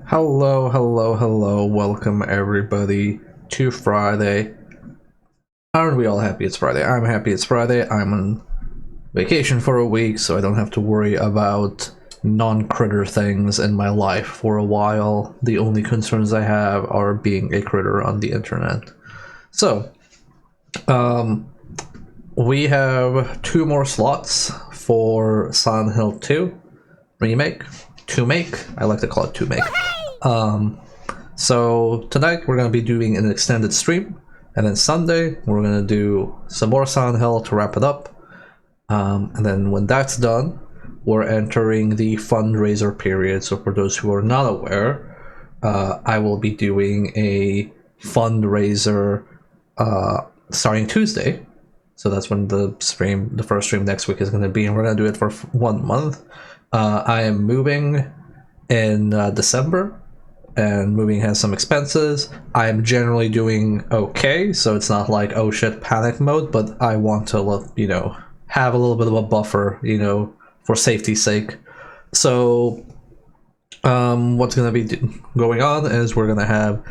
Hello, hello, hello. Welcome everybody to Friday. Aren't we all happy it's Friday? I'm happy it's Friday. I'm on vacation for a week, so I don't have to worry about non-critter things in my life for a while. The only concerns I have are being a critter on the internet. So, we have two more slots for Silent Hill 2 Remake. To make. I like to call it to make. So tonight we're going to be doing an extended stream, and then Sunday we're going to do some more Silent Hill to wrap it up. And then when that's done, we're entering the fundraiser period. So for those who are not aware, I will be doing a fundraiser starting Tuesday. So that's when the first stream next week is going to be, and we're going to do it for 1 month. I am moving in December, and moving has some expenses. I am generally doing okay, so it's not like oh shit panic mode, but I want to have a little bit of a buffer, for safety's sake. So what's going to be going on is we're going to have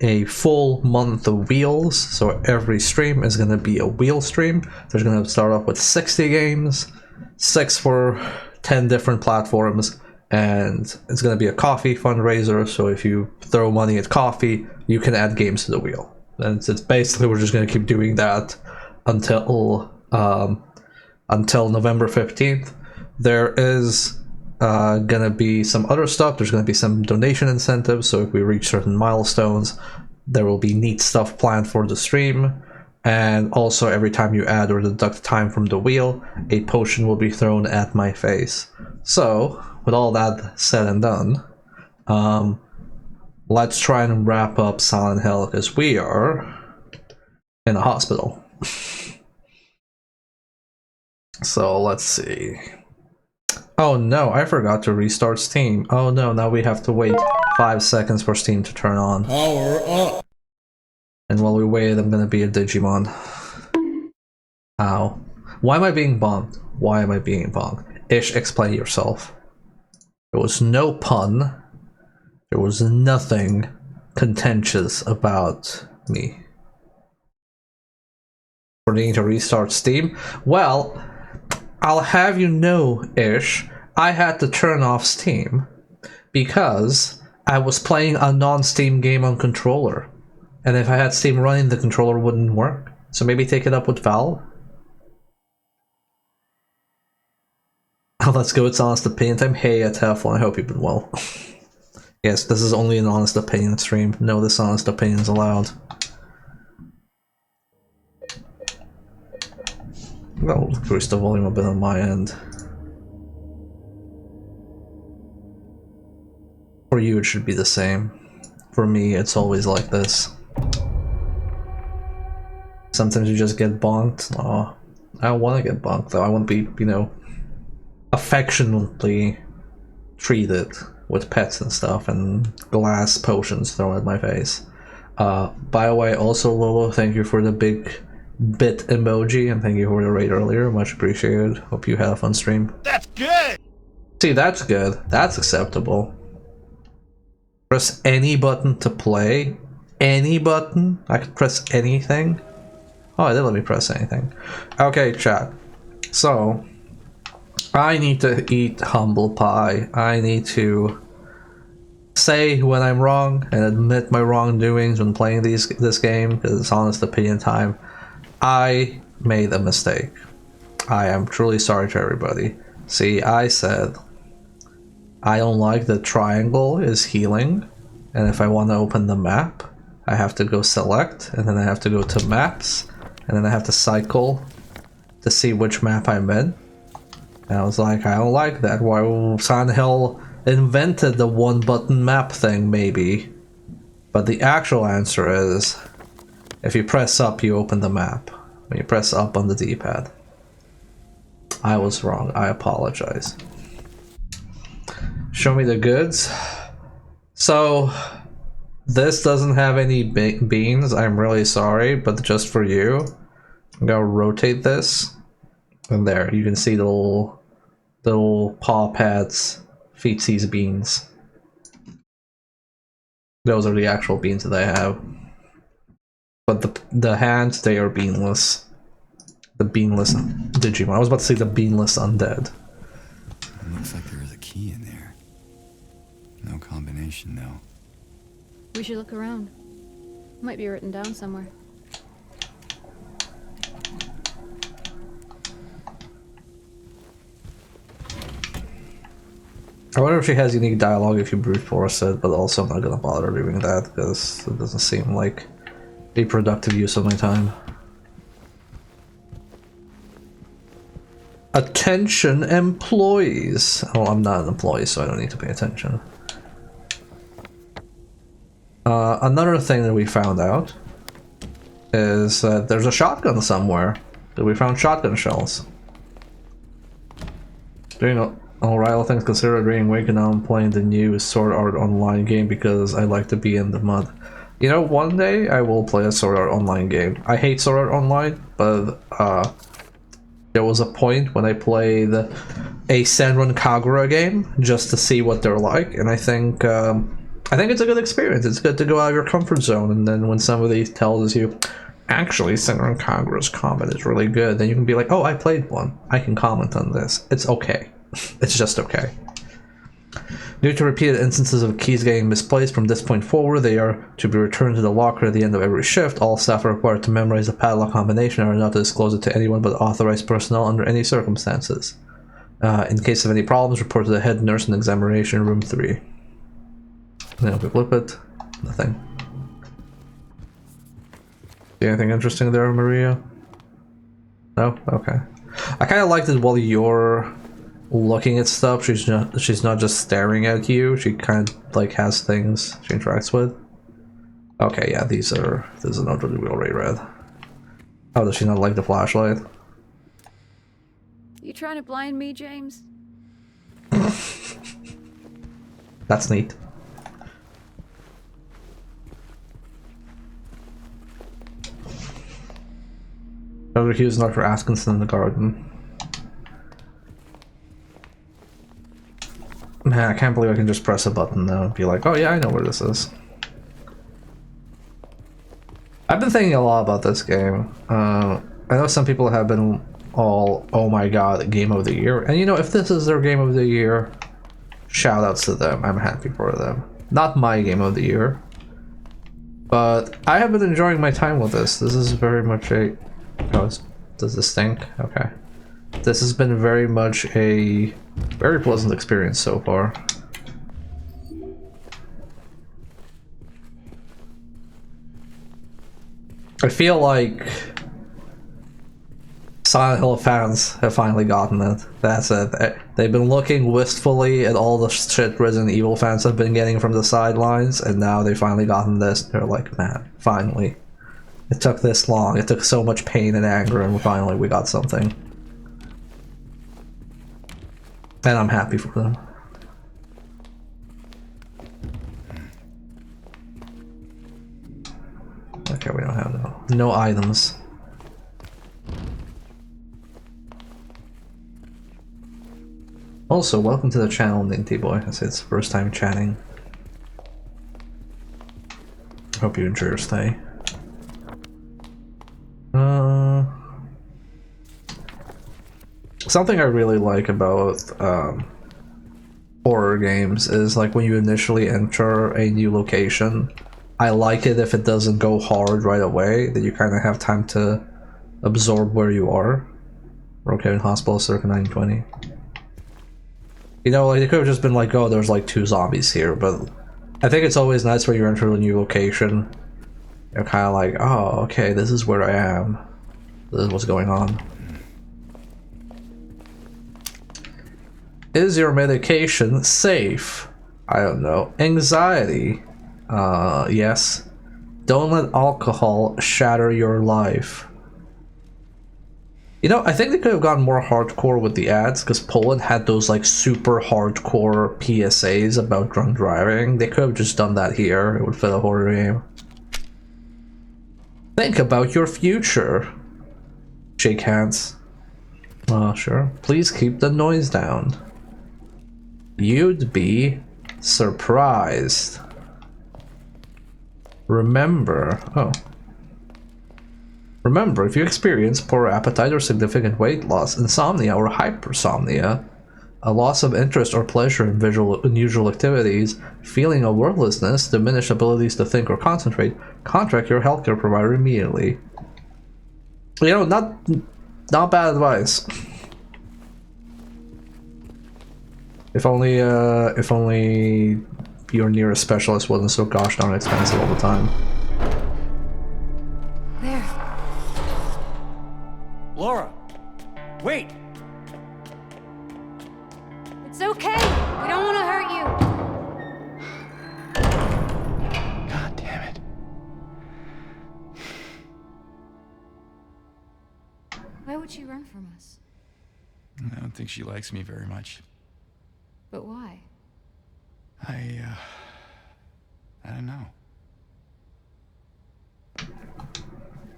a full month of wheels, so every stream is going to be a wheel stream. There's going to start off with 60 games, 6 for 10 different platforms, and it's going to be a coffee fundraiser. So if you throw money at coffee, you can add games to the wheel, and it's basically we're just going to keep doing that until November 15th. There is gonna be some other stuff. There's gonna be some donation incentives, so if we reach certain milestones, there will be neat stuff planned for the stream. And also every time you add or deduct time from the wheel, a potion will be thrown at my face. So with all that said and done, let's try and wrap up Silent Hill, because we are in a hospital. So let's see. Oh no, I forgot to restart Steam. Oh no, now we have to wait 5 seconds for Steam to turn on. Power up! And while we wait, I'm gonna be a Digimon. Ow. Why am I being bonked? Why am I being bonked? Ish, explain yourself. There was no pun. There was nothing contentious about me. For needing to restart Steam? Well, I'll have you know, Ish, I had to turn off Steam because I was playing a non-Steam game on controller. And if I had Steam running, the controller wouldn't work. So maybe take it up with Valve? Let's go, it's honest opinion time. Hey, Teflon, I hope you've been well. Yes, this is only an honest opinion stream. No dishonest opinions allowed. I'll increase the volume a bit on my end. For you, it should be the same. For me, it's always like this. Sometimes you just get bonked. Oh, I don't want to get bonked though. I want to be, affectionately treated with pets and stuff, and glass potions thrown at my face. By the way, also Lolo, thank you for the big bit emoji, and thank you for the raid earlier. Much appreciated. Hope you had a fun stream. That's good! See, that's good. That's acceptable. Press any button to play. Any button? I could press anything? Oh, it did let me press anything. Okay, chat. So, I need to eat humble pie. I need to say when I'm wrong and admit my wrongdoings when playing this game, because it's honest opinion time. I made a mistake. I am truly sorry to everybody. See, I said I don't like the triangle is healing, and if I want to open the map, I have to go select, and then I have to go to maps, and then I have to cycle to see which map I'm in. And I was like, I don't like that. Why Silent Hill invented the one button map thing, maybe. But the actual answer is, if you press up, you open the map. When you press up on the D-pad. I was wrong. I apologize. Show me the goods. So, this doesn't have any beans. I'm really sorry, but just for you, I'm gonna rotate this. And there, you can see the little paw pads, feetsies beans. Those are the actual beans that I have. But the hands, they are beanless. The beanless Digimon. I was about to say the beanless undead. It looks like there is a key in there. No combination, though. We should look around. Might be written down somewhere. I wonder if she has unique dialogue if you brute force it, but also I'm not gonna bother doing that because it doesn't seem like a productive use of my time. Attention employees! Oh, I'm not an employee, so I don't need to pay attention. Another thing that we found out is that there's a shotgun somewhere. That we found shotgun shells. Doing all things considered, Remake, and now I'm playing the new Sword Art Online game because I like to be in the mud. You know, one day I will play a Sword Art Online game. I hate Sword Art Online, but there was a point when I played a Senran Kagura game just to see what they're like, and I think it's a good experience. It's good to go out of your comfort zone, and then when somebody tells you, actually, Senran Kagura's combat is really good, then you can be like, oh, I played one. I can comment on this. It's okay. It's just okay. Due to repeated instances of keys getting misplaced from this point forward, they are to be returned to the locker at the end of every shift. All staff are required to memorize the padlock combination and are not to disclose it to anyone but authorized personnel under any circumstances. In case of any problems, report to the head nurse in examination room 3. Now we flip it. Nothing. See anything interesting there, Maria? No? Okay. I kind of liked it while you're looking at stuff. She's not just staring at you. She kind of like has things she interacts with. Okay, yeah, these are notes that we already read. Oh, does she not like the flashlight? You trying to blind me, James? That's neat. Dr. Hughes, Dr. Atkinson in the garden. Man, I can't believe I can just press a button now and be like, oh yeah, I know where this is. I've been thinking a lot about this game. I know some people have been all, oh my god, game of the year. And you know, if this is their game of the year, shout outs to them. I'm happy for them. Not my game of the year. But I have been enjoying my time with this. This is very much a... Oh, does this stink? Okay. This has been very much a very pleasant experience so far. I feel like Silent Hill fans have finally gotten it. That's it. They've been looking wistfully at all the shit Resident Evil fans have been getting from the sidelines, and now they've finally gotten this. They're like, man, finally. It took this long. It took so much pain and anger, and finally we got something. And I'm happy for them. Okay, we don't have no items. Also, welcome to the channel, Ninty Boy. I say it's the first time chatting. Hope you enjoy your stay. Something I really like about horror games is like when you initially enter a new location, I like it if it doesn't go hard right away, that you kind of have time to absorb where you are. Brookhaven Hospital circa 920. You know, like, it could have just been like, oh, there's like 2 zombies here, but I think it's always nice when you enter a new location. You're kind of like, oh, okay, this is where I am. This is what's going on. Is your medication safe? I don't know. Anxiety? Yes. Don't let alcohol shatter your life. You know, I think they could have gone more hardcore with the ads, because Poland had those like super hardcore PSAs about drunk driving. They could have just done that here. It would fit a horror game. Think about your future. Shake hands. Sure. Please keep the noise down. You'd be surprised. Remember, remember, if you experience poor appetite or significant weight loss, insomnia or hypersomnia, a loss of interest or pleasure in unusual activities, feeling of worthlessness, diminished abilities to think or concentrate, contact your healthcare provider immediately. You know, not bad advice. If only your nearest specialist wasn't so gosh darn expensive all the time. There. Laura, wait! It's okay. We don't want to hurt you. God damn it. Why would she run from us? I don't think she likes me very much. But why? I don't know.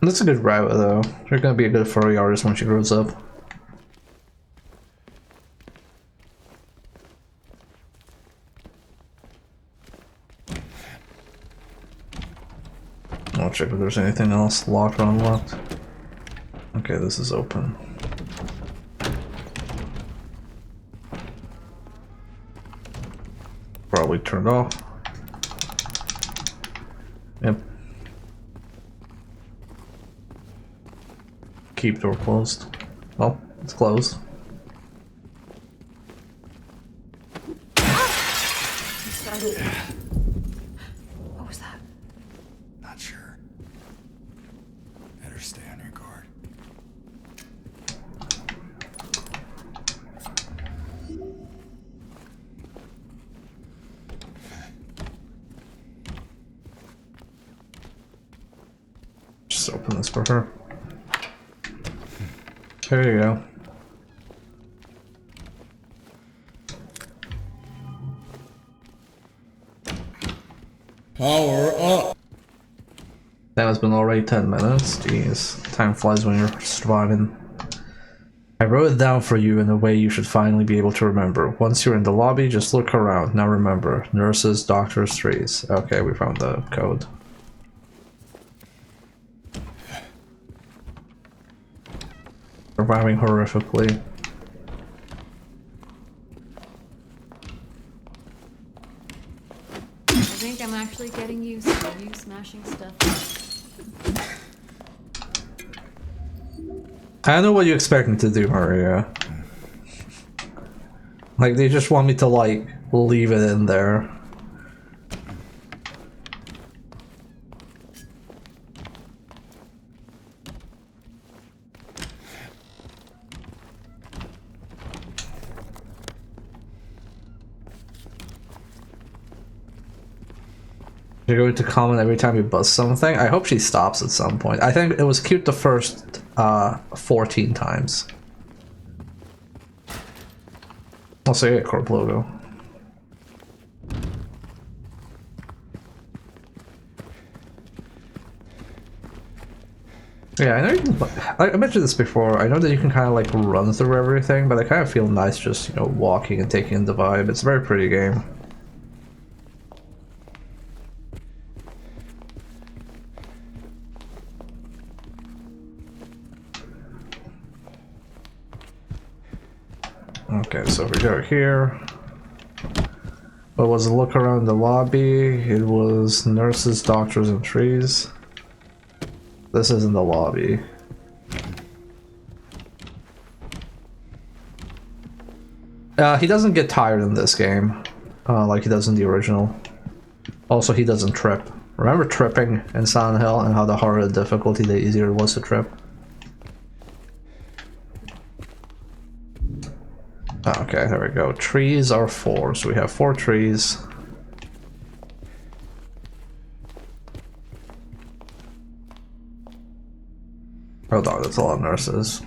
That's a good route, though. She's gonna be a good furry artist when she grows up. I'll check if there's anything else locked or unlocked. Okay, this is open. Probably turned off. Yep. Keep door closed. Well, it's closed. What was that? Not sure. Better stay on your guard. Just open this for her. There you go. Power up. That has been already 10 minutes. Jeez, time flies when you're surviving. I wrote it down for you in a way you should finally be able to remember. Once you're in the lobby, just look around. Now remember, nurses, doctors, trees. Okay, we found the code. Surviving horrifically. I think I'm actually getting used to you smashing stuff. I know what you expect me to do, Maria. Like, they just want me to, like, leave it in there. You're going to comment every time you bust something. I hope she stops at some point. I think it was cute the first 14 times. Also, yeah, corp logo. Yeah, I know you can, I mentioned this before. I know that you can kind of like run through everything, but I kind of feel nice just, you know, walking and taking in the vibe. It's a very pretty game. Okay, so we go here. What was a look around the lobby? It was nurses, doctors, and trees. This isn't the lobby. He doesn't get tired in this game, like he does in the original. Also, he doesn't trip. Remember tripping in Silent Hill and how the harder the difficulty, the easier it was to trip? Okay, there we go. Trees are 4, so we have 4 trees. Oh no, that's a lot of nurses.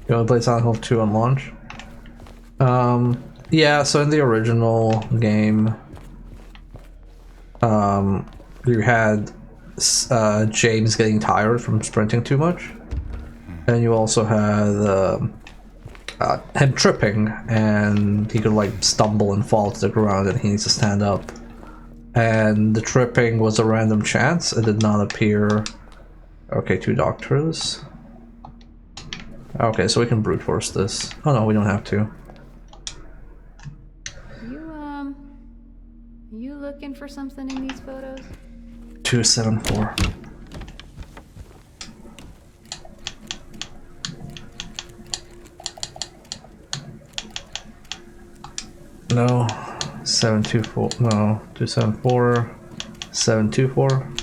You only played Silent Hill 2 on launch? Yeah, so in the original game, you had James getting tired from sprinting too much. And you also had him tripping, and he could like stumble and fall to the ground, and he needs to stand up. And the tripping was a random chance. It did not appear. Okay, 2 doctors. Okay, so we can brute force this. Oh no, we don't have to. You looking for something in these photos? 274. No. 724. No. 274. 724.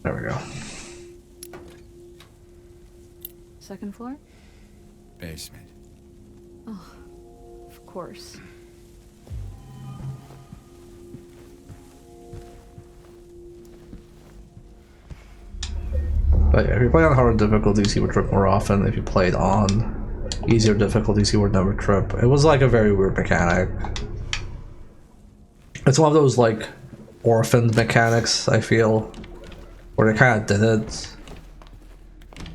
There we go. Second floor? Basement. Of course. But yeah, if you play on harder difficulties, you would trip more often. If you played on easier difficulties, you would never trip. It was like a very weird mechanic. It's one of those like orphaned mechanics, I feel, where they kind of did it.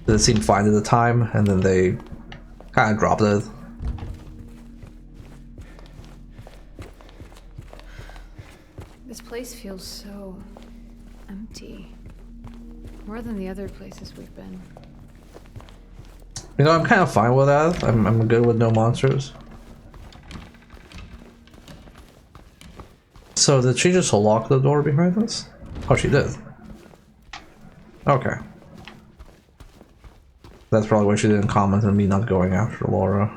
It seemed fine at the time, and then they kind of dropped it. This place feels so empty. More than the other places we've been. You know, I'm kind of fine with that. I'm good with no monsters. So did she just lock the door behind us? Oh, she did. Okay. That's probably why she didn't comment on me not going after Laura.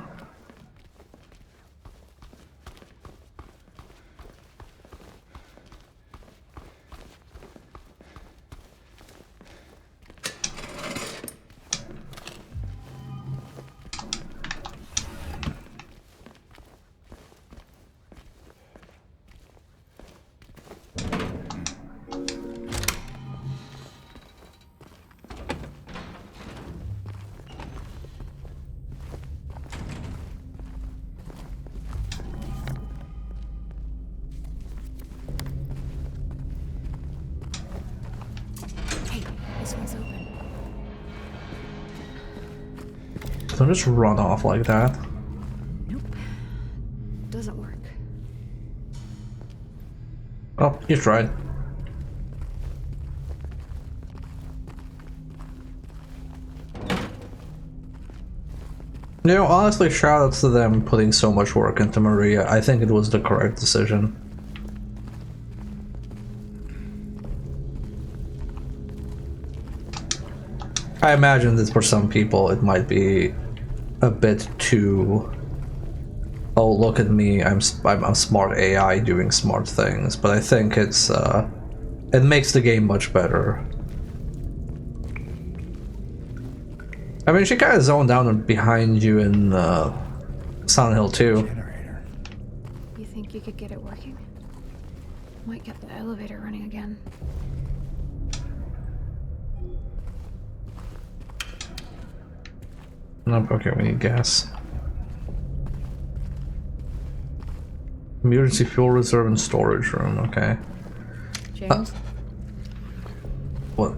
Hey, this one's open. Don't just run off like that. Nope. Doesn't work. Oh, you tried. You know, honestly, shoutouts to them putting so much work into Maria. I think it was the correct decision. I imagine that for some people it might be a bit too, oh look at me, I'm a smart AI doing smart things, but I think it makes the game much better. I mean, she kind of zoned down behind you in Silent Hill 2. Generator. You think you could get it working? Might get the elevator running again. Nope, okay, we need gas. Emergency fuel reserve and storage room, okay. James? What?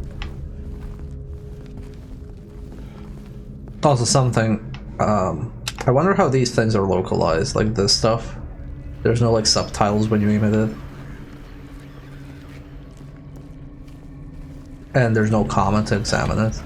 Also something, I wonder how these things are localized, like this stuff. There's no like subtitles when you aim at it. And there's no comment to examine it.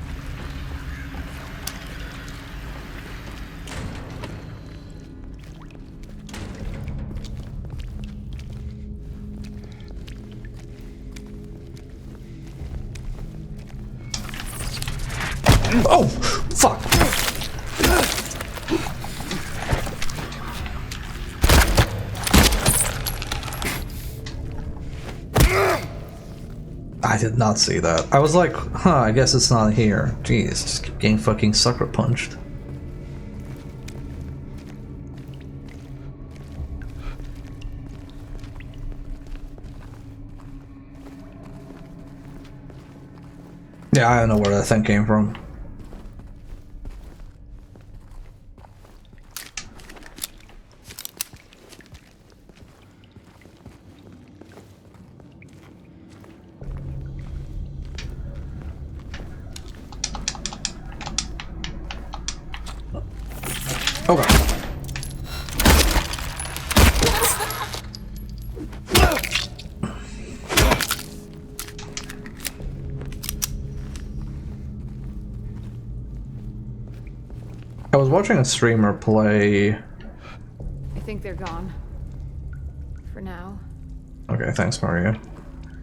Oh, fuck. I did not see that. I was like, huh, I guess it's not here. Jeez, just keep getting fucking sucker punched. Yeah, I don't know where that thing came from. Oh god. I was watching a streamer play. I think they're gone. For now. Okay, thanks, Maria.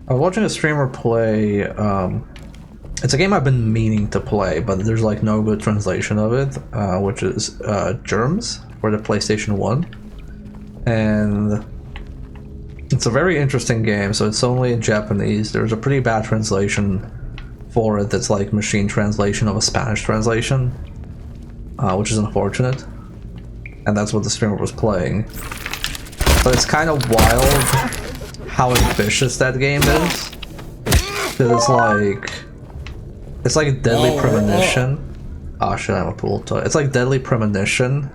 I was watching a streamer play. It's a game I've been meaning to play, but there's like no good translation of it, which is Germs for the PlayStation 1. And it's a very interesting game, so it's only in Japanese. There's a pretty bad translation for it that's like machine translation of a Spanish translation, which is unfortunate. And that's what the streamer was playing. But it's kind of wild how ambitious that game is. Because it's like Deadly Premonition. Oh shit, I'm a pool toy. It's like Deadly Premonition.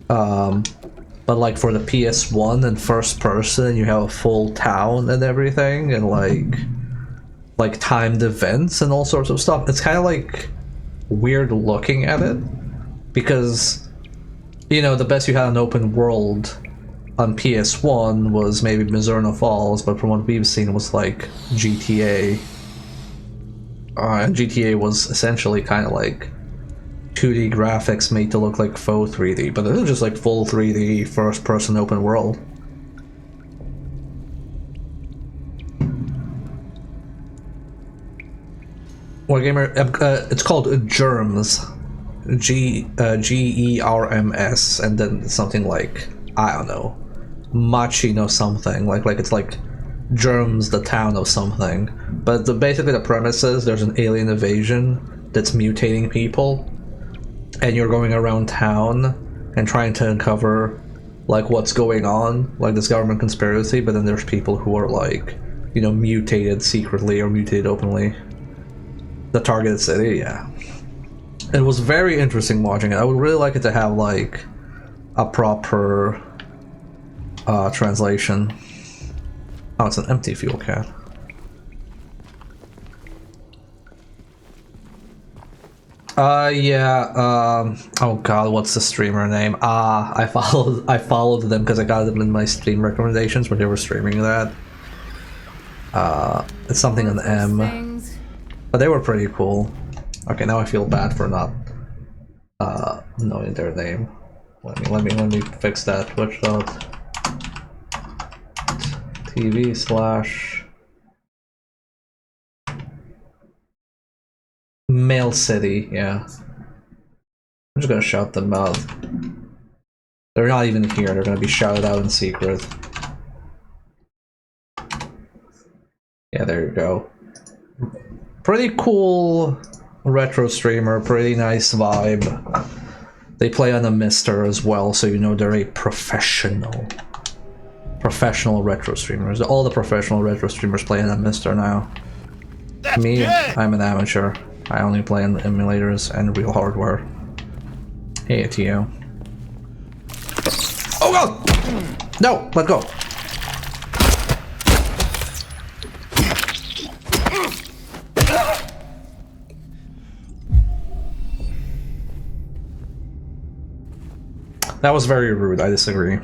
But like for the PS1 and first person, you have a full town and everything, and like timed events and all sorts of stuff. It's kind of like weird looking at it, because you know the best you had an open world on PS1 was maybe Mizurna Falls, but from what we've seen was like GTA. And GTA was essentially kind of like 2D graphics made to look like faux 3D, but it was just like full 3D first-person open world. What gamer? It's called Germs, Germs, and then something like, I don't know, Machino something, like it's like Germs, the town of something. But basically the premise is there's an alien invasion that's mutating people, and you're going around town and trying to uncover like what's going on, like this government conspiracy, but then there's people who are like, you know, mutated secretly or mutated openly. The targeted city, yeah. It was very interesting watching it. I would really like it to have like a proper translation. Oh, it's an empty fuel can. Yeah, oh god, what's the streamer name? I followed them because I got them in my Steam recommendations when they were streaming that. It's something on M. But they were pretty cool. Okay, now I feel bad for not knowing their name. Let me fix that. Twitch.tv/ Mail City, yeah. I'm just gonna shout them out. They're not even here, they're gonna be shouted out in secret. Yeah, there you go. Pretty cool retro streamer, pretty nice vibe. They play on a Mister as well, so you know they're a professional retro streamers. All the professional retro streamers play on a Mister now. Me, I'm an amateur. I only play on emulators and real hardware. Hey, Tio. Oh god! No, let go. That was very rude, I disagree.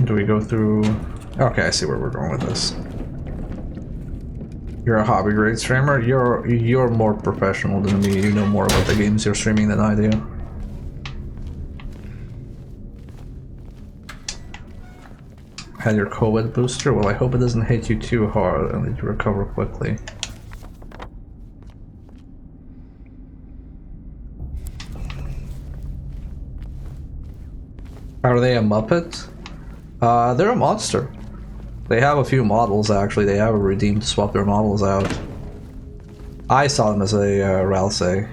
Do we go through... Okay, I see where we're going with this. You're a hobby grade streamer? You're more professional than me. You know more about the games you're streaming than I do. Had your COVID booster? Well, I hope it doesn't hit you too hard and that you recover quickly. Are they a Muppet? They're a monster. They have a few models, actually. They have a redeem to swap their models out. I saw them as a Ralsei.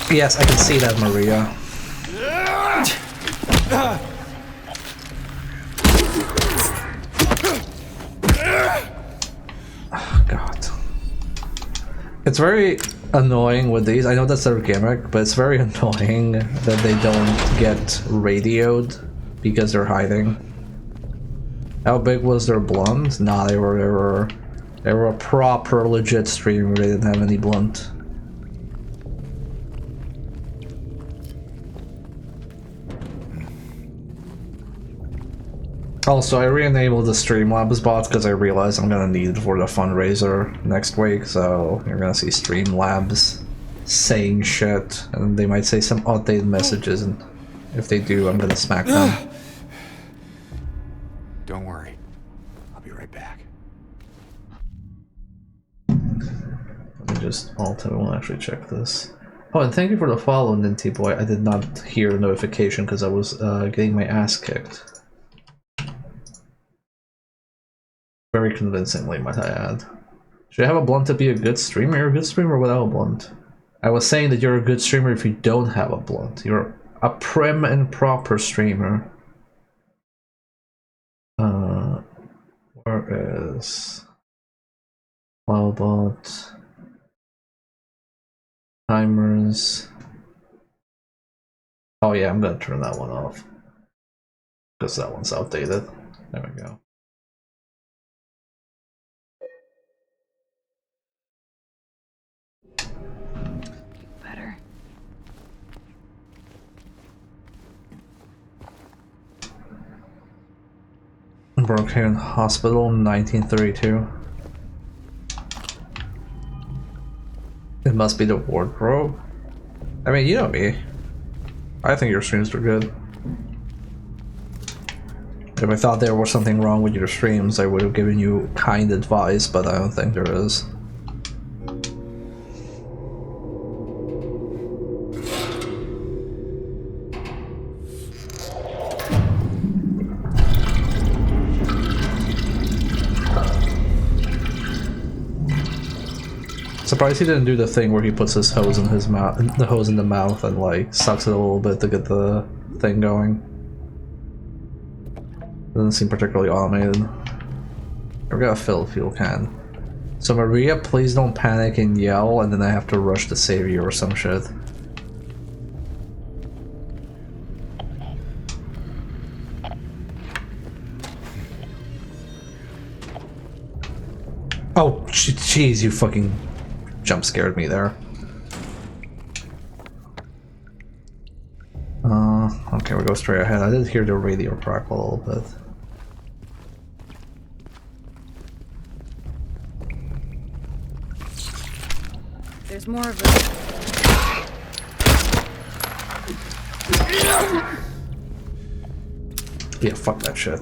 Yes, I can see that, Maria. It's very annoying with these. I know that's their gimmick, but it's very annoying that they don't get radioed because they're hiding. How big was their blunt? Nah, they were a proper legit streamer. They didn't have any blunt. Also, I re-enabled the Streamlabs bot because I realized I'm gonna need it for the fundraiser next week, so you're gonna see Streamlabs saying shit, and they might say some outdated messages, and if they do, I'm gonna smack them. Don't worry. I'll be right back. Let me just alt it. We'll actually check this. Oh, and thank you for the follow, Ninty Boy. I did not hear a notification because I was getting my ass kicked. Very convincingly, might I add. Should I have a blunt to be a good streamer? You're a good streamer without a blunt. I was saying that you're a good streamer if you don't have a blunt. You're a prim and proper streamer. Where is Cloudbot? Timers. Oh yeah, I'm gonna turn that one off. Because that one's outdated. There we go. Better. Brookhaven Hospital, 1932. It must be the wardrobe. I mean, you know me. I think your streams are good. If I thought there was something wrong with your streams, I would have given you kind advice, but I don't think there is. Surprised he didn't do the thing where he puts his hose in his mouth, the hose in the mouth, and like sucks it a little bit to get the thing going. Doesn't seem particularly automated. We gotta fill a fuel can. So Maria, please don't panic and yell, and then I have to rush to save you or some shit. Oh, jeez, you fucking jump scared me there. Okay, we'll go straight ahead. I did hear the radio crackle a little bit. There's more of them. Yeah, fuck that shit.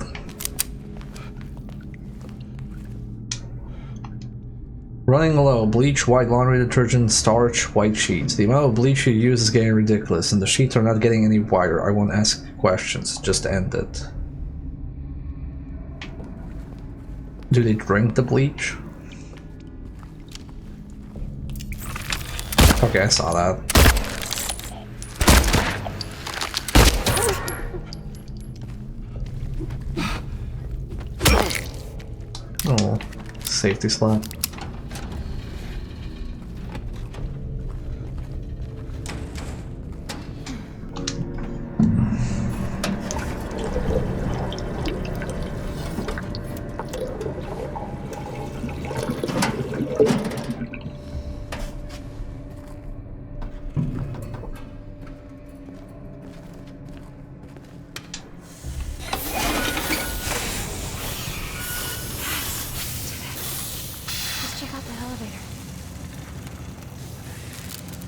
Running low, bleach, white laundry detergent, starch, white sheets. The amount of bleach you use is getting ridiculous, and the sheets are not getting any whiter. I won't ask questions, just end it. Do they drink the bleach? Okay, I saw that. Oh, safety slap.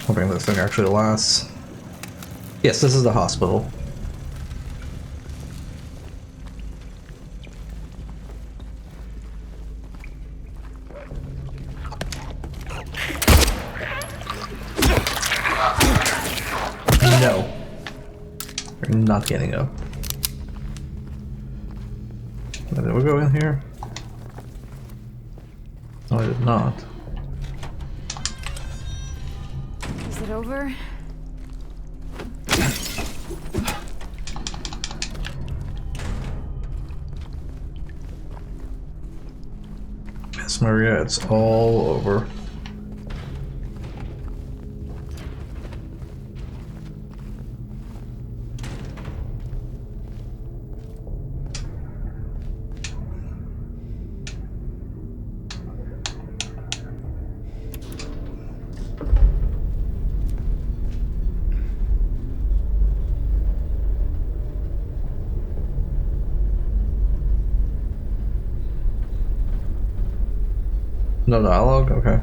Hoping this thing actually lasts. Yes, this is the hospital. No. You're not getting up. Did we go in here? No, I did not. Is it over? Yes, Maria, it's all over. No dialogue? Okay.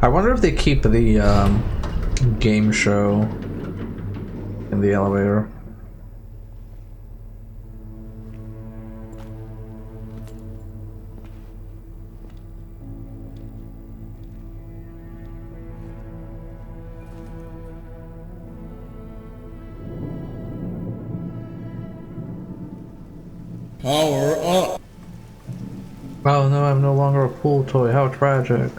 I wonder if they keep the game show in the elevator. Power up! Oh no, I'm no longer a pool toy. How tragic.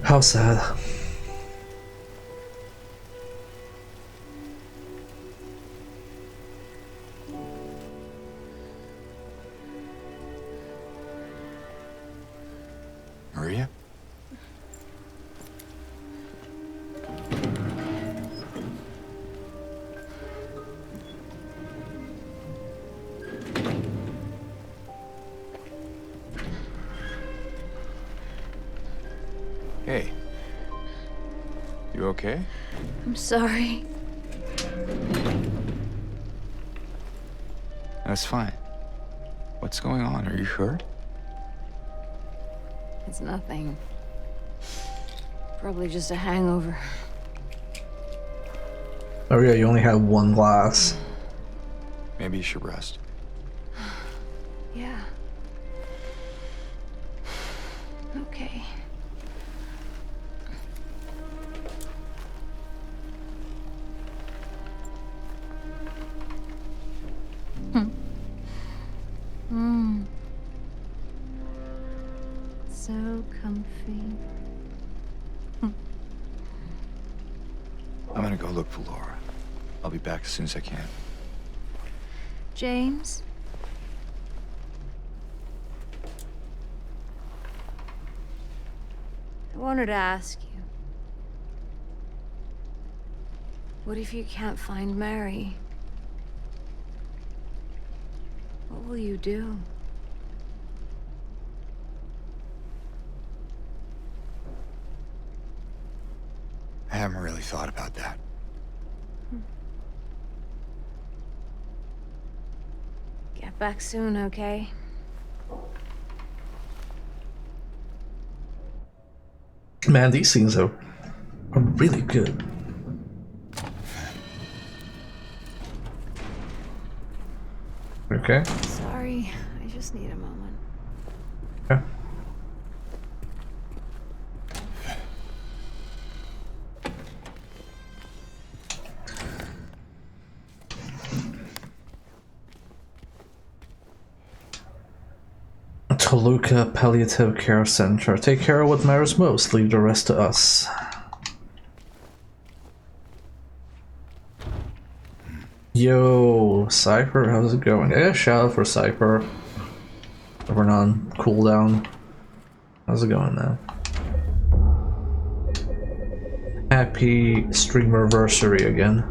How sad. Maria? Hey. You okay? I'm sorry. That's fine. What's going on? Are you hurt? It's nothing. Probably just a hangover. Maria, you only had one glass. Maybe you should rest. Yeah. Okay. Hmm. So comfy. I'm gonna go look for Laura. I'll be back as soon as I can. James? I wanted to ask you. What if you can't find Mary? What will you do? I haven't really thought about that. Get back soon, okay? Man, these scenes are really good. Okay. Sorry, I just need a moment. Yeah. Toluca Palliative Care Center. Take care of what matters most. Leave the rest to us. Yo, Cypher, how's it going? Yeah, shout out for Cypher. We're on cooldown. How's it going now? Happy streamerversary again.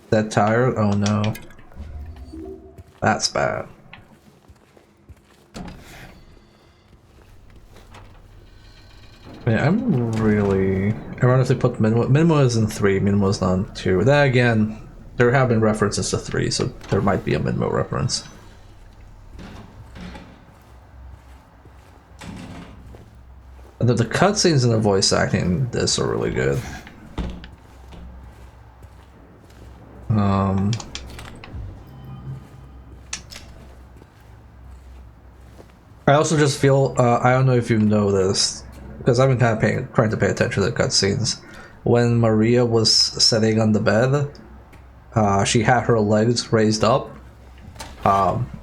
That tired? Oh no. That's bad. Yeah, I'm really... I wonder if they put Minimo. Minimo is in 3, Minimo is not in 2. Then again, there have been references to 3, so there might be a Minimo reference. The cutscenes and the voice acting in this are really good. I also just feel, I don't know if you know this, because I've been kind of trying to pay attention to the cutscenes. When Maria was sitting on the bed, she had her legs raised up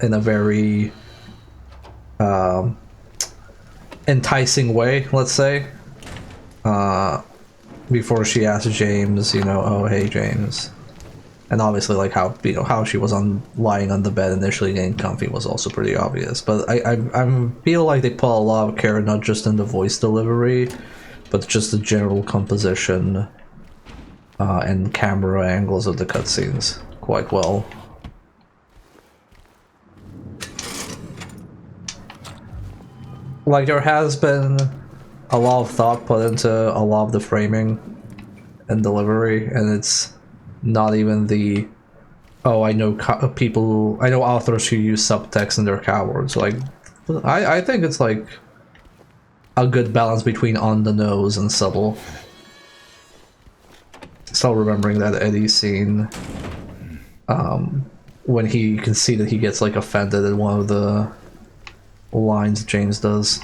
in a very enticing way, let's say. Before she asked James, you know, oh hey James. And obviously, like how how she was lying on the bed initially getting comfy was also pretty obvious. But I feel like they put a lot of care not just in the voice delivery, but just the general composition and camera angles of the cutscenes quite well. Like there has been a lot of thought put into a lot of the framing and delivery, and it's Not even the, oh, I know people, I know authors who use subtext and they're cowards. Like, I think it's like a good balance between on the nose and subtle. Still remembering that Eddie scene, when you can see that he gets like offended at one of the lines James does.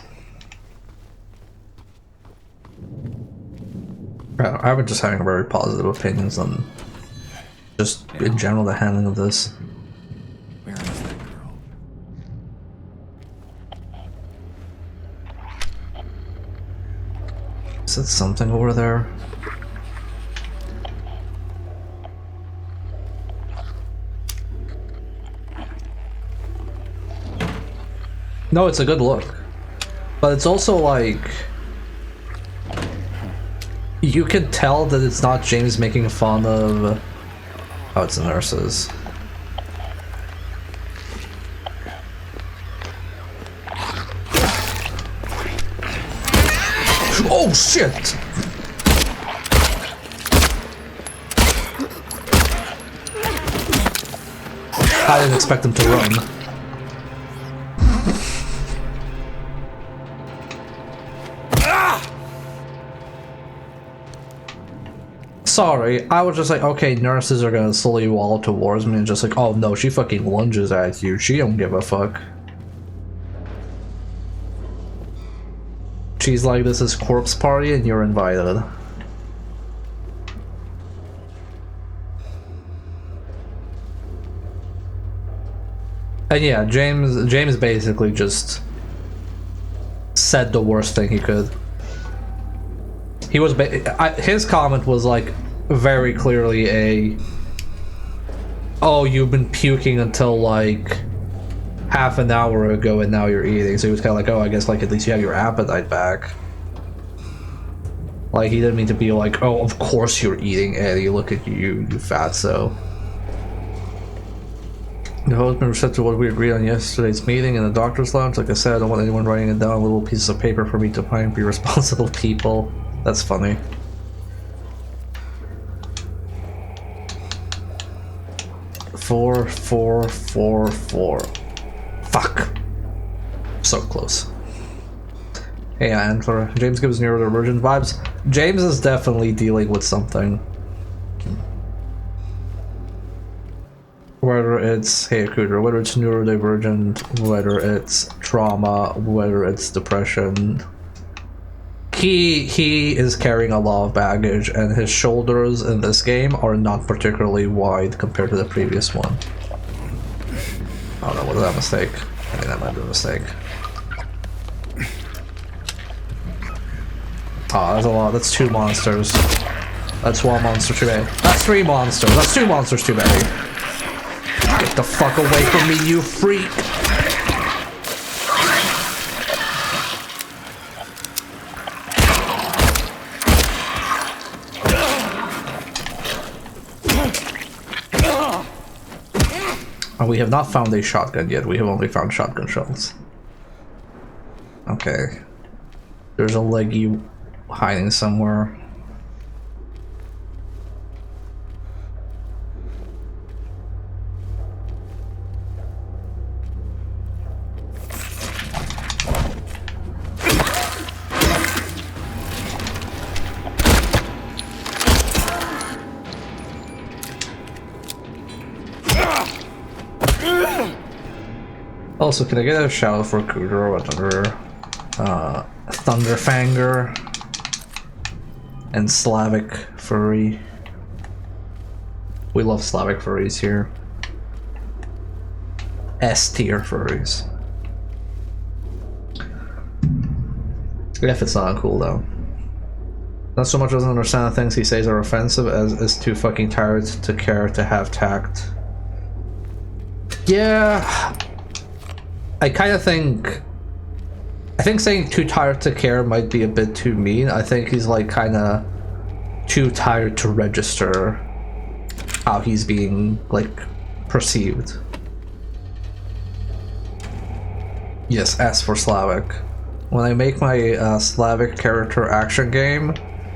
I've been just having very positive opinions on just in general the handling of this. Where is that girl? Is that something over there? No, it's a good look. But it's also like, you can tell that it's not James making fun of, oh, it's the nurses. Oh shit! I didn't expect him to run. Sorry, I was just like, okay, nurses are gonna slowly wall towards me and just like, oh no, she fucking lunges at you. She don't give a fuck. She's like, this is corpse party and you're invited. And yeah, James basically just said the worst thing he could. He was his comment was like very clearly a, oh, you've been puking until like half an hour ago and now you're eating. So he was kind of like, oh, I guess like at least you have your appetite back. Like he didn't mean to be like, oh, of course you're eating, Eddie, look at you, you fatso. The host been receptive to what we agreed on yesterday's meeting in the doctor's lounge. Like I said, I don't want anyone writing it down little pieces of paper for me to find. Be responsible people. That's funny. Four. Fuck. So close. Hey, Antler. James gives neurodivergent vibes. James is definitely dealing with something. Whether it's, hey Akuder, whether it's neurodivergent, whether it's trauma, whether it's depression. He is carrying a lot of baggage, and his shoulders in this game are not particularly wide compared to the previous one. Oh no, was that a mistake? I think that might be a mistake. Oh, that's a lot. That's 2 monsters. That's 1 monster too many. That's 3 monsters. That's 2 monsters too many. Get the fuck away from me, you freak! We have not found a shotgun yet. We have only found shotgun shells. Okay. There's a leggy hiding somewhere. Also, can I get a shout out for Cooter or whatever? Thunderfanger and Slavic Furry. We love Slavic furries here. S tier furries. If it's not cool though. Not so much doesn't understand the things he says are offensive as is too fucking tired to care to have tact. Yeah. I kind of think saying too tired to care might be a bit too mean. I think he's like kind of too tired to register how he's being like perceived. Yes, S for Slavic. When I make my Slavic character action game,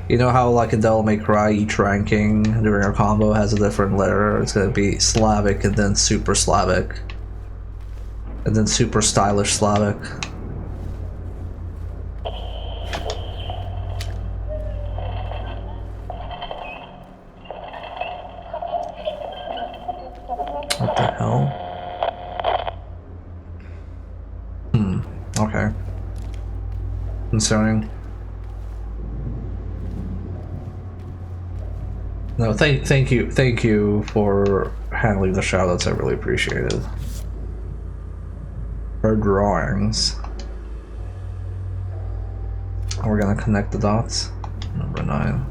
You know how like in Devil May Cry, each ranking during a combo has a different letter? It's gonna be Slavic and then Super Slavic. And then Super Stylish Slavic. What the hell? Okay. Concerning. No, thank you for handling the shoutouts. I really appreciate it. Her drawings. We're gonna connect the dots. Number 9.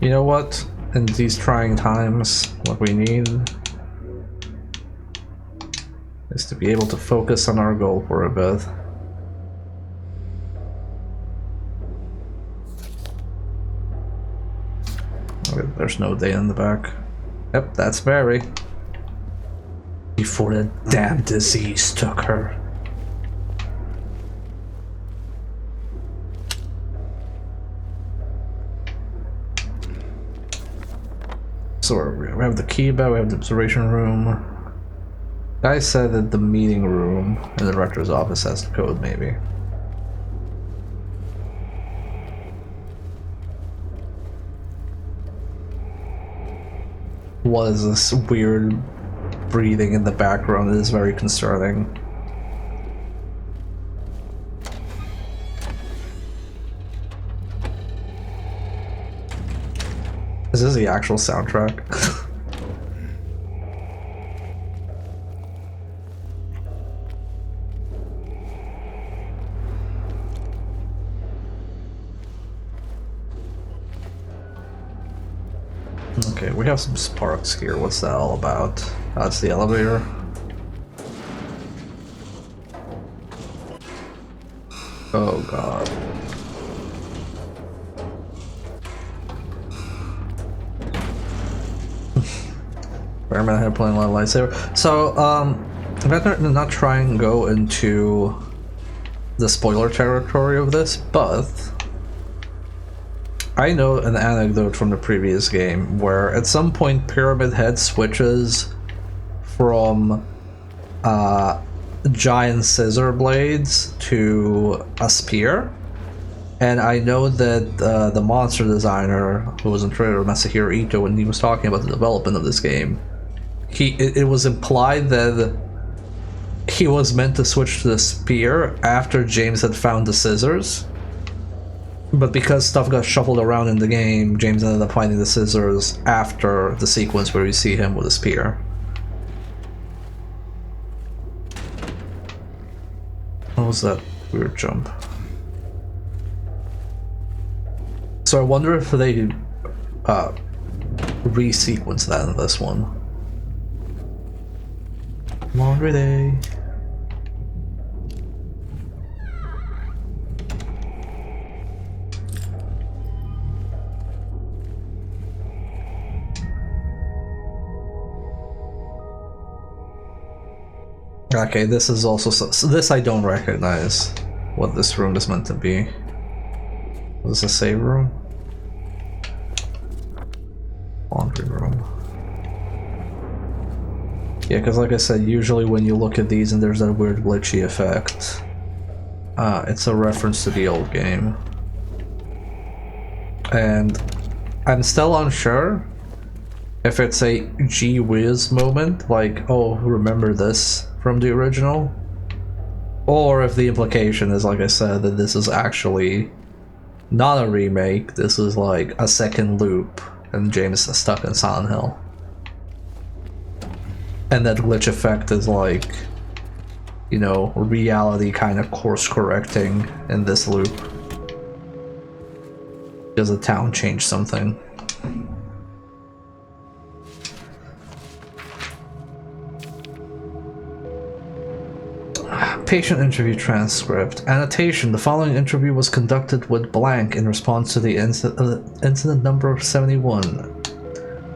You know what? In these trying times, what we need is to be able to focus on our goal for a bit. Okay, there's no data in the back. Yep, that's Mary. Before the damn disease took her. So we have the key bag, we have the observation room. Guy said that the meeting room in the director's office has the code, maybe. What is this weird breathing in the background? It is very concerning. Is this the actual soundtrack? Okay, we have some sparks here. What's that all about? That's the elevator. Oh god. Fireman had playing a lot of lightsaber. So, I'm gonna not try and go into the spoiler territory of this, but I know an anecdote from the previous game where at some point Pyramid Head switches from giant scissor blades to a spear. And I know that the monster designer who was in trailer, Masahiro Ito, when he was talking about the development of this game, it was implied that he was meant to switch to the spear after James had found the scissors. But because stuff got shuffled around in the game, James ended up finding the scissors after the sequence where we see him with a spear. What was that weird jump? So I wonder if they re-sequence that in this one. Laundry day. Okay, this is also so this I don't recognize what this room is meant to be. Is this a save room? Laundry room. Yeah, because like I said, usually when you look at these and there's that weird glitchy effect, it's a reference to the old game. And I'm still unsure if it's a gee whiz moment, like, oh, remember this from the original? Or if the implication is, like I said, that this is actually not a remake, this is like a second loop, and James is stuck in Silent Hill. And that glitch effect is like, you know, reality kind of course correcting in this loop. Because the town changed something. Patient interview transcript. Annotation. The following interview was conducted with blank in response to the incident number 71.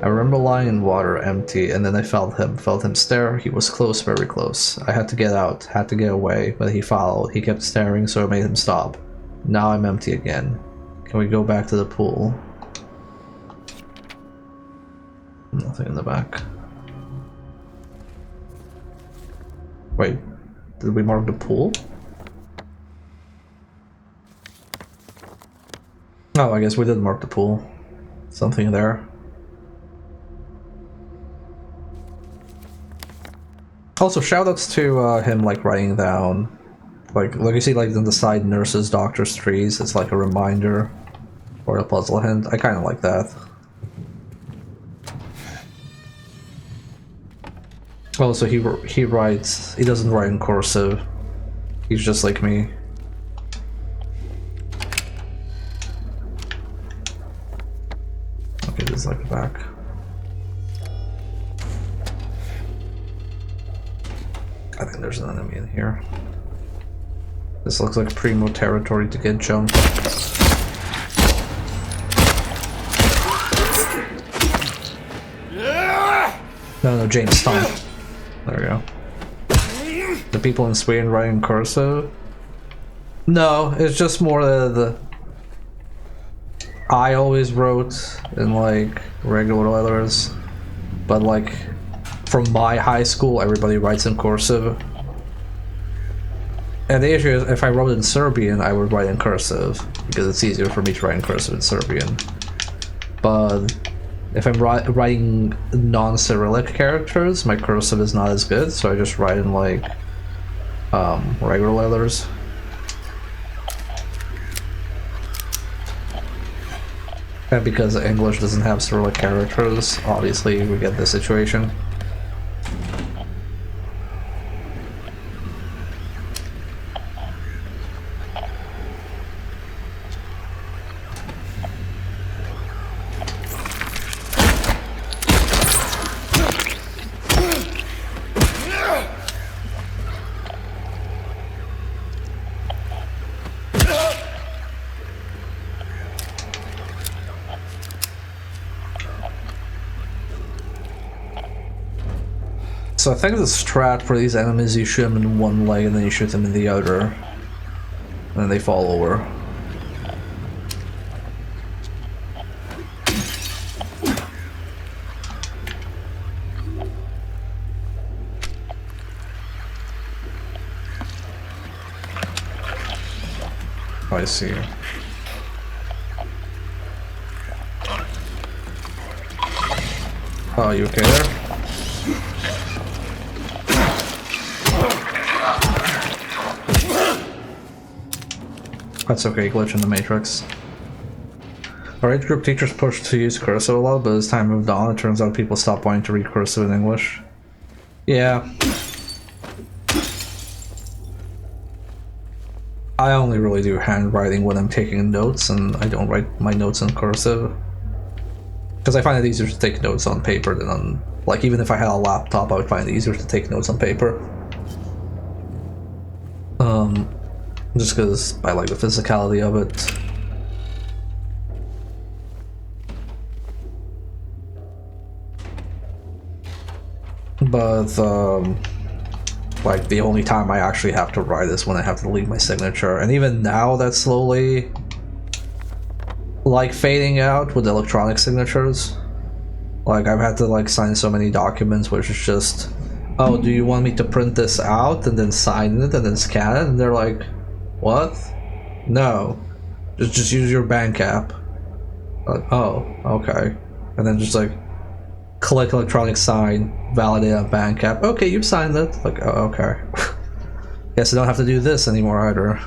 I remember lying in water, empty, and then I felt him stare. He was close, very close. I had to get out, had to get away, but he followed. He kept staring, so I made him stop. Now I'm empty again. Can we go back to the pool? Nothing in the back. Wait, did we mark the pool? Oh, I guess we did mark the pool. Something there. Also, shoutouts to him like writing down, like you see like in the side nurses, doctors, trees. It's like a reminder or a puzzle hint. I kind of like that. Also, he writes. He doesn't write in cursive. He's just like me. Okay, this is like the back. I think there's an enemy in here. This looks like primo territory to get jumped. No, James, stop. There we go. The people in Sweden writing cursive? No, it's just more the I always wrote in like regular letters, but like from my high school, everybody writes in cursive. And the issue is, if I wrote in Serbian, I would write in cursive, because it's easier for me to write in cursive in Serbian. But if I'm writing non-Cyrillic characters, my cursive is not as good, so I just write in like regular letters. And because English doesn't have Cyrillic characters, obviously we get this situation. So I think the strat for these enemies, you shoot them in one leg and then you shoot them in the other. And then they fall over. Oh, I see. Oh, you okay there? That's okay, glitch in the Matrix. Our age group teachers pushed to use cursive a lot, but as time moved on, it turns out people stopped wanting to read cursive in English. Yeah. I only really do handwriting when I'm taking notes, and I don't write my notes in cursive. Because I find it easier to take notes on paper than on... Like, even if I had a laptop, I would find it easier to take notes on paper. Just because I like the physicality of it. But, like, the only time I actually have to write is when I have to leave my signature. And even now, that's slowly, like, fading out with electronic signatures. Like, I've had to, like, sign so many documents, which is just, oh, do you want me to print this out and then sign it and then scan it? And they're like, what? No. Just use your bank app. Like, oh, okay. And then just, like, click electronic sign, validate a bank app. Okay, you've signed it. Like, oh, okay. Guess I don't have to do this anymore either.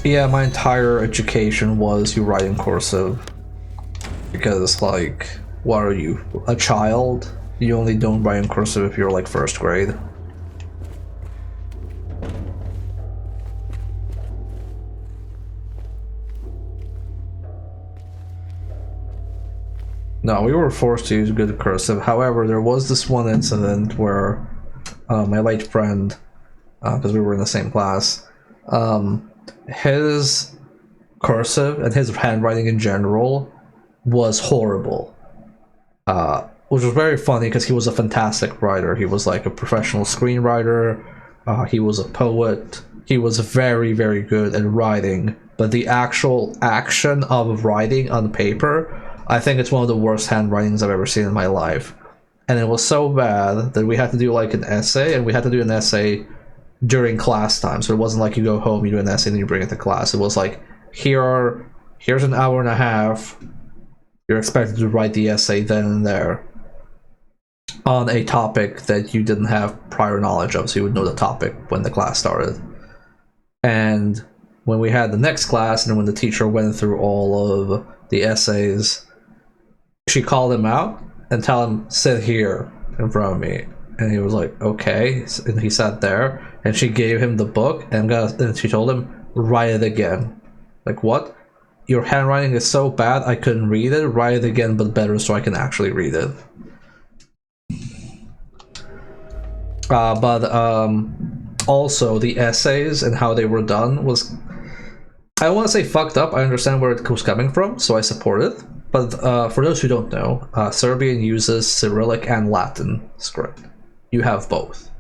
Yeah, my entire education was you write in cursive. Because, like, what are you? A child? You only don't write in cursive if you're like first grade. No, we were forced to use good cursive. However, there was this one incident where my late friend, because we were in the same class, his cursive and his handwriting in general was horrible. Which was very funny because he was a fantastic writer. He was like a professional screenwriter. He was a poet. He was very, very good at writing. But the actual action of writing on paper, I think it's one of the worst handwritings I've ever seen in my life. And it was so bad that we had to do like an essay, and we had to do an essay during class time. So it wasn't like you go home, you do an essay, and then you bring it to class. It was like, here's an hour and a half. You're expected to write the essay then and there on a topic that you didn't have prior knowledge of, so you would know the topic when the class started. And when we had the next class, and when the teacher went through all of the essays, she called him out and tell him, sit here in front of me. And he was like, okay. And he sat there, and she gave him the book, and she told him, write it again. Like, what? Your handwriting is so bad I couldn't read it. Write it again, but better, so I can actually read it. But also the essays and how they were done was, I don't want to say fucked up. I understand where it was coming from, so I support it. But for those who don't know, Serbian uses Cyrillic and Latin script. You have both.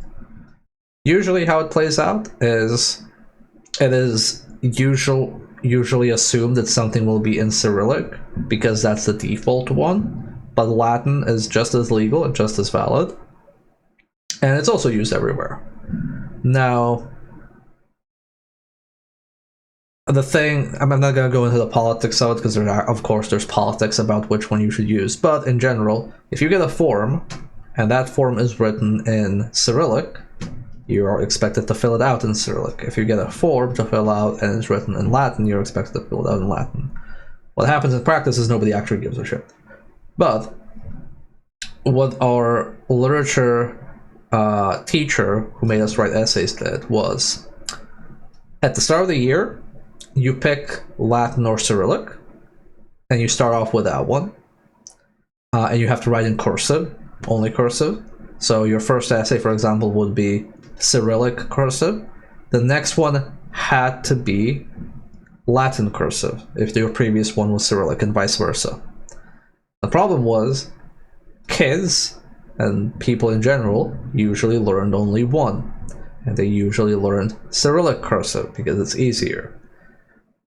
Usually how it plays out is it is usually assumed that something will be in Cyrillic because that's the default one, but Latin is just as legal and just as valid, and it's also used everywhere. Now, the thing, I'm not going to go into the politics of it because of course there's politics about which one you should use, but in general, if you get a form and that form is written in Cyrillic, you are expected to fill it out in Cyrillic. If you get a form to fill out and it's written in Latin, you're expected to fill it out in Latin. What happens in practice is nobody actually gives a shit. But what our literature teacher who made us write essays did was, at the start of the year, you pick Latin or Cyrillic, and you start off with that one. And you have to write in cursive, only cursive. So your first essay, for example, would be Cyrillic cursive. The next one had to be Latin cursive if your previous one was Cyrillic, and vice versa. The problem was kids and people in general usually learned only one, and they usually learned Cyrillic cursive because it's easier.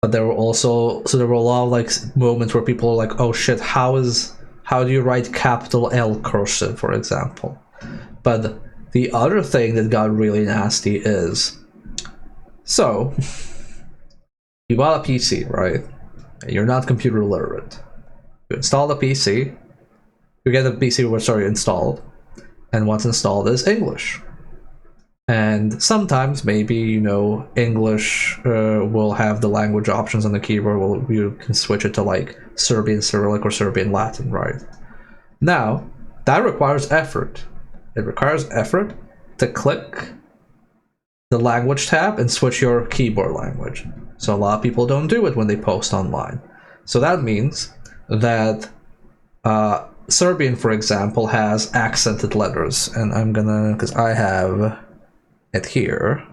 But there were a lot of like moments where people were like, oh shit, how do you write capital L cursive, for example? But the other thing that got really nasty is, so you got a PC, right? And you're not computer literate. You install the PC, you get the PC installed, and what's installed is English. And sometimes maybe, English will have the language options on the keyboard. You can switch it to like Serbian Cyrillic or Serbian Latin, right? Now, that requires effort. It requires effort to click the language tab and switch your keyboard language. So a lot of people don't do it when they post online. So that means that Serbian, for example, has accented letters. And I'm gonna, because I have it here,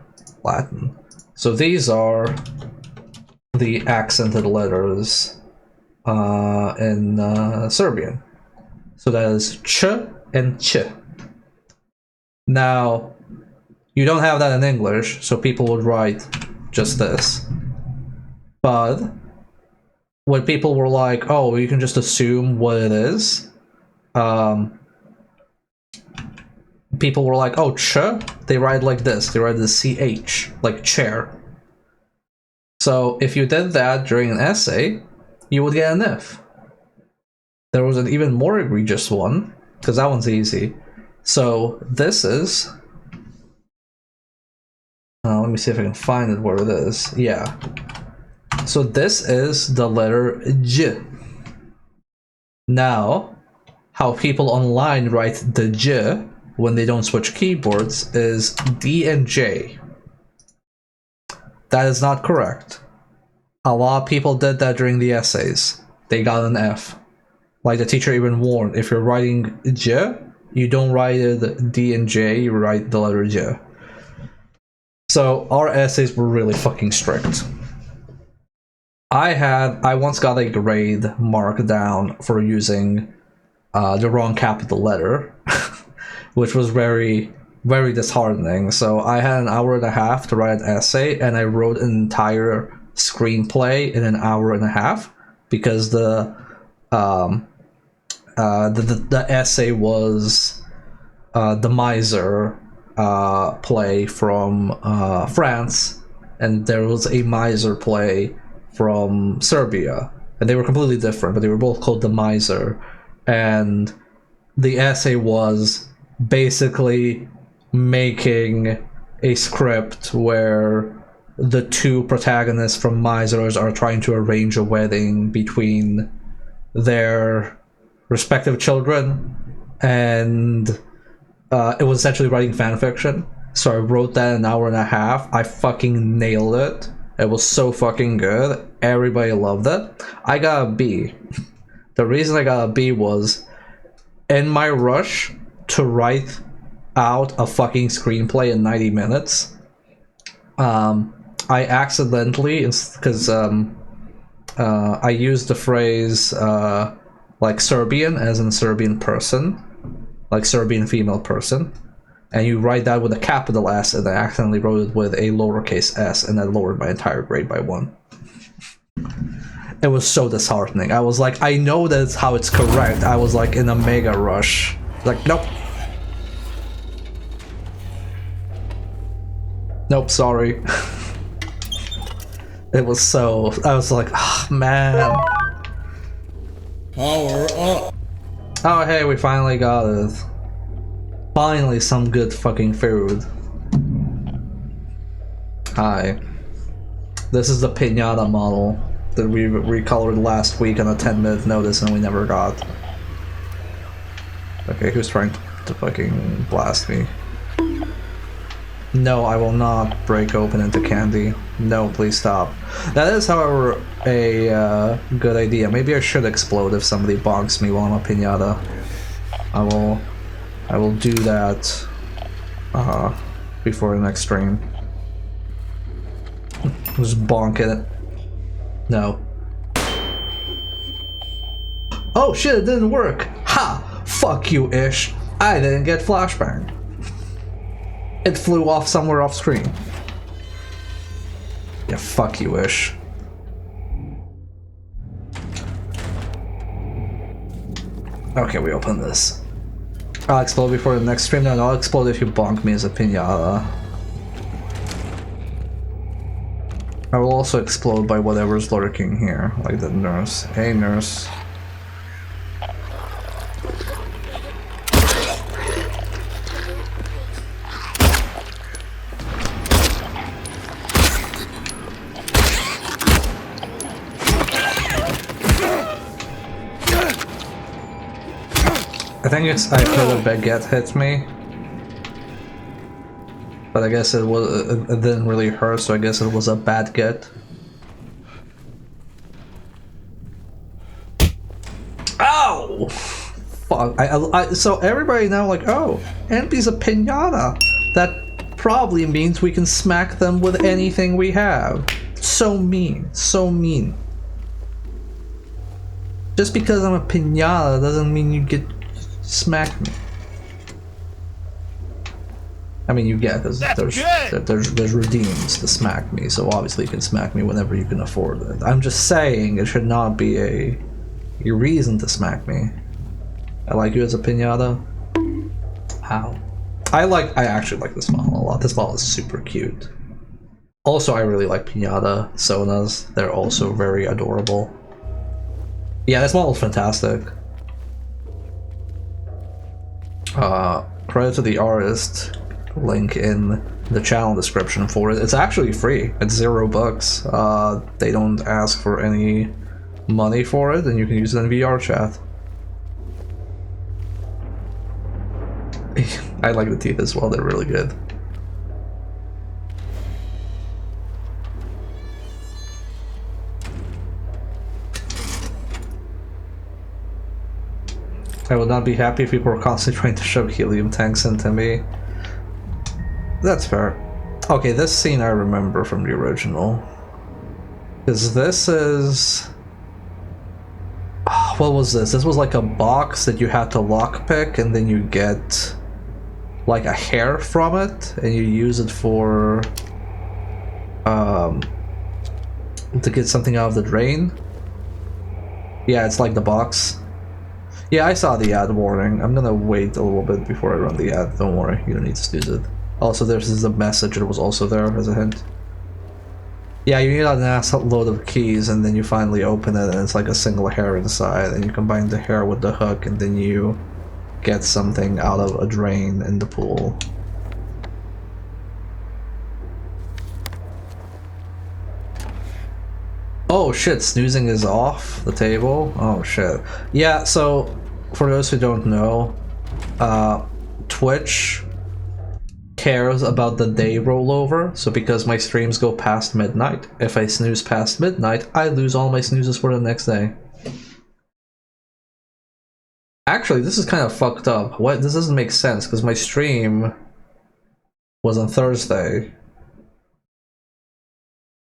Latin. So these are the accented letters in Serbian. So that is ch and ch. Now, you don't have that in English, so people would write just this. But when people were like, oh, you can just assume what it is, people were like, oh, ch, they write like this. They write the ch, like chair. So if you did that during an essay, you would get an F. There was an even more egregious one, because that one's easy. So this is, let me see if I can find it where it is. Yeah. So this is the letter J. Now, how people online write the J when they don't switch keyboards is D and J. That is not correct. A lot of people did that during the essays. They got an F. Like the teacher even warned, if you're writing J, you don't write it D and J, you write the letter J. So our essays were really fucking strict. I once got a grade marked down for using the wrong capital letter, which was very, very disheartening. So I had an hour and a half to write an essay, and I wrote an entire screenplay in an hour and a half because the essay was the Miser play from France, and there was a Miser play from Serbia, and they were completely different, but they were both called the Miser. And the essay was basically making a script where the two protagonists from Misers are trying to arrange a wedding between their respective children, and it was essentially writing fan fiction. So I wrote that in an hour and a half. I fucking nailed it. It was so fucking good. Everybody loved it. I got a B. The reason I got a B was, in my rush to write out a fucking screenplay in 90 minutes, I accidentally, because I used the phrase like Serbian, as in Serbian person, like Serbian female person, and you write that with a capital S, and I accidentally wrote it with a lowercase s, and that lowered my entire grade by 1. It was so disheartening. I was like, I know that's how it's correct. I was like in a mega rush. Like, nope. Nope, sorry. It was so... I was like, ah, oh, man. Power up. Oh, hey, we finally got it. Finally some good fucking food. Hi. This is the piñata model that we recolored last week on a 10-minute notice and we never got. Okay, who's trying to fucking blast me? No, I will not break open into candy. No, please stop. That is, however, a good idea. Maybe I should explode if somebody bonks me while I'm a piñata. I will do that before the next stream. Just bonk it. No. Oh shit, it didn't work! Ha! Fuck you, Ish. I didn't get flashbang. It flew off somewhere off screen. Yeah, fuck you, Ish. Okay, we open this. I'll explode before the next stream. No, I'll explode if you bonk me as a piñata. I will also explode by whatever's lurking here, like the nurse. Hey, nurse. I think it's I heard a baguette hit me, but I guess it didn't really hurt, so I guess it was a bad get. Ow! Fuck! So everybody now like, oh, Envy's a piñata. That probably means we can smack them with anything we have. So mean, so mean. Just because I'm a piñata doesn't mean you get smack me. I mean, you get, because there's redeems to smack me, so obviously you can smack me whenever you can afford it. I'm just saying it should not be a reason to smack me. I like you as a piñata. Ow. I actually like this model a lot. This model is super cute. Also, I really like piñata sonas. They're also very adorable. Yeah, this model is fantastic. Credit to the artist. Link in the channel description for it. It's actually free. It's $0. They don't ask for any money for it, and you can use it in VR chat. I like the teeth as well. They're really good. I would not be happy if people were constantly trying to shove helium tanks into me. That's fair. Okay, this scene I remember from the original. Because this is... What was this? This was like a box that you had to lockpick, and then you get like a hair from it, and you use it for to get something out of the drain. Yeah, it's like the box. Yeah, I saw the ad warning. I'm gonna wait a little bit before I run the ad. Don't worry, you don't need to snooze it. Also, there's a message that was also there as a hint. Yeah, you need an ass load of keys, and then you finally open it, and it's like a single hair inside, and you combine the hair with the hook, and then you get something out of a drain in the pool. Oh shit, snoozing is off the table? Oh shit. Yeah, so for those who don't know, Twitch cares about the day rollover, so because my streams go past midnight, if I snooze past midnight, I lose all my snoozes for the next day. Actually, this is kind of fucked up. What? This doesn't make sense, because my stream was on Thursday.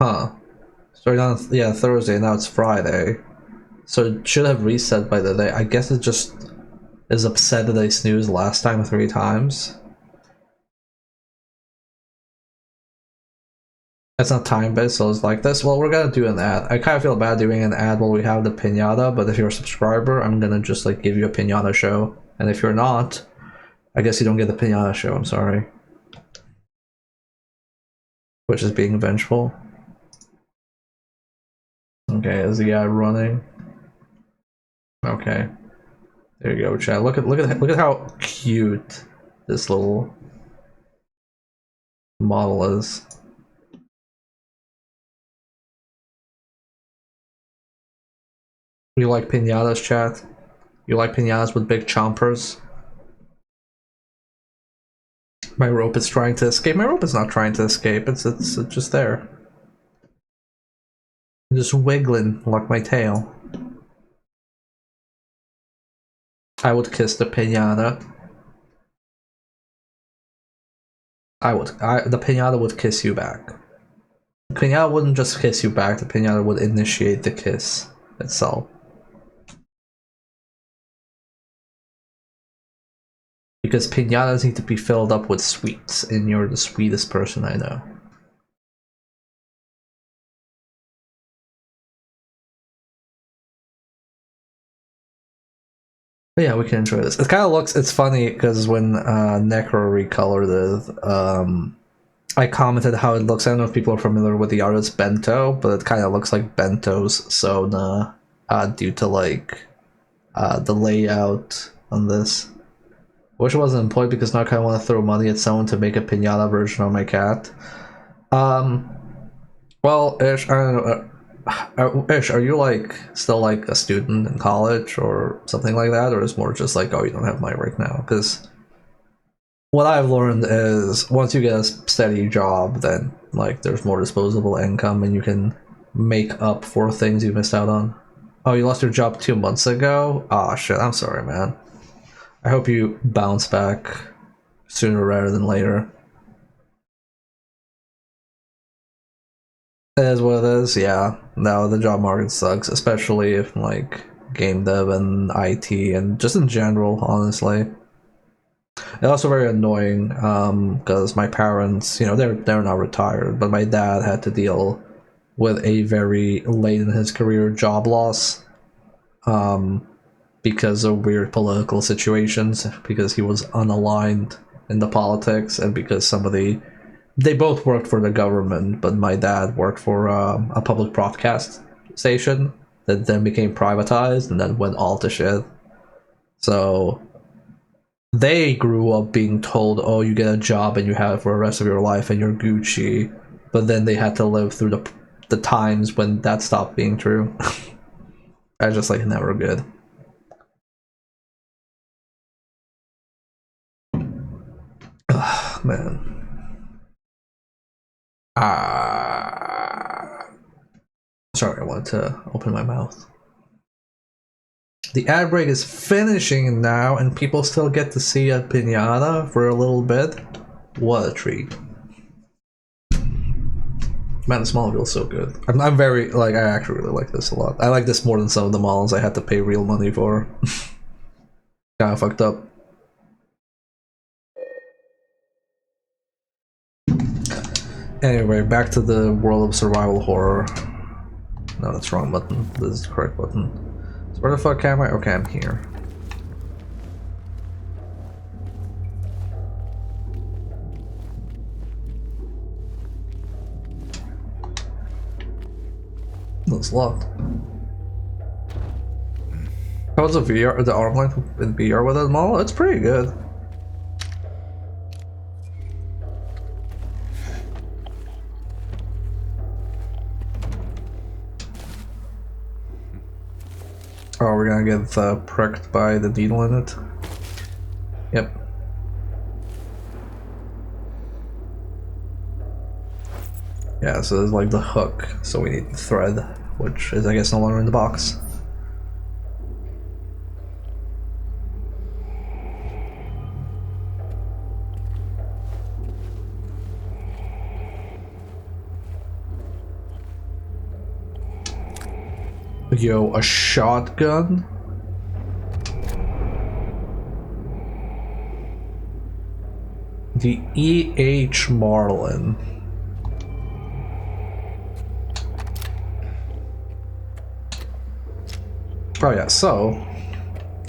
Huh. Started on, yeah, Thursday, now it's Friday. So it should have reset by the day. I guess it just is upset that I snoozed last time 3 times. It's not time-based, so it's like this. Well, we're gonna do an ad. I kind of feel bad doing an ad while we have the pinata, but if you're a subscriber, I'm gonna just like give you a pinata show. And if you're not, I guess you don't get the pinata show, I'm sorry. Which is being vengeful. Okay, is the guy running? Okay. There you go, chat. Look at how cute this little model is. You like pinatas, chat? You like pinatas with big chompers? My rope is trying to escape. My rope is not trying to escape. It's just there. Just wiggling like my tail. I would kiss the pinata. The pinata would kiss you back. The pinata wouldn't just kiss you back, the pinata would initiate the kiss itself. Because pinatas need to be filled up with sweets, and you're the sweetest person I know. But yeah, we can enjoy this. It kind of looks, it's funny, because when Necro recolored it, I commented how it looks. I don't know if people are familiar with the artist Bento, but it kind of looks like Bento's Sona, due to like the layout on this. Wish it wasn't employed because now I kind of want to throw money at someone to make a pinata version of my cat. Well, Ish, I don't know. Ish, are you like still like a student in college or something like that, or is more just like, oh, you don't have money right now? Because what I've learned is once you get a steady job, then like there's more disposable income and you can make up for things you missed out on. Oh, you lost your job 2 months ago? Ah, shit, I'm sorry, man. I hope you bounce back sooner rather than later. It is what it is, yeah. No, the job market sucks, especially if like game dev and IT and just in general, honestly. It's also very annoying because my parents, you know, they're not retired, but my dad had to deal with a very late in his career job loss because of weird political situations, because he was unaligned in the politics, and because they both worked for the government, but my dad worked for a public broadcast station that then became privatized and then went all to shit. So they grew up being told, oh, you get a job and you have it for the rest of your life and you're Gucci, but then they had to live through the times when that stopped being true. I just like never good. Ugh, man. Sorry, I wanted to open my mouth. The ad break is finishing now, and people still get to see a pinata for a little bit. What a treat. Man, Smallville's so good. I'm very, like, I actually really like this a lot. I like this more than some of the models I had to pay real money for. Kinda fucked up. Anyway, back to the world of survival horror. No, that's the wrong button. This is the correct button. So where the fuck am I? Okay, I'm here. It's locked. How was the VR, the arm length in VR with that model? It's pretty good. Oh, we're gonna get pricked by the needle in it. Yep. Yeah, so there's like the hook, so we need the thread, which is I guess no longer in the box. Yo, a shotgun? The E.H. Marlin. Oh yeah, so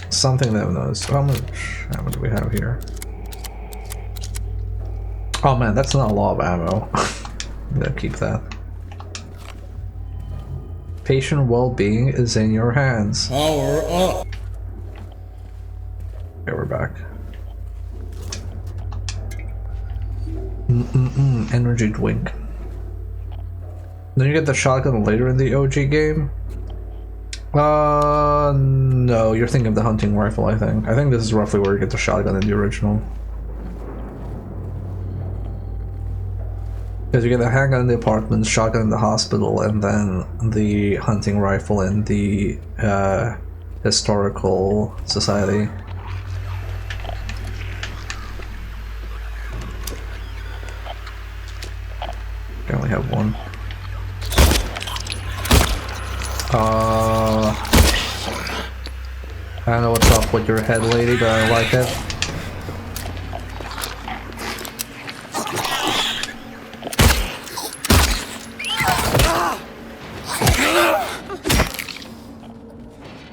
something that I've noticed. How much ammo do we have here? Oh man, that's not a lot of ammo. I'm gonna keep that. Patient well-being is in your hands. Power up. Okay, we're back. Energy drink. Then you get the shotgun later in the OG game. No, you're thinking of the hunting rifle, I think. I think this is roughly where you get the shotgun in the original. Because you get the handgun in the apartment, shotgun in the hospital, and then the hunting rifle in the historical society. I only have one. I don't know what's up with your head, lady, but I like it.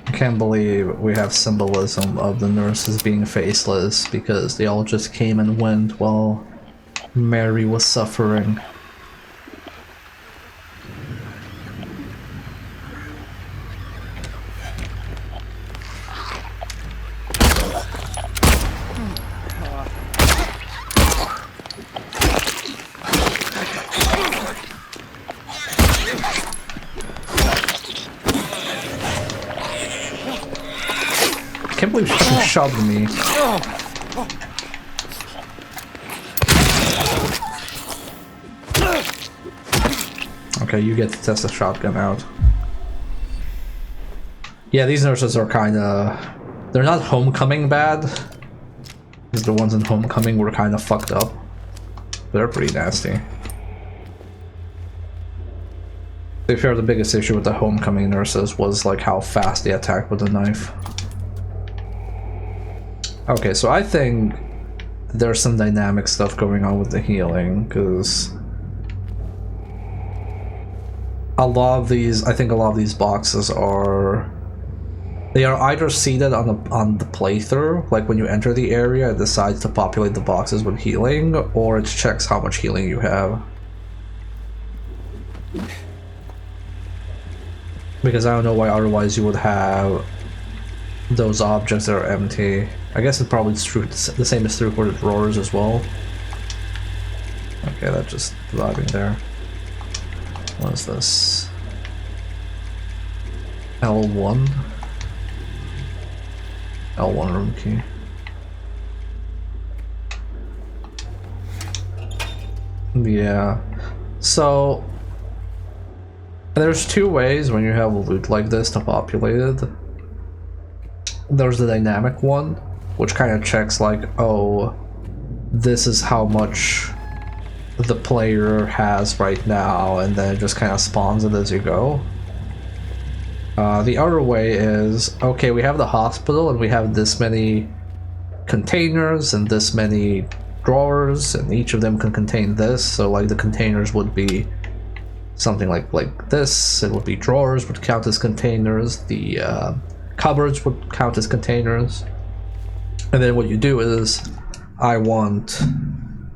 I can't believe we have symbolism of the nurses being faceless because they all just came and went while Mary was suffering. I can't believe she shoved me. Okay, you get to test the shotgun out. Yeah, these nurses are kinda... They're not Homecoming bad, because the ones in Homecoming were kinda fucked up. They're pretty nasty. To be fair, the biggest issue with the Homecoming nurses was like how fast they attacked with the knife. Okay, so I think there's some dynamic stuff going on with the healing, because I think a lot of these boxes are... They are either seated on the playthrough, like when you enter the area, it decides to populate the boxes with healing, or it checks how much healing you have. Because I don't know why otherwise you would have those objects that are empty. I guess it's probably true, the same is true for the drawers as well. Okay, that's just vibing there. What is this? L1? L1 room key. Yeah. So there's two ways when you have loot like this to populate it. there's the dynamic one, which kind of checks like, oh, this is how much the player has right now, and then it just kind of spawns it as you go. The other way is, okay, we have the hospital and we have this many containers and this many drawers, and each of them can contain this. So like the containers would be something like this. It would be drawers would count as containers. The cupboards would count as containers. And then what you do is, I want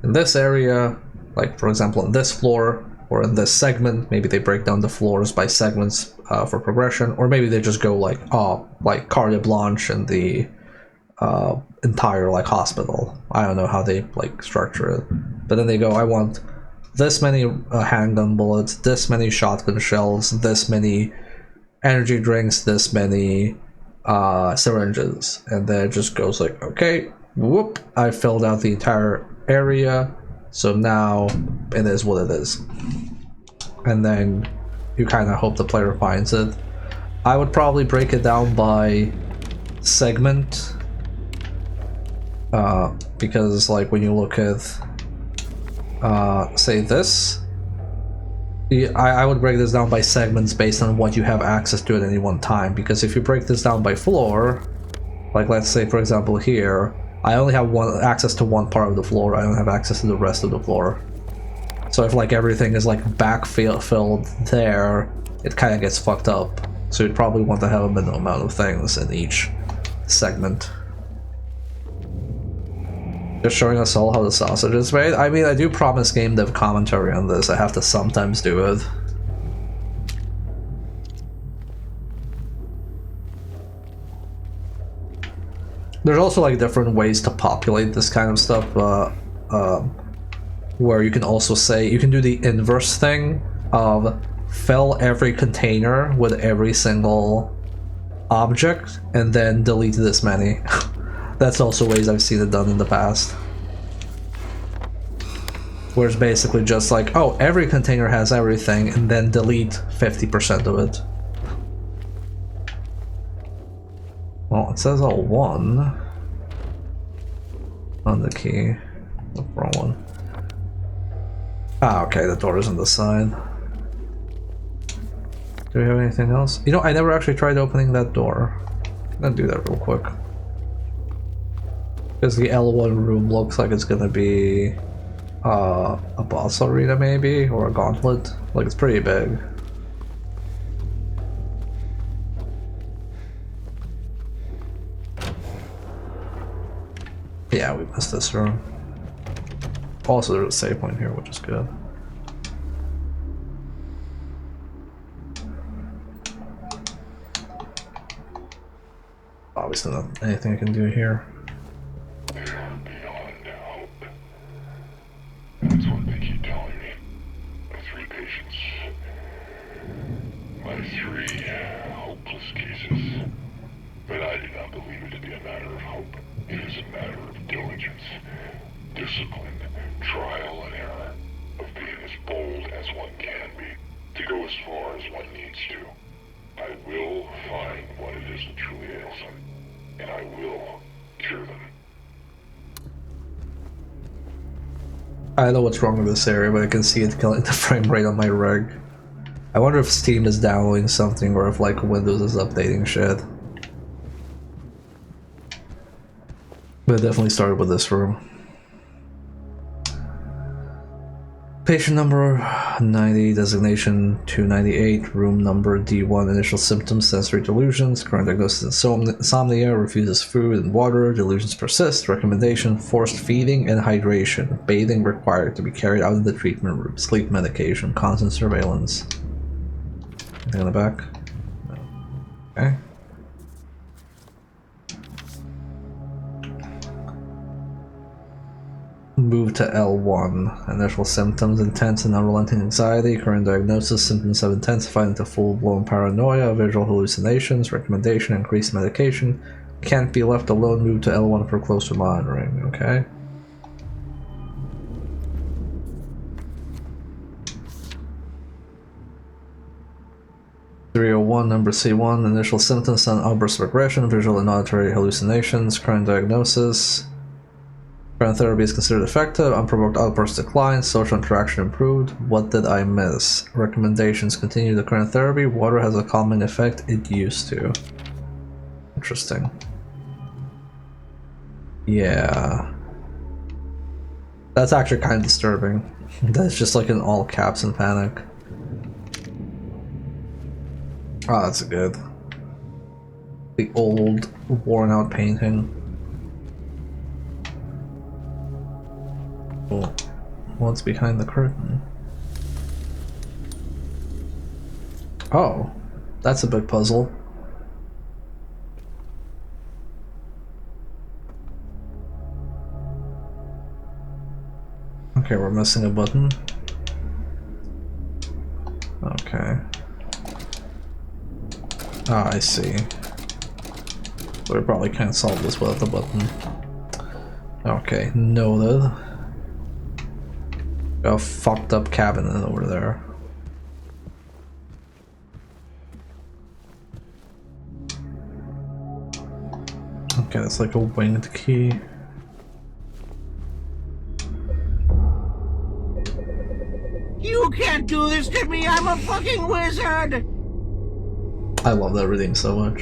in this area, like for example in this floor or in this segment, maybe they break down the floors by segments for progression, or maybe they just go like, oh, like carte blanche in the entire like hospital. I don't know how they like structure it, but then they go, I want this many handgun bullets, this many shotgun shells, this many energy drinks, this many syringes, and then it just goes like, okay, whoop, I filled out the entire area, so now it is what it is. And then you kind of hope the player finds it. I would probably break it down by segment, because like when you look at say this, I would break this down by segments based on what you have access to at any one time, because if you break this down by floor, like let's say for example here, I only have access to one part of the floor, I don't have access to the rest of the floor. So if like everything is like filled there, it kind of gets fucked up. So you'd probably want to have a minimum amount of things in each segment. Just showing us all how the sausage is made. I mean, I do promise game dev commentary on this. I have to sometimes do it. There's also like different ways to populate this kind of stuff, where you can also say, you can do the inverse thing of fill every container with every single object and then delete this many. That's also ways I've seen it done in the past. Where it's basically just like, oh, every container has everything, and then delete 50% of it. Well, it says L1 on the key. The wrong one. Ah, okay, the door is on the side. Do we have anything else? You know, I never actually tried opening that door. I'm gonna do that real quick. Because the L1 room looks like it's gonna be a boss arena maybe, or a gauntlet. Like, it's pretty big. Yeah, we missed this room. Also, there's a save point here, which is good. Obviously not anything I can do here. They're beyond hope. That's what they keep telling me. My 3 patients. My 3 hopeless cases. But I do not believe it to be a matter of hope. It is a matter of diligence, discipline, trial and error, of being as bold as one can be, to go as far as one needs to. I will find what it is that truly ails them, and I will cure them. I don't know what's wrong with this area, but I can see it killing the frame rate on my rig. I wonder if Steam is downloading something, or if like Windows is updating shit. But it definitely started with this room. Patient number 90, designation 298, room number D1, initial symptoms, sensory delusions, current diagnosis insomnia, refuses food and water, delusions persist, recommendation, forced feeding and hydration, bathing required to be carried out in the treatment room, sleep medication, constant surveillance. Anything in the back? No. Okay. Move to L1. Initial symptoms, intense and unrelenting anxiety. Current diagnosis, symptoms have intensified into full-blown paranoia, visual hallucinations. Recommendation, increased medication. Can't be left alone. Move to L1 for closer monitoring. Okay. 301, number C1, initial symptoms and outburst regression, visual and auditory hallucinations, current diagnosis. Current therapy is considered effective, unprovoked outburst decline, social interaction improved. What did I miss? Recommendations: continue the current therapy, water has a calming effect, it used to. Interesting. Yeah. That's actually kind of disturbing. That's just like in all caps and panic. Oh, that's good. The old, worn out painting. Oh, what's behind the curtain? Oh, that's a big puzzle. Okay, we're missing a button. Okay. Ah, I see. So we probably can't solve this without the button. Okay, noted. Got a fucked up cabinet over there. Okay, that's like a winged key. You can't do this to me! I'm a fucking wizard! I love that reading so much.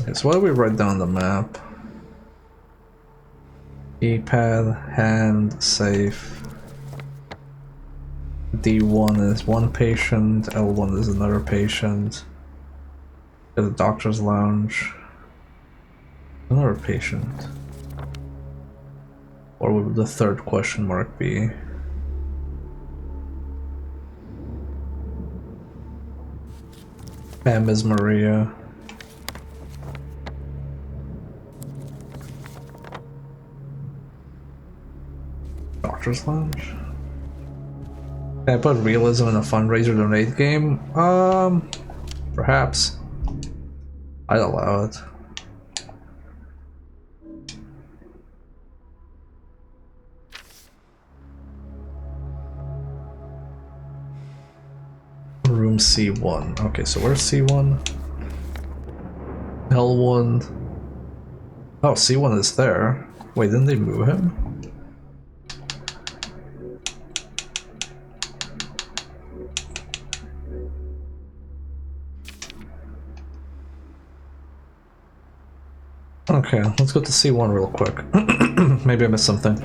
Okay, so what do we write down on the map? Keypad, hand, safe. D1 is one patient, L1 is another patient. The doctor's lounge. Another patient. What would the third question mark be? M is Maria. Doctor's lounge? Can I put realism in a fundraiser donate game? Perhaps. I'd allow it. Room C1. Okay, so where's C1? L1. Oh, C1 is there. Wait, didn't they move him? Okay, let's go to C1 real quick. Maybe I missed something.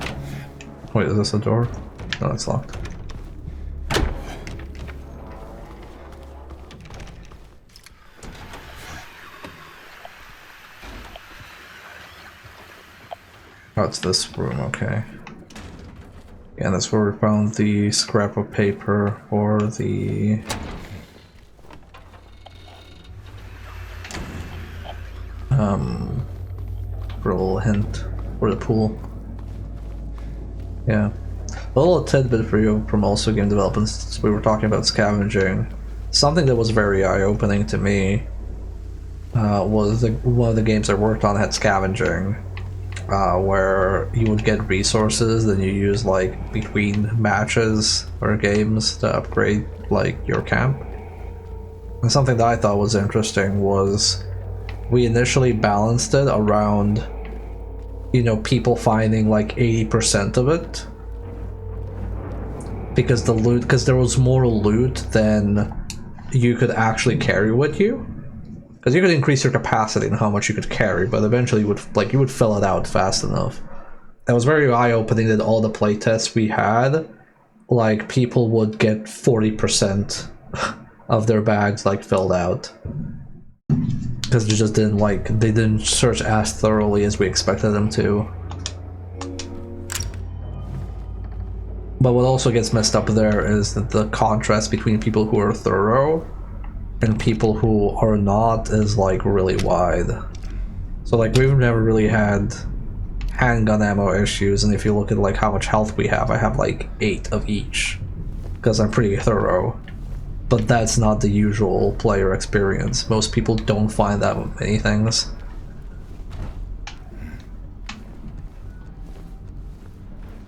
Wait, is this a door? No, it's locked. Oh, it's this room, okay. Yeah, that's where we found the scrap of paper for the... for a little hint for the pool. Yeah. A little tidbit for you from also game development, since we were talking about scavenging. Something that was very eye-opening to me was one of the games I worked on had scavenging. Where you would get resources, then you use like between matches or games to upgrade like your camp. And something that I thought was interesting was we initially balanced it around, you know, people finding like 80% of it, because the loot, because there was more loot than you could actually carry with you. Because you could increase your capacity and how much you could carry, but eventually you would fill it out fast enough. It was very eye-opening that all the playtests we had, like people would get 40% of their bags like filled out. Because they just didn't they didn't search as thoroughly as we expected them to. But what also gets messed up there is that the contrast between people who are thorough and people who are not is like really wide. So like we've never really had handgun ammo issues, and if you look at like how much health we have, I have like 8 of each because I'm pretty thorough. But that's not the usual player experience. Most people don't find that with many things.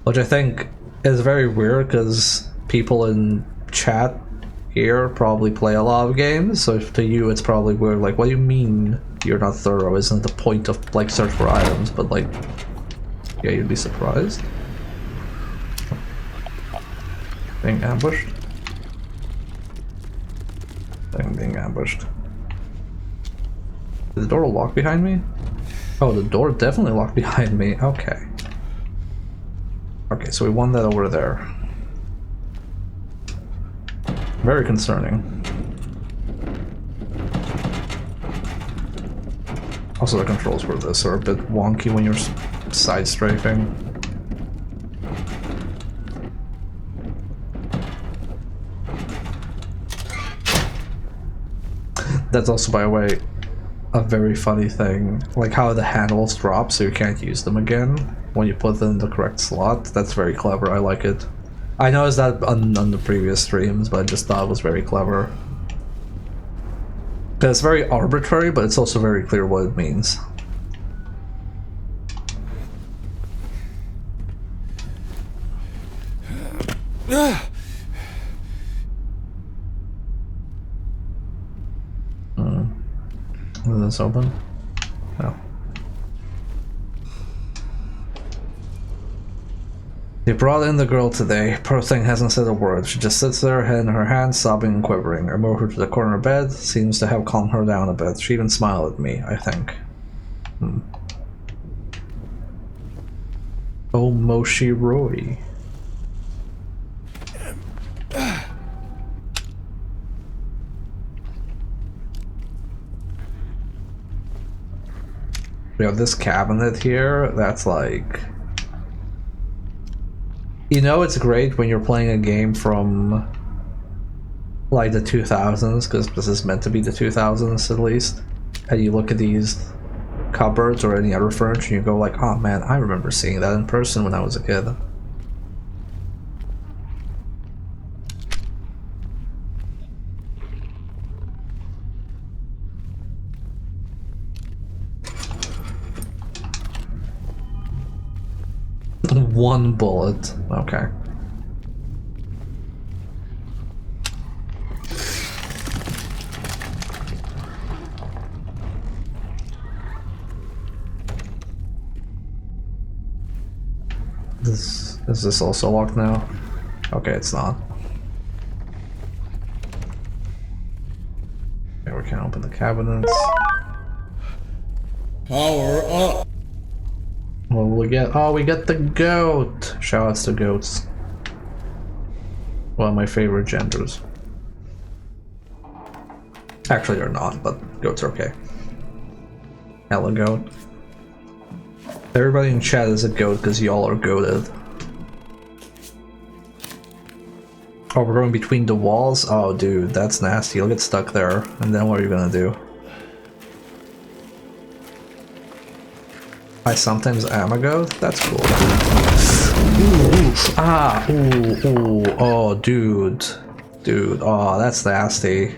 which I think is very weird because people in chat here probably play a lot of games, so if to you it's probably weird, like, what do you mean you're not thorough? Isn't the point of, like, search for items? But, like, yeah, you'd be surprised. Being ambushed? Being ambushed. Did the door lock behind me? Oh, the door definitely locked behind me. Okay. Okay, so we won that over there. Very concerning. Also, the controls for this are a bit wonky when you're side strafing. That's also, by the way, a very funny thing. Like how the handles drop so you can't use them again when you put them in the correct slot. That's very clever. I like it. I noticed that on the previous streams, but I just thought it was very clever. It's very arbitrary, but it's also very clear what it means. Is this open? No. They brought in the girl today. Poor thing hasn't said a word. She just sits there, head in her hands, sobbing and quivering. I moved her to the corner of bed. Seems to have calmed her down a bit. She even smiled at me, I think. Oh, Moshi Roy. We have this cabinet here that's like... You know it's great when you're playing a game from like the 2000s, because this is meant to be the 2000s at least, and you look at these cupboards or any other furniture and you go like, oh man, I remember seeing that in person when I was a kid. One bullet. Okay. Is this also locked now? Okay, it's not. Okay, we can't open the cabinets. Power up. What will we get? Oh, we get the goat! Shoutouts to goats. One of my favorite genders. Actually, they're not, but goats are okay. Hella goat. Everybody in chat is a goat because y'all are goated. Oh, we're going between the walls? Oh, dude, that's nasty. You'll get stuck there. And then what are you gonna do? I sometimes am a goat? That's cool. Ooh, ah, ooh, oh, dude. Dude, oh, that's nasty.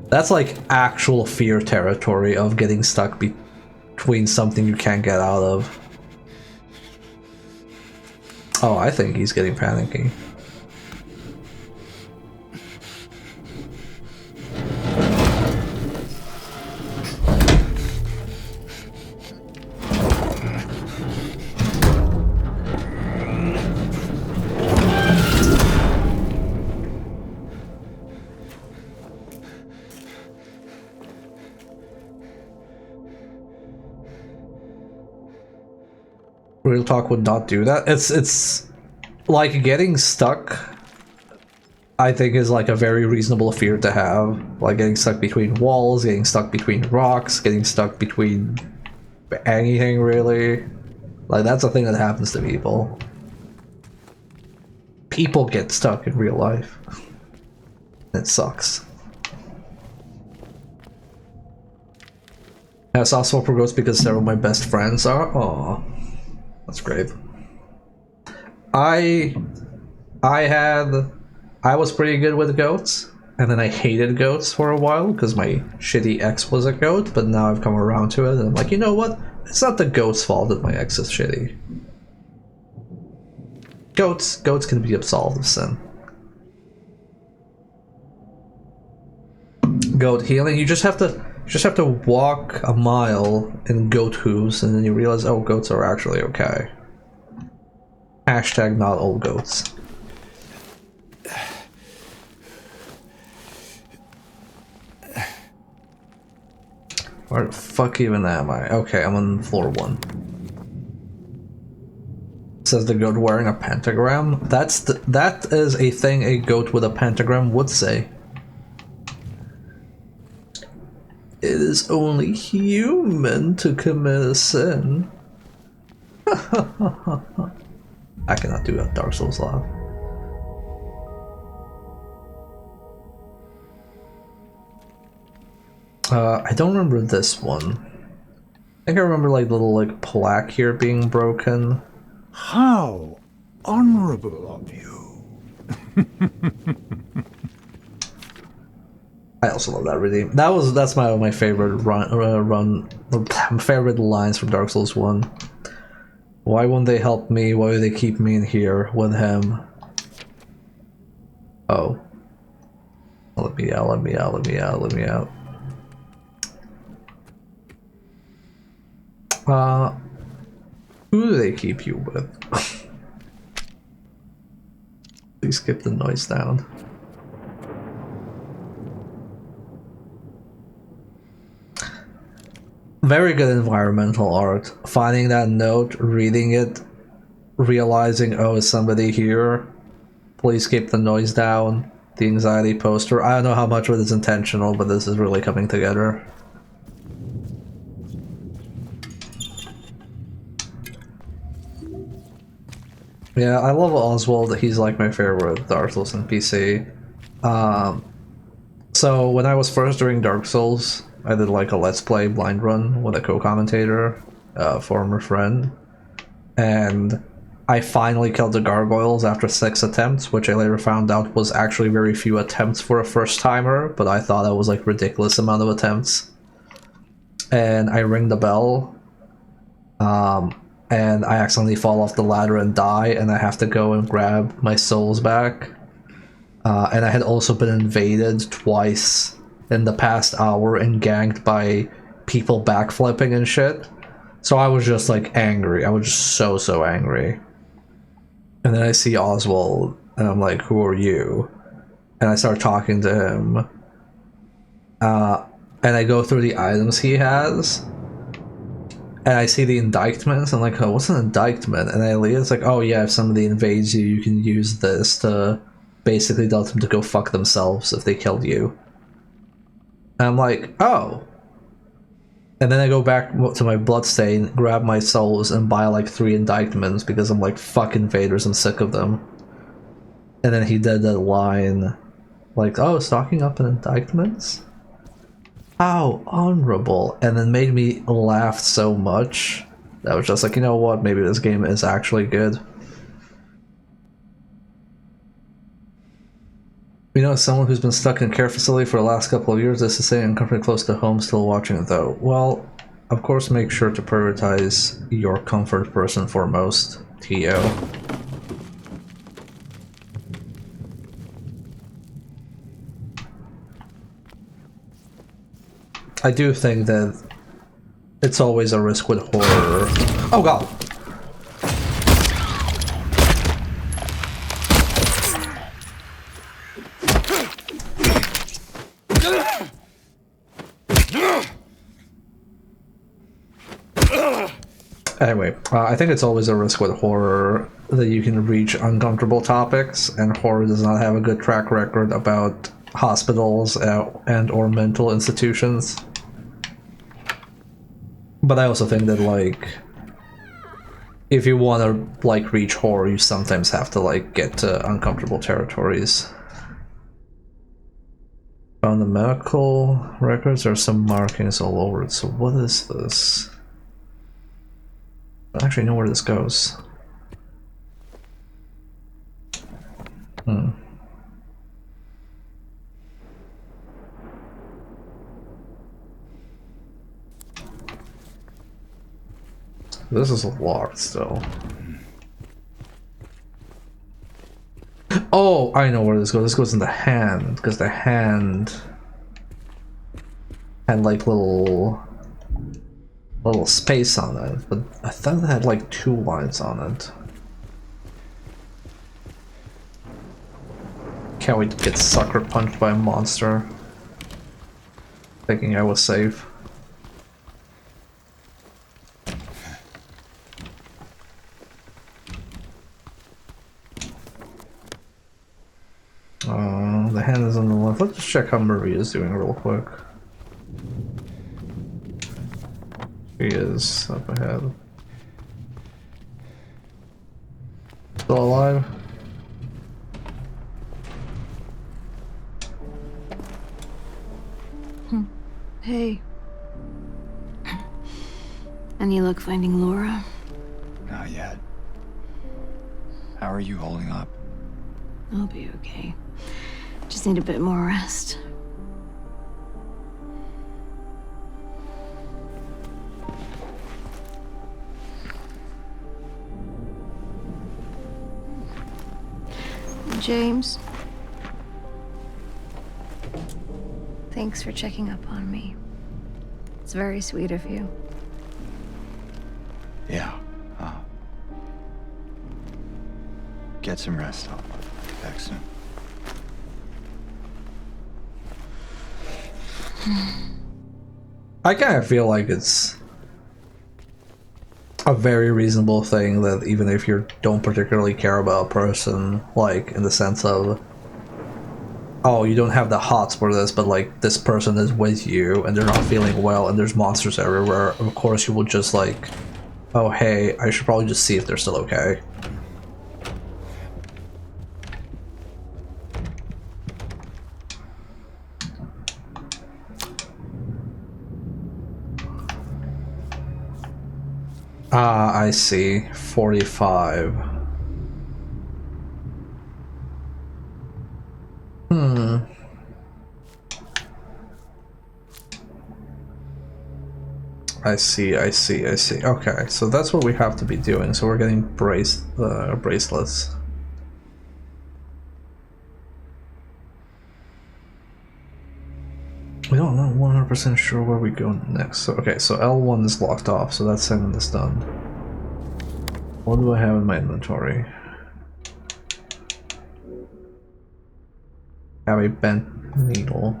That's like actual fear territory of getting stuck between something you can't get out of. Oh, I think he's getting panicky. Real talk would not do that. It's like getting stuck, I think, is like a very reasonable fear to have. Like getting stuck between walls, getting stuck between rocks, getting stuck between anything really. Like that's a thing that happens to people. People get stuck in real life. It sucks. I saw Swapper Ghosts because several of my best friends are. Aww. That's great. I was pretty good with goats, and then I hated goats for a while because my shitty ex was a goat, but now I've come around to it and I'm like, you know what? It's not the goat's fault that my ex is shitty. goats can be absolved of sin. Goat healing, you just have to walk a mile in goat hooves, and then you realize, oh, goats are actually okay. Hashtag not all goats. Where the fuck even am I? Okay, I'm on floor 1. Says the goat wearing a pentagram. That is a thing a goat with a pentagram would say. It is only human to commit a sin. I cannot do a Dark Souls laugh. I don't remember this one. I think I remember like the little like plaque here being broken. How honorable of you. I also love that redeem. That's my favorite favorite lines from Dark Souls 1. Why won't they help me? Why do they keep me in here with him? Oh. Let me out, let me out, let me out, let me out. Who do they keep you with? Please keep the noise down. Very good environmental art. Finding that note, reading it, realizing, oh, is somebody here? Please keep the noise down. The anxiety poster. I don't know how much of it is intentional, but this is really coming together. Yeah, I love Oswald. He's like my favorite Dark Souls NPC. So when I was first doing Dark Souls, I did like a Let's Play blind run with a co-commentator, a former friend, and I finally killed the gargoyles after 6 attempts, which I later found out was actually very few attempts for a first-timer, but I thought that was like ridiculous amount of attempts. And I ring the bell, and I accidentally fall off the ladder and die, and I have to go and grab my souls back. And I had also been invaded twice in the past hour and ganked by people backflipping and shit. So I was just like angry. I was just so angry. And then I see Oswald, and I'm like, who are you? And I start talking to him. And I go through the items he has. And I see the indictments. I'm like, oh, what's an indictment? And I leave. It's like, oh yeah, if somebody invades you, you can use this to basically tell them to go fuck themselves if they killed you. And I'm like, oh. And then I go back to my bloodstain, grab my souls, and buy like 3 indictments because I'm like, fuck invaders, I'm sick of them. And then he did that line, like, oh, stocking up on indictments? How honorable. And then made me laugh so much that I was just like, you know what, maybe this game is actually good. You know, someone who's been stuck in a care facility for the last couple of years, this is saying uncomfortably close to home, still watching it though. Well, of course make sure to prioritize your comfort first and foremost, T.O. I do think that it's always a risk with horror. Oh god! Anyway, I think it's always a risk with horror that you can reach uncomfortable topics, and horror does not have a good track record about hospitals and or mental institutions. But I also think that, like, if you want to, like, reach horror, you sometimes have to, like, get to uncomfortable territories. Found the medical records, there are some markings all over it, so what is this? I don't actually know where this goes. This is locked still. Oh, I know where this goes. This goes in the hand, because the hand had like little space on it, but I thought it had like 2 lines on it. Can't wait to get sucker punched by a monster. Thinking I was safe. The hand is on the left. Let's just check how Marie is doing real quick. She is up ahead. Still alive? Hey. Any luck finding Laura? Not yet. How are you holding up? I'll be okay. Just need a bit more rest. James. Thanks for checking up on me. It's very sweet of you. Yeah. Get some rest. I'll be back soon. I kind of feel like it's a very reasonable thing that even if you don't particularly care about a person, like in the sense of, oh, you don't have the hots for this, but like this person is with you and they're not feeling well and there's monsters everywhere, of course you will just like, oh hey, I should probably just see if they're still okay. Ah, I see. 45. I see. Okay, so that's what we have to be doing. So we're getting bracelets. We don't know 100% sure where we go next. So, okay, so L1 is locked off, so that segment is done. What do I have in my inventory? Have a bent needle.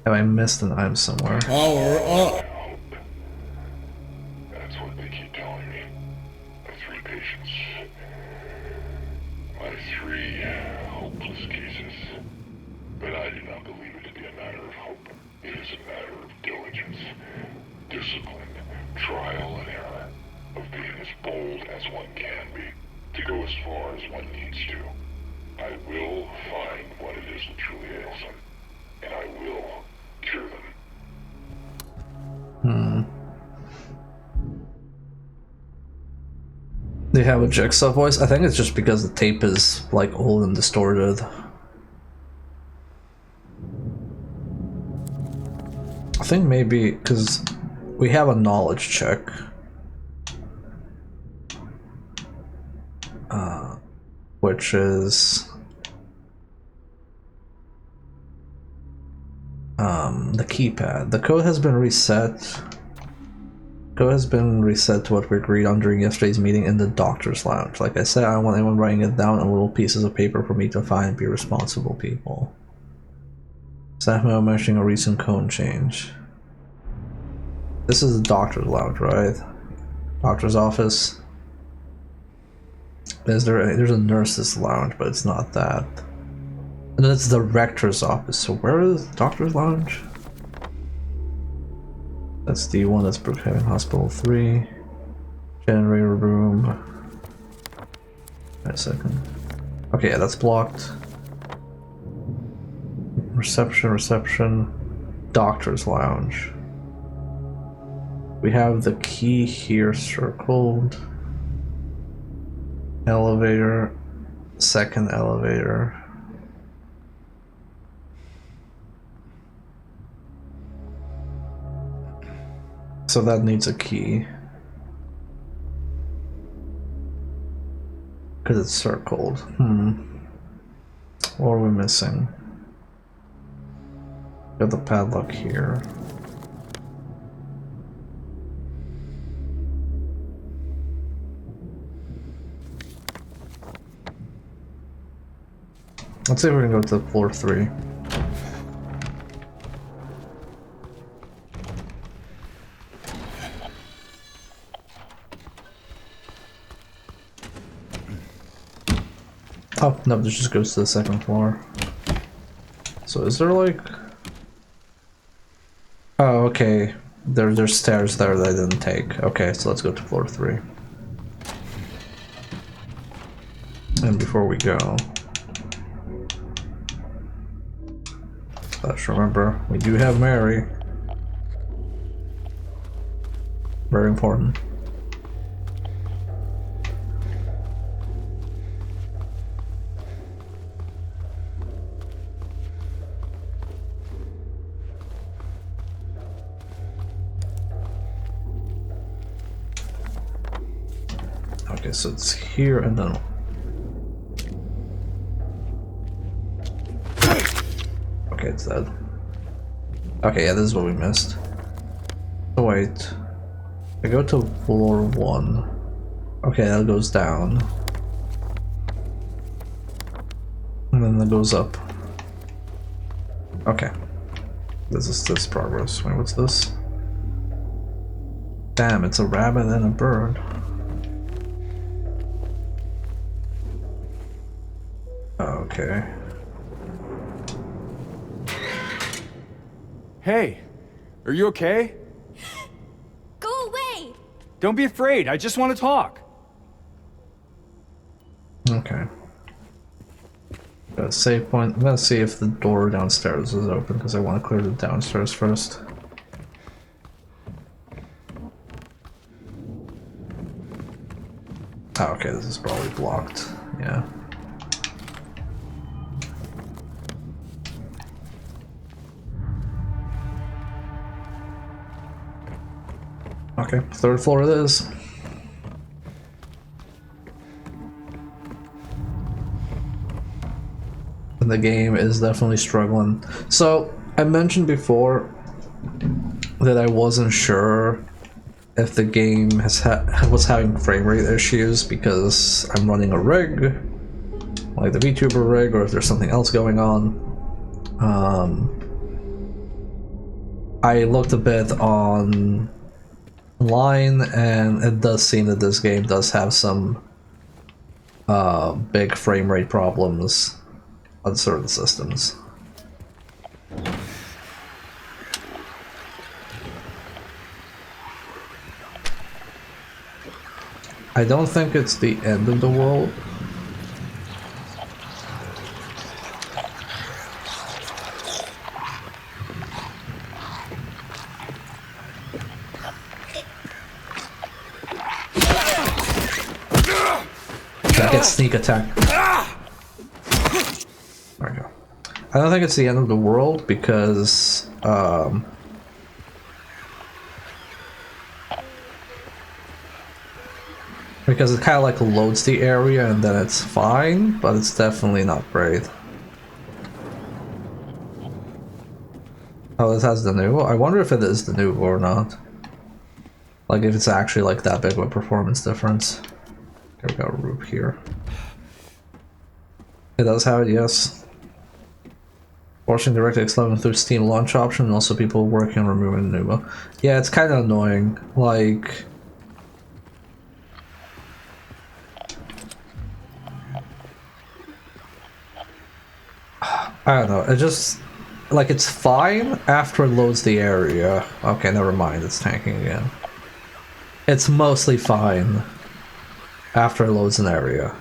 Have I missed an item somewhere? Power up! That's what they keep telling me. My 3 patients. My 3 hopeless cases. But I do not believe it to be a matter of hope. It is a matter of diligence, discipline, trial and error, of being as bold as one can be, to go as far as one needs to. I will find what it is that truly ails them, and I will cure them. They have a Jigsaw voice? I think it's just because the tape is like old and distorted. I think maybe because we have a knowledge check. Which is the keypad. The code has been reset. Code has been reset to what we agreed on during yesterday's meeting in the doctor's lounge. Like I said, I don't want anyone writing it down on little pieces of paper for me to find and be responsible people. Staff member mentioning a recent code change. This is the doctor's lounge, right? Doctor's office. There's a nurse's lounge, but it's not that. And then it's the rector's office. So where is the doctor's lounge? That's the one that's Brookhaven Hospital 3. Generator room. Wait a second. Okay, yeah, that's blocked. Reception. Doctor's lounge. We have the key here circled. Elevator. Second elevator. So that needs a key. Because it's circled. What are we missing? Got the padlock here. Let's see if we can go to floor 3. Oh, no, this just goes to the 2nd floor. So is there like... Oh, okay. There's stairs there that I didn't take. Okay, so let's go to floor 3. And before we go... Let's remember, we do have Mary. Very important. Okay, so it's here and then... Okay, it's dead. Okay, yeah, this is what we missed. So wait. I go to floor 1. Okay, that goes down. And then that goes up. Okay. This is progress. Wait, what's this? Damn, it's a rabbit and a bird. Okay. Hey, are you okay? Go away! Don't be afraid, I just want to talk. Okay. Got a save point. I'm gonna see if the door downstairs is open because I want to clear the downstairs first. Oh, okay, this is probably blocked. Yeah. Okay, 3rd floor it is. And the game is definitely struggling. So, I mentioned before that I wasn't sure if the game was having frame rate issues because I'm running a rig, like the VTuber rig, or if there's something else going on. I looked a bit online, and it does seem that this game does have some big frame rate problems on certain systems. I don't think it's the end of the world. That gets sneak attack. There we go. I don't think it's the end of the world because it kind of like loads the area and then it's fine, but it's definitely not great. Oh, this has the new. I wonder if it is the new or not. Like if it's actually like that big of a performance difference. Okay, we got a roof here. It does have it, yes. Watching DirectX 11 through Steam launch option, and also people working on removing Numa. Yeah, it's kind of annoying. Like, I don't know. It just like it's fine after it loads the area. Okay, never mind. It's tanking again. It's mostly fine after it loads an area.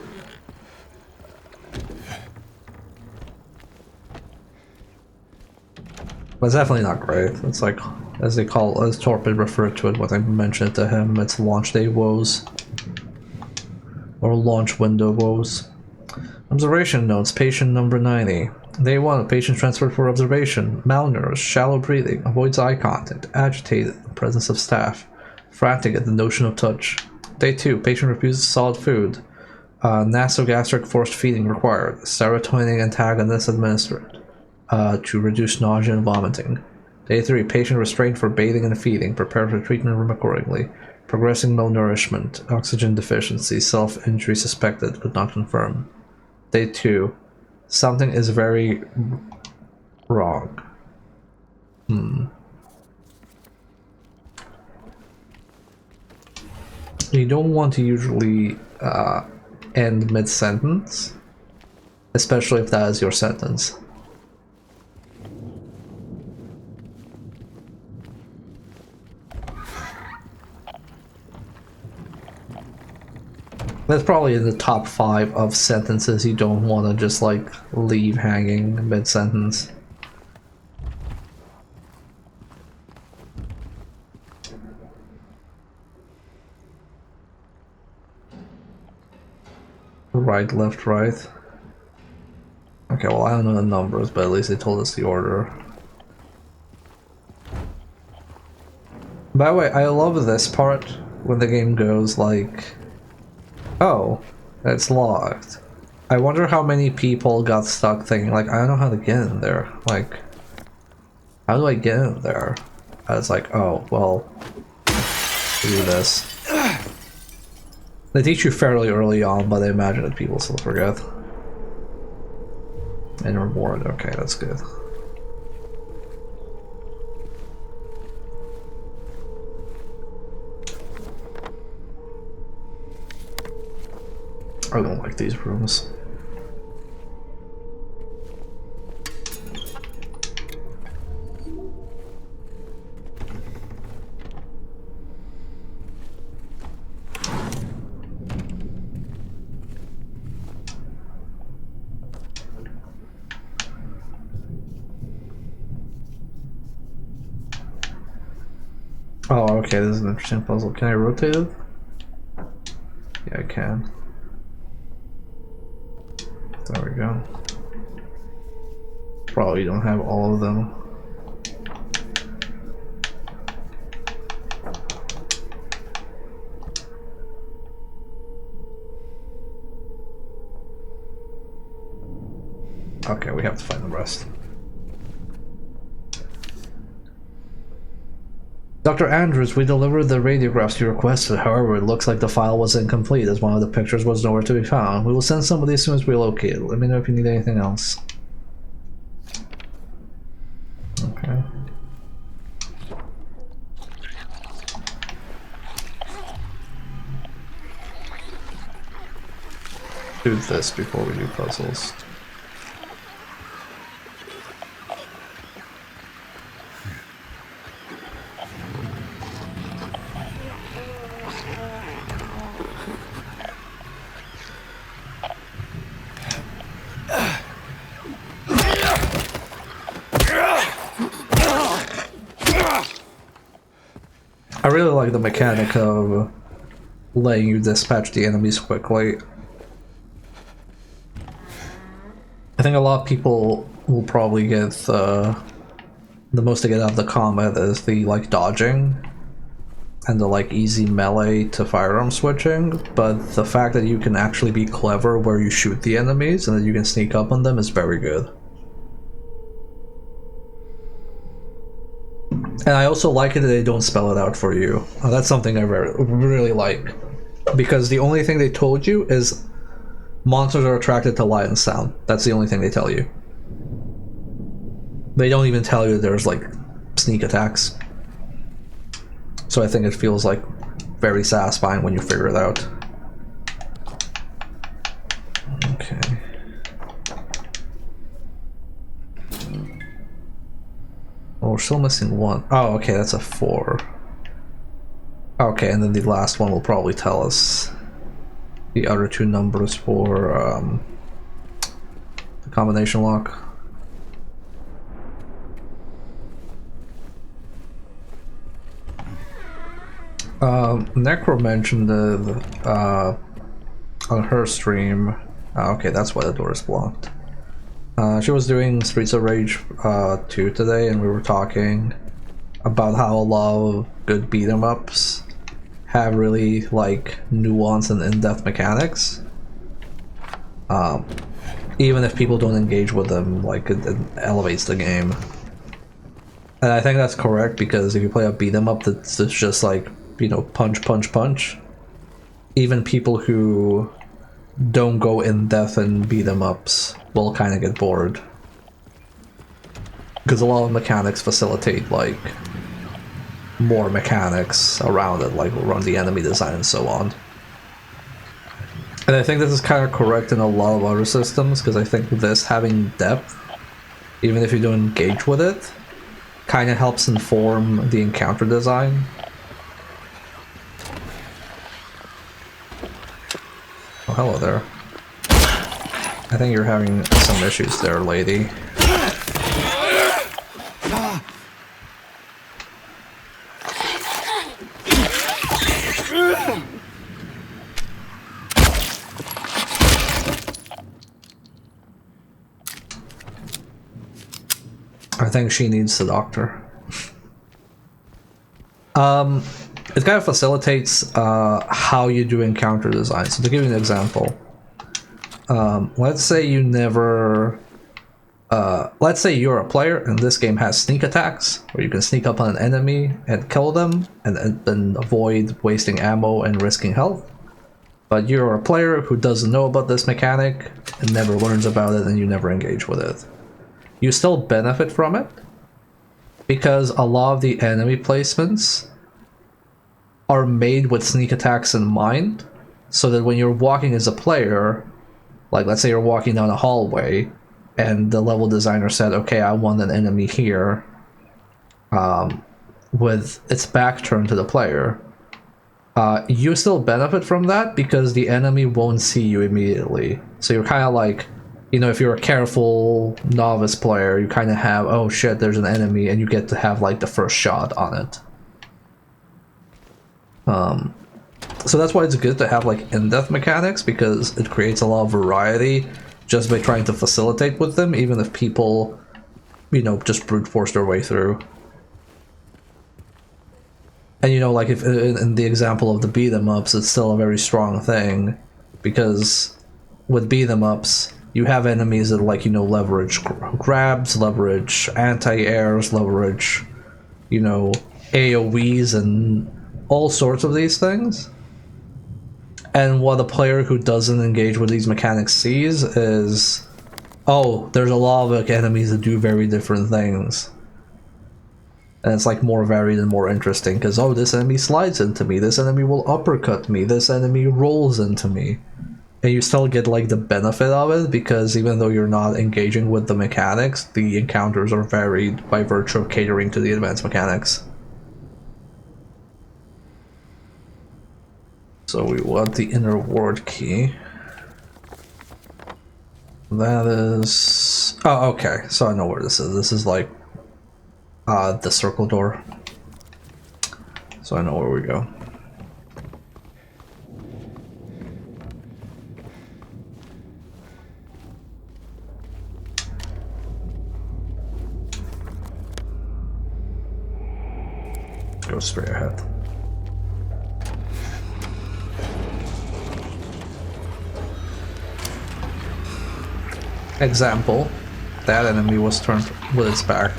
But it's definitely not great. It's like, as Torpid referred to it when I mentioned it to him, it's launch day woes. Or launch window woes. Observation notes, patient number 90. Day 1, patient transferred for observation. Malnourished, shallow breathing, avoids eye contact, agitated, presence of staff, frantic at the notion of touch. Day 2, patient refuses solid food. Nasogastric forced feeding required. Serotonin antagonist administered to reduce nausea and vomiting. Day 3, patient restrained for bathing and feeding. Prepare for treatment room accordingly. Progressing malnourishment, oxygen deficiency, self-injury suspected but not confirmed. Day 2, something is very wrong. You don't want to usually end mid-sentence, especially if that is your sentence. That's probably in the top 5 of sentences you don't want to just like leave hanging mid-sentence. Right, left, right. Okay, well I don't know the numbers, but at least they told us the order. By the way, I love this part when the game goes like, oh, it's locked. I wonder how many people got stuck thinking like, I don't know how to get in there. Like, how do I get in there? I was like, oh, well, do this. They teach you fairly early on, but I imagine that people still forget. And reward, okay, that's good. I don't like these rooms. Oh, okay, this is an interesting puzzle. Can I rotate it? Yeah, I can. There we go. Probably don't have all of them. Okay, we have to find the rest. Dr. Andrews, we delivered the radiographs you requested. However, it looks like the file was incomplete as one of the pictures was nowhere to be found. We will send somebody as soon as we locate it. Let me know if you need anything else. Okay. Do this before we do puzzles. I really like the mechanic of letting you dispatch the enemies quickly. I think a lot of people will probably get the most to get out of the combat is the like dodging and the like easy melee to firearm switching, but the fact that you can actually be clever where you shoot the enemies and that you can sneak up on them is very good. And I also like it that they don't spell it out for you. That's something I really like. Because the only thing they told you is monsters are attracted to light and sound. That's the only thing they tell you. They don't even tell you there's like sneak attacks. So I think it feels like very satisfying when you figure it out. Okay. Oh, we're still missing one. Oh, okay, that's a 4. Okay, and then the last one will probably tell us the other 2 numbers for the combination lock. Necro mentioned on her stream. Okay, that's why the door is blocked. She was doing Streets of Rage 2 today, and we were talking about how a lot of good beat-em-ups have really like nuanced and in-depth mechanics. even if people don't engage with them, like it elevates the game. And I think that's correct, because if you play a beat 'em up that's just like, you know, punch, punch, punch, even people who don't go in depth in beat 'em ups will kind of get bored. Because a lot of mechanics facilitate like more mechanics around it, like run the enemy design and so on. And I think this is kind of correct in a lot of other systems, because I think this having depth, even if you don't engage with it, kind of helps inform the encounter design. Oh, hello there. I think you're having some issues there, lady. I think she needs the doctor. It kind of facilitates how you do encounter design. So to give you an example, let's say you never... let's say you're a player and this game has sneak attacks, where you can sneak up on an enemy and kill them and avoid wasting ammo and risking health. But you're a player who doesn't know about this mechanic and never learns about it, and you never engage with it. You still benefit from it, because a lot of the enemy placements are made with sneak attacks in mind, so that when you're walking as a player, like let's say you're walking down a hallway and the level designer said, okay, I want an enemy here with its back turned to the player, you still benefit from that because the enemy won't see you immediately. So you're kind of like, you know, if you're a careful novice player, you kind of have, oh shit, there's an enemy, and you get to have like the first shot on it. So that's why it's good to have like in-depth mechanics, because it creates a lot of variety just by trying to facilitate with them, even if people, you know, just brute force their way through. And you know, like if in the example of the beat 'em ups, it's still a very strong thing, because with beat 'em ups, you have enemies that, like, you know, leverage grabs, leverage anti-airs, leverage, you know, AoEs and all sorts of these things. And what a player who doesn't engage with these mechanics sees is, oh, there's a lot of like enemies that do very different things. And it's like more varied and more interesting, because, oh, this enemy slides into me, this enemy will uppercut me, this enemy rolls into me. And you still get like the benefit of it, because even though you're not engaging with the mechanics, the encounters are varied by virtue of catering to the advanced mechanics. So we want the inner ward key. That is... oh, okay, so I know where this is. This is like the circle door. So I know where we go. Go straight ahead. Example, that enemy was turned with its back.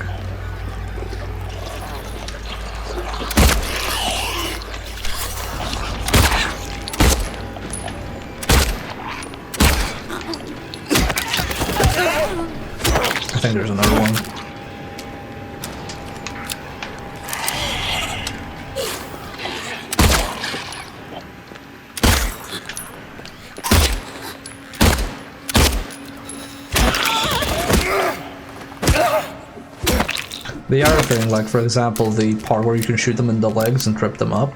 I think there's another one. The other thing, like for example, the part where you can shoot them in the legs and trip them up,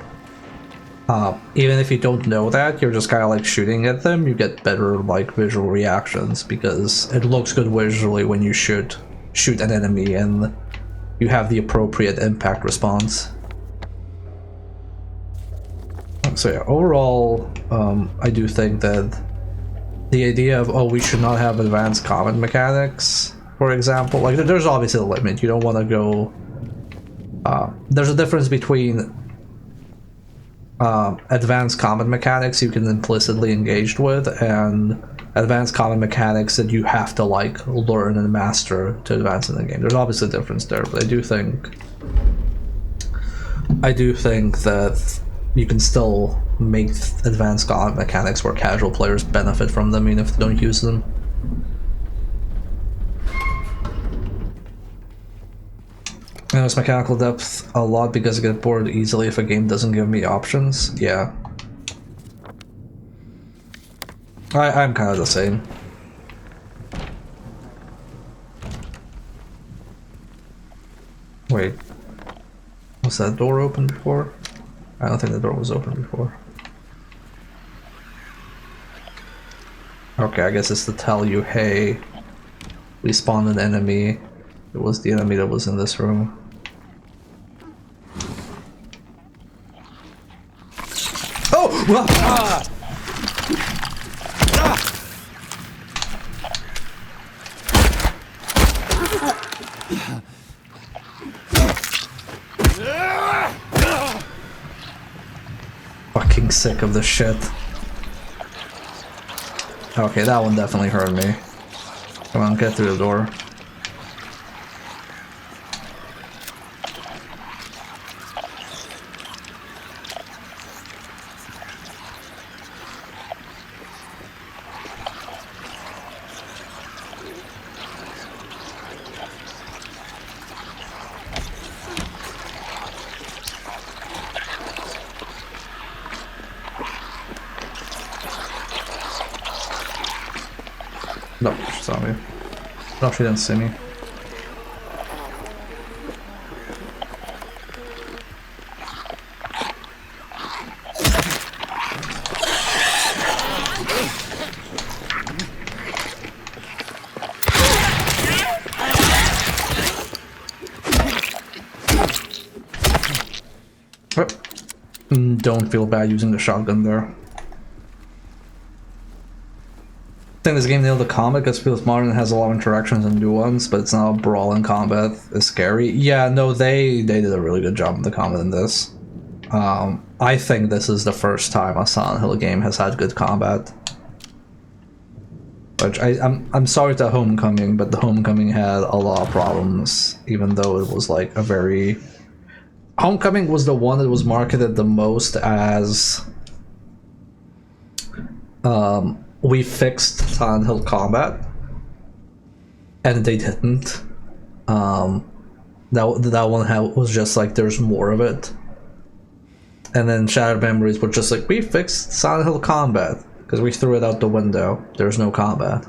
even if you don't know that, you're just kind of like shooting at them, you get better like visual reactions, because it looks good visually when you shoot an enemy and you have the appropriate impact response. So yeah, overall, I do think that the idea of, oh, we should not have advanced combat mechanics, for example, like there's obviously a limit. You don't want to go... there's a difference between advanced combat mechanics you can implicitly engage with and advanced combat mechanics that you have to like learn and master to advance in the game. There's obviously a difference there, but I do think that you can still make advanced combat mechanics where casual players benefit from them even if they don't use them. I notice mechanical depth a lot because I get bored easily if a game doesn't give me options. Yeah. I'm kind of the same. Wait. Was that door open before? I don't think the door was open before. Okay, I guess it's to tell you, hey, we spawned an enemy. It was the enemy that was in this room. Oh! Ah! Fucking sick of this shit. Okay, that one definitely hurt me. Come on, get through the door. No, she saw me. No, she didn't see me. Don't feel bad using the shotgun there. I think this game nailed the combat because it feels modern and has a lot of interactions and nuance, but it's not a brawl in combat. It's scary. Yeah, no, they did a really good job with the combat in this. I think this is the first time a Silent Hill game has had good combat. Which I'm sorry to Homecoming, but the Homecoming had a lot of problems, even though it was like a very... Homecoming was the one that was marketed the most as... we fixed Silent Hill combat, and they didn't. That one was just like, there's more of it. And then Shattered Memories were just like, we fixed Silent Hill combat, because we threw it out the window. There's no combat.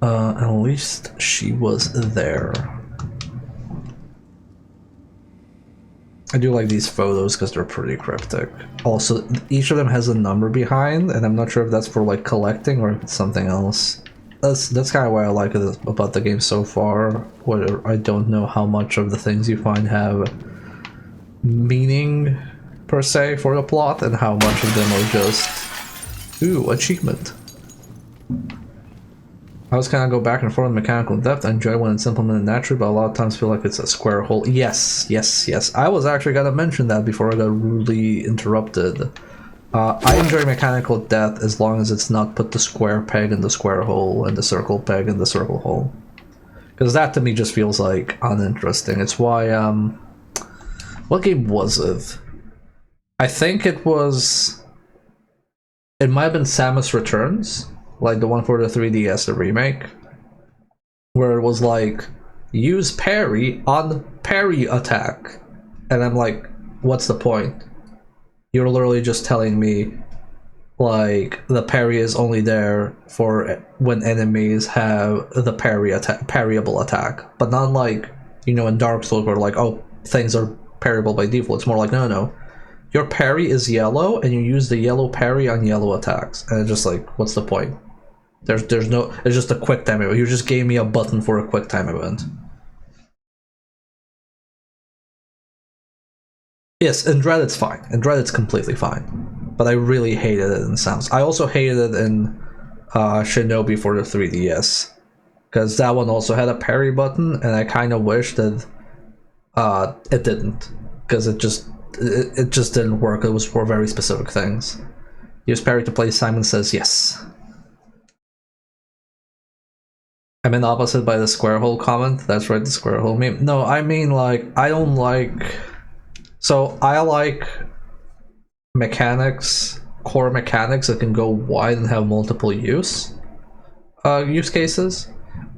At least she was there. I do like these photos because they're pretty cryptic. Also, each of them has a number behind, and I'm not sure if that's for like collecting or if it's something else. That's kind of why I like it about the game so far. Where I don't know how much of the things you find have meaning per se for the plot, and how much of them are just achievement. I always kind of go back and forth in mechanical depth. I enjoy when it's implemented naturally, but a lot of times feel like it's a square hole. Yes. I was actually gonna mention that before I got rudely interrupted. I enjoy mechanical depth as long as it's not put the square peg in the square hole and the circle peg in the circle hole. Because that to me just feels like uninteresting. It's why, what game was it? I think it might have been Samus Returns. Like the one for the 3DS, the remake, where it was like, use parry on parry attack. And I'm like, what's the point? You're literally just telling me, like, the parry is only there for when enemies have the parryable attack. But not like, you know, in Dark Souls where like, oh, things are parryable by default. It's more like, no. Your parry is yellow, and you use the yellow parry on yellow attacks. And it's just like, what's the point? There's no, it's just a quick time event. You just gave me a button for a quick time event. Yes, in Dread it's fine. In Dread it's completely fine. But I really hated it in Sounds. I also hated it in Shinobi for the 3DS. Because that one also had a parry button, and I kind of wish that it didn't. Because it just it just didn't work. It was for very specific things. Use parry to play. Simon says yes. I mean opposite by the square hole comment. That's right, the square hole meme. No, I mean like I don't like. So I like mechanics, core mechanics that can go wide and have multiple use cases.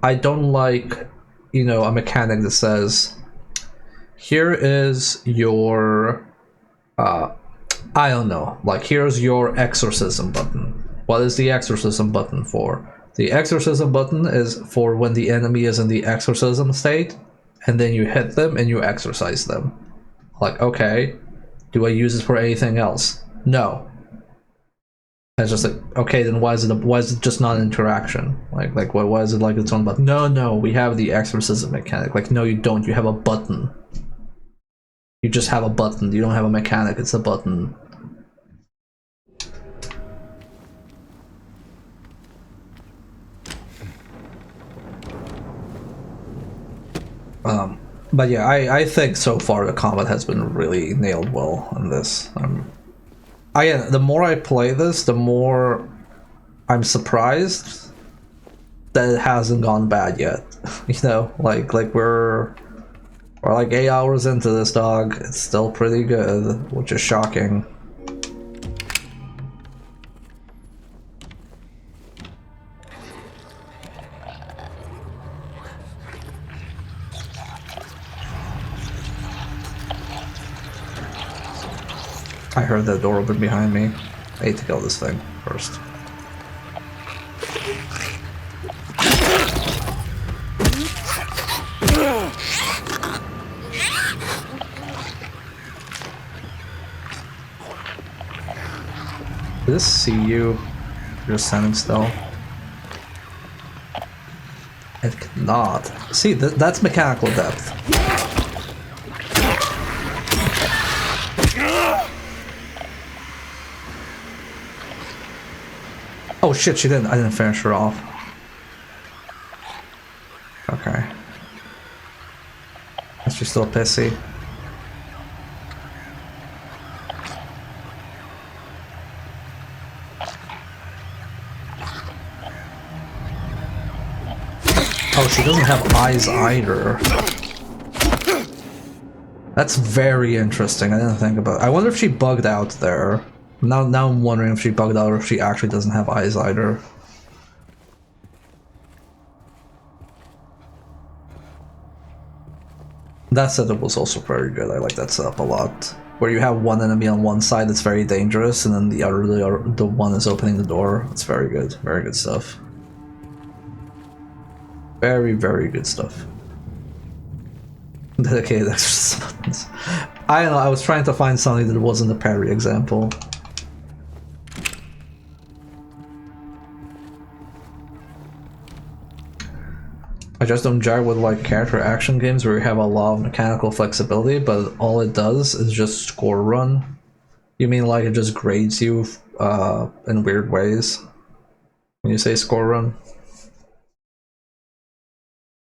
I don't like, you know, a mechanic that says, here is your I don't know, like here's your exorcism button. What is the exorcism button for? The exorcism button is for when the enemy is in the exorcism state, and then you hit them and you exorcise them. Like, okay, do I use it for anything else? No. It's just like, okay, then why is it just not an interaction? Like why is it like its own button? No, we have the exorcism mechanic. Like, no, you don't. You have a button. You just have a button. You don't have a mechanic. It's a button. But yeah, I think so far the combat has been really nailed well on this. The more I play this, the more I'm surprised that it hasn't gone bad yet. You know, like we're like 8 hours into this, dog. It's still pretty good, which is shocking. I heard that door open behind me. I need to kill this thing first. Did this see you? You're standing still. It cannot. See, that's mechanical depth. Oh shit, she didn't. I didn't finish her off. Okay. Is she still pissy? Oh, she doesn't have eyes either. That's very interesting. I didn't think about it. I wonder if she bugged out there. Now I'm wondering if she bugged out or if she actually doesn't have eyes either. That setup was also very good. I like that setup a lot. Where you have one enemy on one side that's very dangerous, and then the one is opening the door. It's very good. Very good stuff. Very, very good stuff. Dedicated exorcism buttons. I don't know, I was trying to find something that wasn't a parry example. I just don't jive with like character action games where you have a lot of mechanical flexibility, but all it does is just score run. You mean like it just grades you in weird ways when you say score run?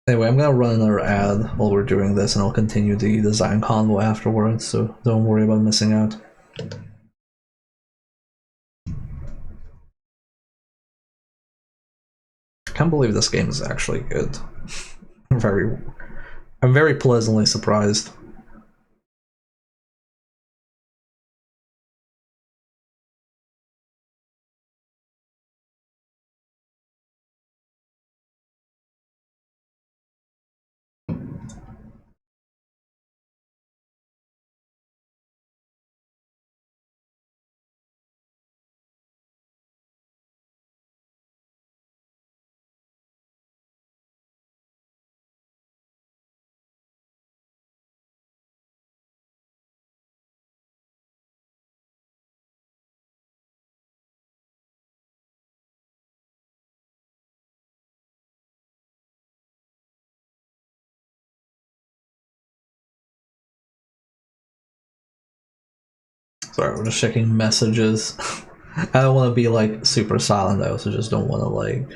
Anyway, I'm gonna run another ad while we're doing this, and I'll continue the design convo afterwards, so don't worry about missing out. I can't believe this game is actually good. I'm very pleasantly surprised. Sorry, we're just checking messages. I don't want to be like super silent. I also just don't want to like,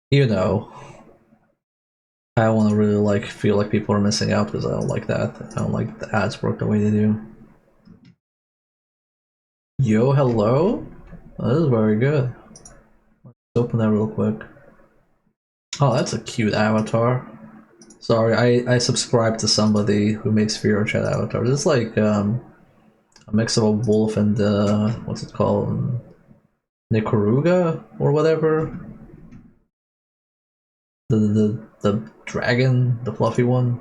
you know. I want to really like feel like people are missing out because I don't like that. I don't like the ads work the way they do. Yo, hello? Oh, this is very good. Let's open that real quick. Oh, that's a cute avatar. Sorry, I subscribe to somebody who makes Fear Chat avatars. It's like a mix of a wolf and what's it called? Nikoruga or whatever. The dragon, the fluffy one.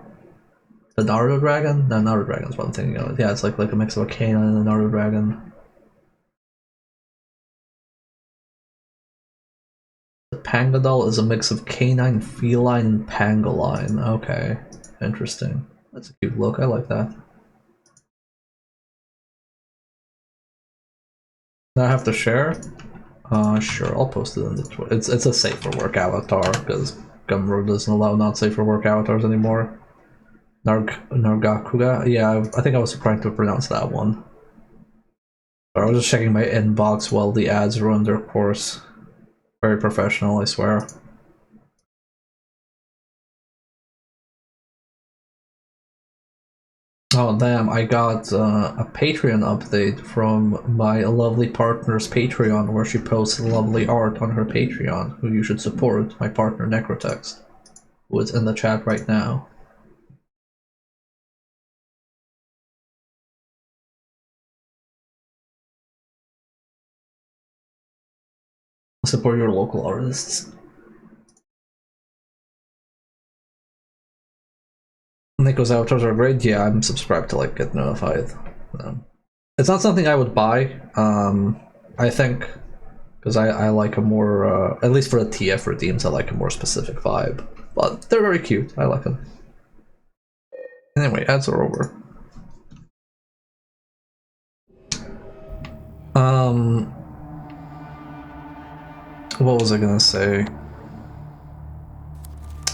The Naruto dragon? No, Naruto dragon's what I'm thinking of. Yeah, it's like a mix of a canine and a Naruto dragon. The Pangodol is a mix of canine, feline, and pangoline. Okay, interesting. That's a cute look. I like that. Now I have to share? Sure, I'll post it in the Twitter. It's a safe for work avatar because Gumroad doesn't allow not safe for work avatars anymore. Nargakuga? Yeah, I think I was trying to pronounce that one. But I was just checking my inbox while the ads run their course. Very professional, I swear. Oh damn, I got a Patreon update from my lovely partner's Patreon where she posts lovely art on her Patreon, who you should support, my partner Necrotext, who is in the chat right now. Support your local artists. Nico's avatars are great. Yeah, I'm subscribed to like get notified. It's not something I would buy. I think because I like a more at least for the TF redeems, I like a more specific vibe. But they're very cute. I like them. Anyway, ads are over. What was I gonna say?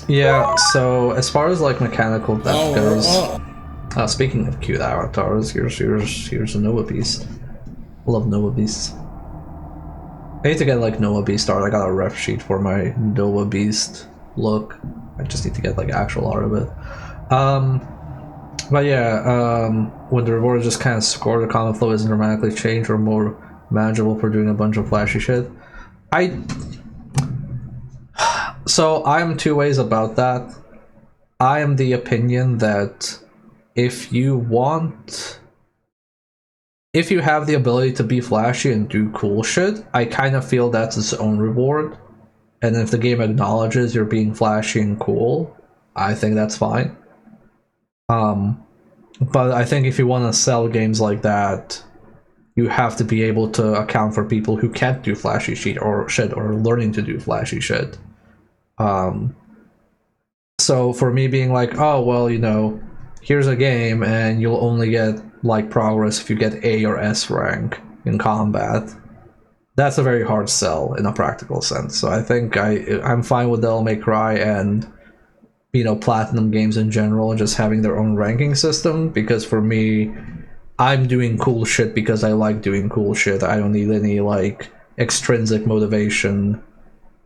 Yeah, so as far as like mechanical depth goes, speaking of cute avatars, here's a Noah Beast. Love Noah Beasts. I need to get like Noah Beast art. I got a ref sheet for my Noah Beast look. I just need to get like actual art of it. But yeah, when the reward is just kind of scored, the common flow isn't dramatically changed or more manageable for doing a bunch of flashy shit. So I'm two ways about that. I am the opinion that if you have the ability to be flashy and do cool shit, I kind of feel that's its own reward. And if the game acknowledges you're being flashy and cool, I think that's fine. But I think if you want to sell games like that, you have to be able to account for people who can't do flashy shit or learning to do flashy shit. So for me being like, oh well, you know, here's a game and you'll only get like progress if you get A or S rank in combat, that's a very hard sell in a practical sense. So I think I'm fine with Devil May Cry and, you know, Platinum games in general just having their own ranking system, because for me, I'm doing cool shit because I like doing cool shit. I don't need any like extrinsic motivation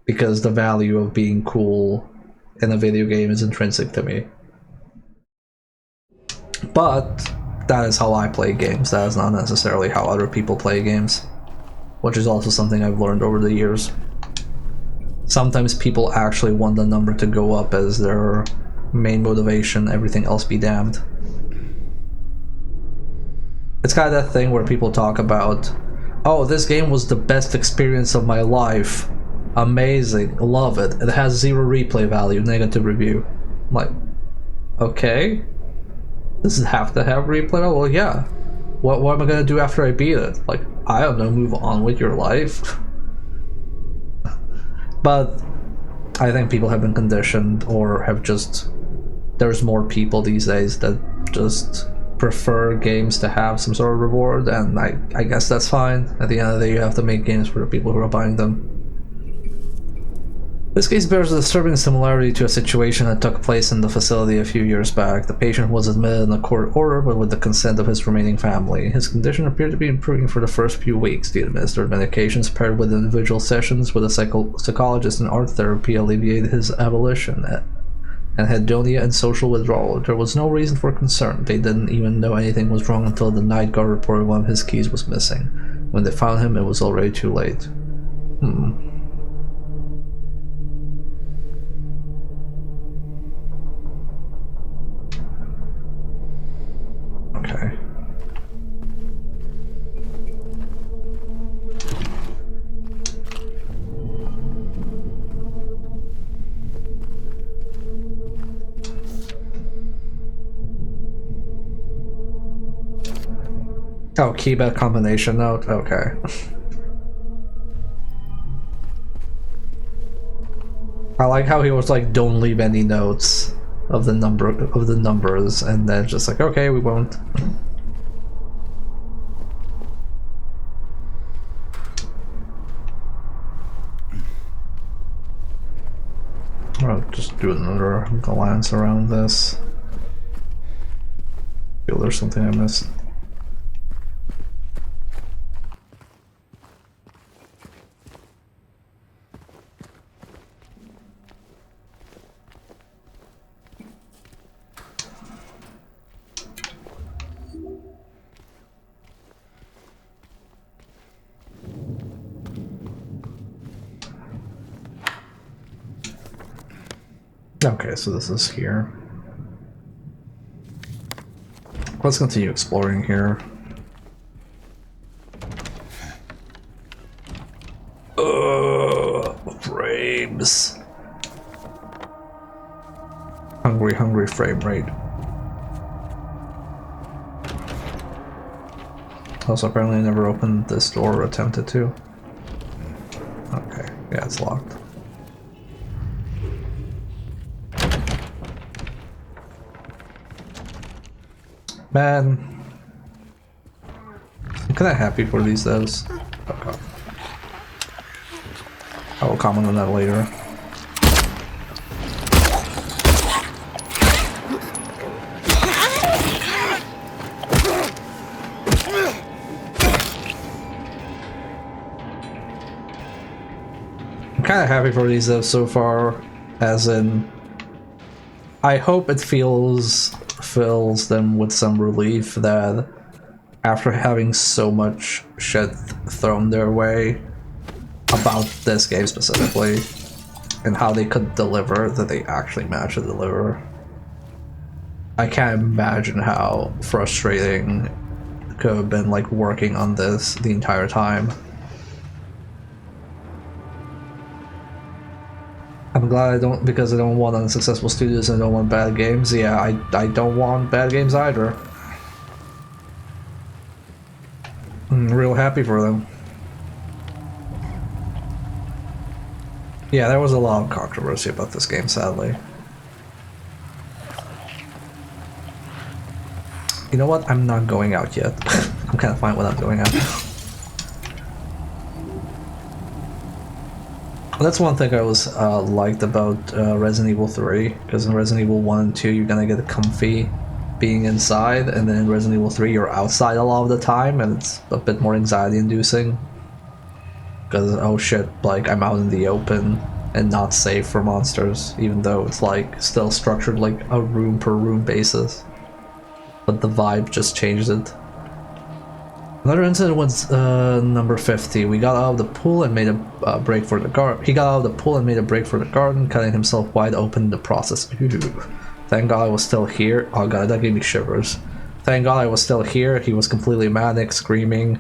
because the value of being cool in a video game is intrinsic to me. But that is how I play games. That is not necessarily how other people play games, which is also something I've learned over the years. Sometimes people actually want the number to go up as their main motivation, everything else be damned. It's kind of that thing where people talk about, oh, this game was the best experience of my life. Amazing, love it. It has 0 replay value, negative review. I'm like, okay. Does it have to have replay value? Well, yeah. What am I gonna do after I beat it? Like, I don't know, move on with your life. But I think people have been conditioned, or have just... There's more people these days that just prefer games to have some sort of reward, and I guess that's fine. At the end of the day, you have to make games for the people who are buying them. This case bears a disturbing similarity to a situation that took place in the facility a few years back. The patient was admitted in a court order, but with the consent of his remaining family. His condition appeared to be improving for the first few weeks. The administered medications paired with individual sessions with a psychologist and art therapy alleviated his and hedonia and social withdrawal. There was no reason for concern. They didn't even know anything was wrong until the night guard reported one of his keys was missing. When they found him, it was already too late. Okay. Oh, keypad combination note? Okay. I like how he was like, don't leave any notes of the numbers, and then just like, okay, we won't. I'll just do another glance around this. Feel there's something I missed. Okay, so this is here. Let's continue exploring here. Frames. Hungry frame rate. Also, apparently I never opened this door or attempted to. Okay, yeah, it's locked. Man, I'm kinda happy for these though. Okay. I will comment on that later. I'm kinda happy for these though so far, as in, I hope it fills them with some relief that after having so much shit thrown their way about this game specifically and how they could deliver, that they actually managed to deliver. I can't imagine how frustrating it could have been like working on this the entire time. I'm glad I don't, because I don't want unsuccessful studios and I don't want bad games. Yeah, I don't want bad games either. I'm real happy for them. Yeah, there was a lot of controversy about this game, sadly. You know what? I'm not going out yet. I'm kind of fine with not going out. That's one thing I was liked about Resident Evil 3, because in Resident Evil 1 and 2 you're gonna get comfy being inside, and then in Resident Evil 3 you're outside a lot of the time, and it's a bit more anxiety inducing. Because, oh shit, like I'm out in the open and not safe for monsters, even though it's like still structured like a room per room basis. But the vibe just changed it. Another incident was number 50. We got out of the pool and made a break for the garden. He got out of the pool and made a break for the garden, cutting himself wide open in the process. Ooh. Thank God I was still here. Oh god, that gave me shivers. Thank God I was still here. He was completely manic, screaming.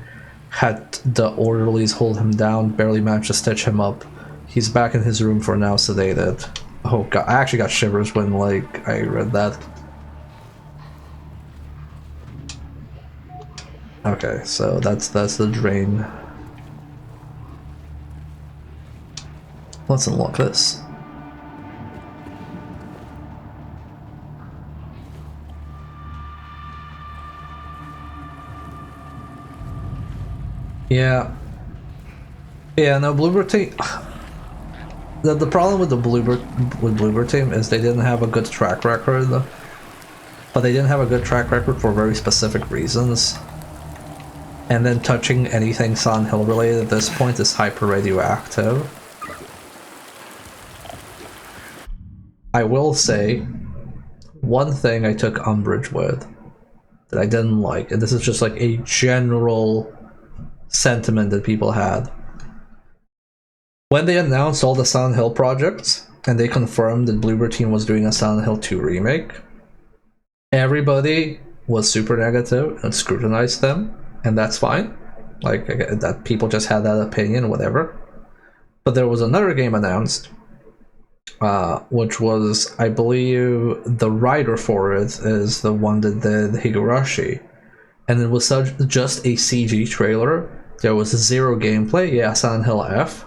Had the orderlies hold him down, barely managed to stitch him up. He's back in his room for now, sedated. Oh god, I actually got shivers when like I read that. Okay, so that's the drain. Let's unlock this. Yeah. Yeah, no, Bluebird team. The problem with the Bluebird team is they didn't have a good track record, but they didn't have a good track record for very specific reasons. And then touching anything Silent Hill related at this point is hyper radioactive. I will say one thing I took umbrage with that I didn't like, and this is just like a general sentiment that people had. When they announced all the Silent Hill projects and they confirmed that Bloober Team was doing a Silent Hill 2 remake, everybody was super negative and scrutinized them, and that's fine. Like, that people just had that opinion, whatever. But there was another game announced, which was, I believe, the writer for it is the one that did Higurashi, and it was just a CG trailer. There was zero gameplay. Yeah, Silent Hill F.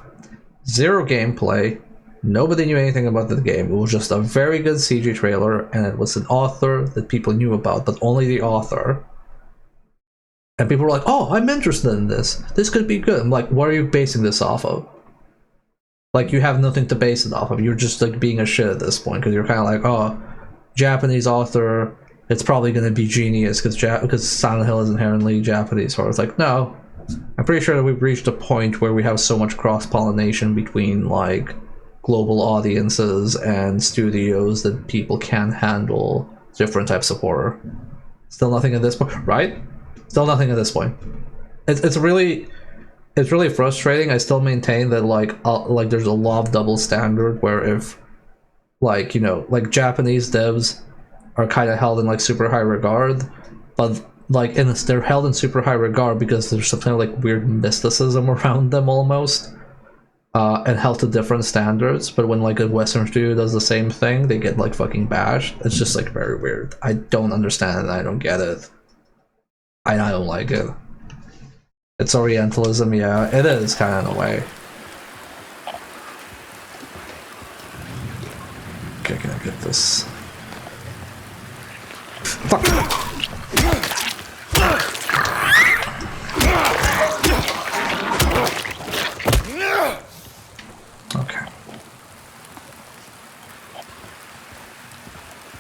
Zero gameplay. Nobody knew anything about the game. It was just a very good CG trailer, and it was an author that people knew about, but only the author. And people were like, "Oh, I'm interested in this. This could be good." I'm like, "What are you basing this off of?" Like, you have nothing to base it off of. You're just like being a shit at this point because you're kind of like, "Oh, Japanese author. It's probably going to be genius because Silent Hill is inherently Japanese." So it's like, no. I'm pretty sure that we've reached a point where we have so much cross-pollination between like global audiences and studios that people can handle different types of horror. Still nothing at this point, right? Still nothing at this point. It's really frustrating. I still maintain that like there's a law of double standard where if like, you know, like Japanese devs are kind of held in like super high regard, but like they're held in super high regard because there's something like weird mysticism around them almost, and held to different standards. But when like a Western studio does the same thing, they get like fucking bashed. It's just like very weird. I don't understand it. I don't get it. I don't like it. It's Orientalism, yeah, it is kind of in a way. Okay, can I get this? Fuck! Okay.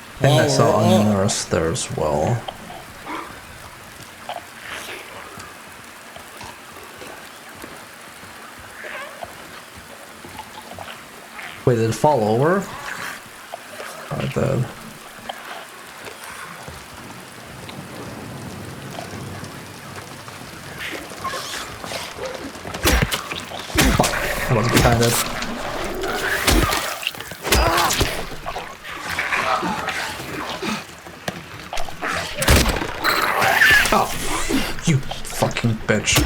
I think I saw a nurse there as well. Wait, did it fall over? Oh, it did. Fuck, I wasn't behind it. Oh, you fucking bitch.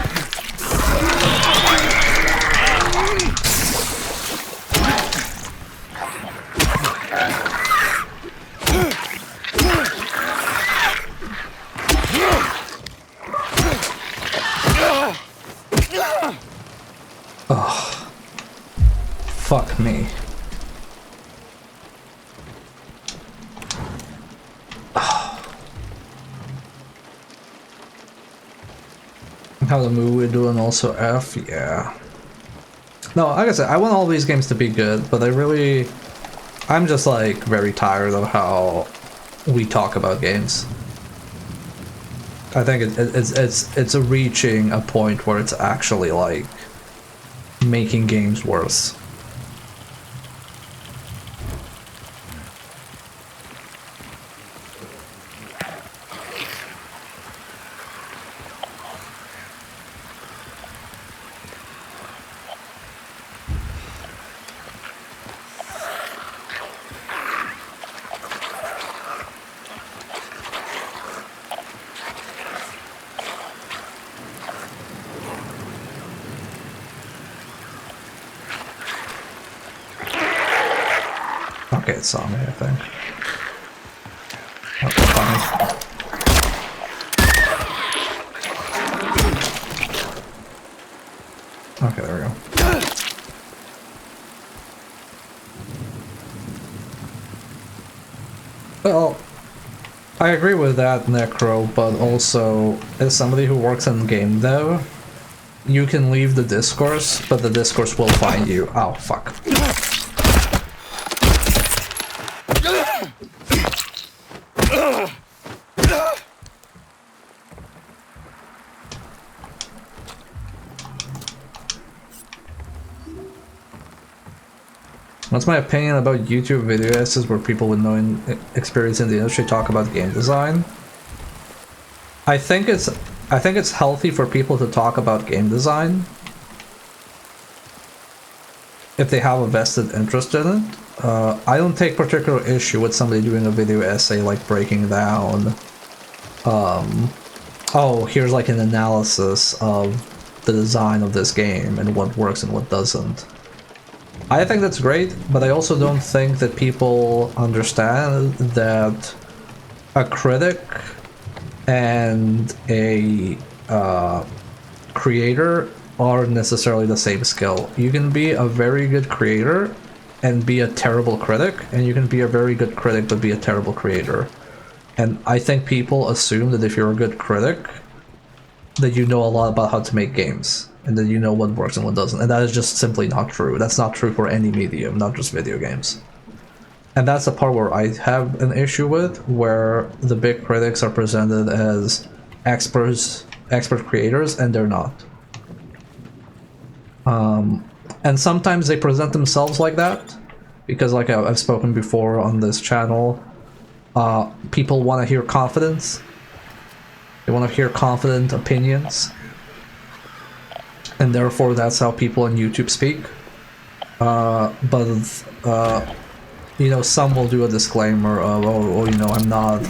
Oh, fuck me. How the movie we're doing also F, yeah. No, like I said, I want all these games to be good, but I'm just like very tired of how we talk about games. I think it's reaching a point where it's actually like making games worse. Okay, it saw me, I think. Oh, funny. Okay, there we go. Well, I agree with that, Necro, but also, as somebody who works in game dev, you can leave the discourse, but the discourse will find you. Oh, fuck. What's my opinion about YouTube video essays where people with no experience in the industry talk about game design? I think it's healthy for people to talk about game design if they have a vested interest in it. I don't take particular issue with somebody doing a video essay like breaking down oh, here's like an analysis of the design of this game and what works and what doesn't. I think that's great, but I also don't think that people understand that a critic and a creator aren't necessarily the same skill. You can be a very good creator and be a terrible critic, and you can be a very good critic but be a terrible creator. And I think people assume that if you're a good critic, that you know a lot about how to make games, and that you know what works and what doesn't. And that is just simply not true. That's not true for any medium, not just video games. And that's the part where I have an issue with, where the big critics are presented as expert creators, and they're not. And sometimes they present themselves like that, because like I've spoken before on this channel, people want to hear confidence. They want to hear confident opinions. And therefore that's how people on YouTube speak. You know, some will do a disclaimer of, oh, you know, I'm not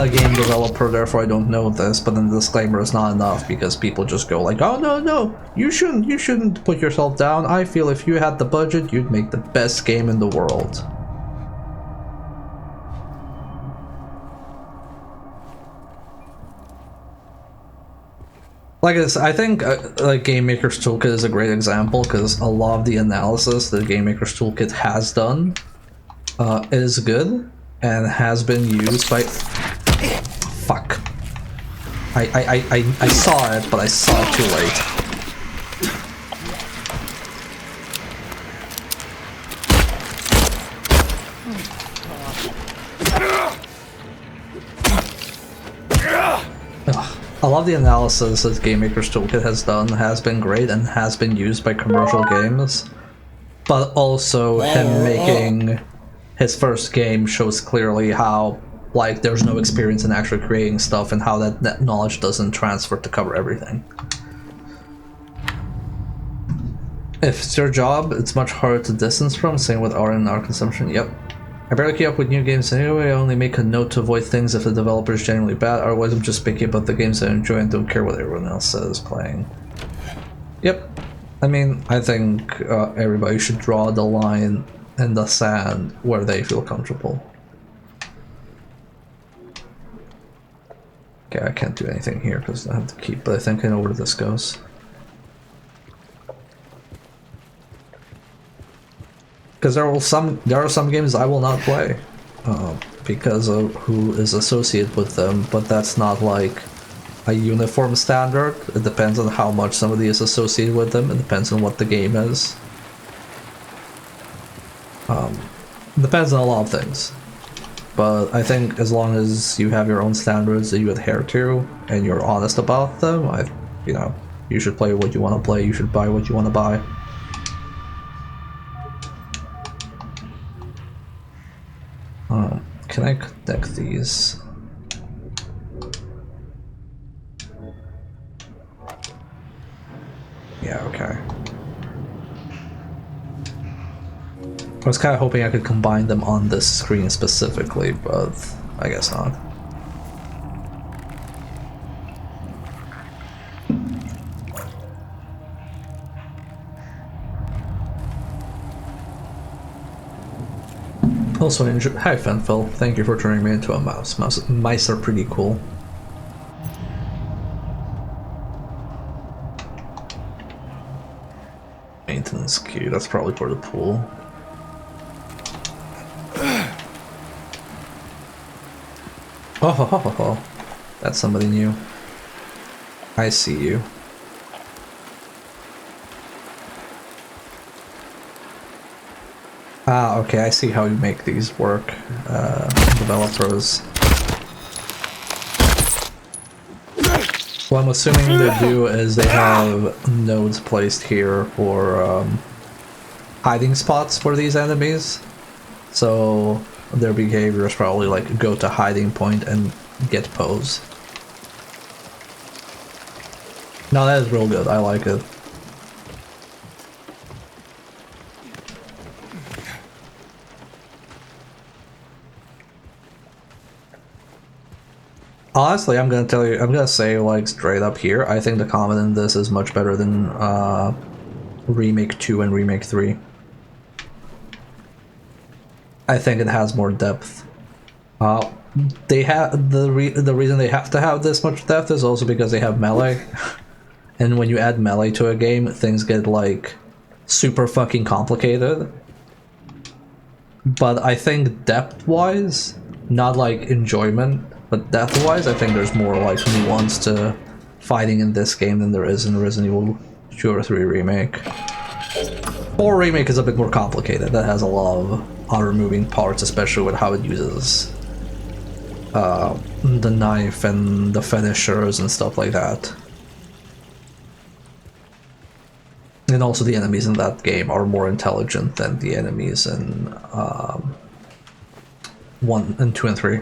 a game developer, therefore I don't know this, but then the disclaimer is not enough because people just go like, oh no, you shouldn't put yourself down. I feel if you had the budget, you'd make the best game in the world. Like I think like Game Maker's Toolkit is a great example, because a lot of the analysis that Game Maker's Toolkit has done is good and has been used by... Fuck. I saw it, but I saw it too late. A lot of the analysis that Game Maker's Toolkit has done has been great and has been used by commercial games, but also him making his first game shows clearly how, like, there's no experience in actually creating stuff and how that knowledge doesn't transfer to cover everything. If it's your job, it's much harder to distance from, same with art and art consumption. Yep. I barely keep up with new games anyway. I only make a note to avoid things if the developer is genuinely bad, otherwise I'm just picky about the games I enjoy and don't care what everyone else says playing. Yep. I mean, I think everybody should draw the line in the sand where they feel comfortable. Okay, I can't do anything here because I have to keep, but I think I know where this goes. Because there are some games I will not play because of who is associated with them, but that's not like a uniform standard. It depends on how much somebody is associated with them. It depends on what the game is. It depends on a lot of things. But I think as long as you have your own standards that you adhere to and you're honest about them, you know, you should play what you want to play. You should buy what you want to buy. Can I connect these? Yeah, okay. I was kind of hoping I could combine them on this screen specifically, but I guess not. Also, hi Fenfil, thank you for turning me into a mouse. Mice are pretty cool. Maintenance queue, that's probably for the pool. Oh, ho, ho, ho, ho. That's somebody new. I see you. Ah, okay, I see how you make these work, developers. What I'm assuming they do is they have nodes placed here for hiding spots for these enemies, so their behavior is probably like go to hiding point and get pose. No, that is real good. I like it. Honestly, I'm gonna say like straight up here, I think the combat in this is much better than Remake 2 and Remake 3. I think it has more depth. They have the reason they have to have this much depth is also because they have melee, and when you add melee to a game, things get like super fucking complicated. But I think depth-wise, not like enjoyment, but depth-wise, I think there's more like nuance to fighting in this game than there is in Resident Evil 2 or 3 Remake. 4 Remake is a bit more complicated. That has a lot of other moving parts, especially with how it uses the knife and the finishers and stuff like that. And also the enemies in that game are more intelligent than the enemies in 1 and 2 and 3.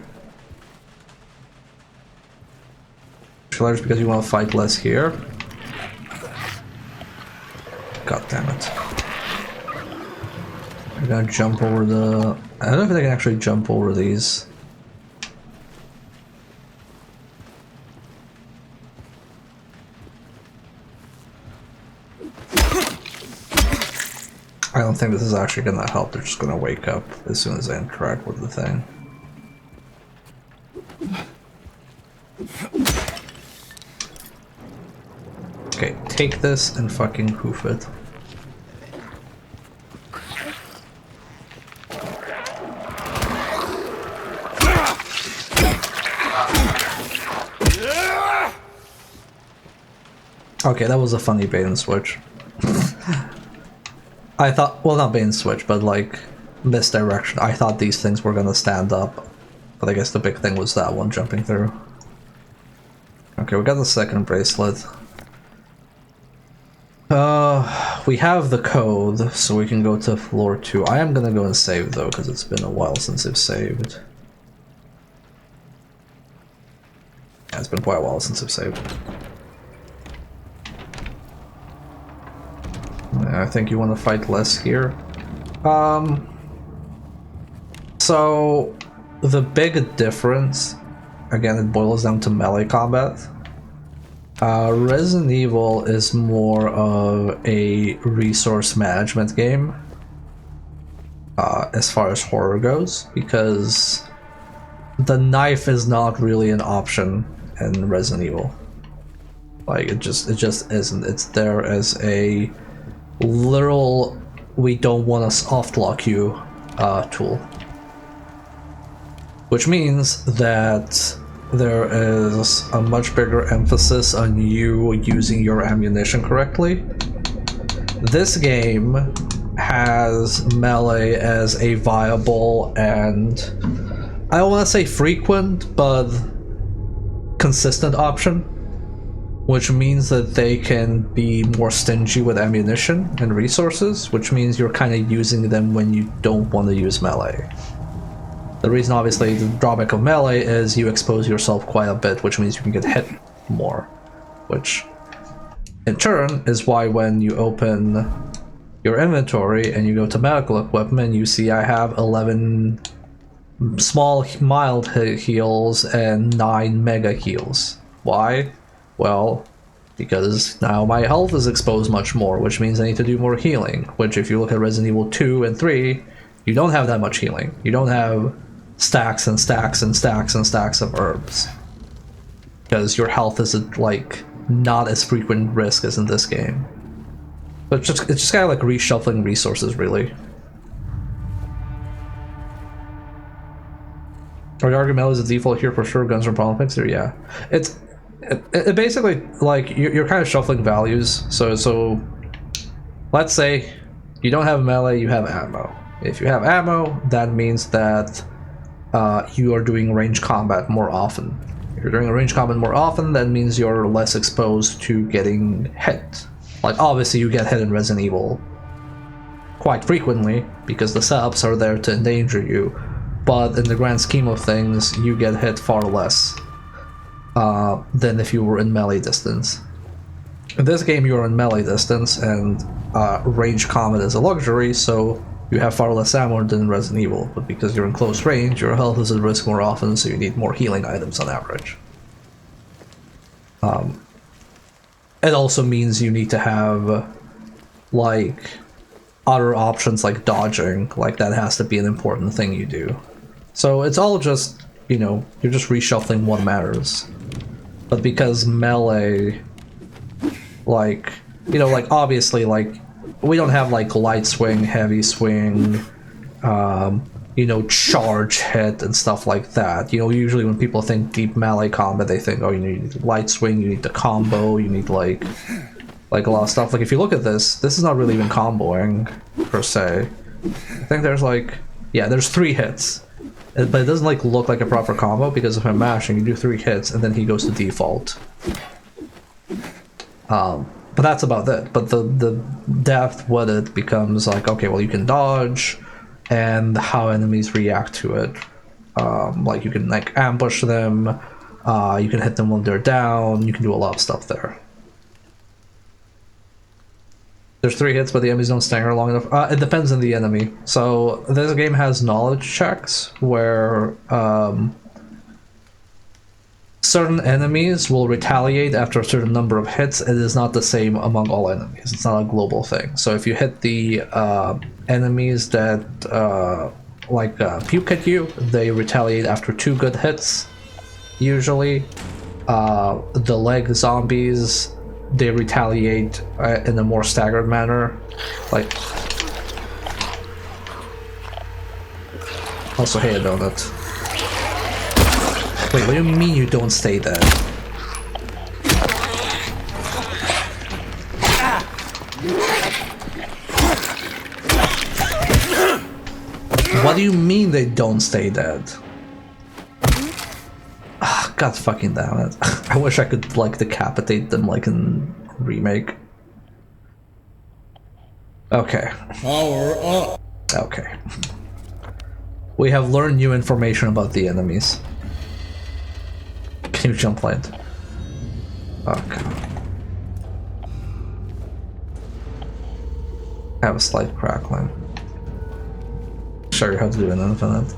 Just because you want to fight less here. God damn it. I'm gonna jump over the... I don't know if I can actually jump over these. I don't think this is actually gonna help. They're just gonna wake up as soon as I interact with the thing. Okay, take this and fucking hoof it. Okay, that was a funny bait and switch. I thought, well, not bait and switch, but like misdirection. I thought these things were gonna stand up, but I guess the big thing was that one jumping through. Okay, we got the second bracelet. We have the code, so we can go to floor 2. I am gonna go and save though, because it's been a while since I've saved. Yeah, it's been quite a while since I've saved. Yeah, I think you want to fight less here. So the big difference, again, it boils down to melee combat. Resident Evil is more of a resource management game as far as horror goes, because the knife is not really an option in Resident Evil. Like it just isn't. It's there as a literal "we don't want to soft lock you" tool, which means that there is a much bigger emphasis on you using your ammunition correctly. This game has melee as a viable and, I don't want to say frequent, but consistent option, which means that they can be more stingy with ammunition and resources, which means you're kind of using them when you don't want to use melee. The reason, obviously, the drawback of melee is you expose yourself quite a bit, which means you can get hit more, which in turn is why when you open your inventory and you go to medical equipment, you see I have 11 small mild heals and 9 mega heals. Why? Well, because now my health is exposed much more, which means I need to do more healing, which if you look at Resident Evil 2 and 3, you don't have that much healing. You don't have stacks and stacks and stacks and stacks of herbs, because your health is like not as frequent risk as in this game. But it's just kind of like reshuffling resources, really. Are the argument is the default here for sure? Guns are problem fixer, yeah. It basically, like, you're kind of shuffling values. So let's say you don't have melee, you have ammo. If you have ammo, that means that you are doing range combat more often. If you're doing range combat more often, that means you're less exposed to getting hit. Like, obviously you get hit in Resident Evil quite frequently because the setups are there to endanger you, but in the grand scheme of things, you get hit far less than if you were in melee distance. In this game, you're in melee distance, and range combat is a luxury, so you have far less ammo than in Resident Evil, but because you're in close range, your health is at risk more often, so you need more healing items on average. It also means you need to have, like, other options like dodging, like that has to be an important thing you do. So it's all just, you know, you're just reshuffling what matters. But because melee, like, you know, like, obviously, like, we don't have, like, light swing, heavy swing, you know, charge hit and stuff like that. You know, usually when people think deep melee combat, they think, oh, you need light swing, you need the combo, you need, like a lot of stuff. Like, if you look at this is not really even comboing, per se. I think there's, like, yeah, there's 3 hits. But it doesn't, like, look like a proper combo, because if I'm mashing, you do 3 hits, and then he goes to default. But that's about it. But the depth with it becomes like, okay, well, you can dodge, and how enemies react to it. Like, you can, like, ambush them, you can hit them when they're down, you can do a lot of stuff there. There's 3 hits, but the enemies don't stagger long enough. It depends on the enemy. So this game has knowledge checks where certain enemies will retaliate after a certain number of hits. It is not the same among all enemies. It's not a global thing. So if you hit the enemies that puke at you, they retaliate after 2 good hits. Usually, the leg zombies, they retaliate in a more staggered manner. Like, also, hey, a donut. Wait, what do you mean you don't stay dead? What do you mean they don't stay dead? Ah, god fucking damn it. I wish I could, like, decapitate them like in Remake. Okay. Power up. Okay. We have learned new information about the enemies. Can you jump land? Okay. I have a slight crackling. Show you how to do an infinite.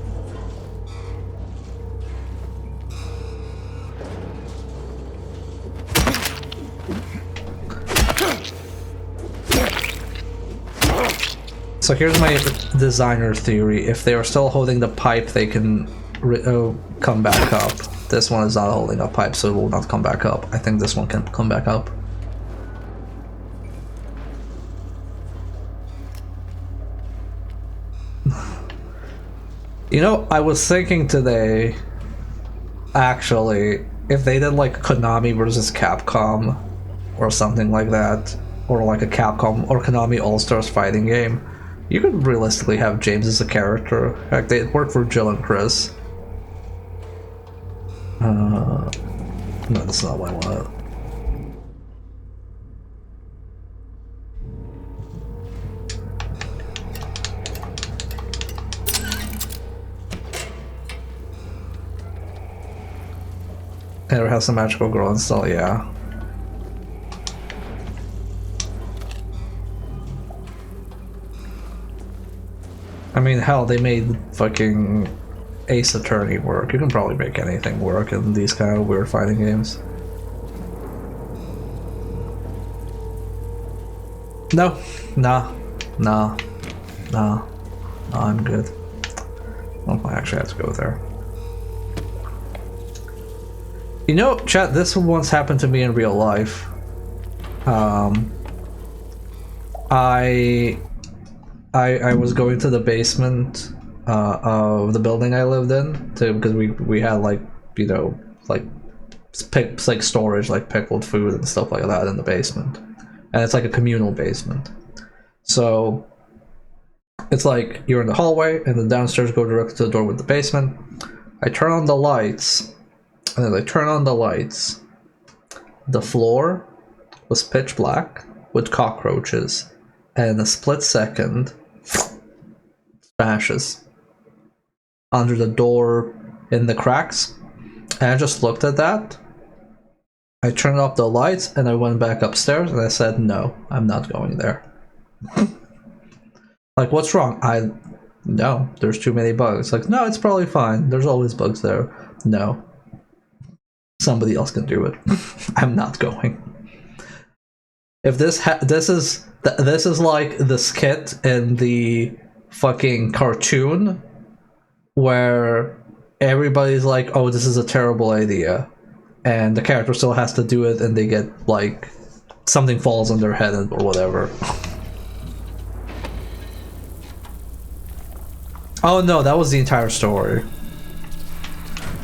So here's my designer theory. If they are still holding the pipe, they can come back up. This one is not holding a pipe, so it will not come back up. I think this one can come back up. You know, I was thinking today, actually, if they did like Konami versus Capcom, or something like that, or like a Capcom or Konami All-Stars fighting game, you could realistically have James as a character. Heck, they worked for Jill and Chris. No, that's not what I wanted. Ever has some magical girl install, yeah. I mean, hell, they made fucking Ace Attorney work. You can probably make anything work in these kind of weird fighting games. No, no, I'm good. Well, I actually have to go there. You know, chat, this once happened to me in real life. I was going to the basement of the building I lived in because we had, like, you know, like storage, like pickled food and stuff like that in the basement, and it's like a communal basement. So it's like you're in the hallway and the downstairs go directly to the door with the basement. I turn on the lights, and as I turn on the lights, the floor was pitch black with cockroaches, and in a split second, vanishes under the door in the cracks. And I just looked at that. I turned off the lights and I went back upstairs and I said, no, I'm not going there. Like, what's wrong? No, there's too many bugs. Like, no, it's probably fine. There's always bugs there. No. Somebody else can do it. I'm not going. If this is like the skit in the fucking cartoon where everybody's like, oh, this is a terrible idea, and the character still has to do it and they get like something falls on their head or whatever. Oh no, that was the entire story.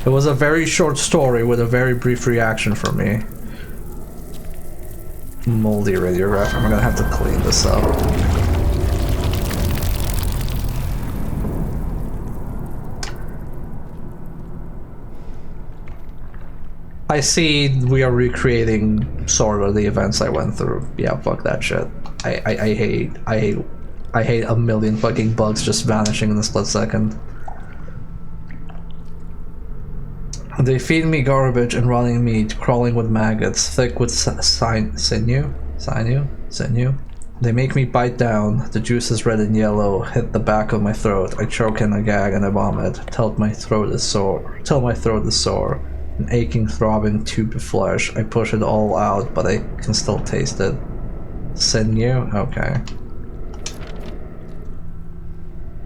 It was a very short story with a very brief reaction from me. Moldy radiograph. I'm gonna have to clean this up. I see we are recreating sort of the events I went through. Yeah, fuck that shit. I hate a million fucking bugs just vanishing in a split second. They feed me garbage and rotting meat, crawling with maggots, thick with sinew. They make me bite down. The juice is red and yellow, hit the back of my throat. I choke and I gag and I vomit. Till my throat is sore. An aching, throbbing tube of flesh. I push it all out, but I can still taste it. Sinew? Okay.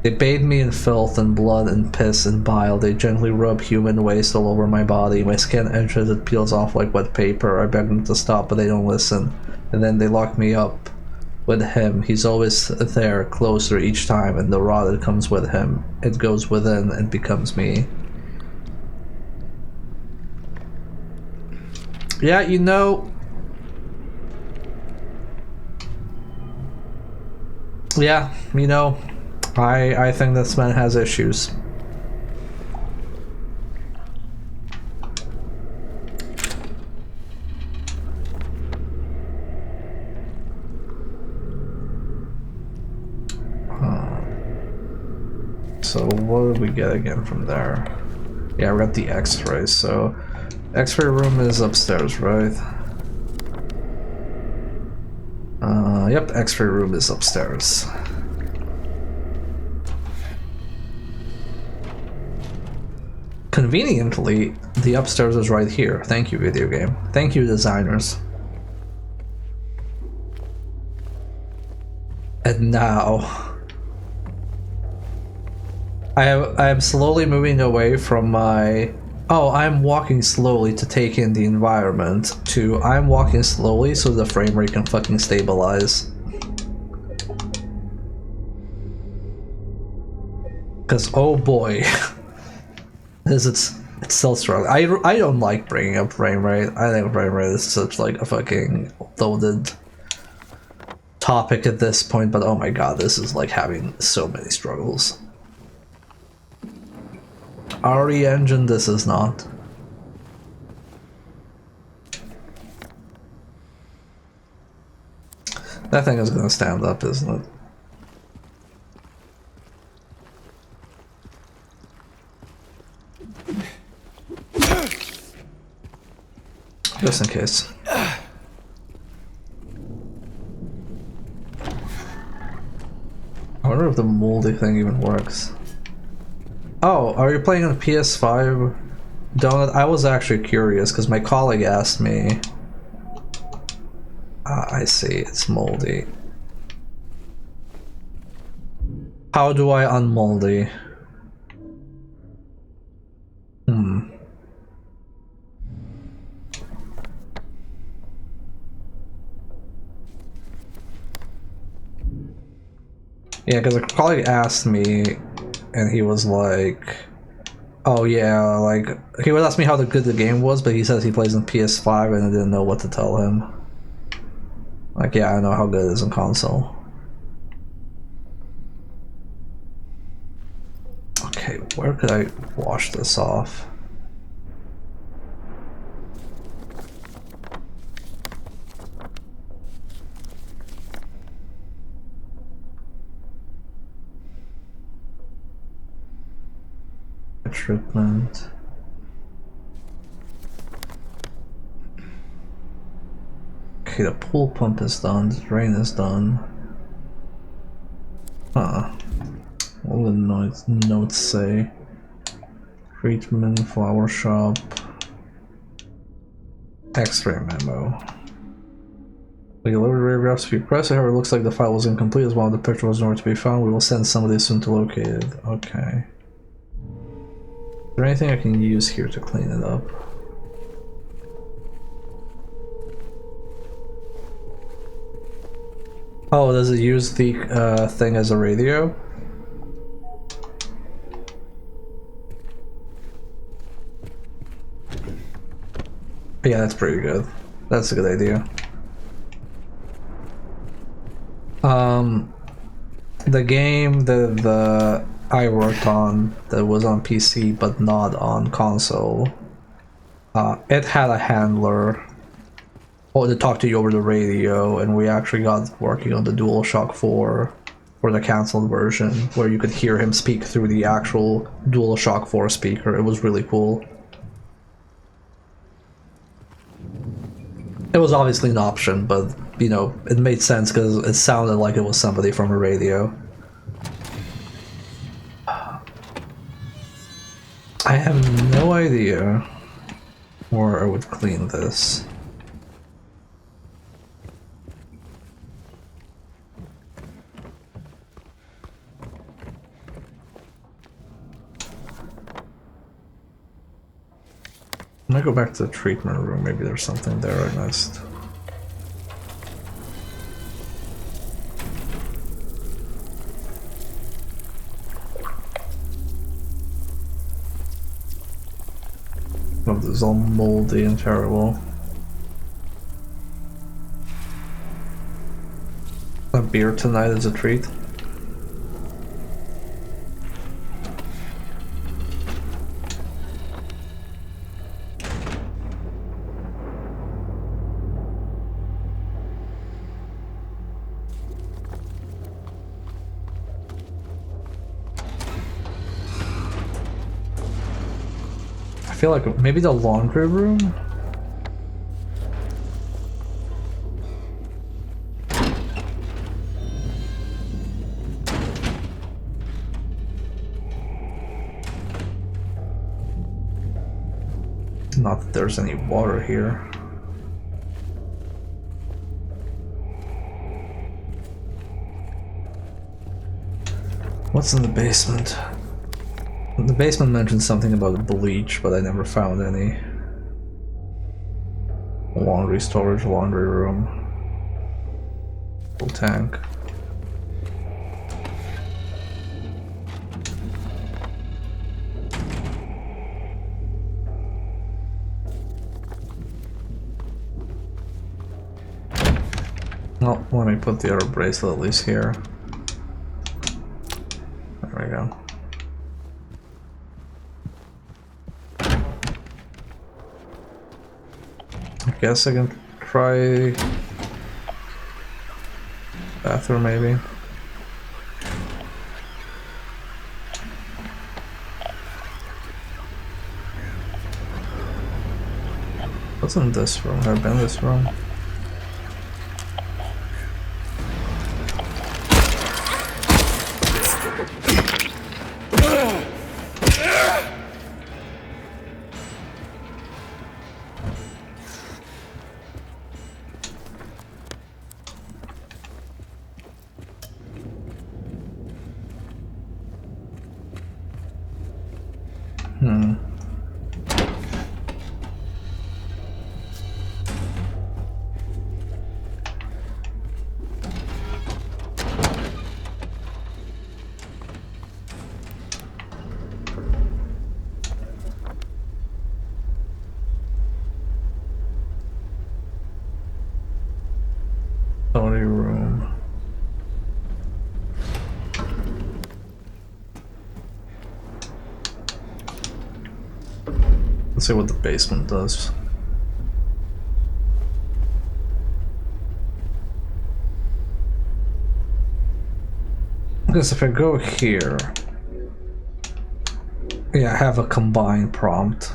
They bathe me in filth and blood and piss and bile. They gently rub human waste all over my body. My skin enters, it peels off like wet paper. I beg them to stop, but they don't listen. And then they lock me up with him. He's always there, closer each time, and the rot that comes with him. It goes within and becomes me. Yeah, you know... Yeah, you know... I think this man has issues. So what did we get again from there? Yeah, we got the X-rays. So X-ray room is upstairs, right? Yep, X-ray room is upstairs. Conveniently, the upstairs is right here. Thank you, video game. Thank you, designers. And now... I am slowly moving away from my... Oh, I'm walking slowly to take in the environment, to I'm walking slowly so the frame rate can fucking stabilize. Because, oh boy... it's still struggling. I don't like bringing up frame rate. I think frame rate is such like a fucking loaded topic at this point, but oh my god, this is like having so many struggles. RE engine, this is not. That thing is gonna stand up, isn't it? Just in case. I wonder if the moldy thing even works. Oh, are you playing on PS5? Donut? I was actually curious because my colleague asked me. I see, it's moldy. How do I unmoldy? Yeah, because a colleague asked me, and he was like, oh yeah, like, he would ask me how good the game was, but he says he plays on PS5 and I didn't know what to tell him. Like, yeah, I know how good it is on console. Okay, where could I wash this off? treatment. Okay, the pool pump is done, the drain is done. Huh. What do the notes say? Treatment, flower shop, X-ray memo. We delivered radiographs. If you press it, however, it looks like the file was incomplete as well. The picture was nowhere to be found. We will send somebody soon to locate it. Okay. Is there anything I can use here to clean it up? Oh, does it use the thing as a radio? Yeah, that's pretty good. That's a good idea. The game that I worked on that was on PC but not on console, it had a handler to talk to you over the radio, and we actually got working on the DualShock 4 for the cancelled version, where you could hear him speak through the actual DualShock 4 speaker. It was really cool. It was obviously an option, but, you know, it made sense because it sounded like it was somebody from a radio. I have no idea where I would clean this. I'm gonna go back to the treatment room. Maybe there's something there I missed. Oh, this is all moldy and terrible. A beer tonight is a treat. I feel like maybe the laundry room? Not that there's any water here. What's in the basement? The basement mentioned something about bleach, but I never found any. Laundry storage, laundry room. Full tank. Well, let me put the other bracelet at least here. There we go. I guess I can try bathroom maybe. What's in this room? Have I been in this room? Study room. Let's see what the basement does. Because if I go here, Yeah, I have a combined prompt.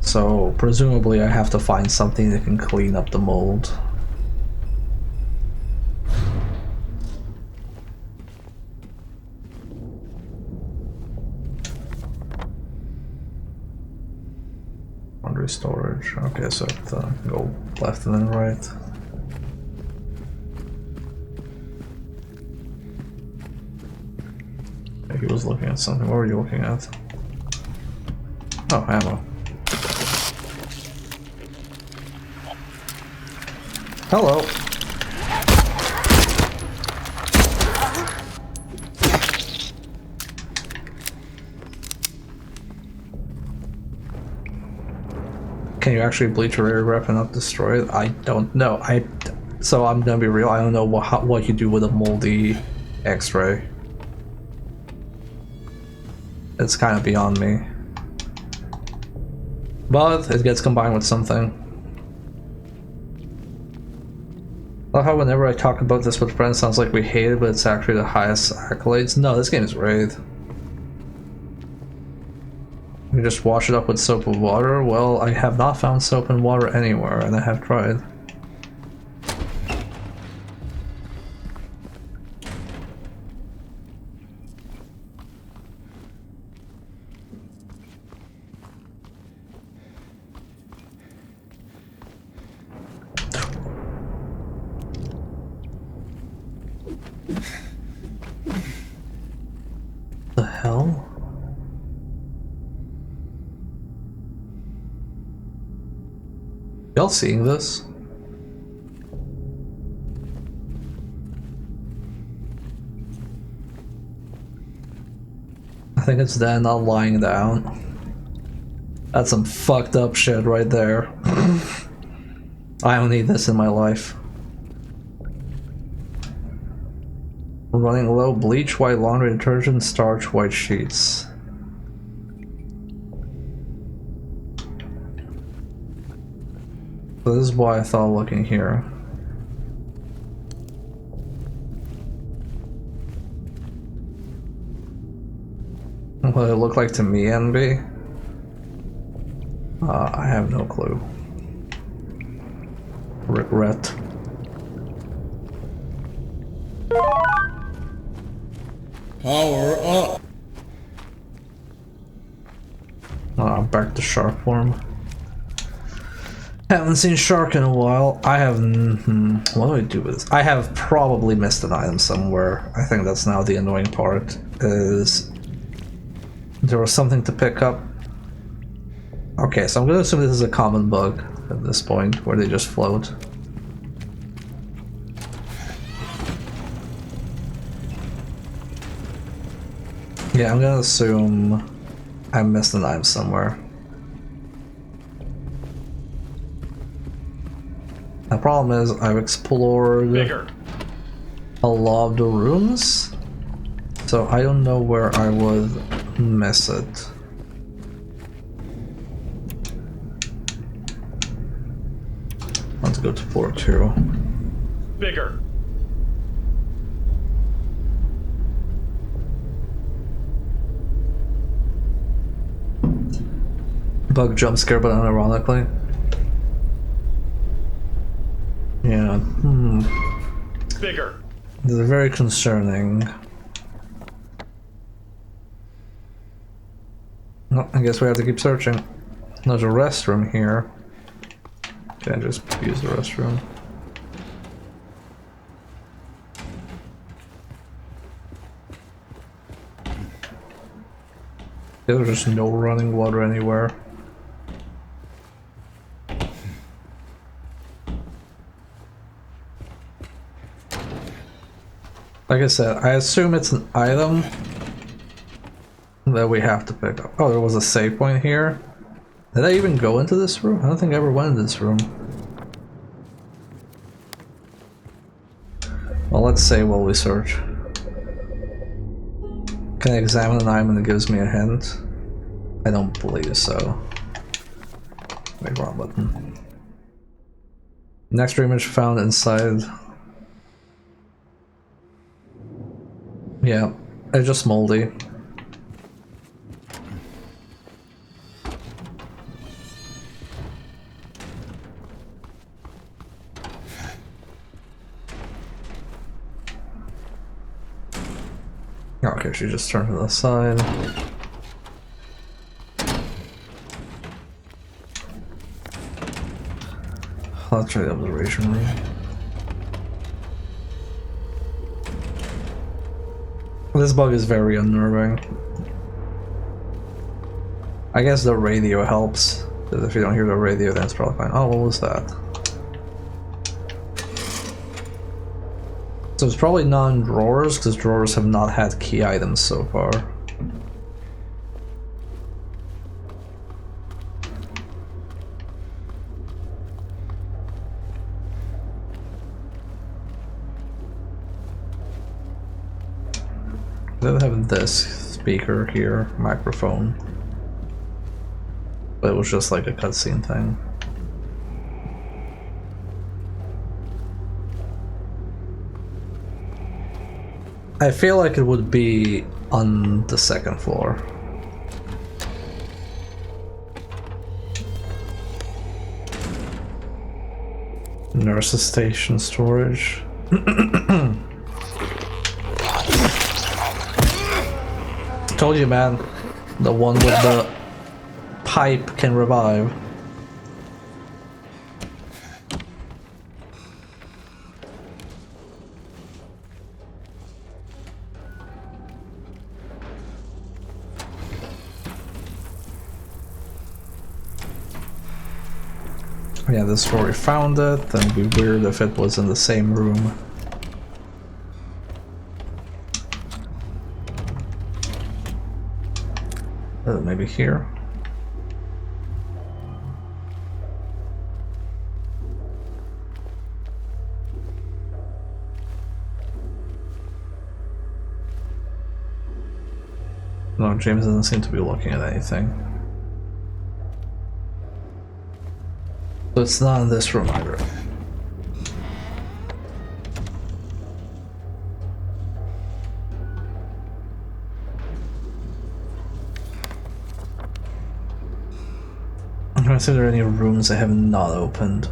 So presumably I have to find something that can clean up the mold. Laundry storage. Okay, so I have to go left and then right. He was looking at something. What were you looking at? Oh, ammo. Hello. Can you actually bleach a rare rep and not destroy it? I don't know. So I'm gonna be real. I don't know what you do with a moldy X-ray. It's kind of beyond me. But it gets combined with something. I love how whenever I talk about this with friends, it sounds like we hate it, but it's actually the highest accolades. No, this game is great. You just wash it up with soap and water? Well, I have not found soap and water anywhere, and I have tried. The hell? Y'all seeing this? I think it's Dan not lying down. That's some fucked up shit right there. I don't need this in my life. Running low, bleach, white laundry detergent, starch, white sheets. So this is why I thought looking here. What it look like to me, NB? I have no clue. Regret. Power up. Back to shark form. Haven't seen shark in a while. I have. What do I do with this? I have probably missed an item somewhere. I think that's now the annoying part. Is there was something to pick up? Okay, so I'm gonna assume this is a common bug at this point, where they just float. Yeah, I'm gonna assume I missed an item somewhere. The problem is I've explored a lot of the rooms, so I don't know where I would miss it. Let's go to floor 2. Bigger. Bug jump scare, but unironically. Yeah. Bigger. This is very concerning. No, I guess we have to keep searching. There's a restroom here. Can I just use the restroom? There's just no running water anywhere. Like I said, I assume it's an item that we have to pick up. Oh, there was a save point here. Did I even go into this room? I don't think I ever went into this room. Well, let's save while we search. Can I examine an item and it gives me a hint? I don't believe so. Wait, wrong button. Next image found inside. Yeah, it's just moldy. Okay, she just turned to the side. Let's try the observation room. This bug is very unnerving. I guess the radio helps, because if you don't hear the radio, then it's probably fine. Oh, what was that? So it's probably not in drawers, because drawers have not had key items so far. Then have this speaker here, microphone. But it was just like a cutscene thing. I feel like it would be on the second floor. Nurse's station storage. Told you, man. The one with the pipe can revive. Yeah, this is where we found it. Then it'd be weird if it was in the same room. Maybe here. No, James doesn't seem to be looking at anything. So it's not in this room either. I'm trying to see if there are any rooms I have not opened.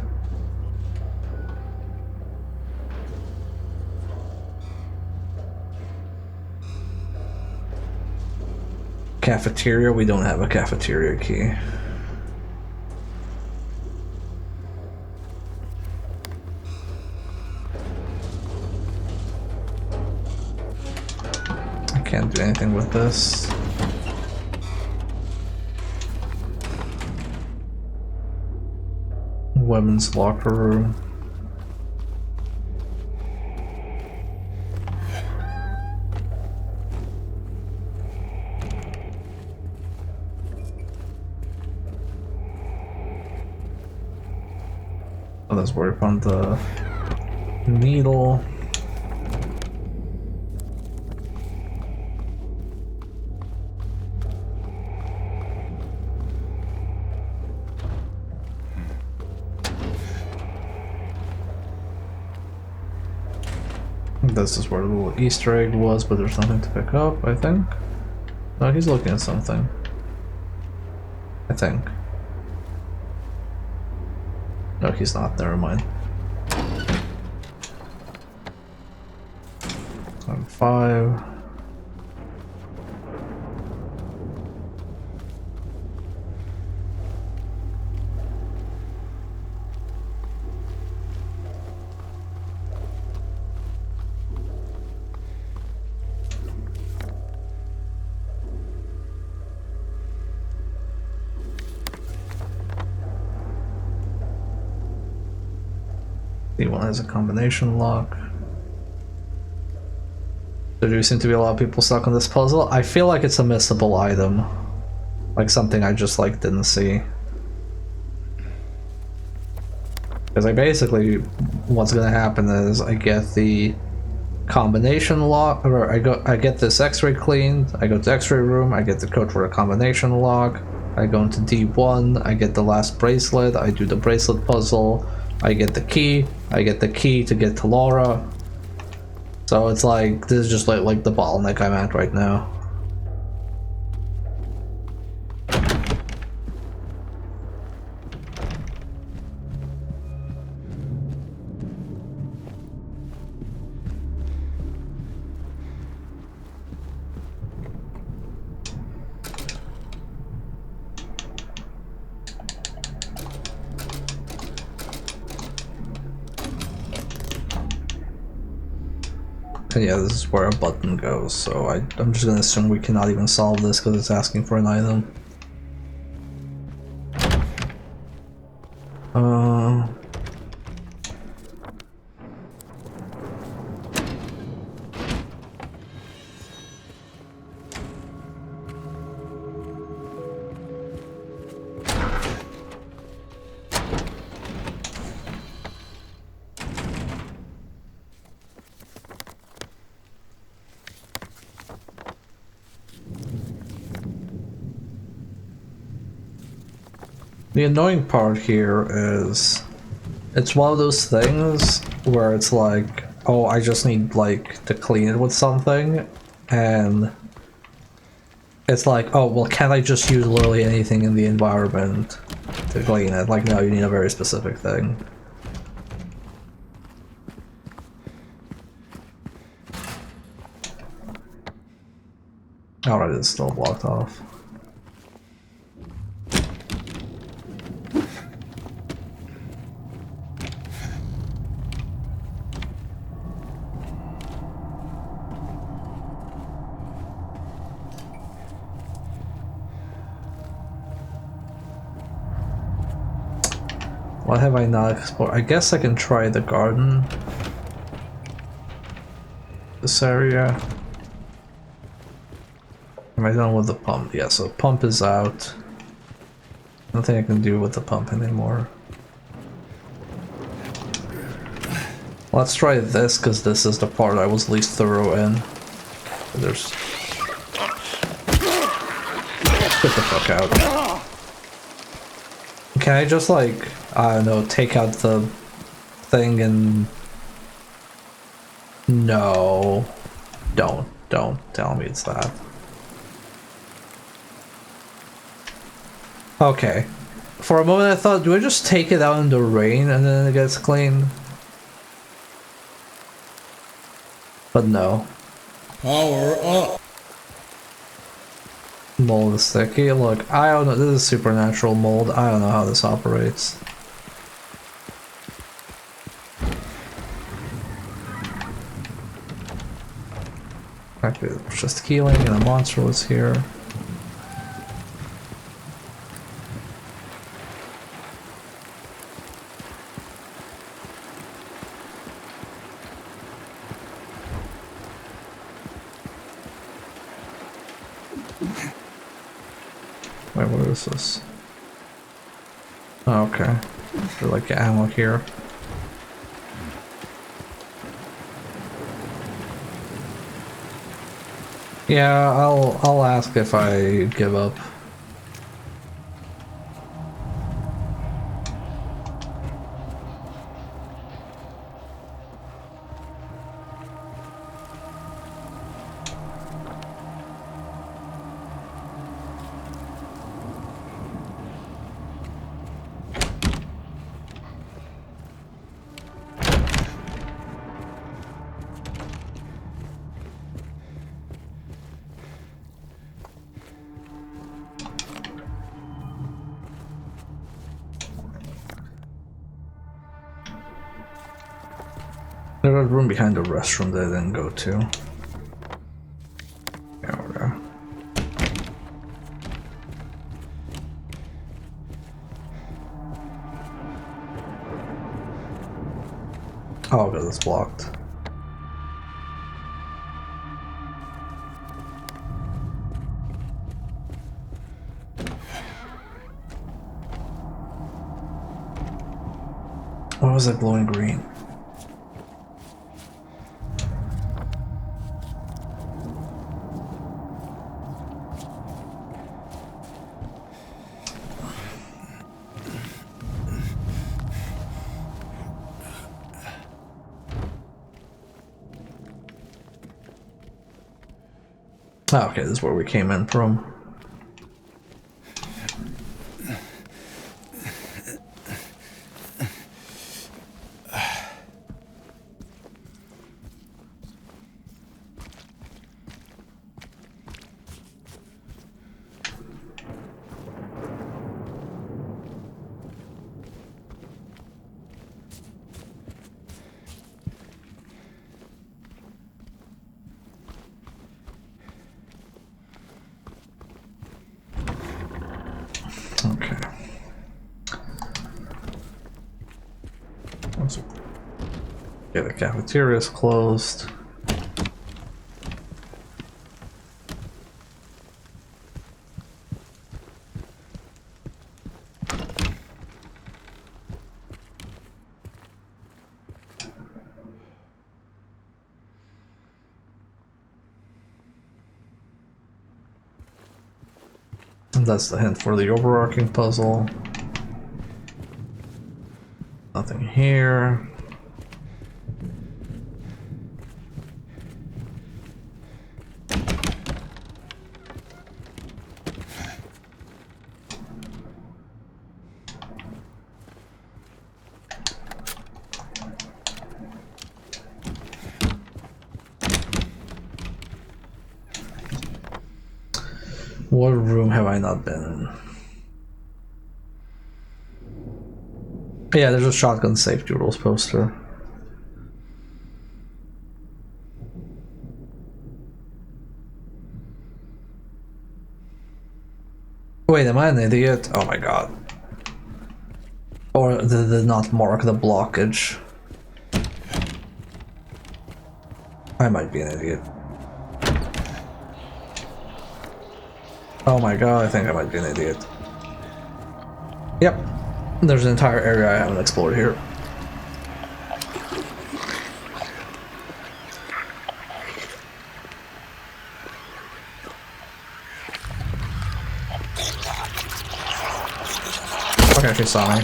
Cafeteria, we don't have a cafeteria key. I can't do anything with this. Women's locker room. Oh, that's where we found the needle. This is where the little Easter egg was, but there's nothing to pick up, I think. No, he's looking at something. I think. No, he's not. Never mind. 5. D1 has a combination lock. There do seem to be a lot of people stuck on this puzzle. I feel like it's a missable item. Like something I just like didn't see. Because I basically, what's gonna happen is I get the combination lock, or I get this X-ray cleaned, I go to X-ray room, I get the code for a combination lock, I go into D1, I get the last bracelet, I do the bracelet puzzle, I get the key to get to Laura. So it's like, this is just like the bottleneck I'm at right now. And yeah, this is where a button goes, so I'm just gonna assume we cannot even solve this because it's asking for an item. The annoying part here is it's one of those things where it's like, oh, I just need like to clean it with something, and it's like, oh, well, can't I just use literally anything in the environment to clean it? Like, no, you need a very specific thing. Alright, it's still blocked off. What have I not explored? I guess I can try the garden. This area. Am I done with the pump? Yeah, so pump is out. Nothing I can do with the pump anymore. Let's try this, because this is the part I was least thorough in. There's... Get the fuck out. Can I just, like, I don't know, take out the thing and... No. Don't tell me it's that. Okay. For a moment I thought, do I just take it out in the rain and then it gets clean? But no. Power up. Mold is sticky. Look, I don't know. This is supernatural mold. I don't know how this operates. Okay, it's just healing and a monster was here. Wait, what is this? Oh, okay. There's like ammo here. Yeah, I'll ask if I give up. There's a room behind the restroom that I didn't go to. There we go. Oh, because it's blocked. What was it glowing green? Oh, okay, this is where we came in from. Yeah, the cafeteria is closed. And that's the hint for the overarching puzzle. Nothing here. What room have I not been in? Yeah, there's a shotgun safety rules poster. Wait, am I an idiot? Oh my god. Or did it not mark the blockage? I might be an idiot. Oh my god, I think I might be an idiot. Yep. There's an entire area I haven't explored here. Okay, she saw me.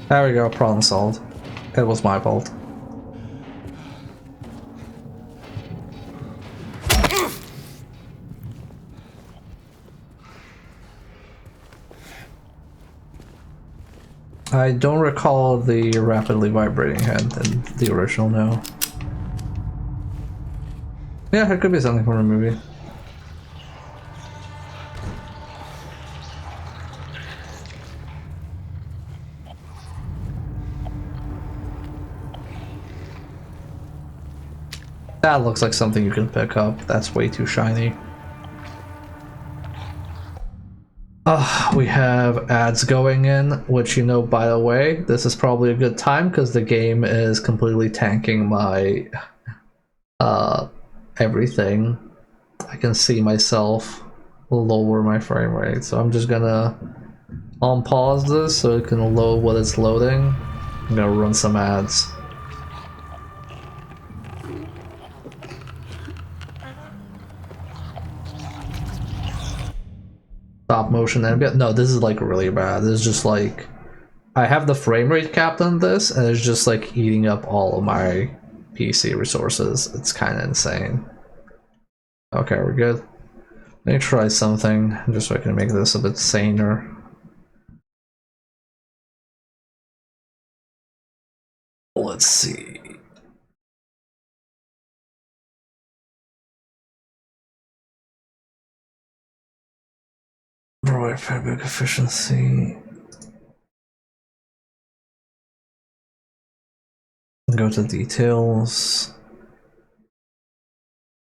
There we go, problem solved. It was my fault. I don't recall the rapidly vibrating head in the original, no. Yeah, it could be something from the movie. That looks like something you can pick up. That's way too shiny. We have ads going in, which, you know, by the way, this is probably a good time because the game is completely tanking my everything. I can see myself lower my frame rate, so I'm just gonna unpause this so it can load what it's loading. I'm gonna run some ads. Stop motion ambient. No, this is like really bad. This is just like I have the frame rate capped on this, and it's just like eating up all of my PC resources. It's kind of insane. Okay, we're good. Let me try something just so I can make this a bit saner. Let's see. Provide fabric efficiency. Go to details.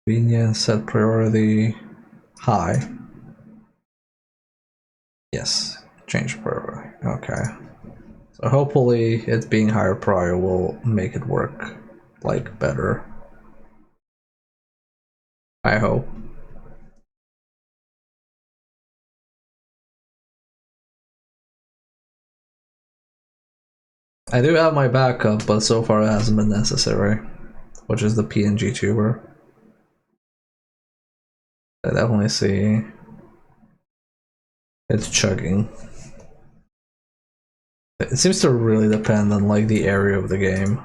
Convenience, set priority. High. Yes, change priority. Okay. So hopefully it being higher prior will make it work like better. I hope. I do have my backup, but so far it hasn't been necessary, which is the PNG tuber. I definitely see it's chugging. It seems to really depend on like the area of the game.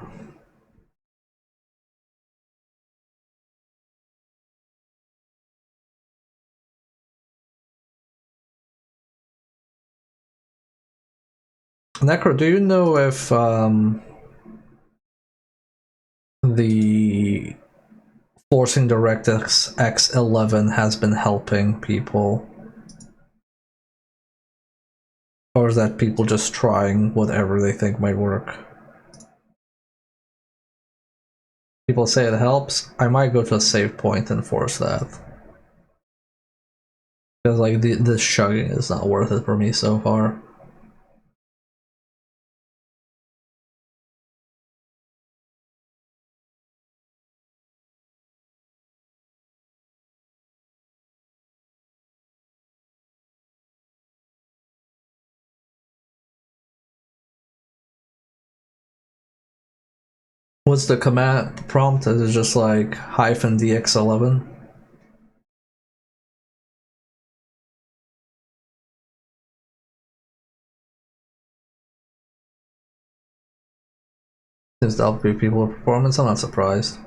Necro, do you know if the forcing DirectX X11 has been helping people? Or is that people just trying whatever they think might work? people say it helps, I might go to a save point and force that. Because like the shugging is not worth it for me so far. What's the command prompt? Is it just like -dx11? Since the upgrade people performance, I'm not surprised.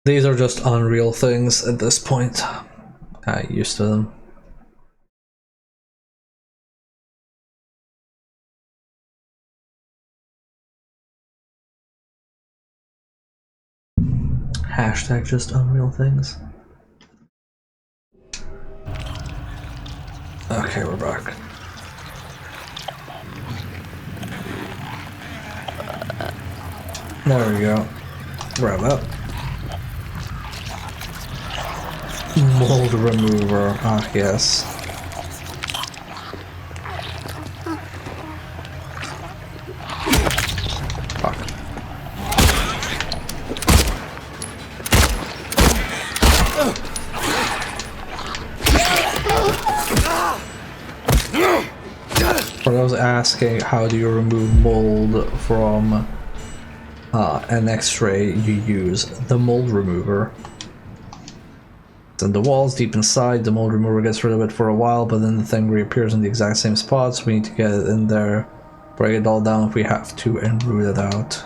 These are just unreal things at this point. I'm used to them. Hashtag just unreal things. Okay, we're back. There we go. Grab that. Mold remover. Ah, yes. Fuck. For those asking, how do you remove mold from an X-ray? You use the mold remover. It's in the walls, deep inside. The mold remover gets rid of it for a while, but then the thing reappears in the exact same spot, so we need to get it in there, break it all down if we have to, and root it out.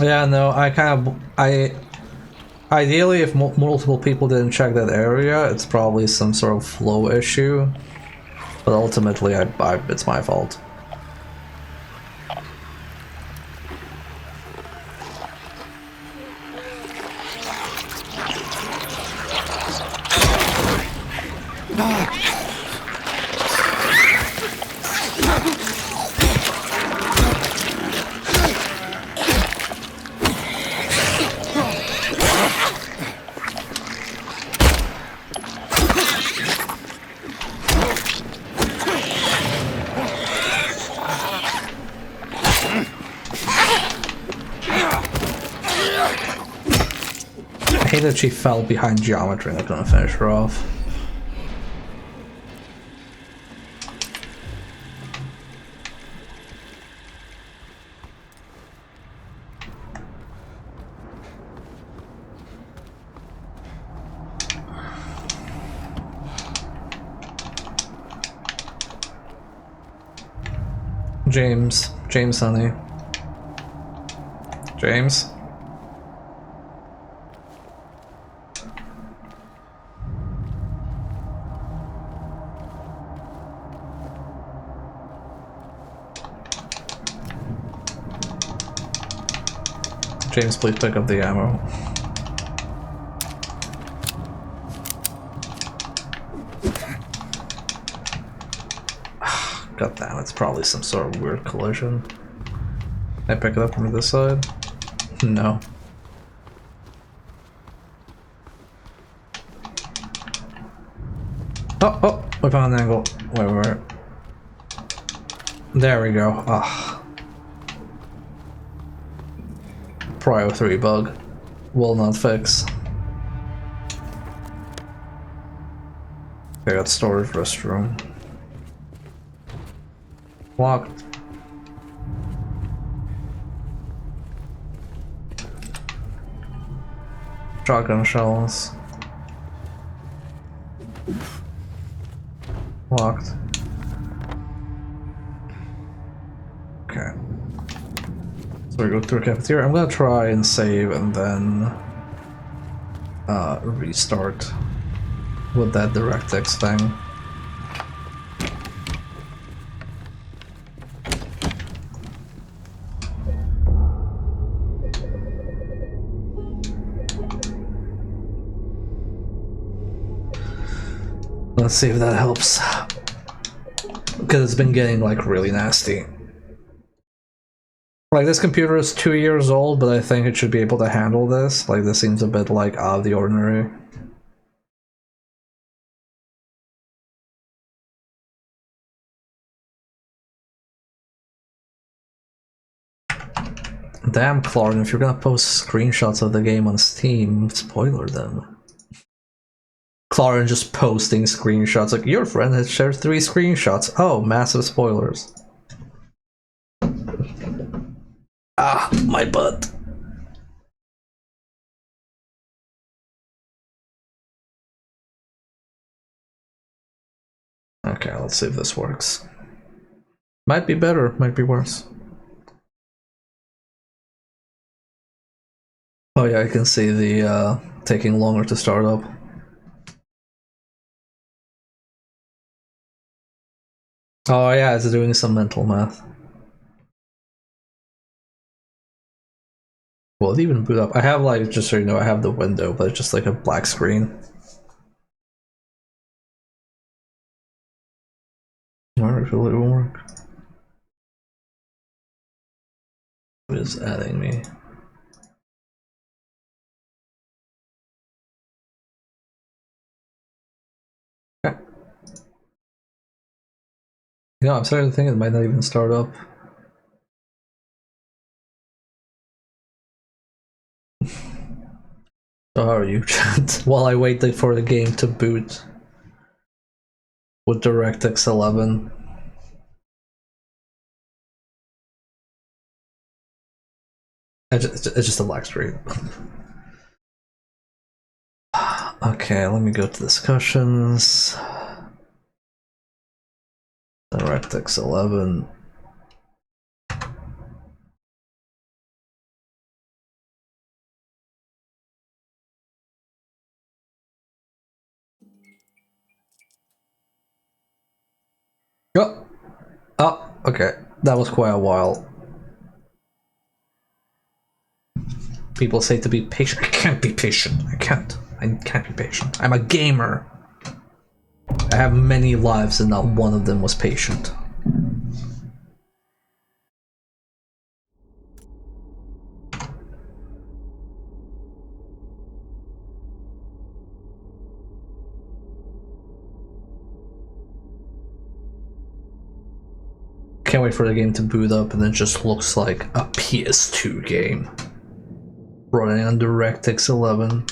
Yeah, no, ideally, if multiple people didn't check that area, it's probably some sort of flow issue. But ultimately, it's my fault. I hate that she fell behind geometry and I couldn't finish her off. James, honey. James? James, please pick up the ammo. God damn, it's probably some sort of weird collision. Can I pick it up from this side? No. Oh, we found an angle. Wait. There we go. Ah. Prio 3 bug. Will not fix. I got storage restroom. Locked. Shotgun shells. Locked. Okay. So we go through a cafeteria. I'm gonna try and save and then restart with that DirectX thing. Let's see if that helps. Because it's been getting like really nasty. Like this computer is 2 years old, but I think it should be able to handle this. Like this seems a bit like out of the ordinary. Damn, Clark, if you're gonna post screenshots of the game on Steam, spoiler them. Clark just posting screenshots, like, your friend has shared 3 screenshots. Oh, massive spoilers. Ah, my butt. Okay, let's see if this works. Might be better, might be worse. Oh yeah, I can see the taking longer to start up. Oh yeah, it's doing some mental math. Will it even boot up? I have like, just so you know, I have the window, but it's just like a black screen. I wonder if it will work. It is adding me. Okay. You know, I'm starting to think it might not even start up. So how are you, chat? While I wait for the game to boot with DirectX 11. It's just a black screen. Okay, let me go to discussions. DirectX 11. Oh, oh, okay. That was quite a while. People say to be patient. I can't be patient. I can't be patient. I'm a gamer. I have many lives and not one of them was patient. Can't wait for the game to boot up and it just looks like a PS2 game. Running on DirectX 11.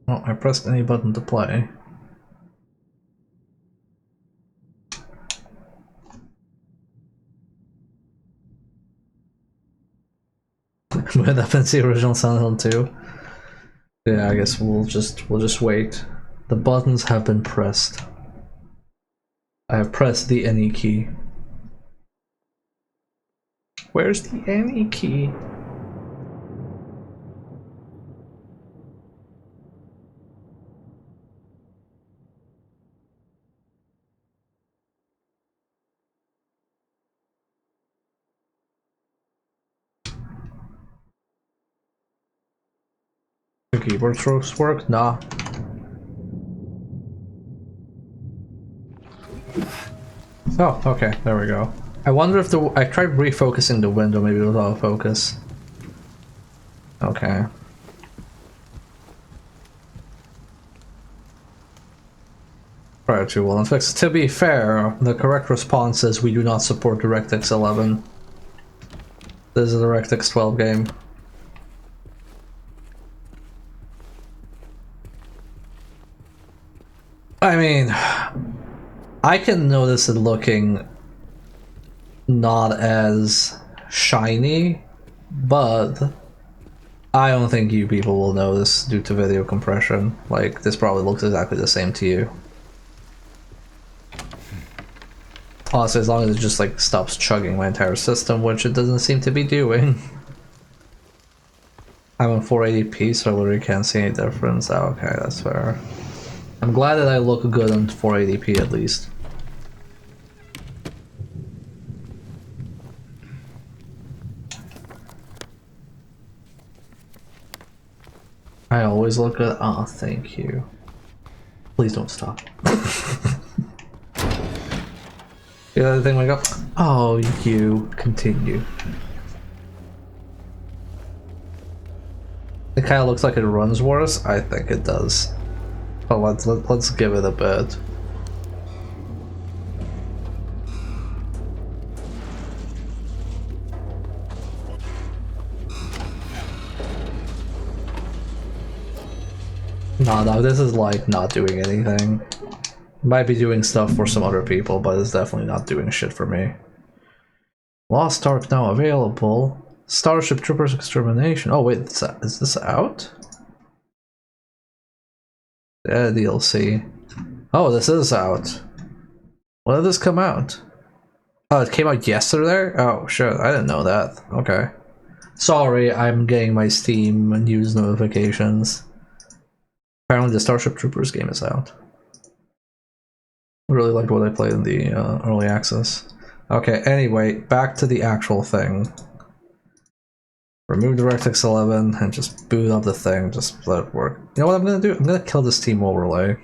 Oh, I pressed any button to play. Would that been the original Silent Hill 2? Yeah, I guess we'll just wait. The buttons have been pressed. I have pressed the NE key. Where's the NE key? The keyboard strokes work? Nah. Oh, okay, there we go. I wonder if I tried refocusing the window, maybe it was autofocus. Okay. Prior to well fix. To be fair, the correct response is we do not support DirectX 11. This is a DirectX 12 game. I mean, I can notice it looking not as shiny, but I don't think you people will notice due to video compression. Like, this probably looks exactly the same to you. Honestly, as long as it just like stops chugging my entire system, which it doesn't seem to be doing. I'm on 480p, so I literally can't see any difference. Oh, okay, that's fair. I'm glad that I look good on 480p at least. I always look good. Oh, thank you. Please don't stop. The other thing we go. Oh, you continue. It kind of looks like it runs worse. I think it does. But let's give it a bit. No, this is like not doing anything. Might be doing stuff for some other people, but it's definitely not doing shit for me. Lost Ark now available. Starship Troopers Extermination. Oh wait, is this out? Yeah, DLC. Oh, this is out. When did this come out? Oh, it came out yesterday? Oh shit, I didn't know that. Okay. Sorry, I'm getting my Steam news notifications. Apparently the Starship Troopers game is out. I really liked what I played in the early access. Okay, anyway, back to the actual thing. Remove DirectX 11 and just boot up the thing, just let it work. You know what I'm gonna do? I'm gonna kill this team overlay.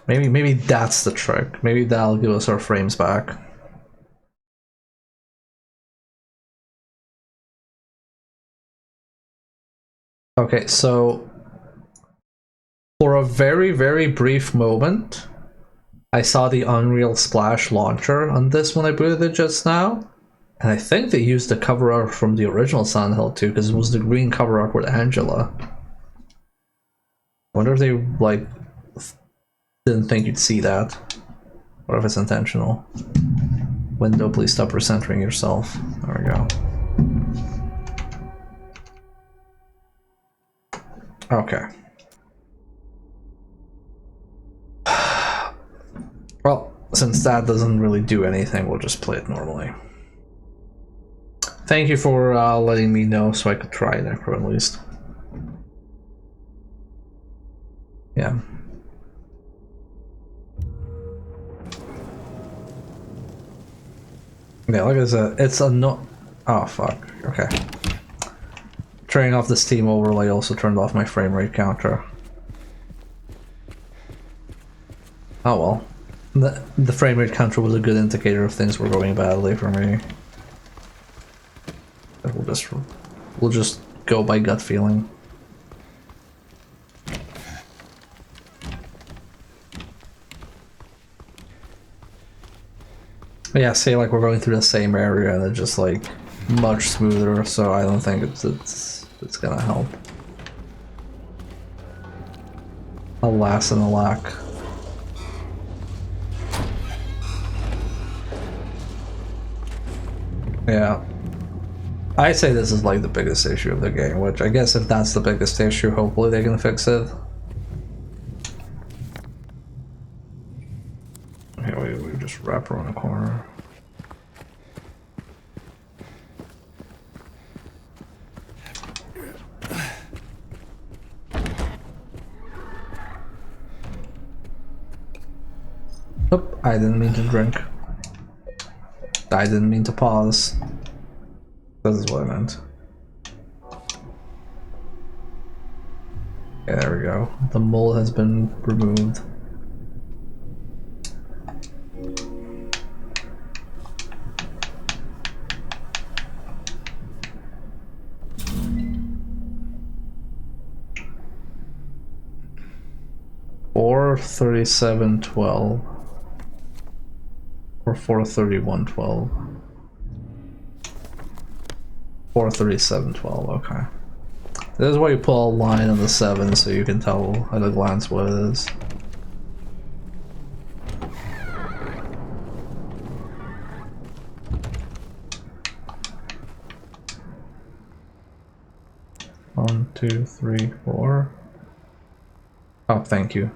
Maybe that's the trick. Maybe that'll give us our frames back. Okay, so for a very, very brief moment, I saw the Unreal Splash launcher on this when I booted it just now. And I think they used the cover art from the original Silent Hill 2 because it was the green cover art with Angela. I wonder if they, like, didn't think you'd see that. Or if it's intentional. Window, please stop recentering yourself. There we go. Okay. Well, since that doesn't really do anything, we'll just play it normally. Thank you for letting me know so I could try Necro at least. Yeah. Yeah, like I said, it's a no. Oh, fuck. Okay. Turning off the Steam overlay also turned off my frame rate counter. Oh well. The frame rate counter was a good indicator of things were going badly for me. We'll just go by gut feeling. Yeah, say like we're going through the same area and it's just like much smoother, so I don't think it's gonna help. Alas and alack. Yeah. I say this is like the biggest issue of the game, which I guess if that's the biggest issue, hopefully they can fix it. Okay, we just wrap around the corner. Oop, I didn't mean to drink. I didn't mean to pause. This is what I meant. Okay, there we go. The mold has been removed. Or 3712 or 43112. 43712, okay. This is why you put a line on the 7 so you can tell at a glance what it is. One, two, three, four. Oh, thank you.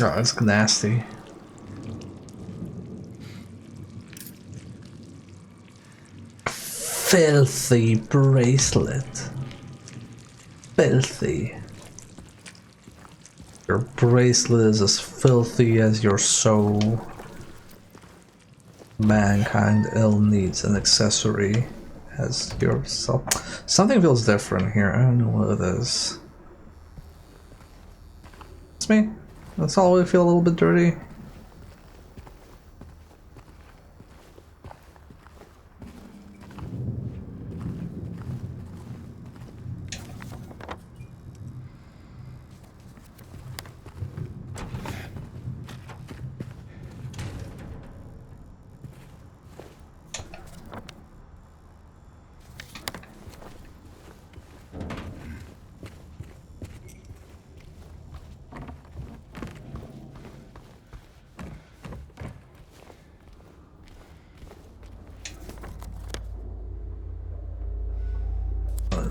Oh, it's nasty. Filthy bracelet. Filthy. Your bracelet is as filthy as your soul. Mankind ill needs an accessory as yourself. Something feels different here. I don't know what it is. It's me. That's all. I feel a little bit dirty.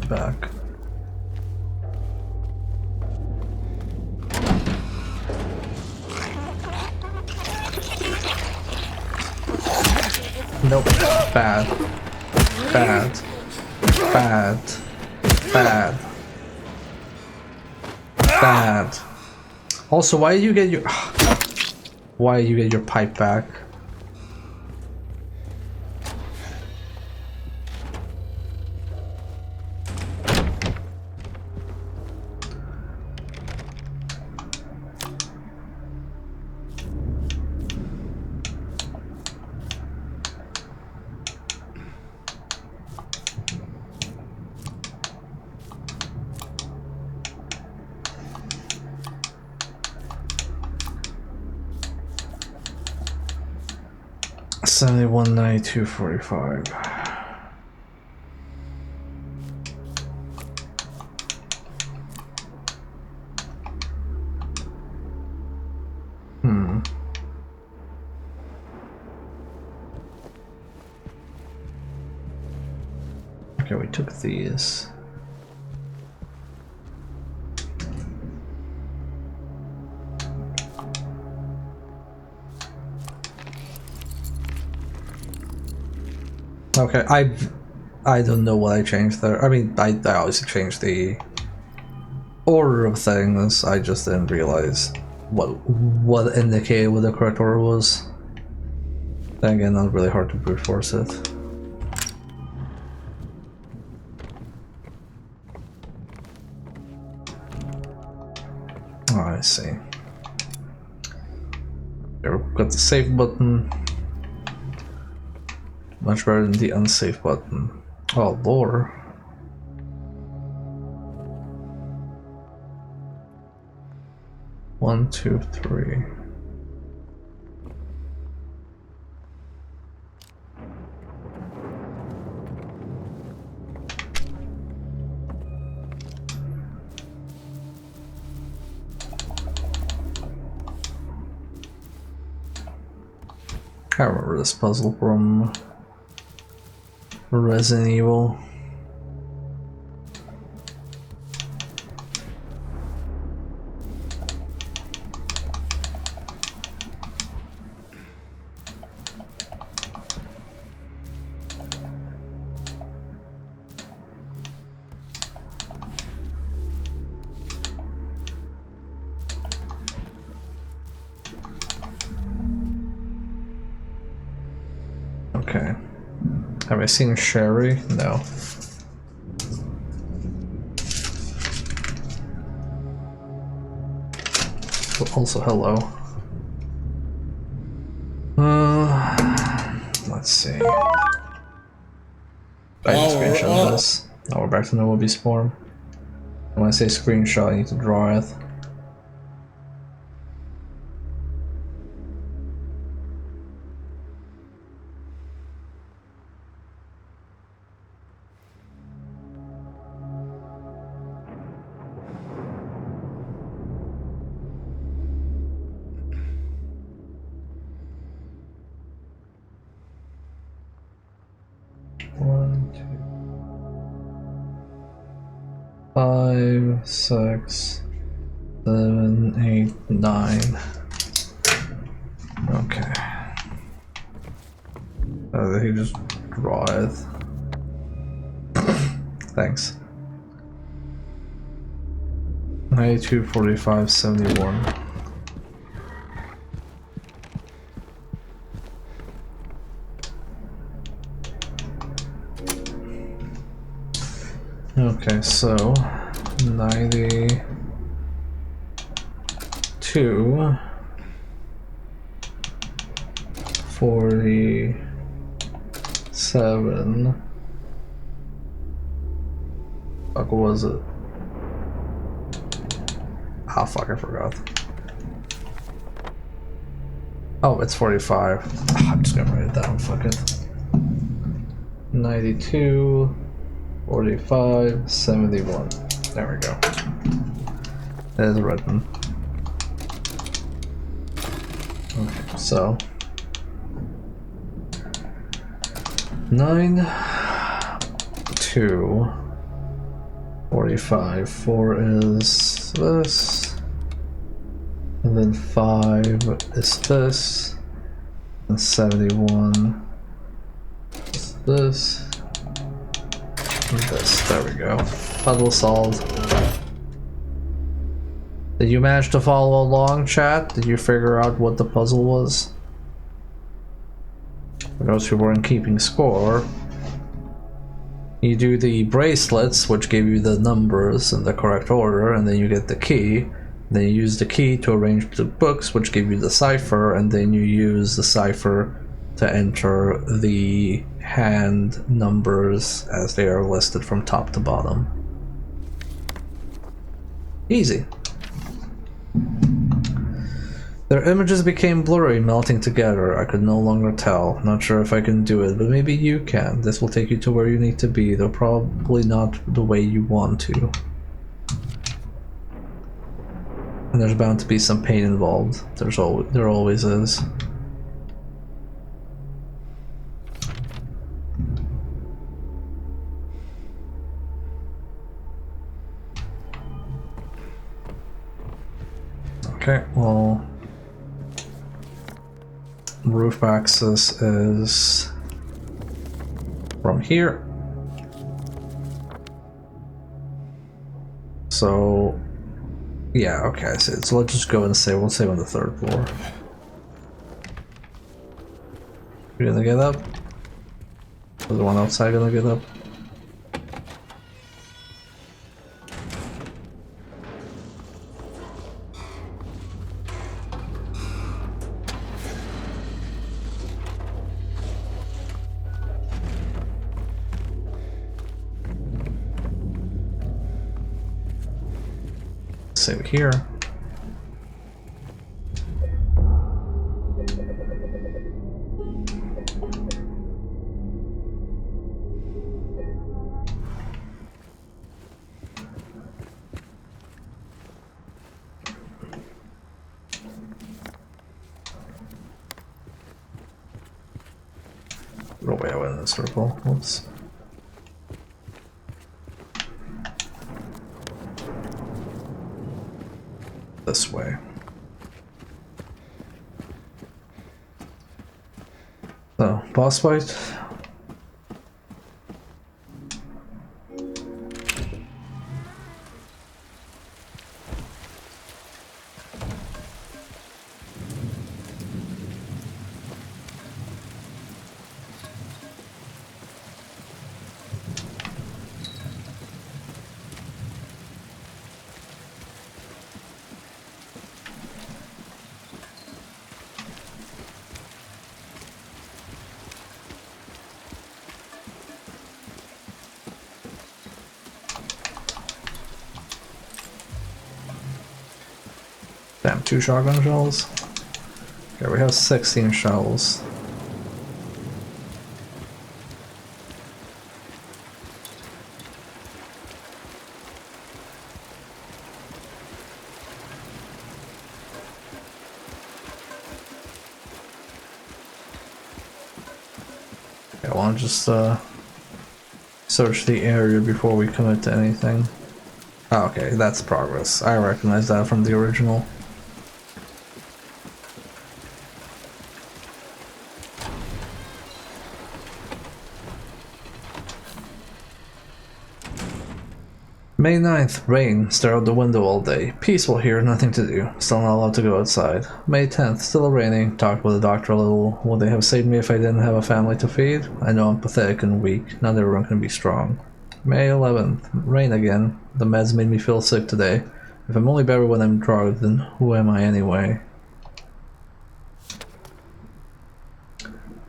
Back. Nope. Bad. Bad. Bad. Bad. Bad. Also, why did you get your why did you get your pipe back? $71.92.45. Okay, we took these. Okay, I don't know what I changed there. I mean, I obviously changed the order of things. I just didn't realize what indicated what the correct order was. Then again, not really hard to brute force it. Oh, I see. There, we've got the save button. Much better than the unsafe button. Oh, lore. One, two, three. I remember this puzzle from Resident Evil. Okay. Have I seen Sherry? No. Also, hello. Let's see. I need to screenshot this. Now we're back to Noah spawn. And when I say screenshot, I need to draw it. One, two, 5, 6, 7, 8, 9. he just draw it. Thanks. 92, 45, 71. Okay, so 92, 47. Fuck, what was it? Ah, fuck, I forgot. Oh, it's 45. I'm just gonna write it down, fuck it. 92, 45, 71. There we go. It is written. Okay, so 9, 2, 45, 4 is this, and then 5 is this, and 71 is this, and this. There we go. Puzzle solved. Did you manage to follow along, chat? Did you figure out what the puzzle was? For those who weren't keeping score, you do the bracelets, which give you the numbers in the correct order, and then you get the key. Then you use the key to arrange the books, which give you the cipher, and then you use the cipher to enter the hand numbers as they are listed from top to bottom. Easy. Their images became blurry, melting together. I could no longer tell. Not sure if I can do it, but maybe you can. This will take you to where you need to be, though probably not the way you want to. And there's bound to be some pain involved. There always is. Okay, well, roof access is from here. So, yeah, okay, I see it. So let's just go and say, we'll save on the 3rd floor. You're gonna get up? Is the one outside gonna get up? Save it here. No way I went in a circle. Whoops. This way. So, boss fight. Damn, 2 shotgun shells. Okay, we have 16 shells. Okay, I want to just search the area before we commit to anything. Oh, okay, that's progress. I recognize that from the original. May 9th, rain, stare out the window all day. Peaceful here, nothing to do. Still not allowed to go outside. May 10th, still raining. Talked with the doctor a little. Would they have saved me if I didn't have a family to feed? I know I'm pathetic and weak. Not everyone can be strong. May 11th, rain again. The meds made me feel sick today. If I'm only better when I'm drugged, then who am I anyway?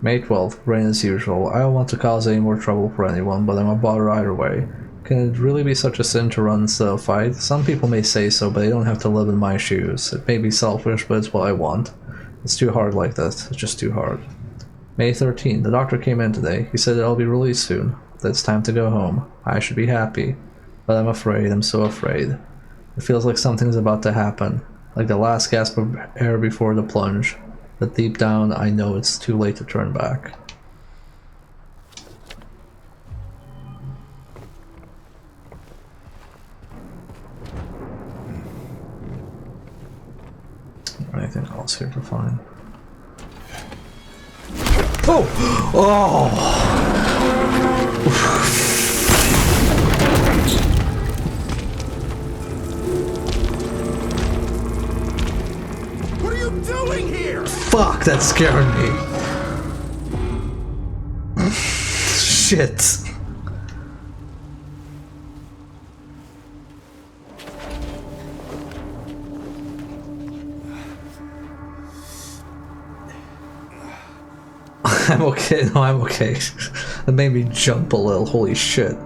May 12th, rain as usual. I don't want to cause any more trouble for anyone, but I'm a bother either way. Can it really be such a sin to run instead of fight? Some people may say so, but they don't have to live in my shoes. It may be selfish, but it's what I want. It's too hard like this. It's just too hard. May 13th, the doctor came in today. He said that I'll be released soon. That it's time to go home. I should be happy. But I'm afraid. I'm so afraid. It feels like something's about to happen. Like the last gasp of air before the plunge. But deep down, I know it's too late to turn back. Anything else here to find? Oh! Oh! What are you doing here? Fuck, that scared me. Shit. I'm okay. No, I'm okay. That made me jump a little. Holy shit.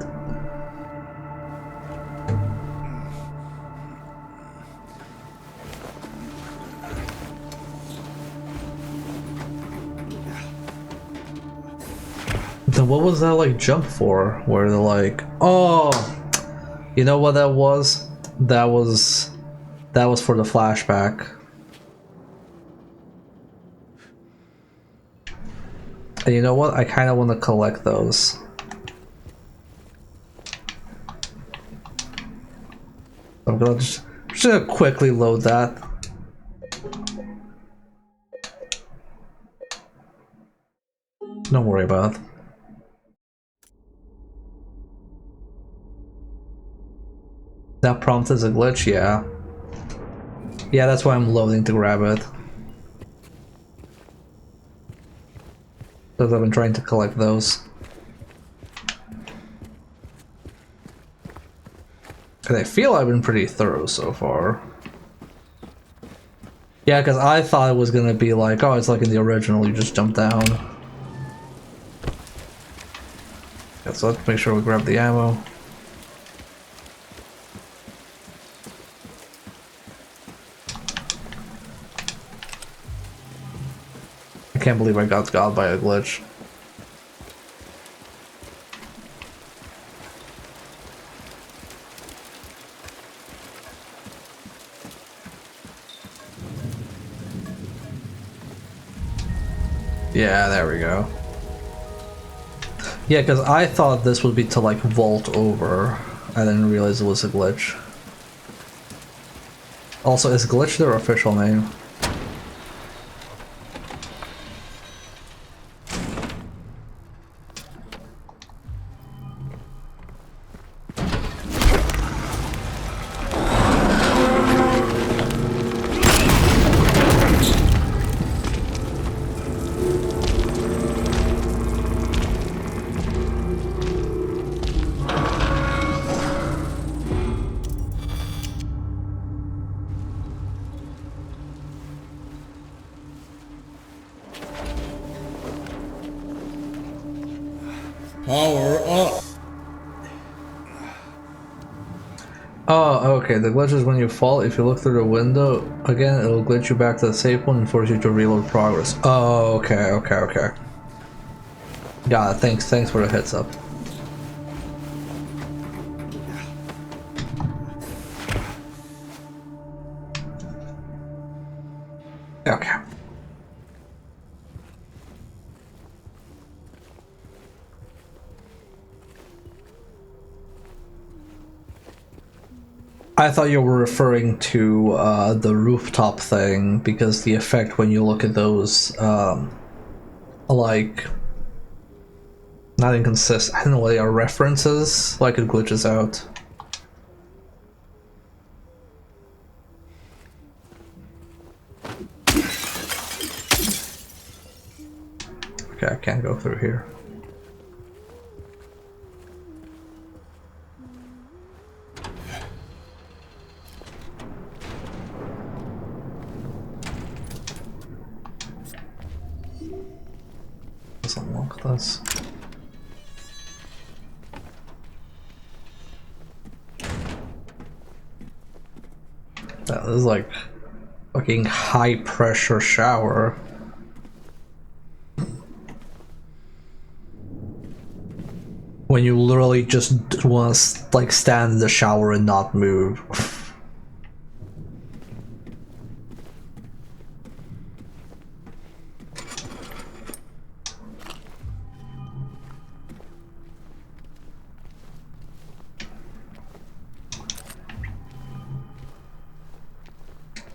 Then what was that like jump for? Where they're like, oh, you know what that was? That was for the flashback. And you know what? I kind of want to collect those. I'm gonna just gonna quickly load that. Don't worry about it. That prompt is a glitch, yeah. Yeah, that's why I'm loading to grab it. Because I've been trying to collect those. And I feel I've been pretty thorough so far. Yeah, because I thought it was gonna be like, oh, it's like in the original, you just jump down. Yeah, so let's make sure we grab the ammo. I can't believe I got by a glitch. Yeah, there we go. Yeah, because I thought this would be to like vault over. I didn't realize it was a glitch. Also, is glitch their official name? Power up. Oh, okay. The glitch is when you fall. If you look through the window again, it'll glitch you back to the safe one and force you to reload progress. Oh, okay, okay. Got it. Thanks for the heads up. Okay. I thought you were referring to the rooftop thing, because the effect when you look at those, like, not inconsistent, I don't know what they are, references, like it glitches out. Okay, I can't go through here. Let's unlock this. That is like fucking high pressure shower. When you literally just want to like stand in the shower and not move.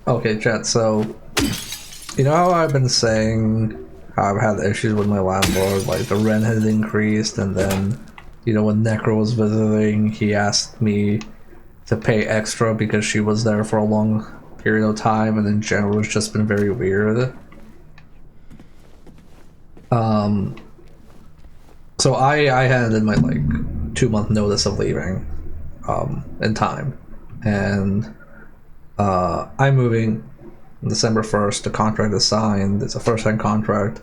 Okay, chat, so you know how I've been saying how I've had issues with my landlord, like the rent has increased, and then, you know, when Necro was visiting, he asked me to pay extra because she was there for a long period of time, and in general it's just been very weird. So I handed in my like 2-month notice of leaving in time, and I'm moving December 1st, the contract is signed, it's a first-hand contract,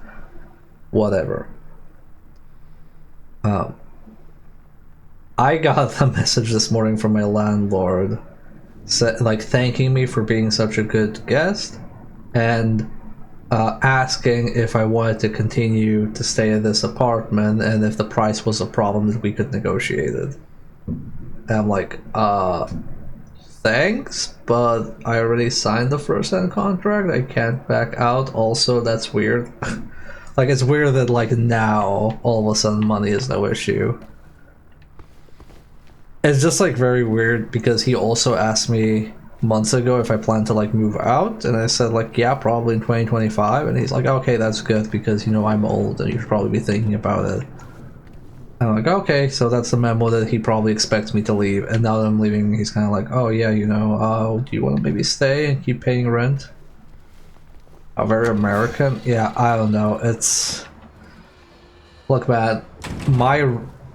whatever. I got a message this morning from my landlord like thanking me for being such a good guest and asking if I wanted to continue to stay in this apartment and if the price was a problem that we could negotiate it. And I'm like, thanks, but I already signed the first-hand contract. I can't back out. Also, that's weird. Like, it's weird that, like, now, all of a sudden, money is no issue. It's just, like, very weird because he also asked me months ago if I plan to, like, move out, and I said, like, yeah, probably in 2025, and he's like, okay, that's good because, you know, I'm old and you should probably be thinking about it. I'm like, okay, so that's the memo that he probably expects me to leave, and now that I'm leaving, he's kind of like, oh yeah, you know, do you want to maybe stay and keep paying rent? Very American? Yeah, I don't know, it's... Look, man,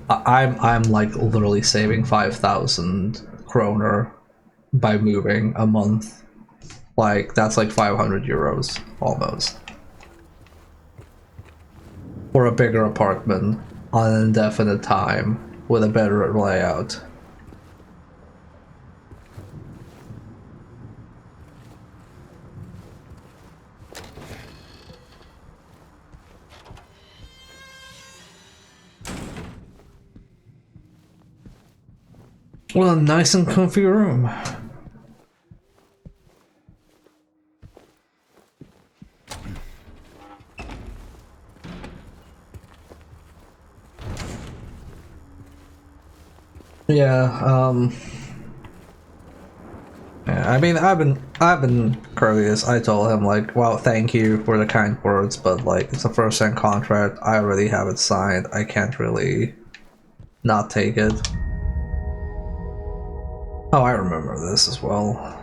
I'm like literally saving 5,000 kroner by moving a month. Like, that's like 500 euros, almost. For a bigger apartment. On an indefinite time with a better layout. Well, a nice and comfy room. Yeah, yeah, I mean, I've been courteous. I told him like, well, thank you for the kind words, but like, it's a first-hand contract. I already have it signed. I can't really not take it. Oh, I remember this as well.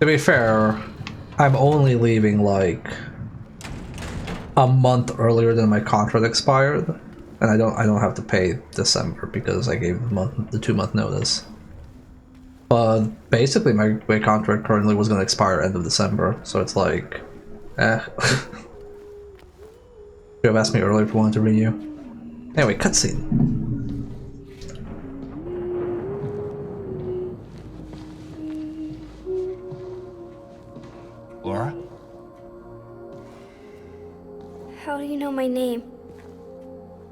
To be fair, I'm only leaving like a month earlier than my contract expired, and I don't have to pay December because I gave the 2-month notice. But basically, my contract currently was going to expire end of December, so it's like, eh. Should have asked me earlier if you wanted to renew. Anyway, cutscene. Laura? How do you know my name?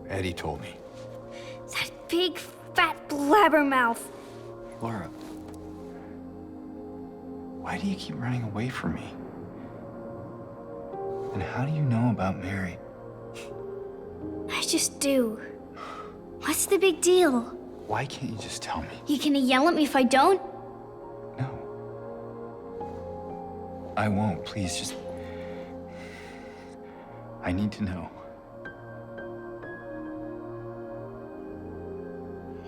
Eddie told me. That big, fat blabbermouth. Laura, why do you keep running away from me? And how do you know about Mary? I just do. What's the big deal? Why can't you just tell me? You gonna yell at me if I don't? No. I won't, please, just... I need to know.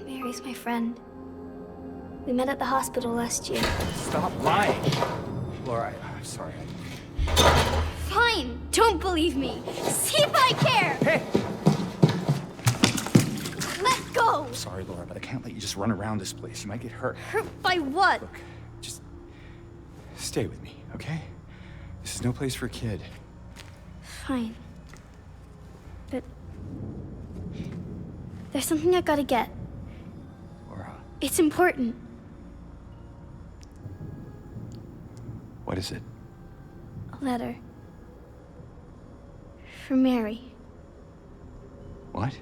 Mary's my friend. We met at the hospital last year. Stop lying! Laura, I'm sorry. Fine, don't believe me. See if I care. Hey! Let go. Sorry, Laura, but I can't let you just run around this place. You might get hurt. Hurt by what? Look, just stay with me, okay? This is no place for a kid. Fine. But there's something I gotta get. Laura, It's important. what is it? A letter. For Mary. What?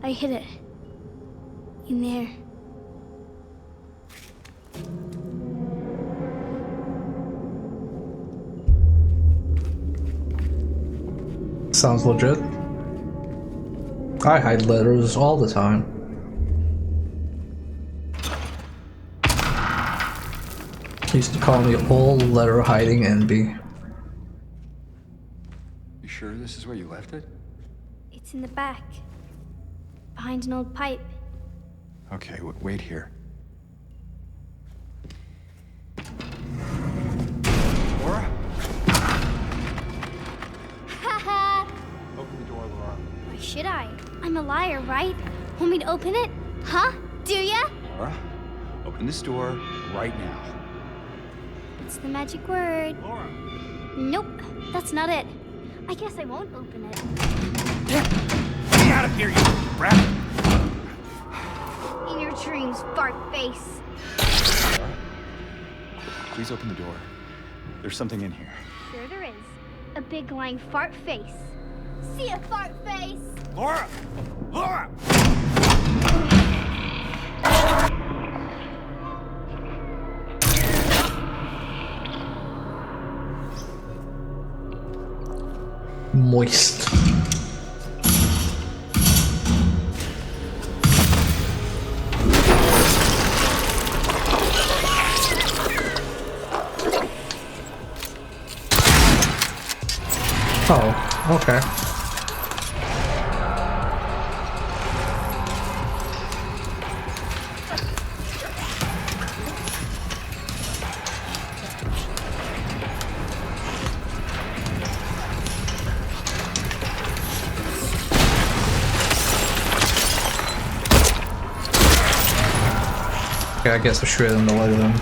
I hid it. In there. Sounds legit. I hide letters all the time. Used to call me old letter hiding envy. You sure this is where you left it? It's in the back. Behind an old pipe. Okay, wait here. Laura? Haha! Open the door, Laura. Why should I? I'm a liar, right? Want me to open it? Huh? Do ya? Laura, open this door right now. It's the magic word. Laura! Nope, that's not it. I guess I won't open it. Get out of here, you rat! In your dreams, fart face. Laura, please open the door. There's something in here. Sure there is. A big lying fart face. See ya, fart face! Laura! Laura! Moist. Oh, okay. Okay, I guess I should in the light of them.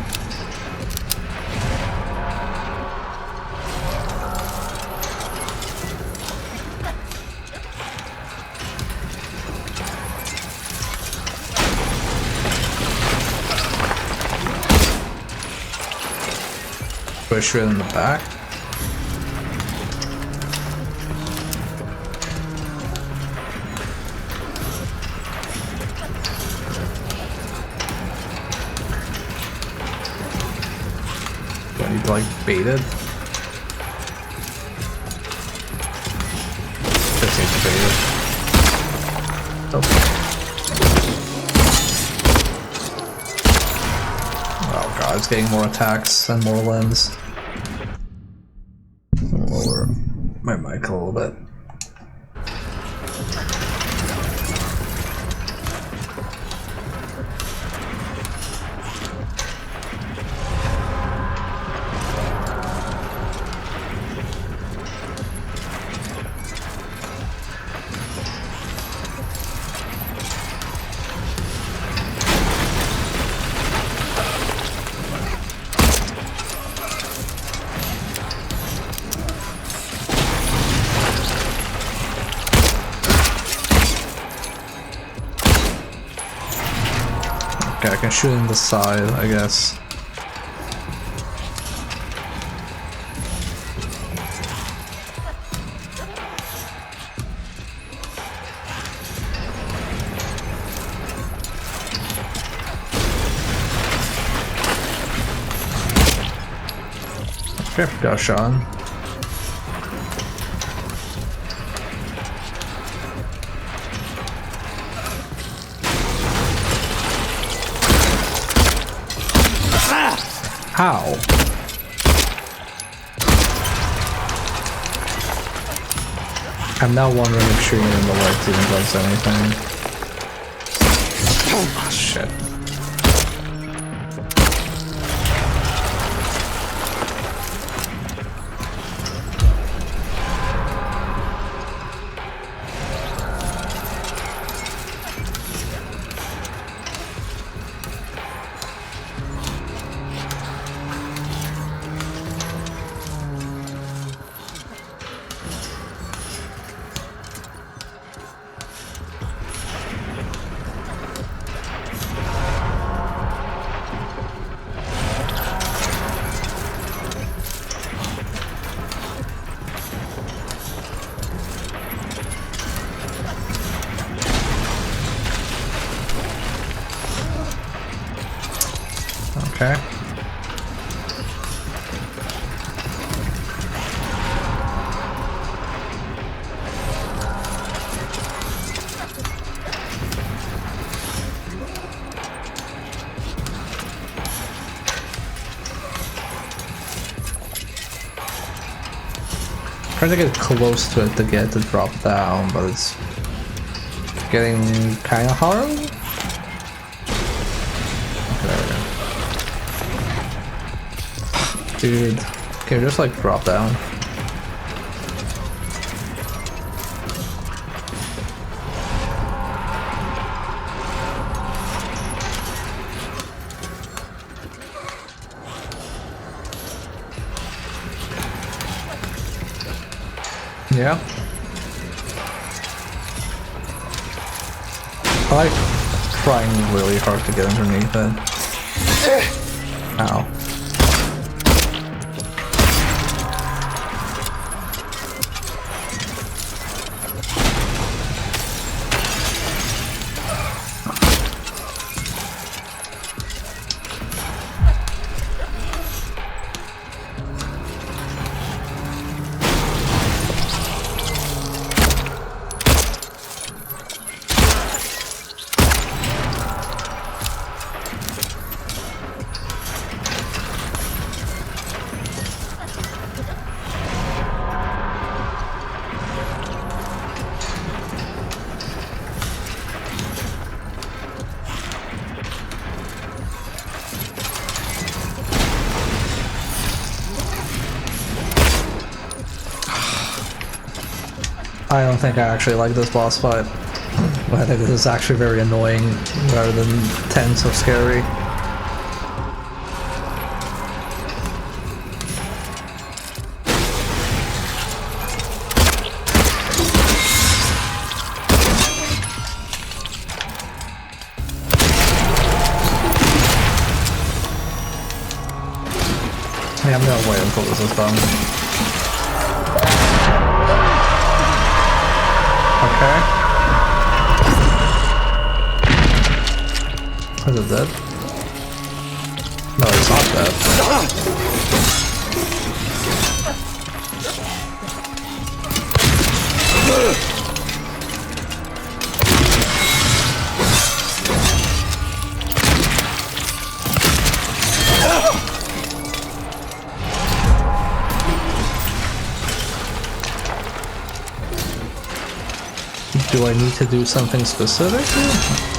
Push it in the back. Do I need to like bait it? Just need to bait it. Okay. Oh god, it's getting more attacks and more limbs. Lower my mic a little bit. Okay, I can shoot in the side, I guess. Okay, got a shot on. How? I'm now wondering if shooting in the legs even does anything. Oh shit. Okay. Trying to get close to it to get it to drop down, but it's getting kind of hard. Okay, there we go. Dude, can you just like drop down? Yeah. I like trying really hard to get underneath it. Ow. I don't think I actually like this boss fight. I think this is actually very annoying rather than tense or scary. Yeah, I'm gonna wait until this is done. Okay. Is it dead? No, it's not dead. Do I need to do something specific here?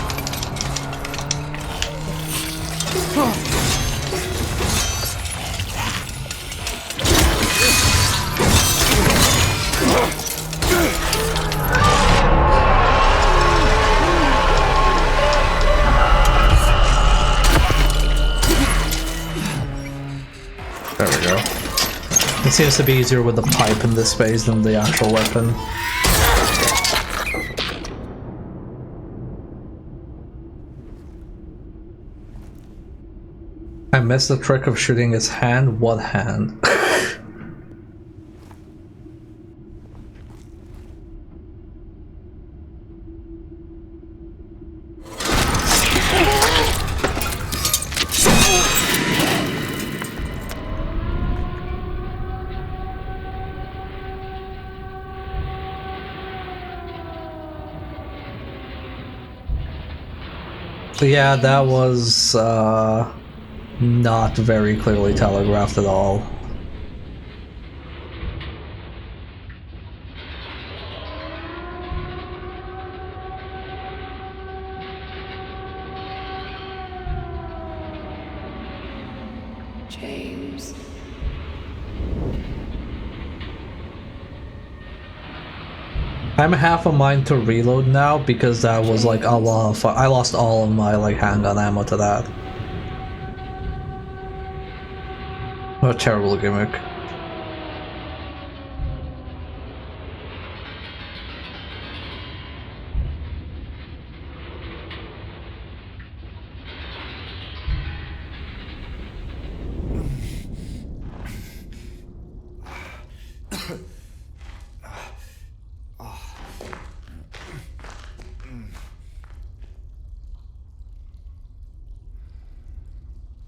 There we go. It seems to be easier with the pipe in this phase than the actual weapon. I missed the trick of shooting his hand. What hand? Yeah, that was not very clearly telegraphed at all. James. I'm half a mind to reload now because that was like a lot of fun. I lost all of my like handgun ammo to that. What a terrible gimmick.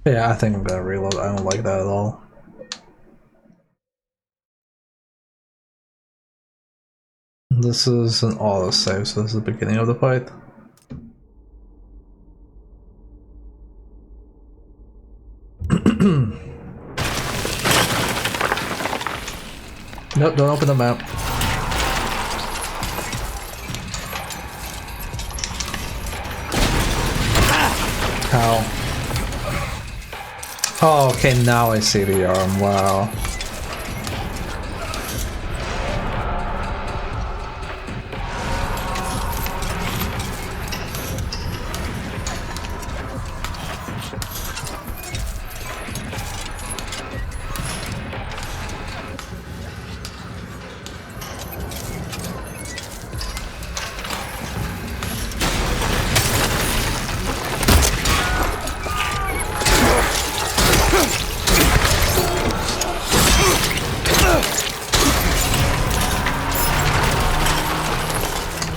Yeah, I think I'm gonna reload. I don't like that at all. This is an autosave, so this is the beginning of the fight. Nope, don't open the map. Ow. Oh, okay, now I see the arm, wow.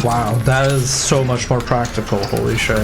Wow, that is so much more practical, holy shit.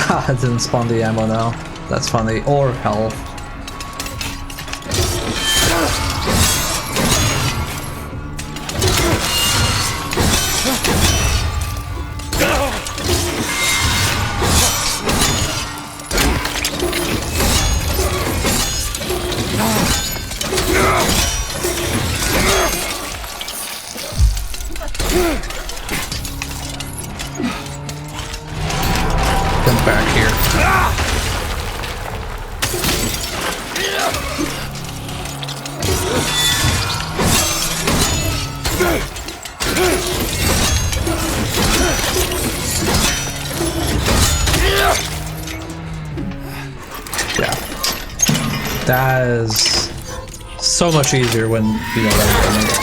I didn't spawn the ammo now. That's funny. Or health. Come back here. Yeah. That is so much easier when you know that.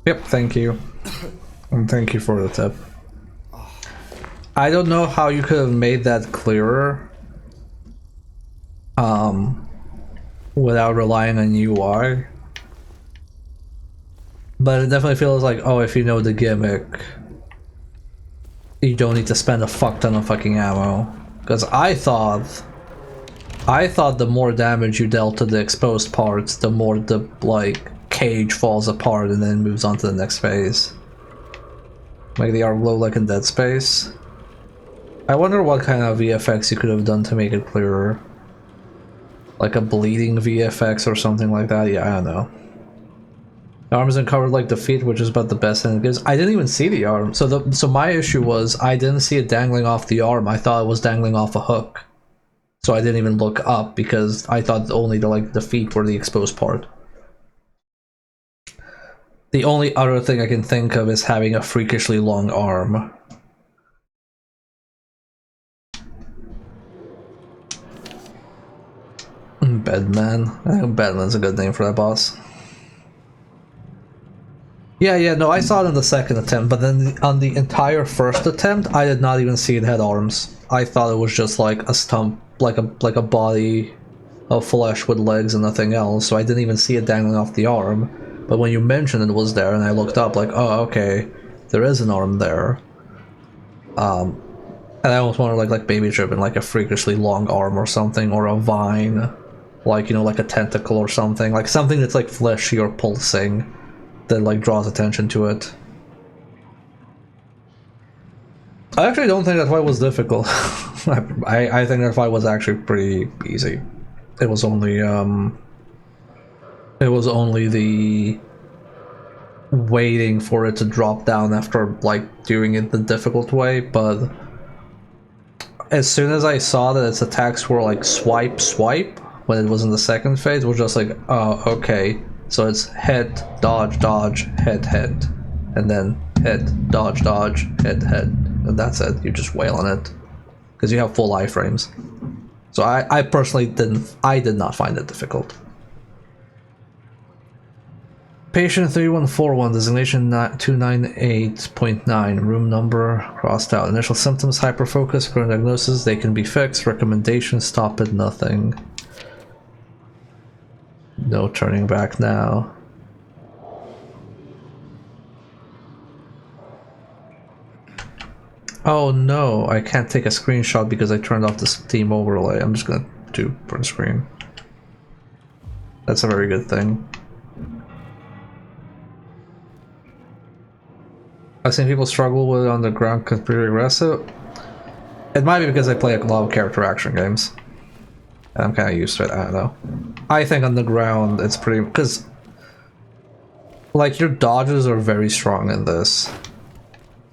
Yep, thank you. And thank you for the tip. I don't know how you could have made that clearer without relying on UI. But it definitely feels like, oh, if you know the gimmick, you don't need to spend a fuck ton of fucking ammo. Because I thought the more damage you dealt to the exposed parts, the more the, like, cage falls apart and then moves on to the next phase. Make the arm glow like in Dead Space. I wonder what kind of VFX you could have done to make it clearer. Like a bleeding VFX or something like that. Yeah, I don't know. The arm isn't covered like the feet, which is about the best thing it gives. I didn't even see the arm. So my issue was I didn't see it dangling off the arm. I thought it was dangling off a hook. So I didn't even look up because I thought only the feet were the exposed part. The only other thing I can think of is having a freakishly long arm. Bedman. I think Bedman's a good name for that boss. Yeah, no, I saw it in the second attempt, but then on the entire first attempt, I did not even see it had arms. I thought it was just like a stump, like a body of flesh with legs and nothing else, so I didn't even see it dangling off the arm. But when you mentioned it was there, and I looked up, like, oh, okay, there is an arm there. And I almost wanted like Baby Driven, like a freakishly long arm or something, or a vine, like, you know, like a tentacle or something, like something that's like fleshy or pulsing that like draws attention to it. I actually don't think that fight was difficult. I think that fight was actually pretty easy. It was only the waiting for it to drop down after like doing it the difficult way, but as soon as I saw that its attacks were like swipe when it was in the second phase, it was just like, oh, okay, so it's head, dodge, head, and then head, dodge, head, and that's it. You just wail on it because you have full iframes. So I personally did not find it difficult. Patient 3141, designation 298.9, room number crossed out. Initial symptoms, hyperfocus, current diagnosis, they can be fixed. Recommendation, stop at nothing. No turning back now. Oh no, I can't take a screenshot because I turned off the Steam overlay. I'm just gonna do print screen. That's a very good thing. I've seen people struggle with it on the ground because it's pretty aggressive. It might be because I play a lot of character action games. And I'm kind of used to it, I don't know. I think on the ground it's pretty... because... like, your dodges are very strong in this. So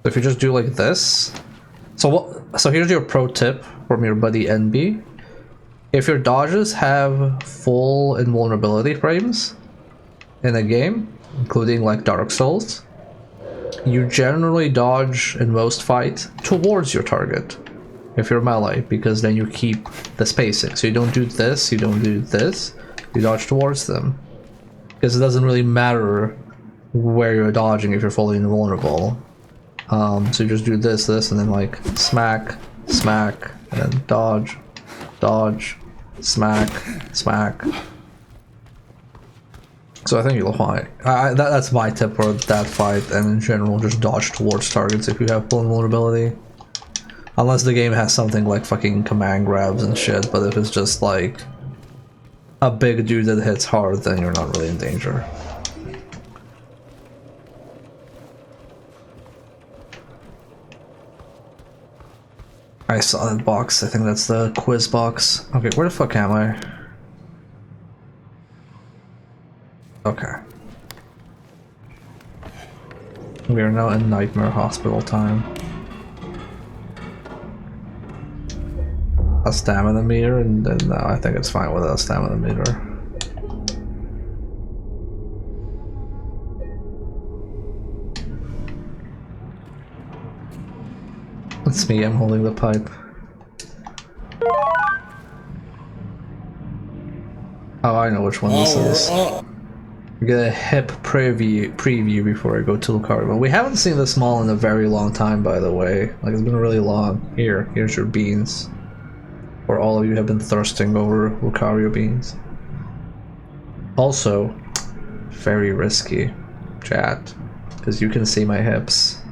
if you just do like this... So here's your pro tip from your buddy NB. If your dodges have full invulnerability frames in a game, including like Dark Souls, you generally dodge in most fights towards your target if you're melee, because then you keep the spacing. So you don't do this, you don't do this, you dodge towards them. Because it doesn't really matter where you're dodging if you're fully invulnerable. So you just do this, and then like smack, and then dodge, smack. So I think you'll find that's my tip for that fight, and in general just dodge towards targets if you have full invulnerability. Unless the game has something like fucking command grabs and shit, but if it's just like a big dude that hits hard, then you're not really in danger. I saw that box, I think that's the quiz box. Okay, where the fuck am I? Okay. We are now in Nightmare Hospital time. A stamina meter, and then no, I think it's fine without a stamina meter. It's me, I'm holding the pipe. Oh, I know which one this is. Get a hip preview before I go to Lucario. We haven't seen this mall in a very long time, by the way. Like, it's been really long. Here's your beans. For all of you who have been thirsting over Lucario beans. Also, very risky, chat, because you can see my hips.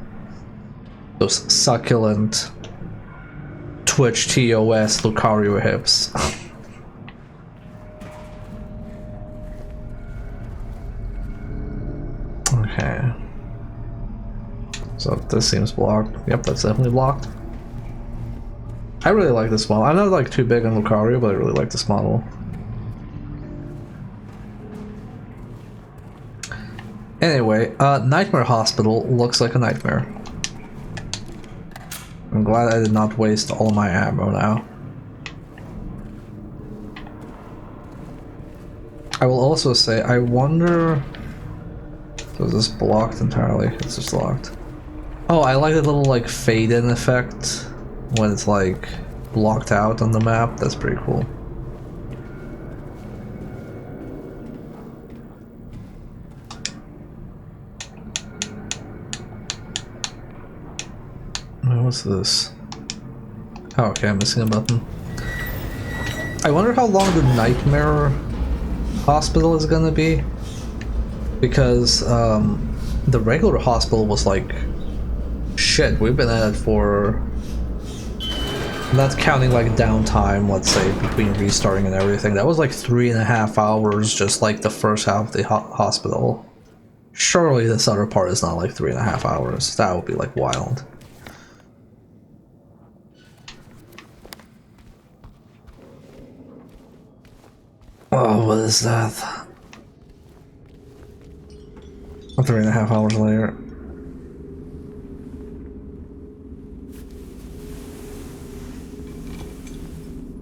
Those succulent Twitch TOS Lucario hips. Okay. So this seems blocked. Yep, that's definitely blocked. I really like this model. I'm not like too big on Lucario, but I really like this model. Anyway, Nightmare Hospital looks like a nightmare. I'm glad I did not waste all my ammo now. I will also say, I wonder... So is this blocked entirely? It's just locked. Oh, I like the little like fade-in effect when it's like blocked out on the map. That's pretty cool. What's this? Oh, okay, I'm missing a button. I wonder how long the Nightmare Hospital is gonna be. Because the regular hospital was like... Shit, we've been at it for... Not counting like downtime, let's say, between restarting and everything. That was like 3.5 hours, just like the first half of the hospital. Surely this other part is not like 3.5 hours. That would be like wild. Oh, what is that? 3.5 hours later.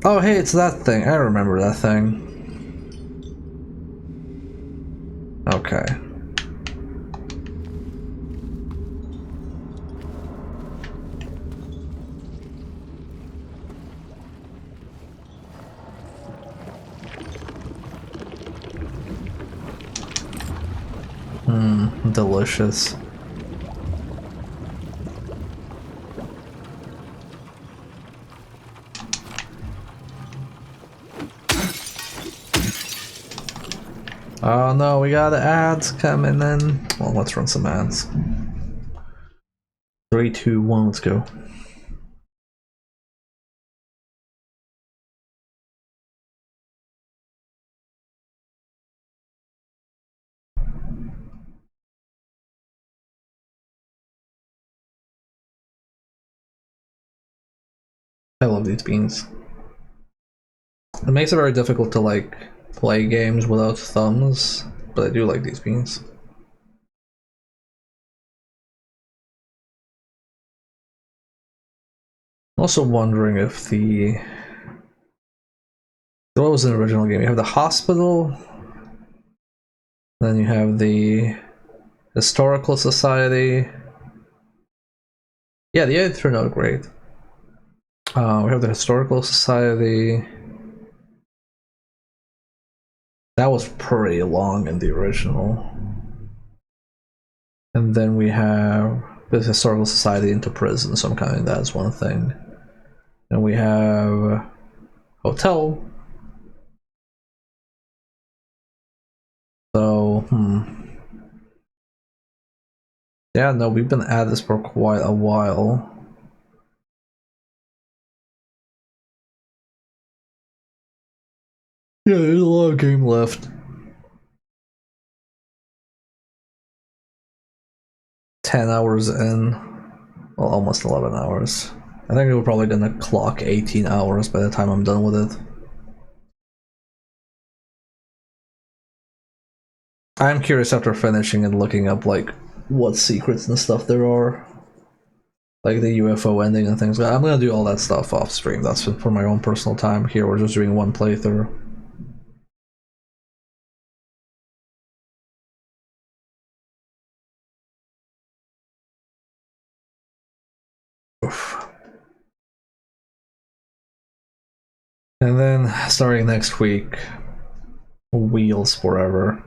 Oh, hey, it's that thing. I remember that thing. Okay. Delicious. Oh no, we got ads coming in. Well, let's run some ads. 3, 2, 1, let's go. I love these beans. It makes it very difficult to like play games without thumbs, but I do like these beans. I'm also wondering if the... What was in the original game? You have the hospital, then you have the Historical Society. Yeah, the other turned out great. We have the Historical Society. That was pretty long in the original. And then we have the Historical Society into prison, so I'm counting that as one thing. And we have Hotel. So, yeah, no, we've been at this for quite a while. Yeah, there's a lot of game left. 10 hours in. Well, almost 11 hours. I think we're probably gonna clock 18 hours by the time I'm done with it. I'm curious after finishing and looking up like what secrets and stuff there are. Like the UFO ending and things. I'm gonna do all that stuff off stream. That's for my own personal time. Here we're just doing one playthrough. Oof. And then starting next week, Wheels Forever.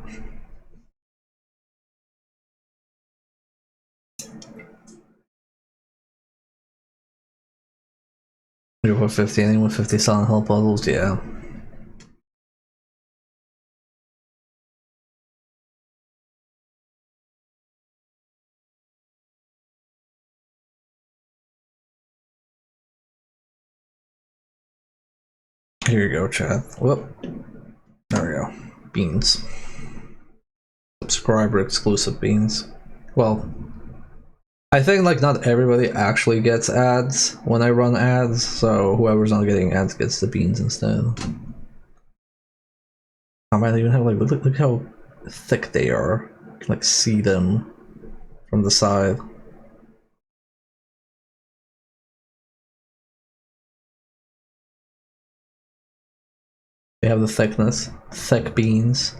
You put 50, anything with 50 Silent Hill puzzles, yeah. Here you go, chat. Whoop. There we go. Beans. Subscriber exclusive beans. Well, I think like not everybody actually gets ads when I run ads, so whoever's not getting ads gets the beans instead. I might even have like look how thick they are. You can like see them from the side. They have the thickness. Thick beans.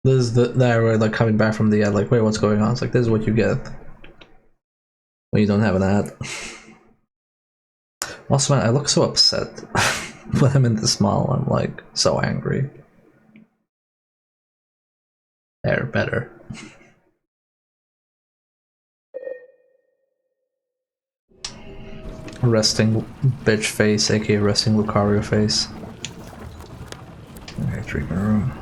This is the were like coming back from the ad, like, wait, what's going on? It's like, this is what you get when you don't have an ad. Also, man, I look so upset when I'm in this mall. I'm like so angry. They're better. Resting bitch face, aka resting Lucario face. Okay, treatment room.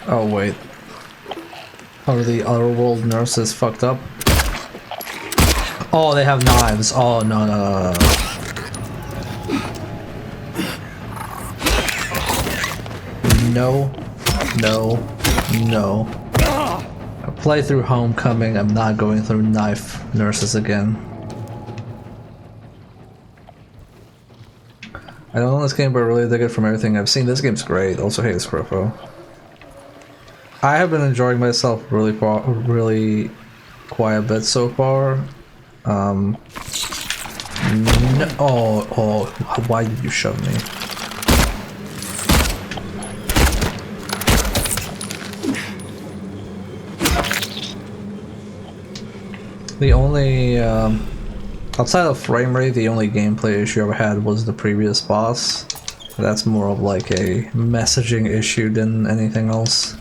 Oh wait. Are the otherworld nurses fucked up? Oh, they have knives. Oh no no no no no no. I play through Homecoming. I'm not going through knife nurses again. I don't know this game, but I really dig it from everything I've seen. This game's great. Also hate Scrofo. I have been enjoying myself really quite a bit so far. No, oh, why did you shove me? The only, outside of frame rate, the only gameplay issue I ever had was the previous boss. That's more of like a messaging issue than anything else.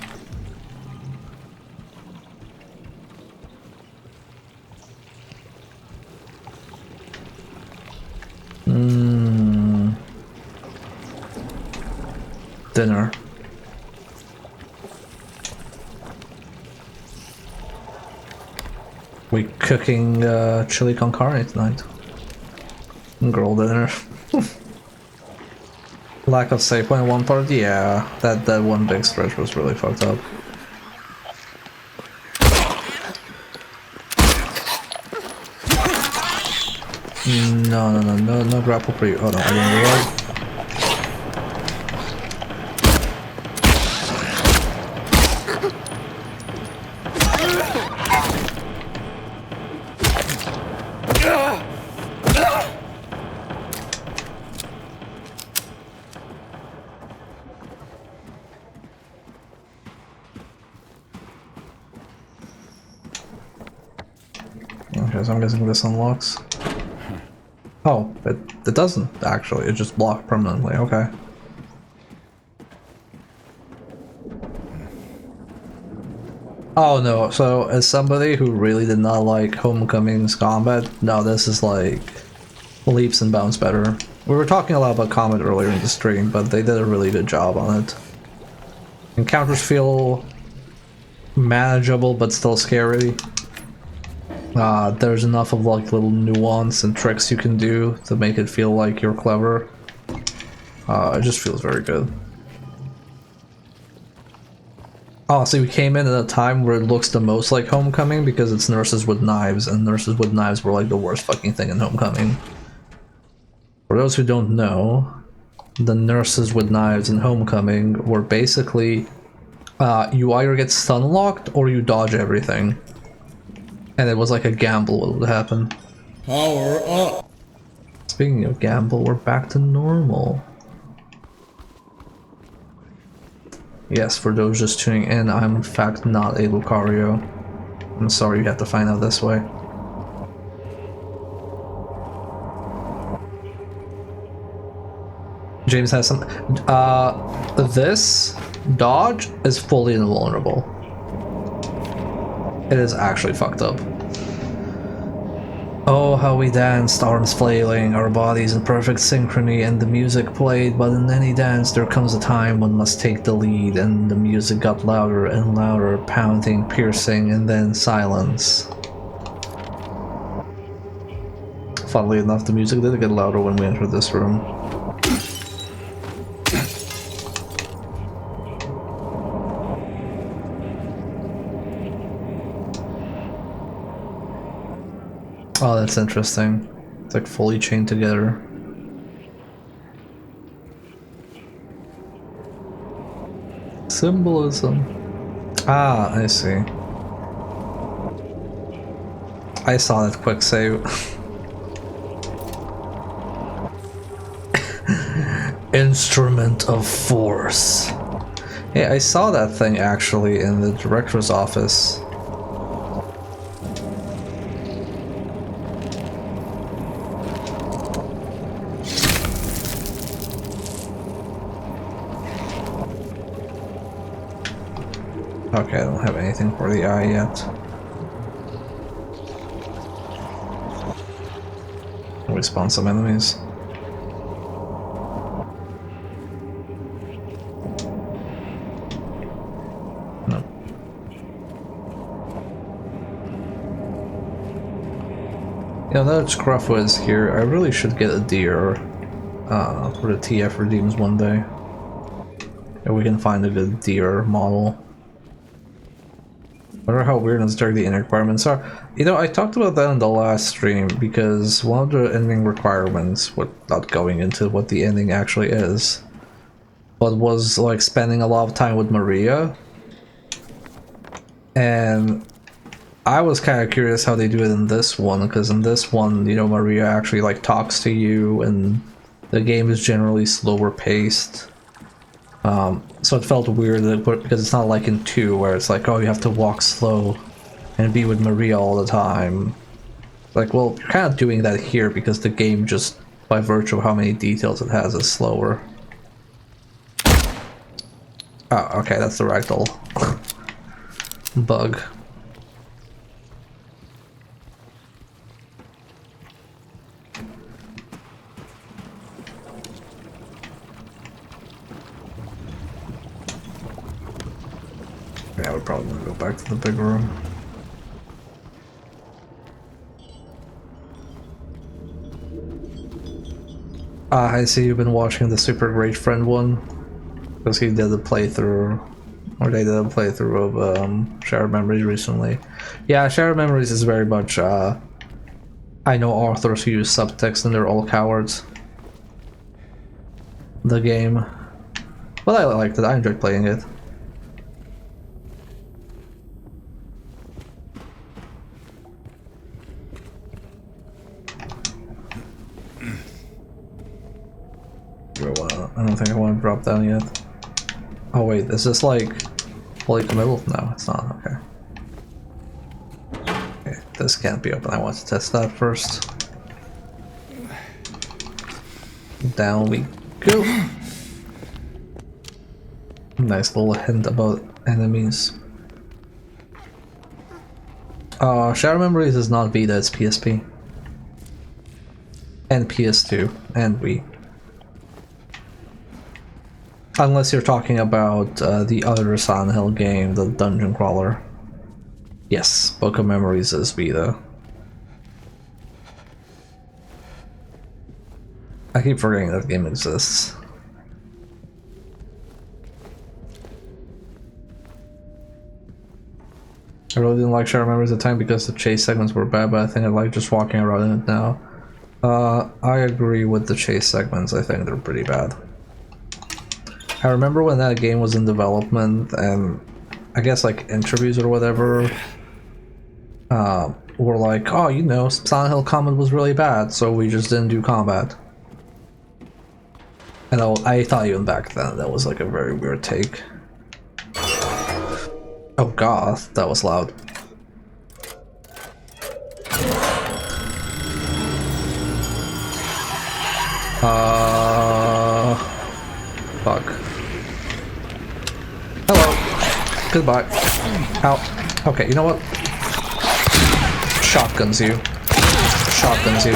Dinner. We cooking chili con carne tonight. Girl dinner. Lack of save point in one part, yeah. That one big stretch was really fucked up. No grapple for you. Oh no, I didn't realize. Okay, so I'm guessing this unlocks. Oh, it doesn't actually. It just blocked permanently. Okay. Oh no, so as somebody who really did not like Homecoming's combat, no, this is like leaps and bounds better. We were talking a lot about combat earlier in the stream, but they did a really good job on it. Encounters feel manageable but still scary. There's enough of like little nuance and tricks you can do to make it feel like you're clever. It just feels very good. Honestly, we came in at a time where it looks the most like Homecoming because it's nurses with knives, and nurses with knives were like the worst fucking thing in Homecoming. For those who don't know, the nurses with knives in Homecoming were basically you either get stun locked or you dodge everything. And it was like a gamble what would happen. Power up! Speaking of gamble, we're back to normal. Yes, for those just tuning in, I'm in fact not a Lucario. I'm sorry you have to find out this way. James has some... this dodge is fully invulnerable. It is actually fucked up. Oh, how we danced, arms flailing, our bodies in perfect synchrony, and the music played, but in any dance there comes a time one must take the lead, and the music got louder and louder, pounding, piercing, and then silence. Funnily enough, the music did get louder when we entered this room. Oh, that's interesting. It's like fully chained together. Symbolism. Ah, I see. I saw that quick save. Instrument of Force. Yeah, I saw that thing actually in the director's office. Okay, I don't have anything for the eye yet. We spawn some enemies. No. Yeah, that Scruffo is here. I really should get a deer for the TF redeems one day. If we can find a good deer model. I wonder how weird and strict the ending requirements are. You know, I talked about that in the last stream because one of the ending requirements, without going into what the ending actually is, but was like spending a lot of time with Maria. And I was kind of curious how they do it in this one, because in this one, you know, Maria actually like talks to you and the game is generally slower paced. So it felt weird that because it's not like in 2 where it's like, oh, you have to walk slow and be with Maria all the time. Like, well, you're kind of doing that here because the game just, by virtue of how many details it has, is slower. Oh, okay, that's the ragdoll bug. Yeah, we're probably gonna go back to the big room. Ah, I see you've been watching the Super Great Friend one, because he did a playthrough, or they did a playthrough of Shared Memories recently. Yeah, Shared Memories is very much, I know authors who use subtext and they're all cowards. The game. But I liked it, I enjoyed playing it. I don't think I want to drop down yet. Oh wait, is this like fully committal? No, it's not. Okay. Okay, this can't be open. I want to test that first. Down we go. Nice little hint about enemies. Shadow Memories is not Vita, it's PSP. And PS2, and Wii. Unless you're talking about the other Silent Hill game, the Dungeon Crawler. Yes, Book of Memories is Vita. I keep forgetting that game exists. I really didn't like Shadow Memories at the time because the chase segments were bad, but I think I like just walking around in it now. I agree with the chase segments, I think they're pretty bad. I remember when that game was in development, and I guess like interviews or whatever were like, oh, you know, Silent Hill combat was really bad, so we just didn't do combat. And I thought even back then that was like a very weird take. Oh god, that was loud. Fuck. Hello. Goodbye. Ow. Okay, you know what? Shotguns you. Shotguns you.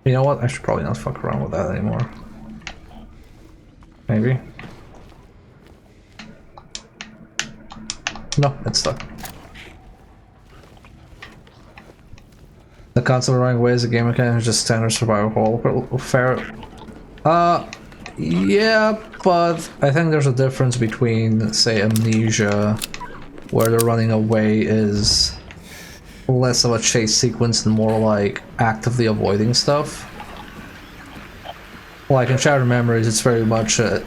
You know what? I should probably not fuck around with that anymore. Maybe. No, it's stuck. The concept of running away as a game mechanic is just standard survival horror. Fair. Yeah, but I think there's a difference between, say, Amnesia, where the running away is less of a chase sequence and more like actively avoiding stuff. Like in Shattered Memories, it's very much a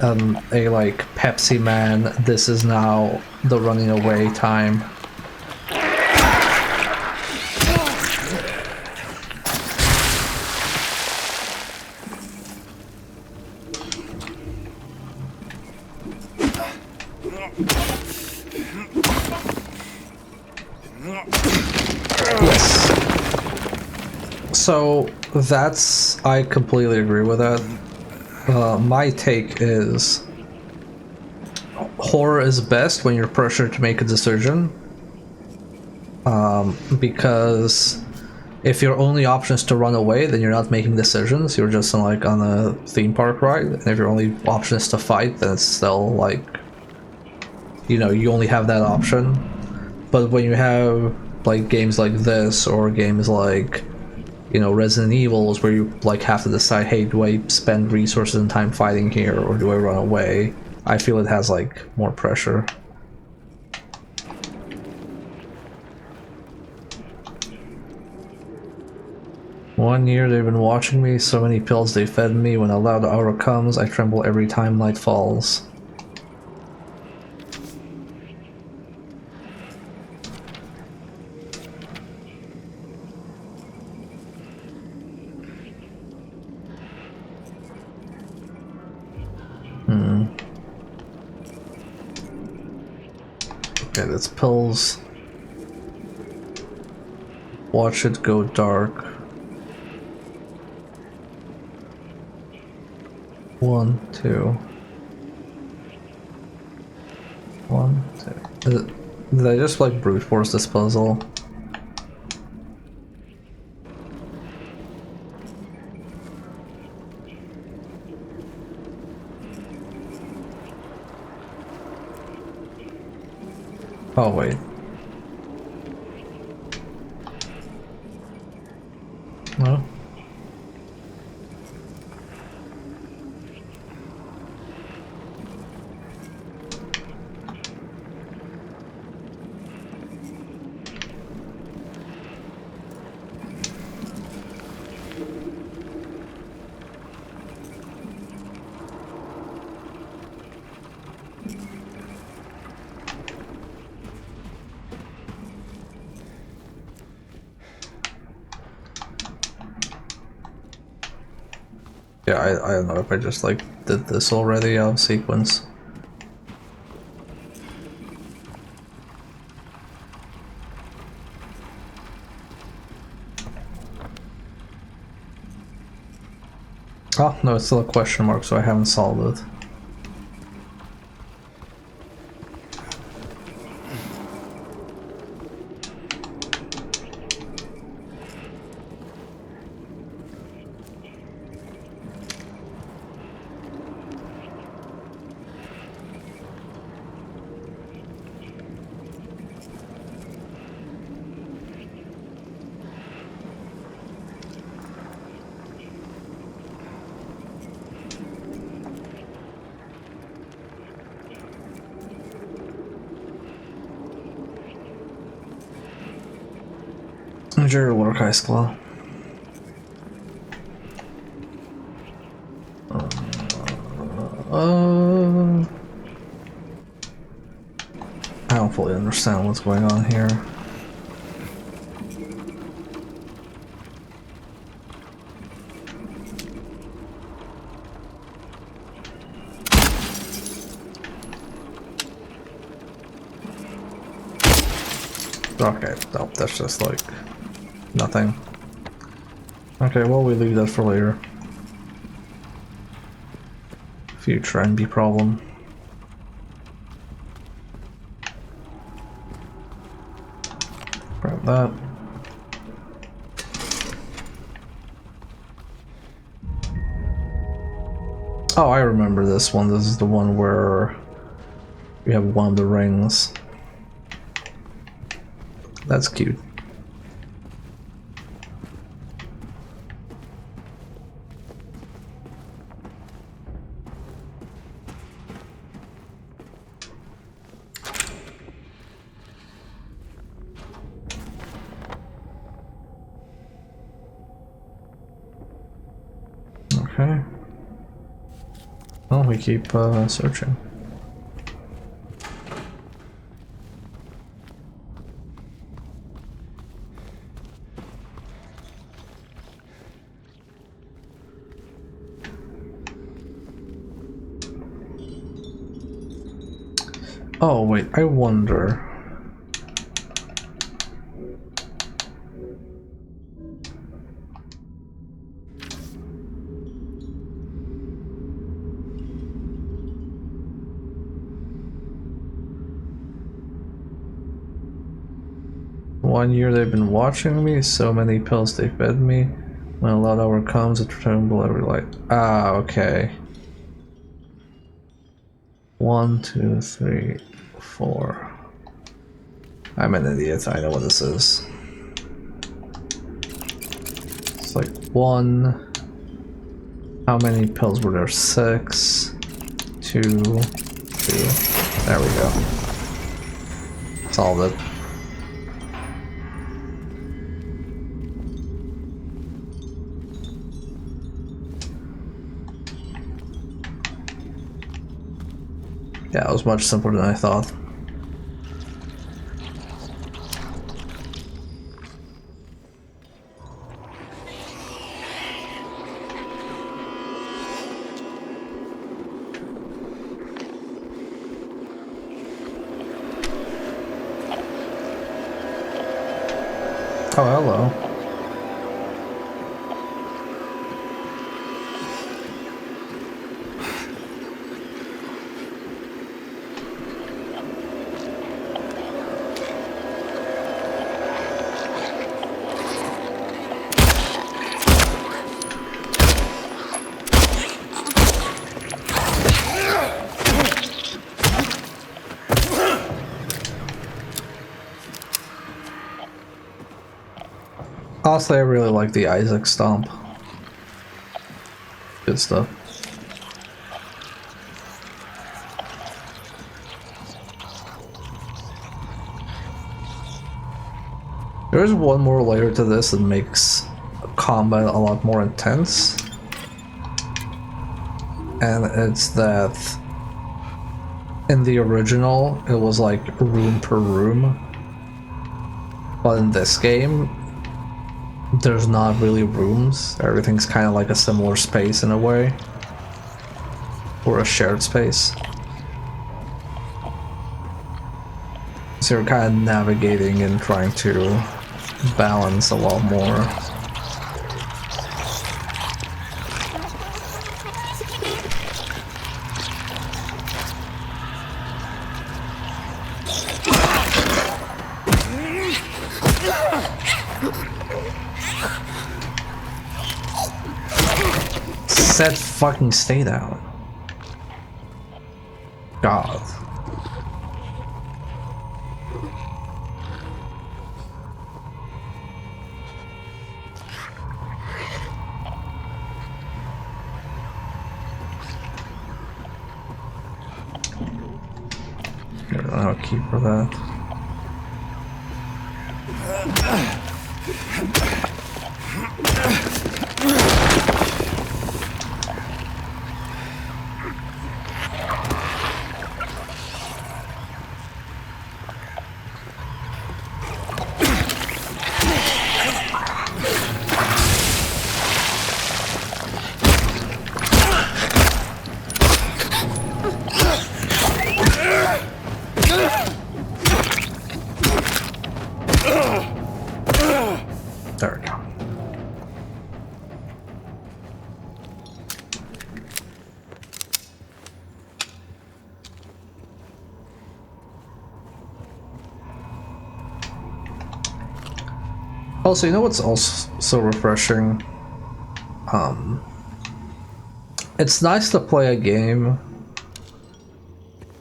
like Pepsi Man, this is now the running away time. Yes. So that's, I completely agree with that. My take is horror is best when you're pressured to make a decision, because if your only option is to run away, then you're not making decisions, you're just like on a theme park ride. And if your only option is to fight, then it's still like, you know, you only have that option. But when you have like games like this, or games like, you know, Resident Evils, where you like have to decide, hey, do I spend resources and time fighting here, or do I run away? I feel it has like more pressure. One year they've been watching me, so many pills they fed me. When a loud hour comes, I tremble every time light falls. Okay, that's pills. Watch it go dark. 1, 2. 1, 2. Did I just like brute force this puzzle? Oh wait. No. Yeah, I don't know if I just like did this already out of sequence. Oh, no, it's still a question mark, so I haven't solved it. Enjoy your work, High School. I don't fully understand what's going on here. Okay, no, that's just like nothing. Okay, well, we leave that for later. Future NB problem. Grab that. Oh, I remember this one. This is the one where we have one of the rings. That's cute. Okay. Well, we keep searching. Oh wait, I wonder. One year they've been watching me, so many pills they fed me. When a loud hour comes, it tremble every light. Ah, okay. 1, 2, 3, 4. I'm an idiot, I know what this is. It's like 1. How many pills were there? 6. 2. 2. There we go. Solved it. Yeah, it was much simpler than I thought. Oh, hello. Honestly, I really like the Isaac stomp. Good stuff. There is one more layer to this that makes combat a lot more intense. And it's that in the original, it was like room per room. But in this game, there's not really rooms. Everything's kind of like a similar space in a way. Or a shared space. So you're kind of navigating and trying to balance a lot more. Said fucking stay down. God. I'll keep for that. There we go. Also, you know what's also so refreshing? It's nice to play a game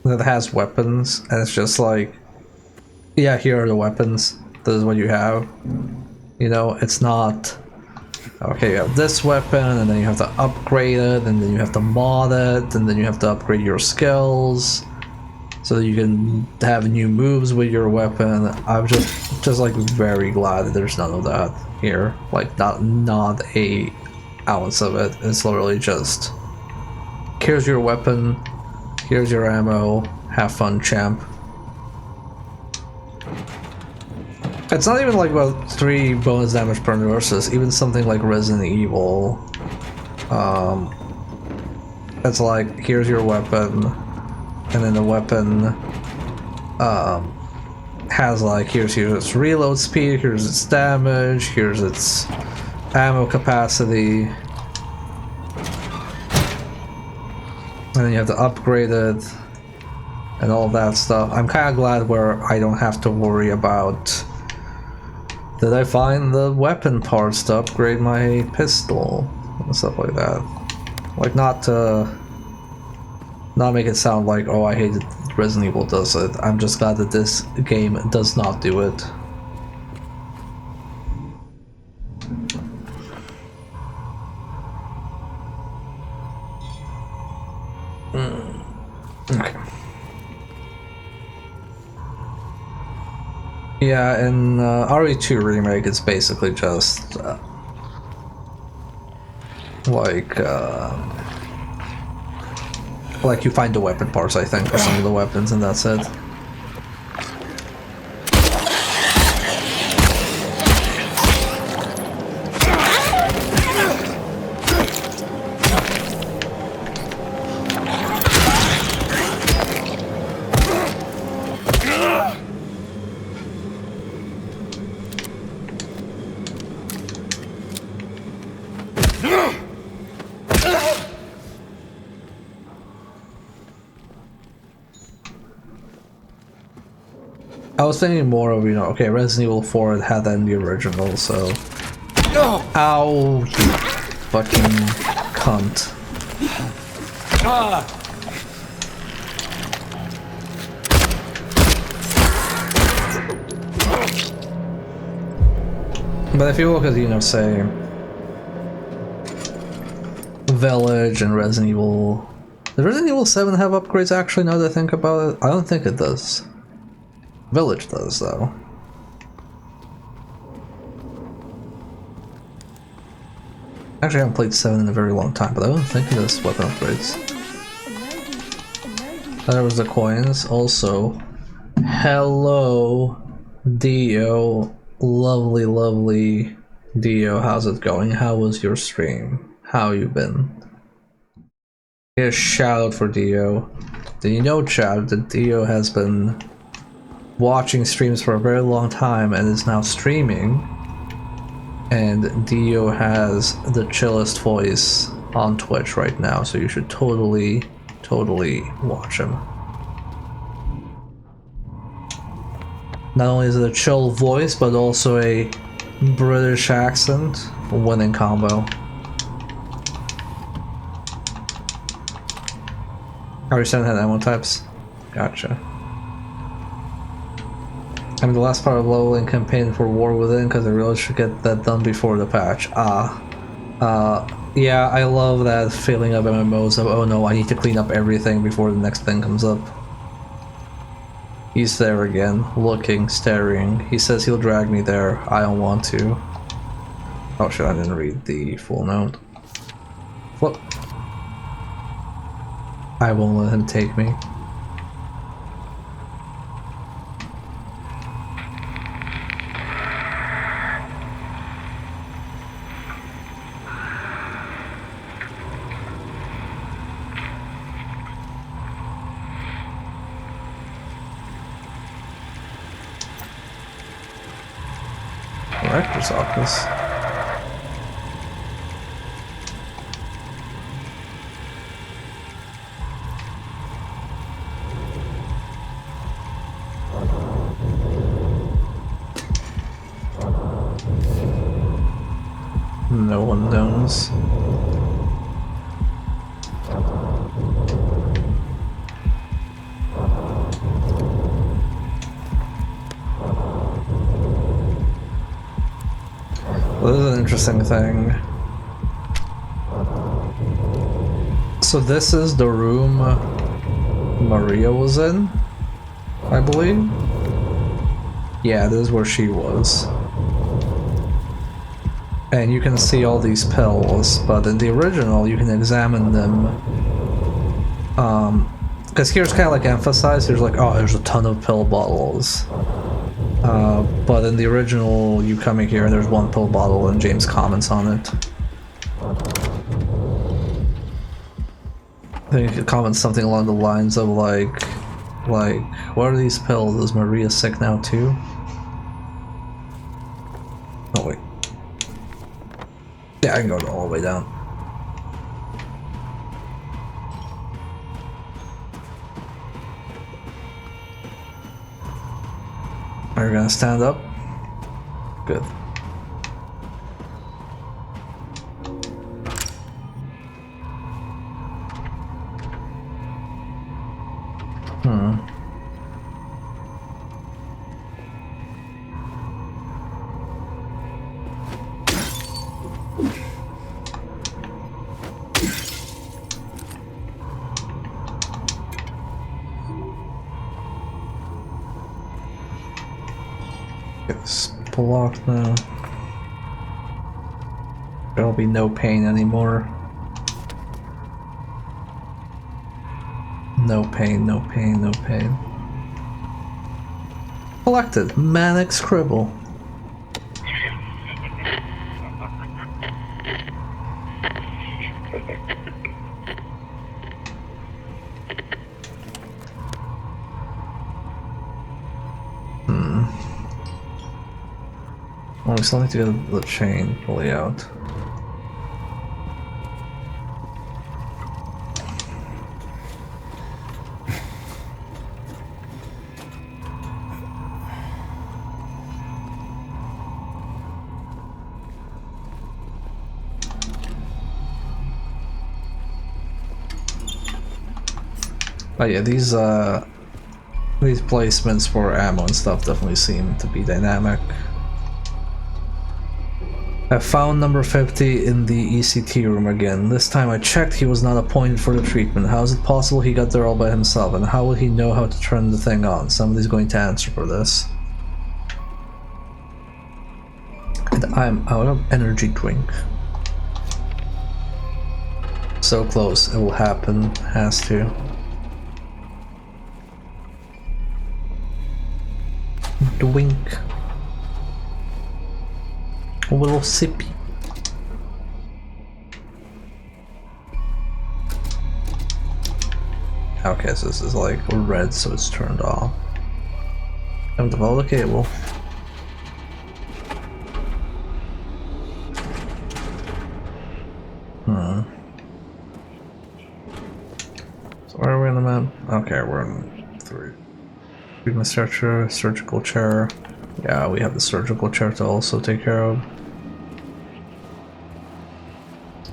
that has weapons, and it's just like, yeah, here are the weapons. This is what you have. You know, it's not, okay, you have this weapon, and then you have to upgrade it, and then you have to mod it, and then you have to upgrade your skills so that you can have new moves with your weapon. I'm just like very glad that there's none of that here. Like not a ounce of it. It's literally just, here's your weapon, here's your ammo, have fun, champ. It's not even like about 3 bonus damage per versus even something like Resident Evil. It's like, here's your weapon, and then the weapon has like, here's its reload speed, here's its damage, here's its ammo capacity, and then you have to upgrade it and all that stuff. I'm kind of glad where I don't have to worry about, did I find the weapon parts to upgrade my pistol and stuff like that. Like, not make it sound like, oh, I hate it, Resident Evil does it. I'm just glad that this game does not do it. Okay. Yeah, in RE2 Remake, it's basically just like you find the weapon parts, I think, for some of the weapons, and that's it. I was thinking more of, you know, okay, Resident Evil 4 had that in the original, so... Ow, you fucking cunt. But if you look at, you know, say... Village and Resident Evil... Does Resident Evil 7 have upgrades actually, now that I think about it? I don't think it does. Village does, though. Actually, I haven't played 7 in a very long time, but I don't think it does weapon upgrades. There was the coins, also. Hello, Dio. Lovely, lovely Dio. How's it going? How was your stream? How you been? Get a shout out for Dio. Did you know, chat, that Dio has been watching streams for a very long time and is now streaming, and Dio has the chillest voice on Twitch right now, so you should totally watch him. Not only is it a chill voice, but also a British accent, a winning combo. RE7 had ammo types? Gotcha. I'm the last part of leveling campaign for War Within because I really should get that done before the patch. Yeah, I love that feeling of MMOs of, oh no, I need to clean up everything before the next thing comes up. He's there again, looking, staring. He says he'll drag me there. I don't want to. Oh shit, I didn't read the full note. Flip. I won't let him take me. Director's office. No one knows. Well, this is an interesting thing. So this is the room Maria was in, I believe? Yeah, this is where she was. and you can see all these pills, but in the original you can examine them. Because here's kind of like emphasized, there's like, oh, there's a ton of pill bottles. But in the original, you come in here and there's one pill bottle and James comments on it. I think he comments something along the lines of like, what are these pills? Is Maria sick now too? Oh wait. Yeah, I can go all the way down. Are you gonna stand up? Good. It's blocked now. There'll be no pain anymore. No pain, no pain, no pain. Collected. Manic scribble. Oh, we still need to get the chain fully out. Oh yeah, these placements for ammo and stuff definitely seem to be dynamic. I found number 50 in the ECT room again. This time I checked he was not appointed for the treatment. How is it possible he got there all by himself? And how would he know how to turn the thing on? Somebody's going to answer for this. And I'm out of energy drink. So close. It will happen. Has to. Wink. A little sippy. Okay, so this is like red, so it's turned off. Time to follow the cable. So where are we on the map? Okay, we're in 3. Treatment stretcher, surgical chair. Yeah, we have the surgical chair to also take care of.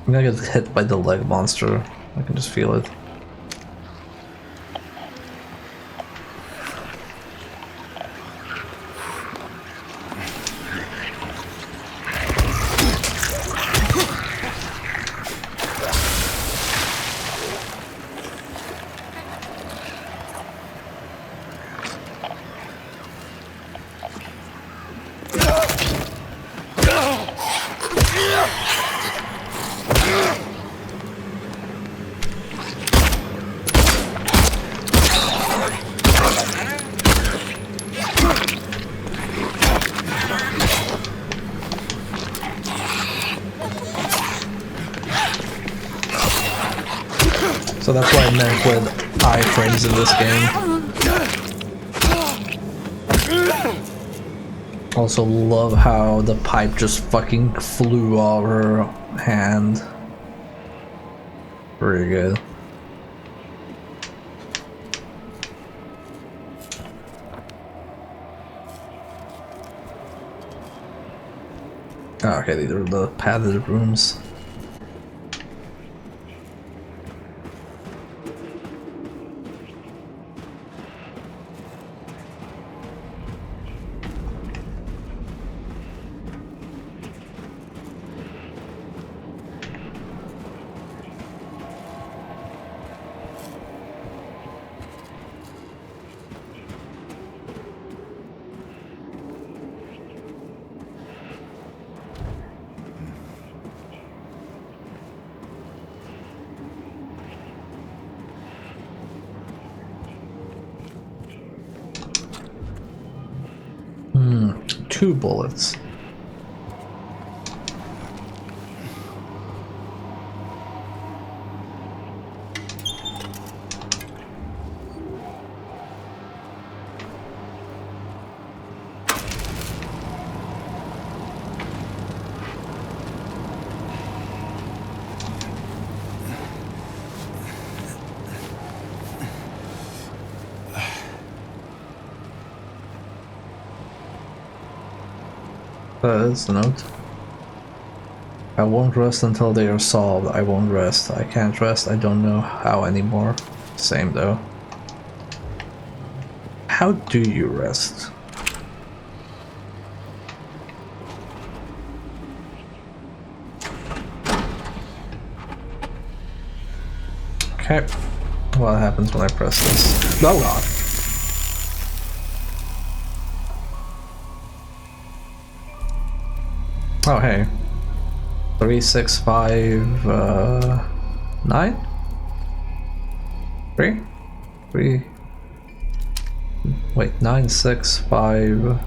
I'm gonna get hit by the leg monster. I can just feel it. So that's what I meant with iframes in this game. Also love how the pipe just fucking flew off her hand. Pretty good. Oh, okay, these are the padded rooms. 2 bullets. That's the note. I won't rest until they are solved. I won't rest. I can't rest. I don't know how anymore. Same though. How do you rest? Okay. What happens when I press this? Oh god. Oh hey. 3, 6, 5, 9? 3? 3. Wait, 9, 6, 5,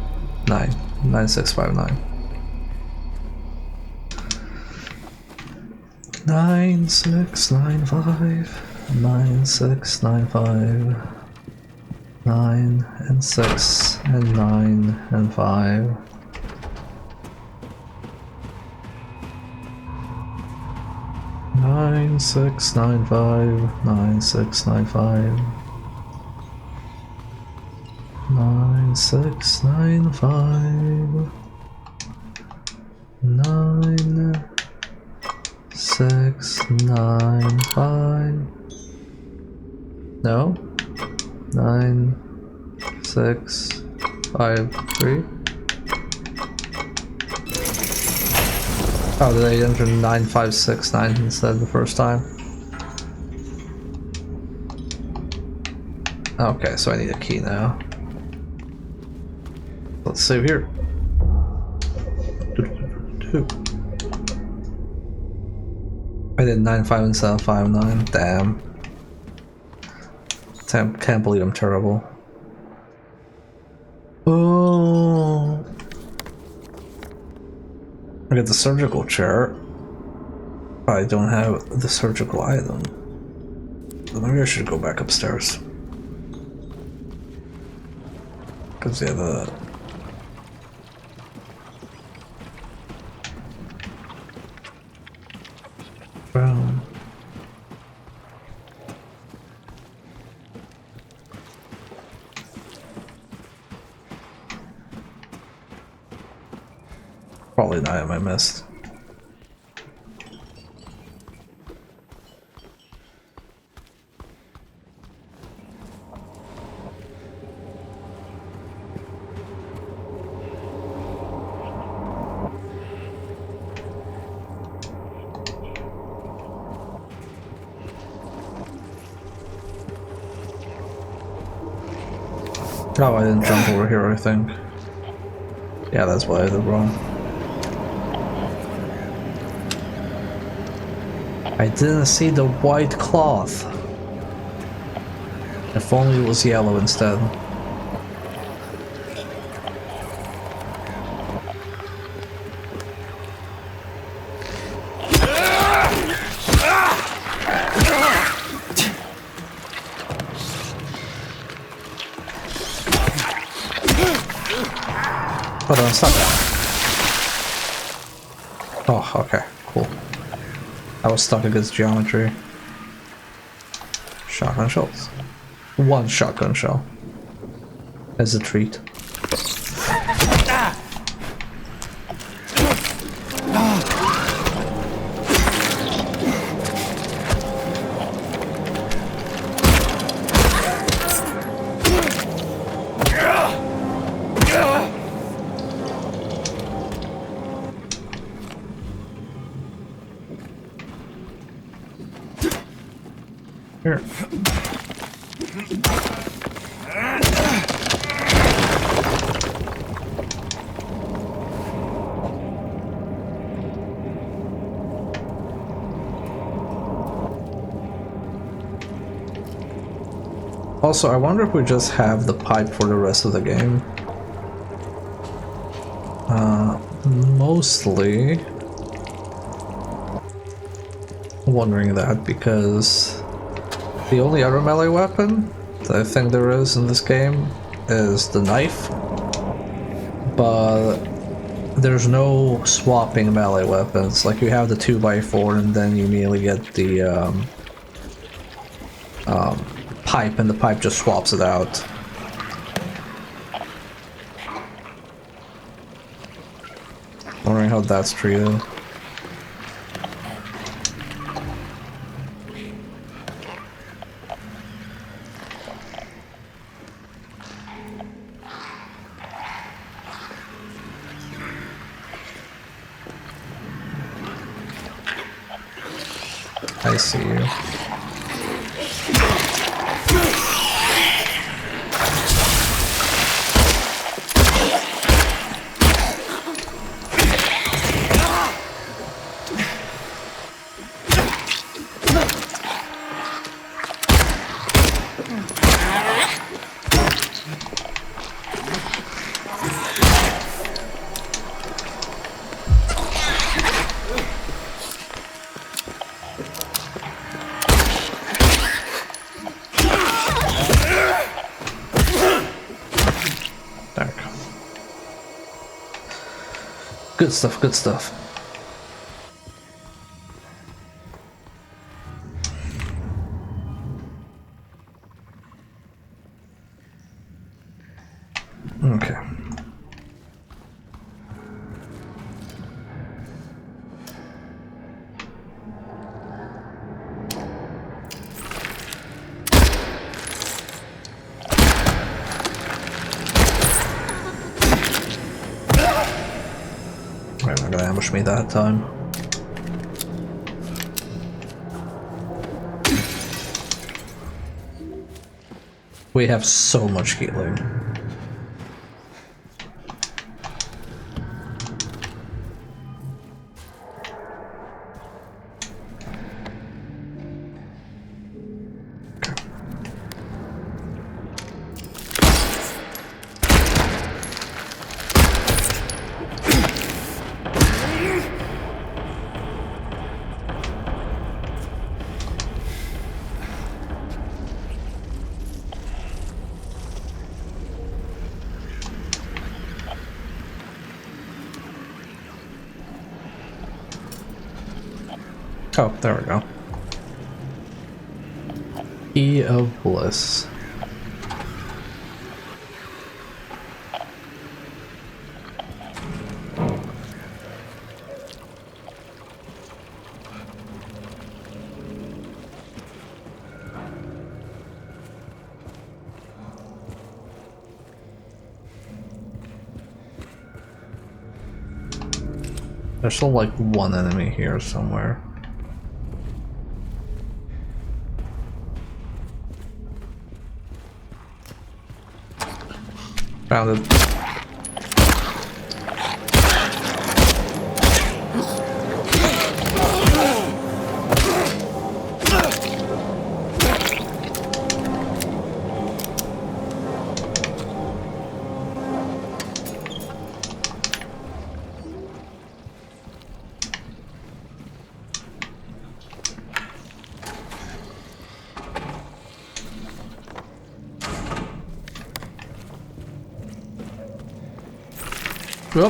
9. 9, 6, 5, 9. 9, 6, 9, 5. 9, 6, 9, 5. 9 and 6 and 9 and 5. 9, 6, 9, 5, 9, 6, 9, 5, 9, 6, 9, 5, 9, 6, 9, 5, no, 9, 6, 5, 3. Oh, did I enter 9, 5, 6, 9 instead the first time? Okay, so I need a key now. Let's save here. I did 9, 5 instead of 5, 9. Damn. Can't believe I'm terrible. Oh. I get the surgical chair. I don't have the surgical item. Maybe I should go back upstairs. Because yeah, the... Brown. Probably an item I missed. Oh, I didn't jump over here, I think. Yeah, that's what I did wrong. I didn't see the white cloth. If only it was yellow instead. Hold on, stop that. Oh, okay, cool. I was stuck against geometry. Shotgun shells. 1 shotgun shell. As a treat. Here. Also, I wonder if we just have the pipe for the rest of the game. Mostly wondering that because the only other melee weapon that I think there is in this game is the knife, but there's no swapping melee weapons. Like, you have the 2x4 and then you immediately get the pipe, and the pipe just swaps it out. Wondering how that's treated. I see you. Good stuff, good stuff. Okay. They're not gonna ambush me that time. We have so much healing. Oh, there we go. Key of Bliss. There's still like one enemy here somewhere. Found it. Well.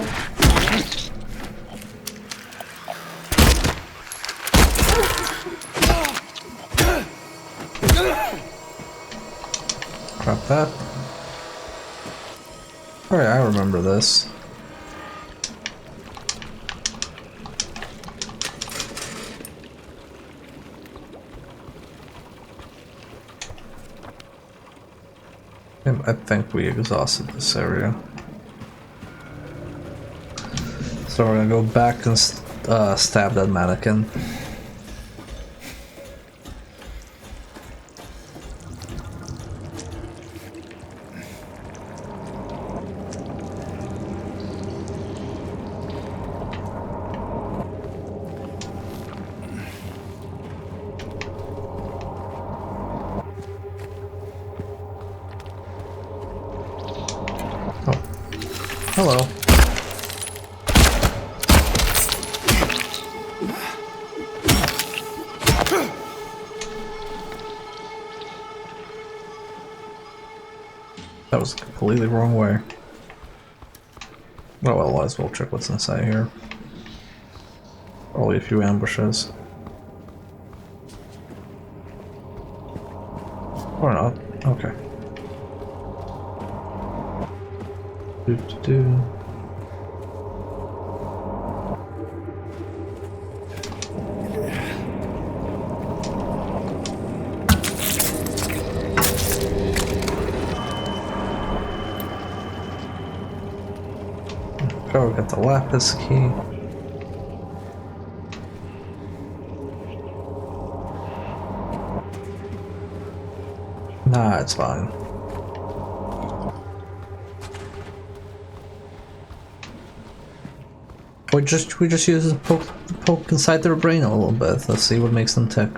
Grab that. Alright, I remember this. I think we exhausted this area. So we're gonna go back and stab that mannequin. Oh. Hello. That was the completely wrong way. Oh well, might as well check what's inside here. Probably a few ambushes. Or not. Okay. Do. Oh, we got the lapis key. Nah, it's fine. We just use the poke inside their brain a little bit. Let's see what makes them tick.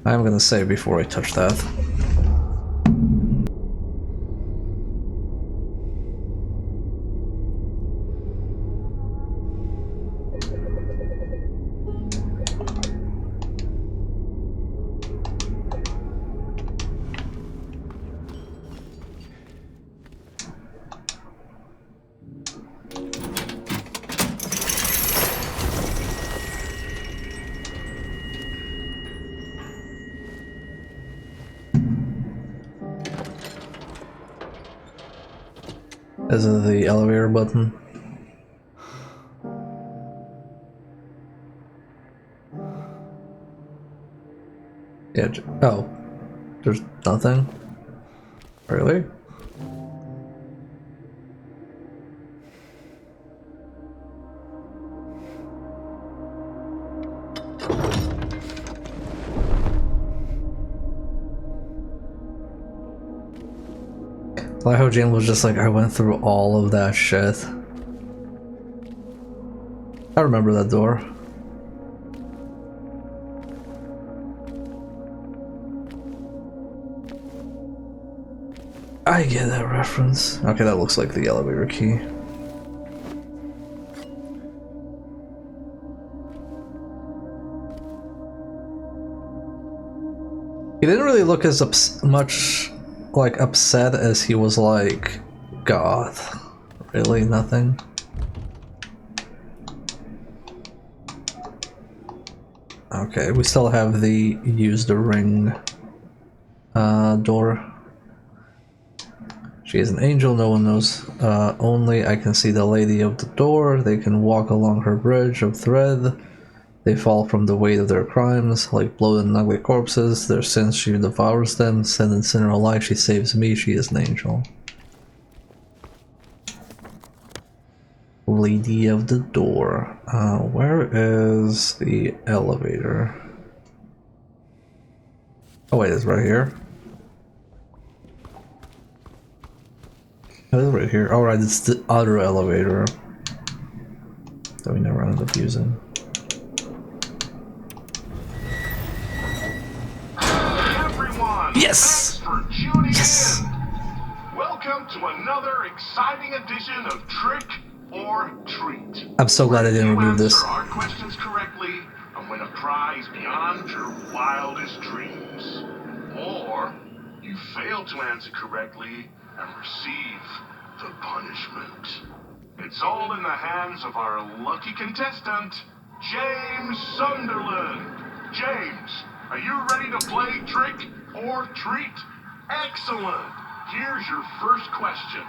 I'm gonna say before I touch that. Is it the elevator button? Yeah, oh. There's nothing? Really? Like how Jane was just like, I went through all of that shit. I remember that door. I get that reference. Okay, that looks like the elevator key. He didn't really look as much like upset as he was like, God, really nothing? Okay, we still have the use the ring door. She is an angel, no one knows. Only I can see the lady of the door. They can walk along her bridge of thread. They fall from the weight of their crimes, like bloated and ugly corpses. Their sins, she devours them. Sin and sinner alike, she saves me. She is an angel. Lady of the door. Where is the elevator? Oh wait, it's right here. Oh, it's right here. Alright, it's the other elevator that we never ended up using. Yes! Yes! Welcome to another exciting edition of Trick or Treat. I'm so glad I didn't remove this. You answer our questions correctly and win a prize beyond your wildest dreams. Or you fail to answer correctly and receive the punishment. It's all in the hands of our lucky contestant, James Sunderland. James, are you ready to play Trick or Treat? Excellent! Here's your first question.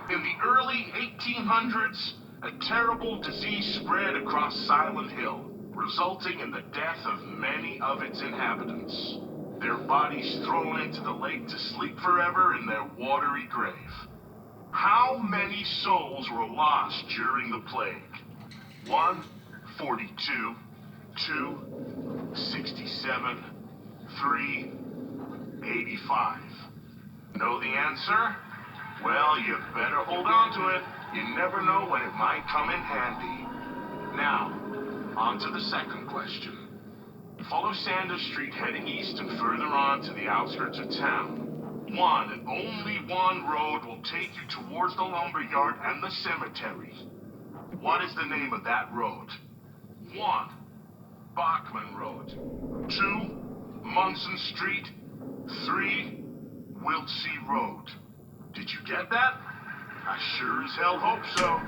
In the early 1800s, a terrible disease spread across Silent Hill, resulting in the death of many of its inhabitants. Their bodies thrown into the lake to sleep forever in their watery grave. How many souls were lost during the plague? 1, 42, 2, 67, 3, 85. Know the answer? Well, you better hold on to it. You never know when it might come in handy. Now, on to the second question. Follow Sanders Street heading east and further on to the outskirts of town. One and only one road will take you towards the lumberyard and the cemetery. What is the name of that road? 1. Bachman Road. 2. Munson Street. 3. Wiltsea Road. Did you get that? I sure as hell hope so.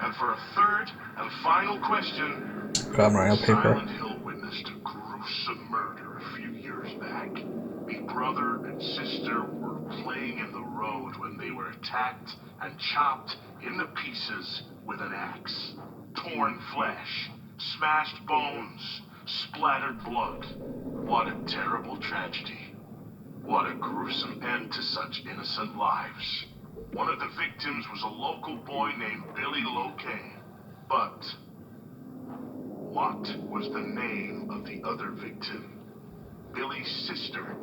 And for a third and final question, God, I'm writing on paper. Silent Hill witnessed a gruesome murder a few years back. A brother and sister were playing in the road when they were attacked and chopped into pieces with an axe. Torn flesh, smashed bones, splattered blood. What a terrible tragedy. What a gruesome end to such innocent lives. One of the victims was a local boy named Billy Locane. But what was the name of the other victim? Billy's sister.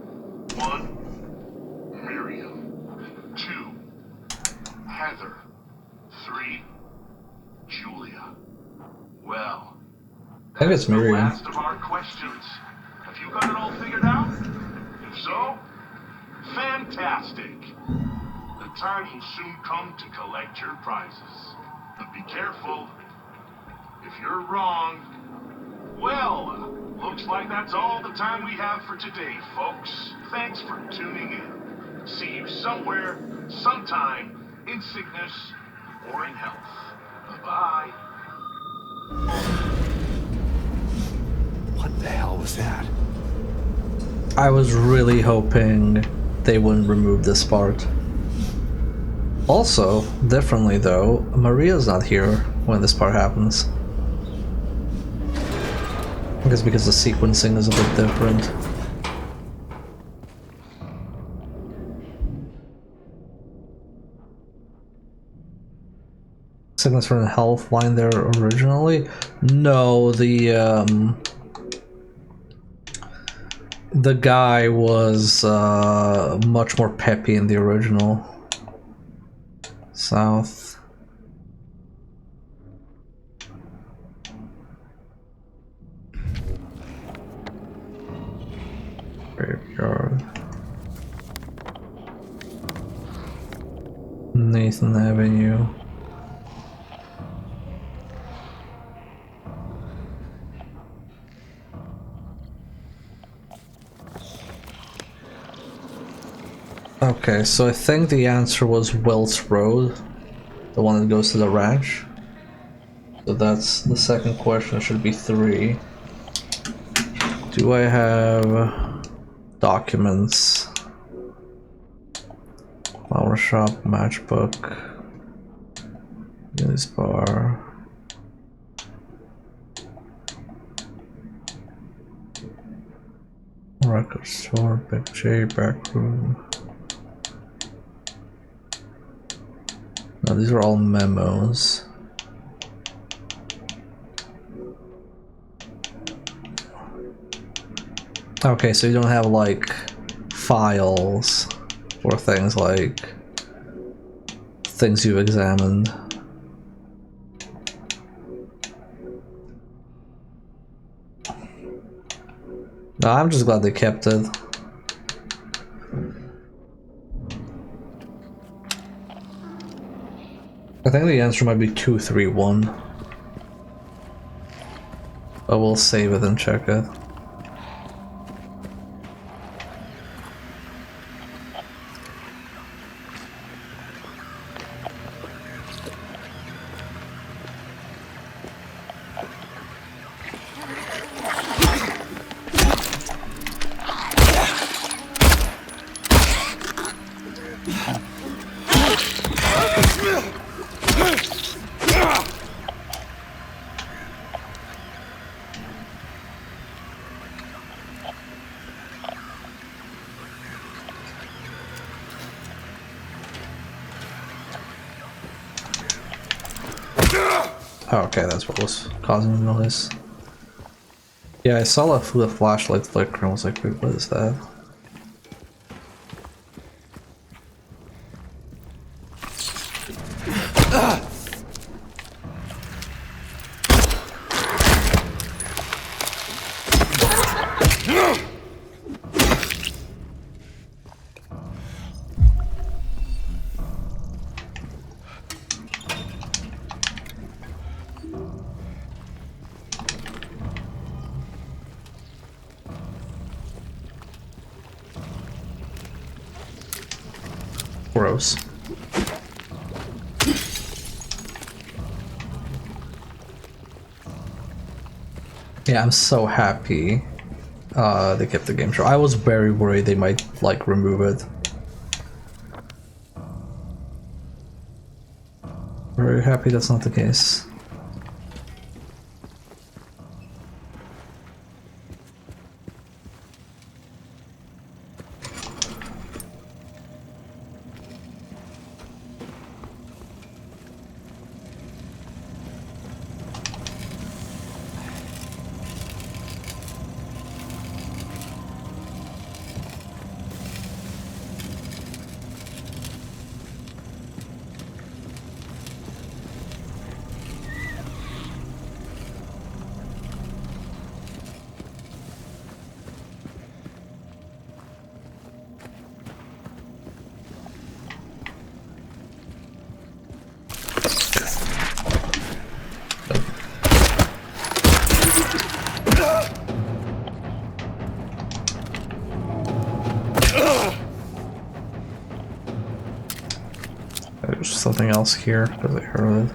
1, Miriam. 2, Heather. 3, Julia. Well, I think it's that's the Miriam. last of our questions. Have you got it all figured out? If so, fantastic. The time will soon come to collect your prizes. But be careful. If you're wrong, well, looks like that's all the time we have for today, folks. Thanks for tuning in. See you somewhere, sometime, in sickness or in health. Bye-bye. What the hell was that? I was really hoping they wouldn't remove this part. Also, differently though, Maria's not here when this part happens. I guess because the sequencing is a bit different. Sickness from the health line there originally? No, the guy was much more peppy in the original. South. Graveyard. Nathan Avenue. Okay, so I think the answer was Wells Road, the one that goes to the ranch. So that's the second question, should be 3. Do I have documents? Flower shop, matchbook, Billy's bar. Record store, Big J, back room. No, these are all memos. Okay, so you don't have like files or things like things you've examined. No, I'm just glad they kept it. I think the answer might be 231. But we'll save it and check it. Oh, okay, that's what was causing the noise. Yeah, I saw the flashlight flicker and was like, wait, what is that? gross. Yeah, I'm so happy they kept the game short. I was very worried they might like remove it. Very happy that's not the case. There's something else here because I heard it.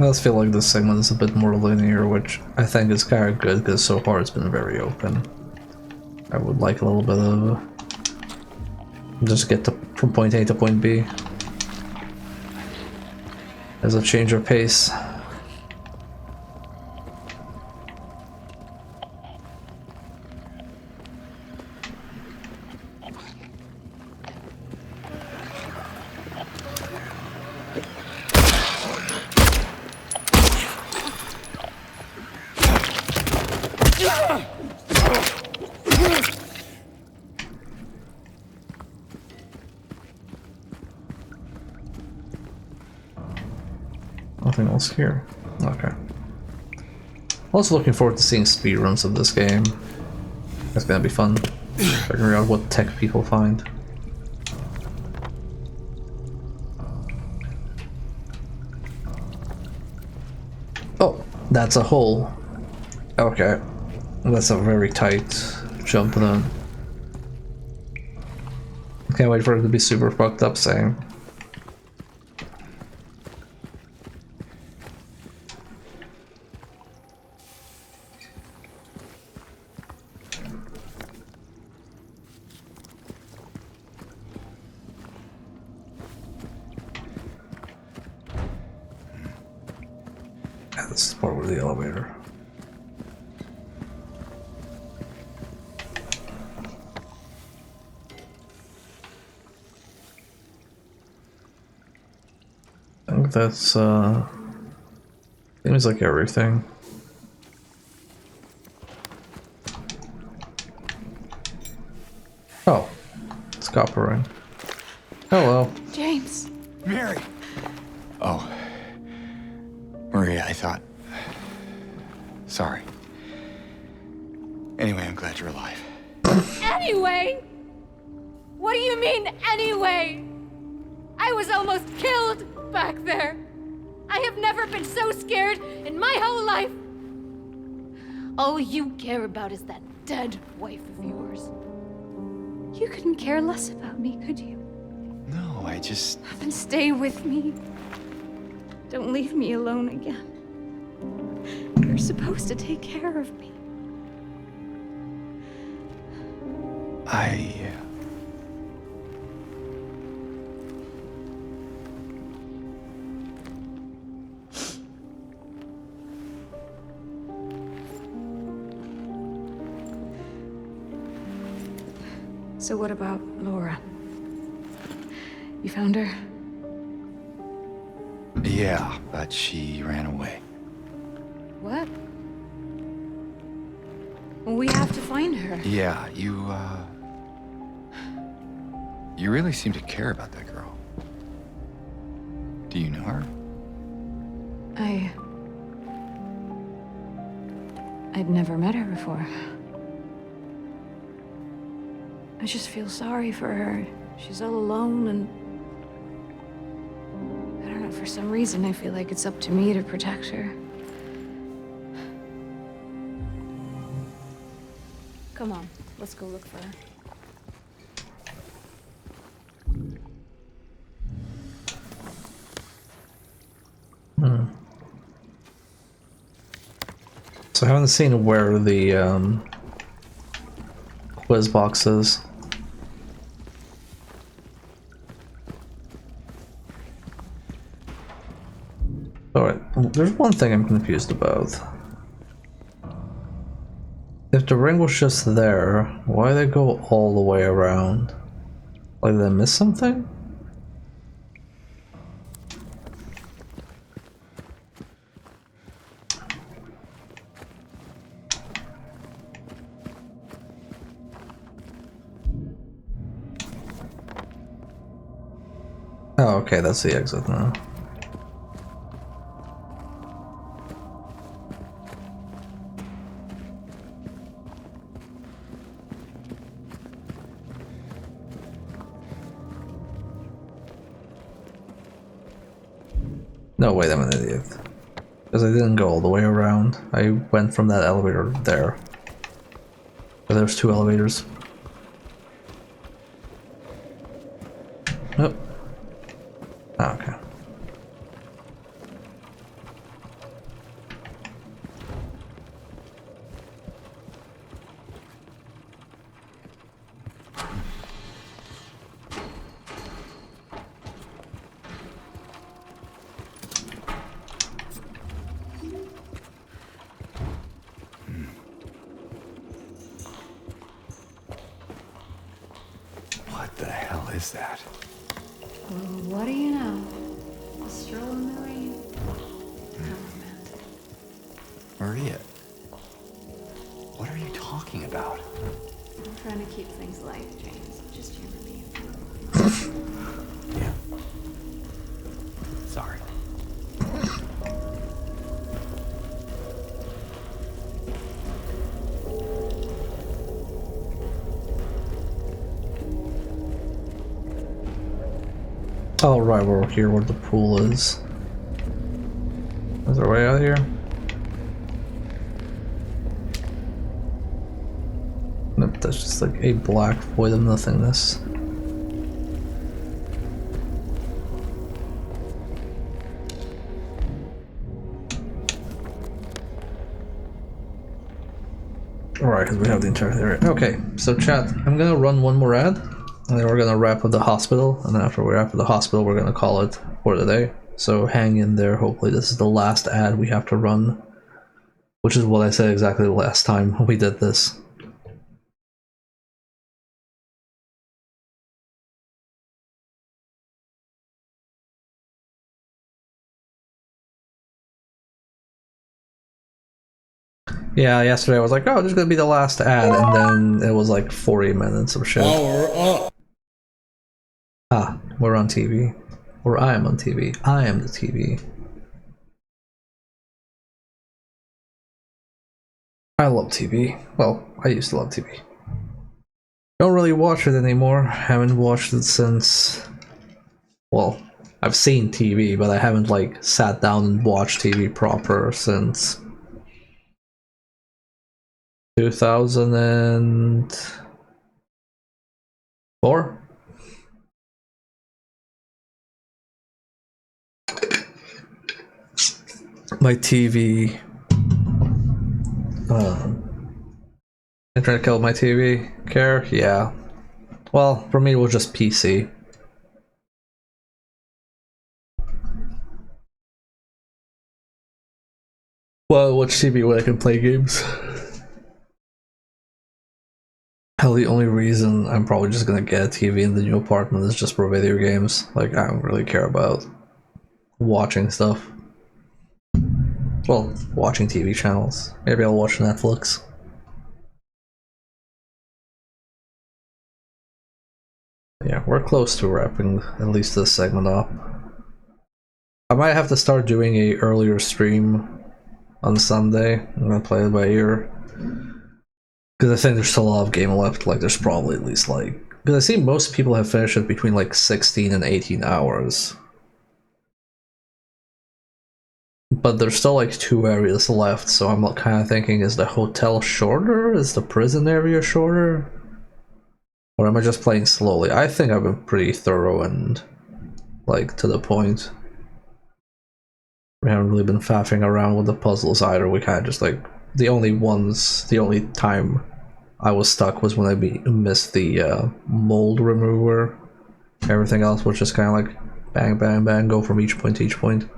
I just feel like this segment is a bit more linear, which I think is kind of good because so far it's been very open. I would like a little bit of just get from point A to point B. There's a change of pace. Nothing else here. Okay. Also looking forward to seeing speedruns of this game. That's gonna be fun. Figuring out what tech people find. Oh, that's a hole. Okay. That's a very tight jump then. Can't wait for it to be super fucked up, same. This is part with the elevator. I think that's seems like everything. Oh, it's copper ring. Hello. James. Mary! Oh. Maria, I thought... Sorry. Anyway, I'm glad you're alive. Anyway? What do you mean, anyway? I was almost killed back there. I have never been so scared in my whole life. All you care about is that dead wife of yours. You couldn't care less about me, could you? No, I just... Then stay with me. Don't leave me alone again. You're supposed to take care of me. So what about Laura? You found her? Yeah, but she ran away. What? We have to find her. Yeah, you really seem to care about that girl. Do you know her? I'd never met her before. I just feel sorry for her. She's all alone and... I don't know, for some reason I feel like it's up to me to protect her. Come on, let's go look for her. So I haven't seen where the quiz box is. Alright, there's one thing I'm confused about. If the ring was just there, why did they go all the way around? Like, did I miss something? Oh, okay, that's the exit now. No, wait, I'm an idiot. Because I didn't go all the way around. I went from that elevator there. But there's two elevators. Nope. Oh, okay. What the hell is that? What do you know? A stroll in the rain. How romantic. Maria, what are you talking about? I'm trying to keep things light, James. Just humor me. Yeah. Sorry. Oh, right, we're here where the pool is. Is there a way out of here? Nope, that's just like a black void of nothingness. Alright, because we have the entire area. Okay, so chat, I'm gonna run one more ad, and then we're gonna wrap up the hospital, and then after we wrap up the hospital, we're gonna call it for the day. So hang in there, hopefully this is the last ad we have to run, which is what I said exactly the last time we did this. Yeah, yesterday I was like, oh, this is gonna be the last ad, and then it was like 40 minutes of shit. Ah, we're on TV. Or I am on TV. I am the TV. I love TV. Well, I used to love TV. Don't really watch it anymore. Haven't watched it since... Well, I've seen TV, but I haven't like sat down and watched TV proper since 2004. My TV. Internet killed my TV. Care? Yeah. Well, for me it was just PC. Well, I watch TV when I can play games. Hell, the only reason I'm probably just gonna get a TV in the new apartment is just for video games. Like, I don't really care about watching stuff. Well, watching TV channels. Maybe I'll watch Netflix. Yeah, we're close to wrapping at least this segment up. I might have to start doing a earlier stream on Sunday. I'm gonna play it by ear. Because I think there's still a lot of game left. Like, there's probably at least like... Because I see most people have finished it between like 16 and 18 hours. But there's still like 2 areas left, so I'm kind of thinking, is the hotel shorter? Is the prison area shorter? Or am I just playing slowly? I think I've been pretty thorough and like to the point. We haven't really been faffing around with the puzzles either. We kind of just like... The only time I was stuck was when I missed the mold remover. Everything else was just kind of like bang, bang, bang, go from each point to each point.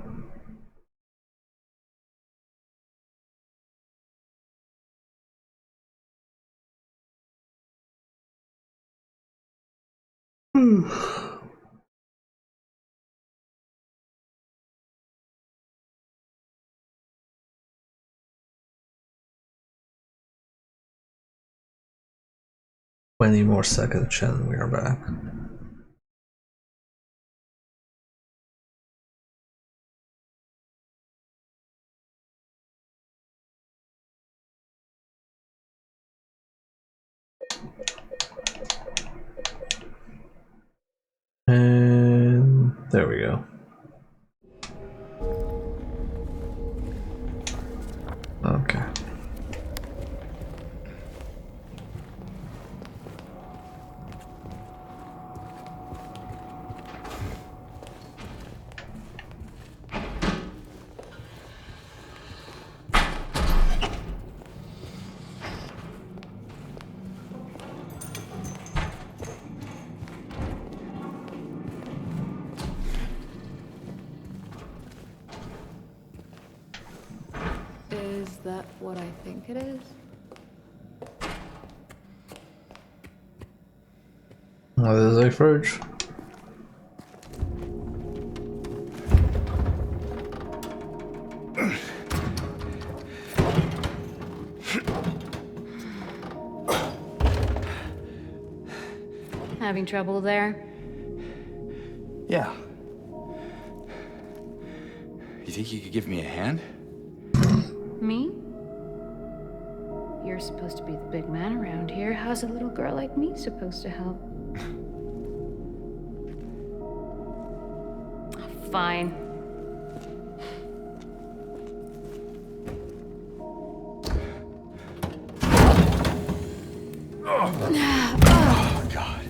Twenty more seconds, and we are back. And there we go. Okay. Is that what I think it is? Oh, there's a fridge. Having trouble there? Yeah. You think you could give me a hand? Me? You're supposed to be the big man around here. How's a little girl like me supposed to help? Fine. Oh, God.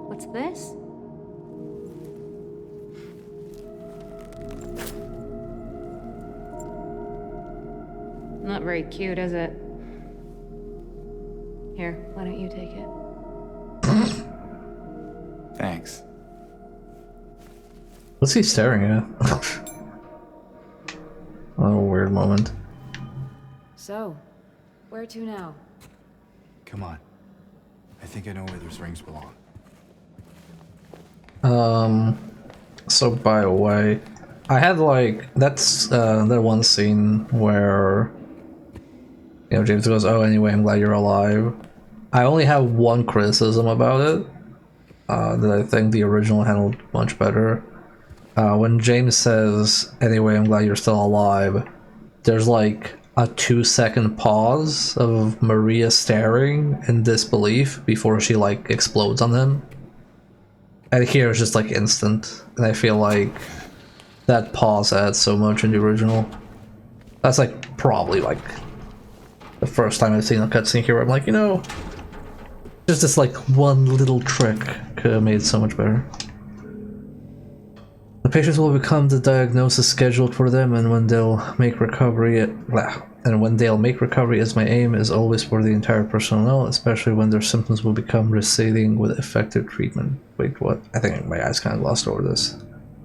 What's this? Not very cute, is it? Here, why don't you take it? Thanks. What's he staring at? Oh, weird moment. So, where to now? Come on. I think I know where those rings belong. So by the way, I had like, that's that one scene where, you know, James goes, oh, anyway, I'm glad you're alive. I only have one criticism about it, that I think the original handled much better. When James says, anyway, I'm glad you're still alive, there's like a 2-second pause of Maria staring in disbelief before she like explodes on him. And here it's just like instant, and I feel like that pause adds so much in the original. That's like probably like the first time I've seen a cutscene here where I'm like, you know, just this like one little trick could have made it so much better. The patients will become the diagnosis scheduled for them, and when they'll make recovery as my aim is always for the entire personnel, especially when their symptoms will become receding with effective treatment. Wait, what? I think my eyes kind of glossed over this.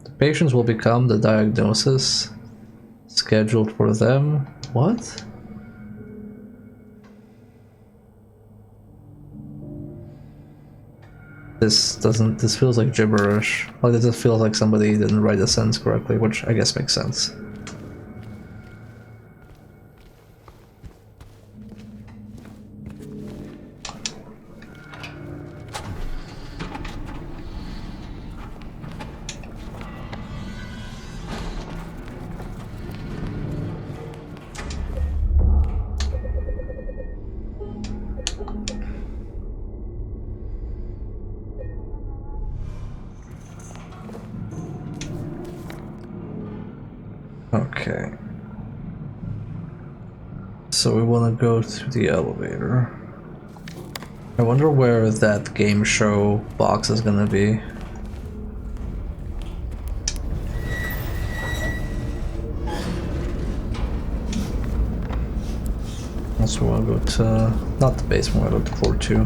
The patients will become the diagnosis scheduled for them. What? This feels like gibberish. Like it just feels like somebody didn't write the sentence correctly, which I guess makes sense. Okay. So we want to go to the elevator. I wonder where that game show box is gonna be. Also want to go to, not the basement, I want to go to floor 2.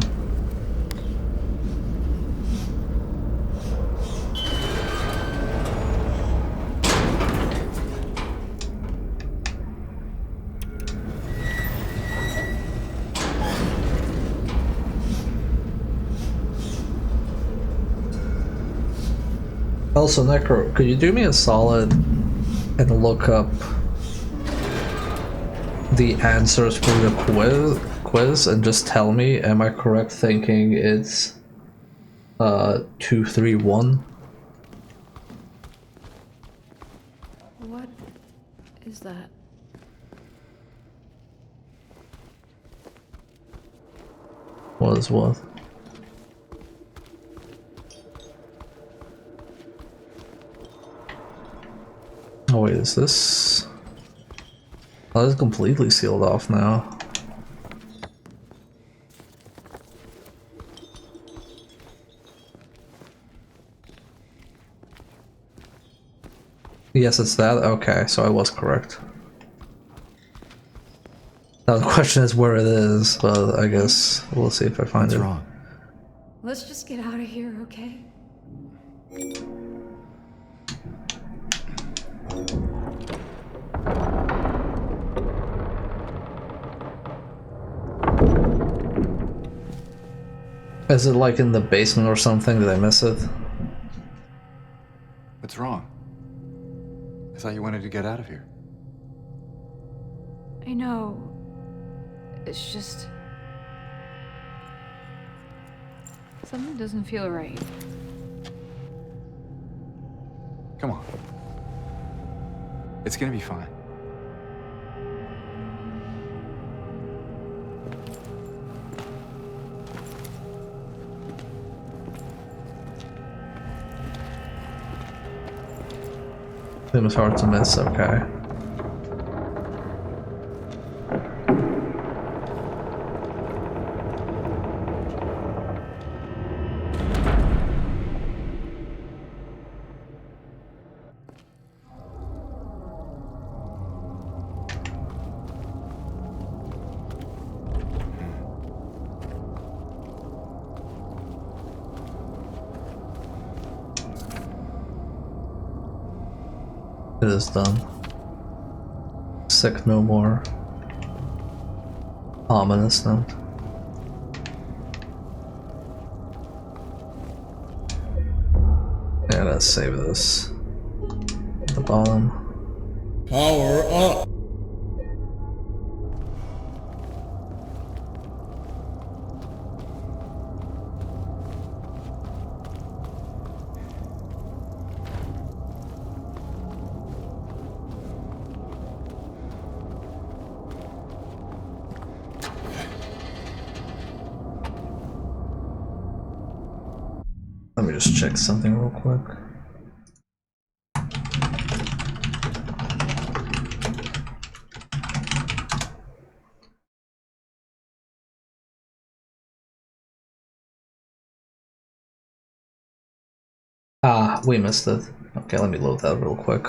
Also, Necro, could you do me a solid and look up the answers for the quiz and just tell me, am I correct thinking it's 231? What is that? What is what? Oh wait, is this? Oh, this is completely sealed off now. Yes, it's that? Okay, so I was correct. Now the question is where it is, but I guess we'll see if I find it. What's wrong? Let's just get out of here, okay? Is it like in the basement or something? Did I miss it? What's wrong? I thought you wanted to get out of here. I know. It's just... something doesn't feel right. Come on. It's gonna be fine. It was hard to miss, okay. It is done. Sick no more. Ominous note. Yeah, let's save this. At the bottom. Power up. Let me just check something real quick. Ah, we missed it. Okay, let me load that real quick.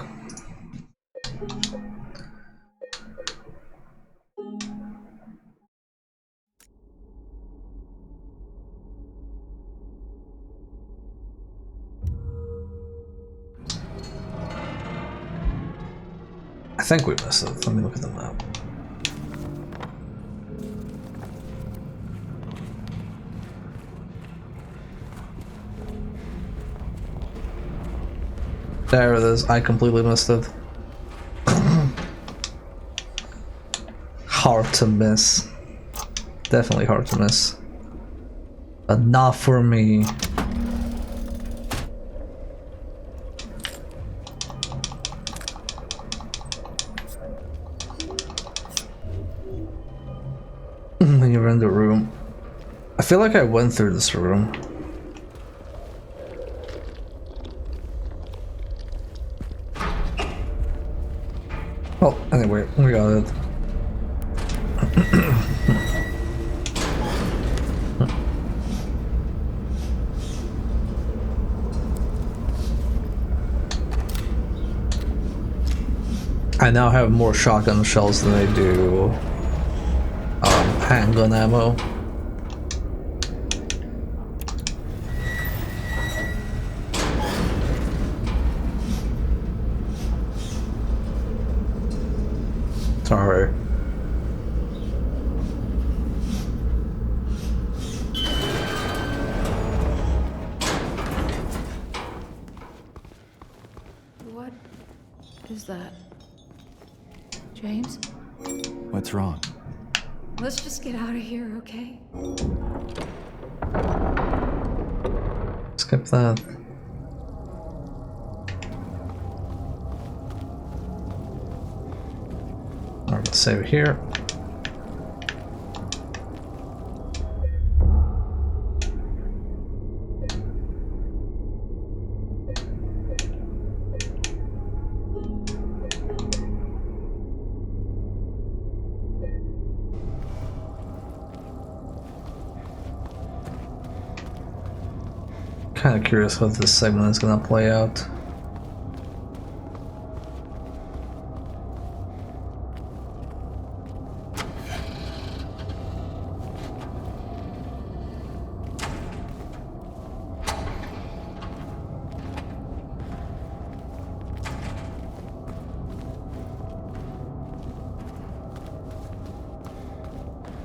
think we missed it. Let me look at the map. There it is. I completely missed it. Hard to miss. Definitely hard to miss. But not for me. When you're in the room. I feel like I went through this room. Well, anyway, we got it. I now have more shotgun shells than I do handgun ammo. Sorry. What is that? James? What's wrong? Let's just get out of here, okay? Skip that. Alright, let's save here. Kind of curious how this segment is gonna play out.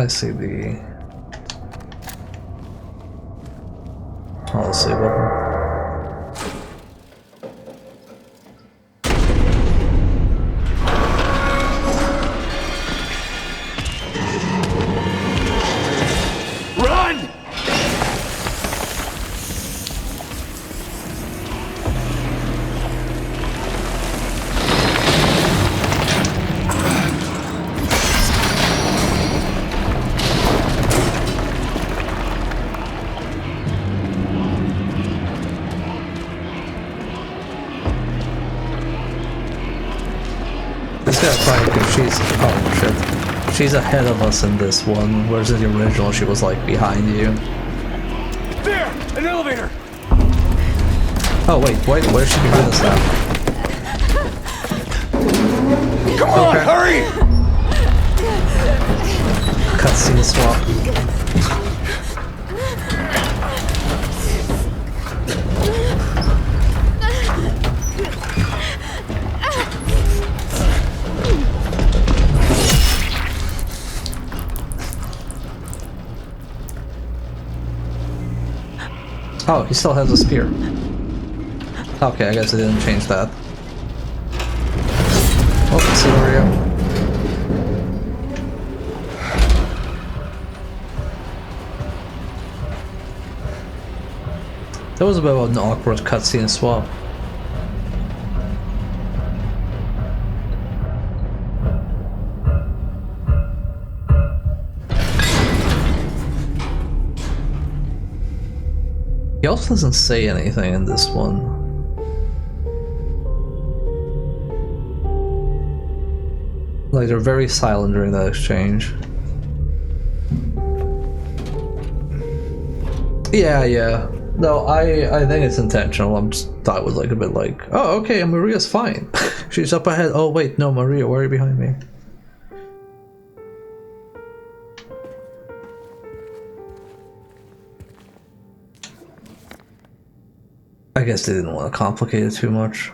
I see the... Oh, let's see what... Run! This guy's fine because she's... Oh, shit. She's ahead of us in this one, whereas in the original she was like behind you. There! An elevator! Oh wait, where's she behind us now? Come on, Okay. hurry! Cutscene swap. Oh, he still has a spear. Okay, I guess I didn't change that. Oh, Silverio. That was a bit of an awkward cutscene swap. He also doesn't say anything in this one. Like, they're very silent during that exchange. Yeah. No, I think it's intentional. I just thought it was like a bit like, oh, okay, Maria's fine. She's up ahead. Oh, wait, no, Maria, why are you behind me? I guess they didn't want to complicate it too much.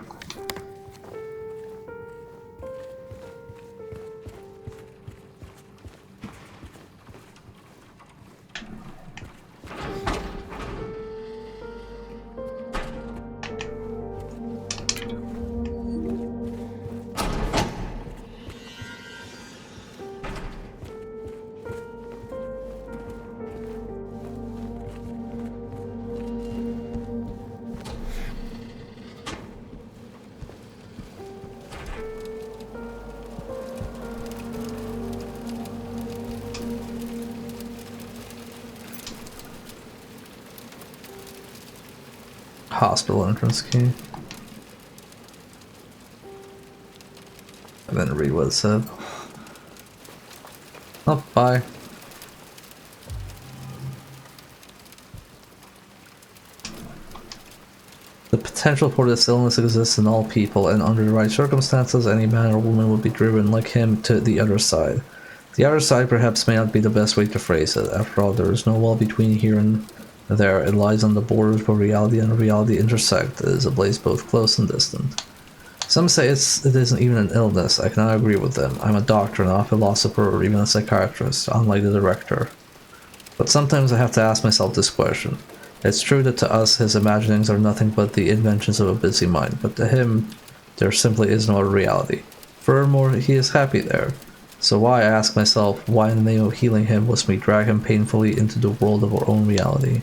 Hospital entrance key. And then read what it said. Oh, bye. The potential for this illness exists in all people, and under the right circumstances, any man or woman would be driven like him to the other side. The other side perhaps may not be the best way to phrase it. After all, there is no wall between here and there. It lies on the borders where reality and reality intersect. It is a place both close and distant. Some say it isn't even an illness. I cannot agree with them. I'm a doctor, not a philosopher, or even a psychiatrist, unlike the director. But sometimes I have to ask myself this question. It's true that to us his imaginings are nothing but the inventions of a busy mind, but to him there simply is no reality. Furthermore, he is happy there. So why, I ask myself, why in the name of healing him must we drag him painfully into the world of our own reality?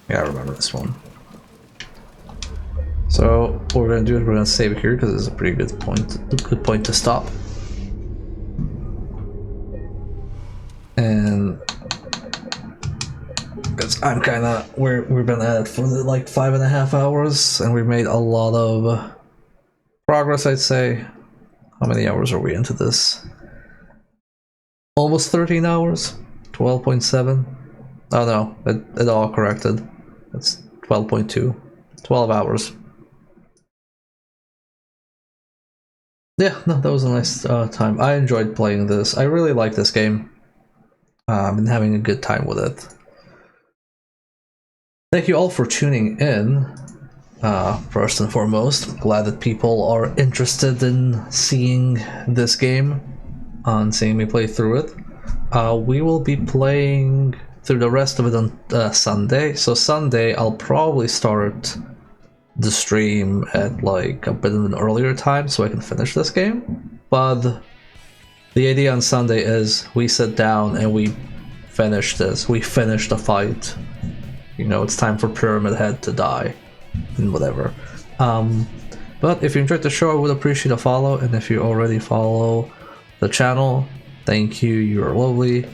Yeah, I remember this one. So what we're gonna do is we're gonna save here because it's a pretty good point to stop. And because I'm kinda we've been at it for like 5.5 hours and we've made a lot of progress, I'd say. How many hours are we into this? Almost 13 hours? 12.7? Oh no, it all corrected. It's 12.2. 12 hours. Yeah, no, that was a nice time. I enjoyed playing this. I really like this game. I've been having a good time with it. Thank you all for tuning in. First and foremost, glad that people are interested in seeing this game, and seeing me play through it. We will be playing through the rest of it on Sunday. So Sunday, I'll probably start the stream at like a bit of an earlier time so I can finish this game. But the idea on Sunday is we sit down and we finish this. We finish the fight. You know, it's time for Pyramid Head to die and whatever. But if you enjoyed the show, I would appreciate a follow, and if you already follow the channel, thank you, you are lovely.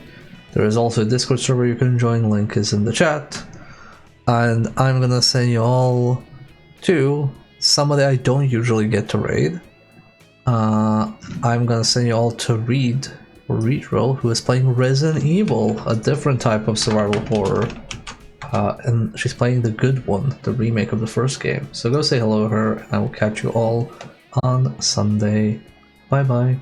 There is also a Discord server you can join, link is in the chat. And I'm gonna send you all to somebody I don't usually get to raid. I'm gonna send you all to Reed, or Reedroll, who is playing Resident Evil, a different type of survival horror. And she's playing the good one, the remake of the first game. So go say hello to her, and I will catch you all on Sunday. Bye bye.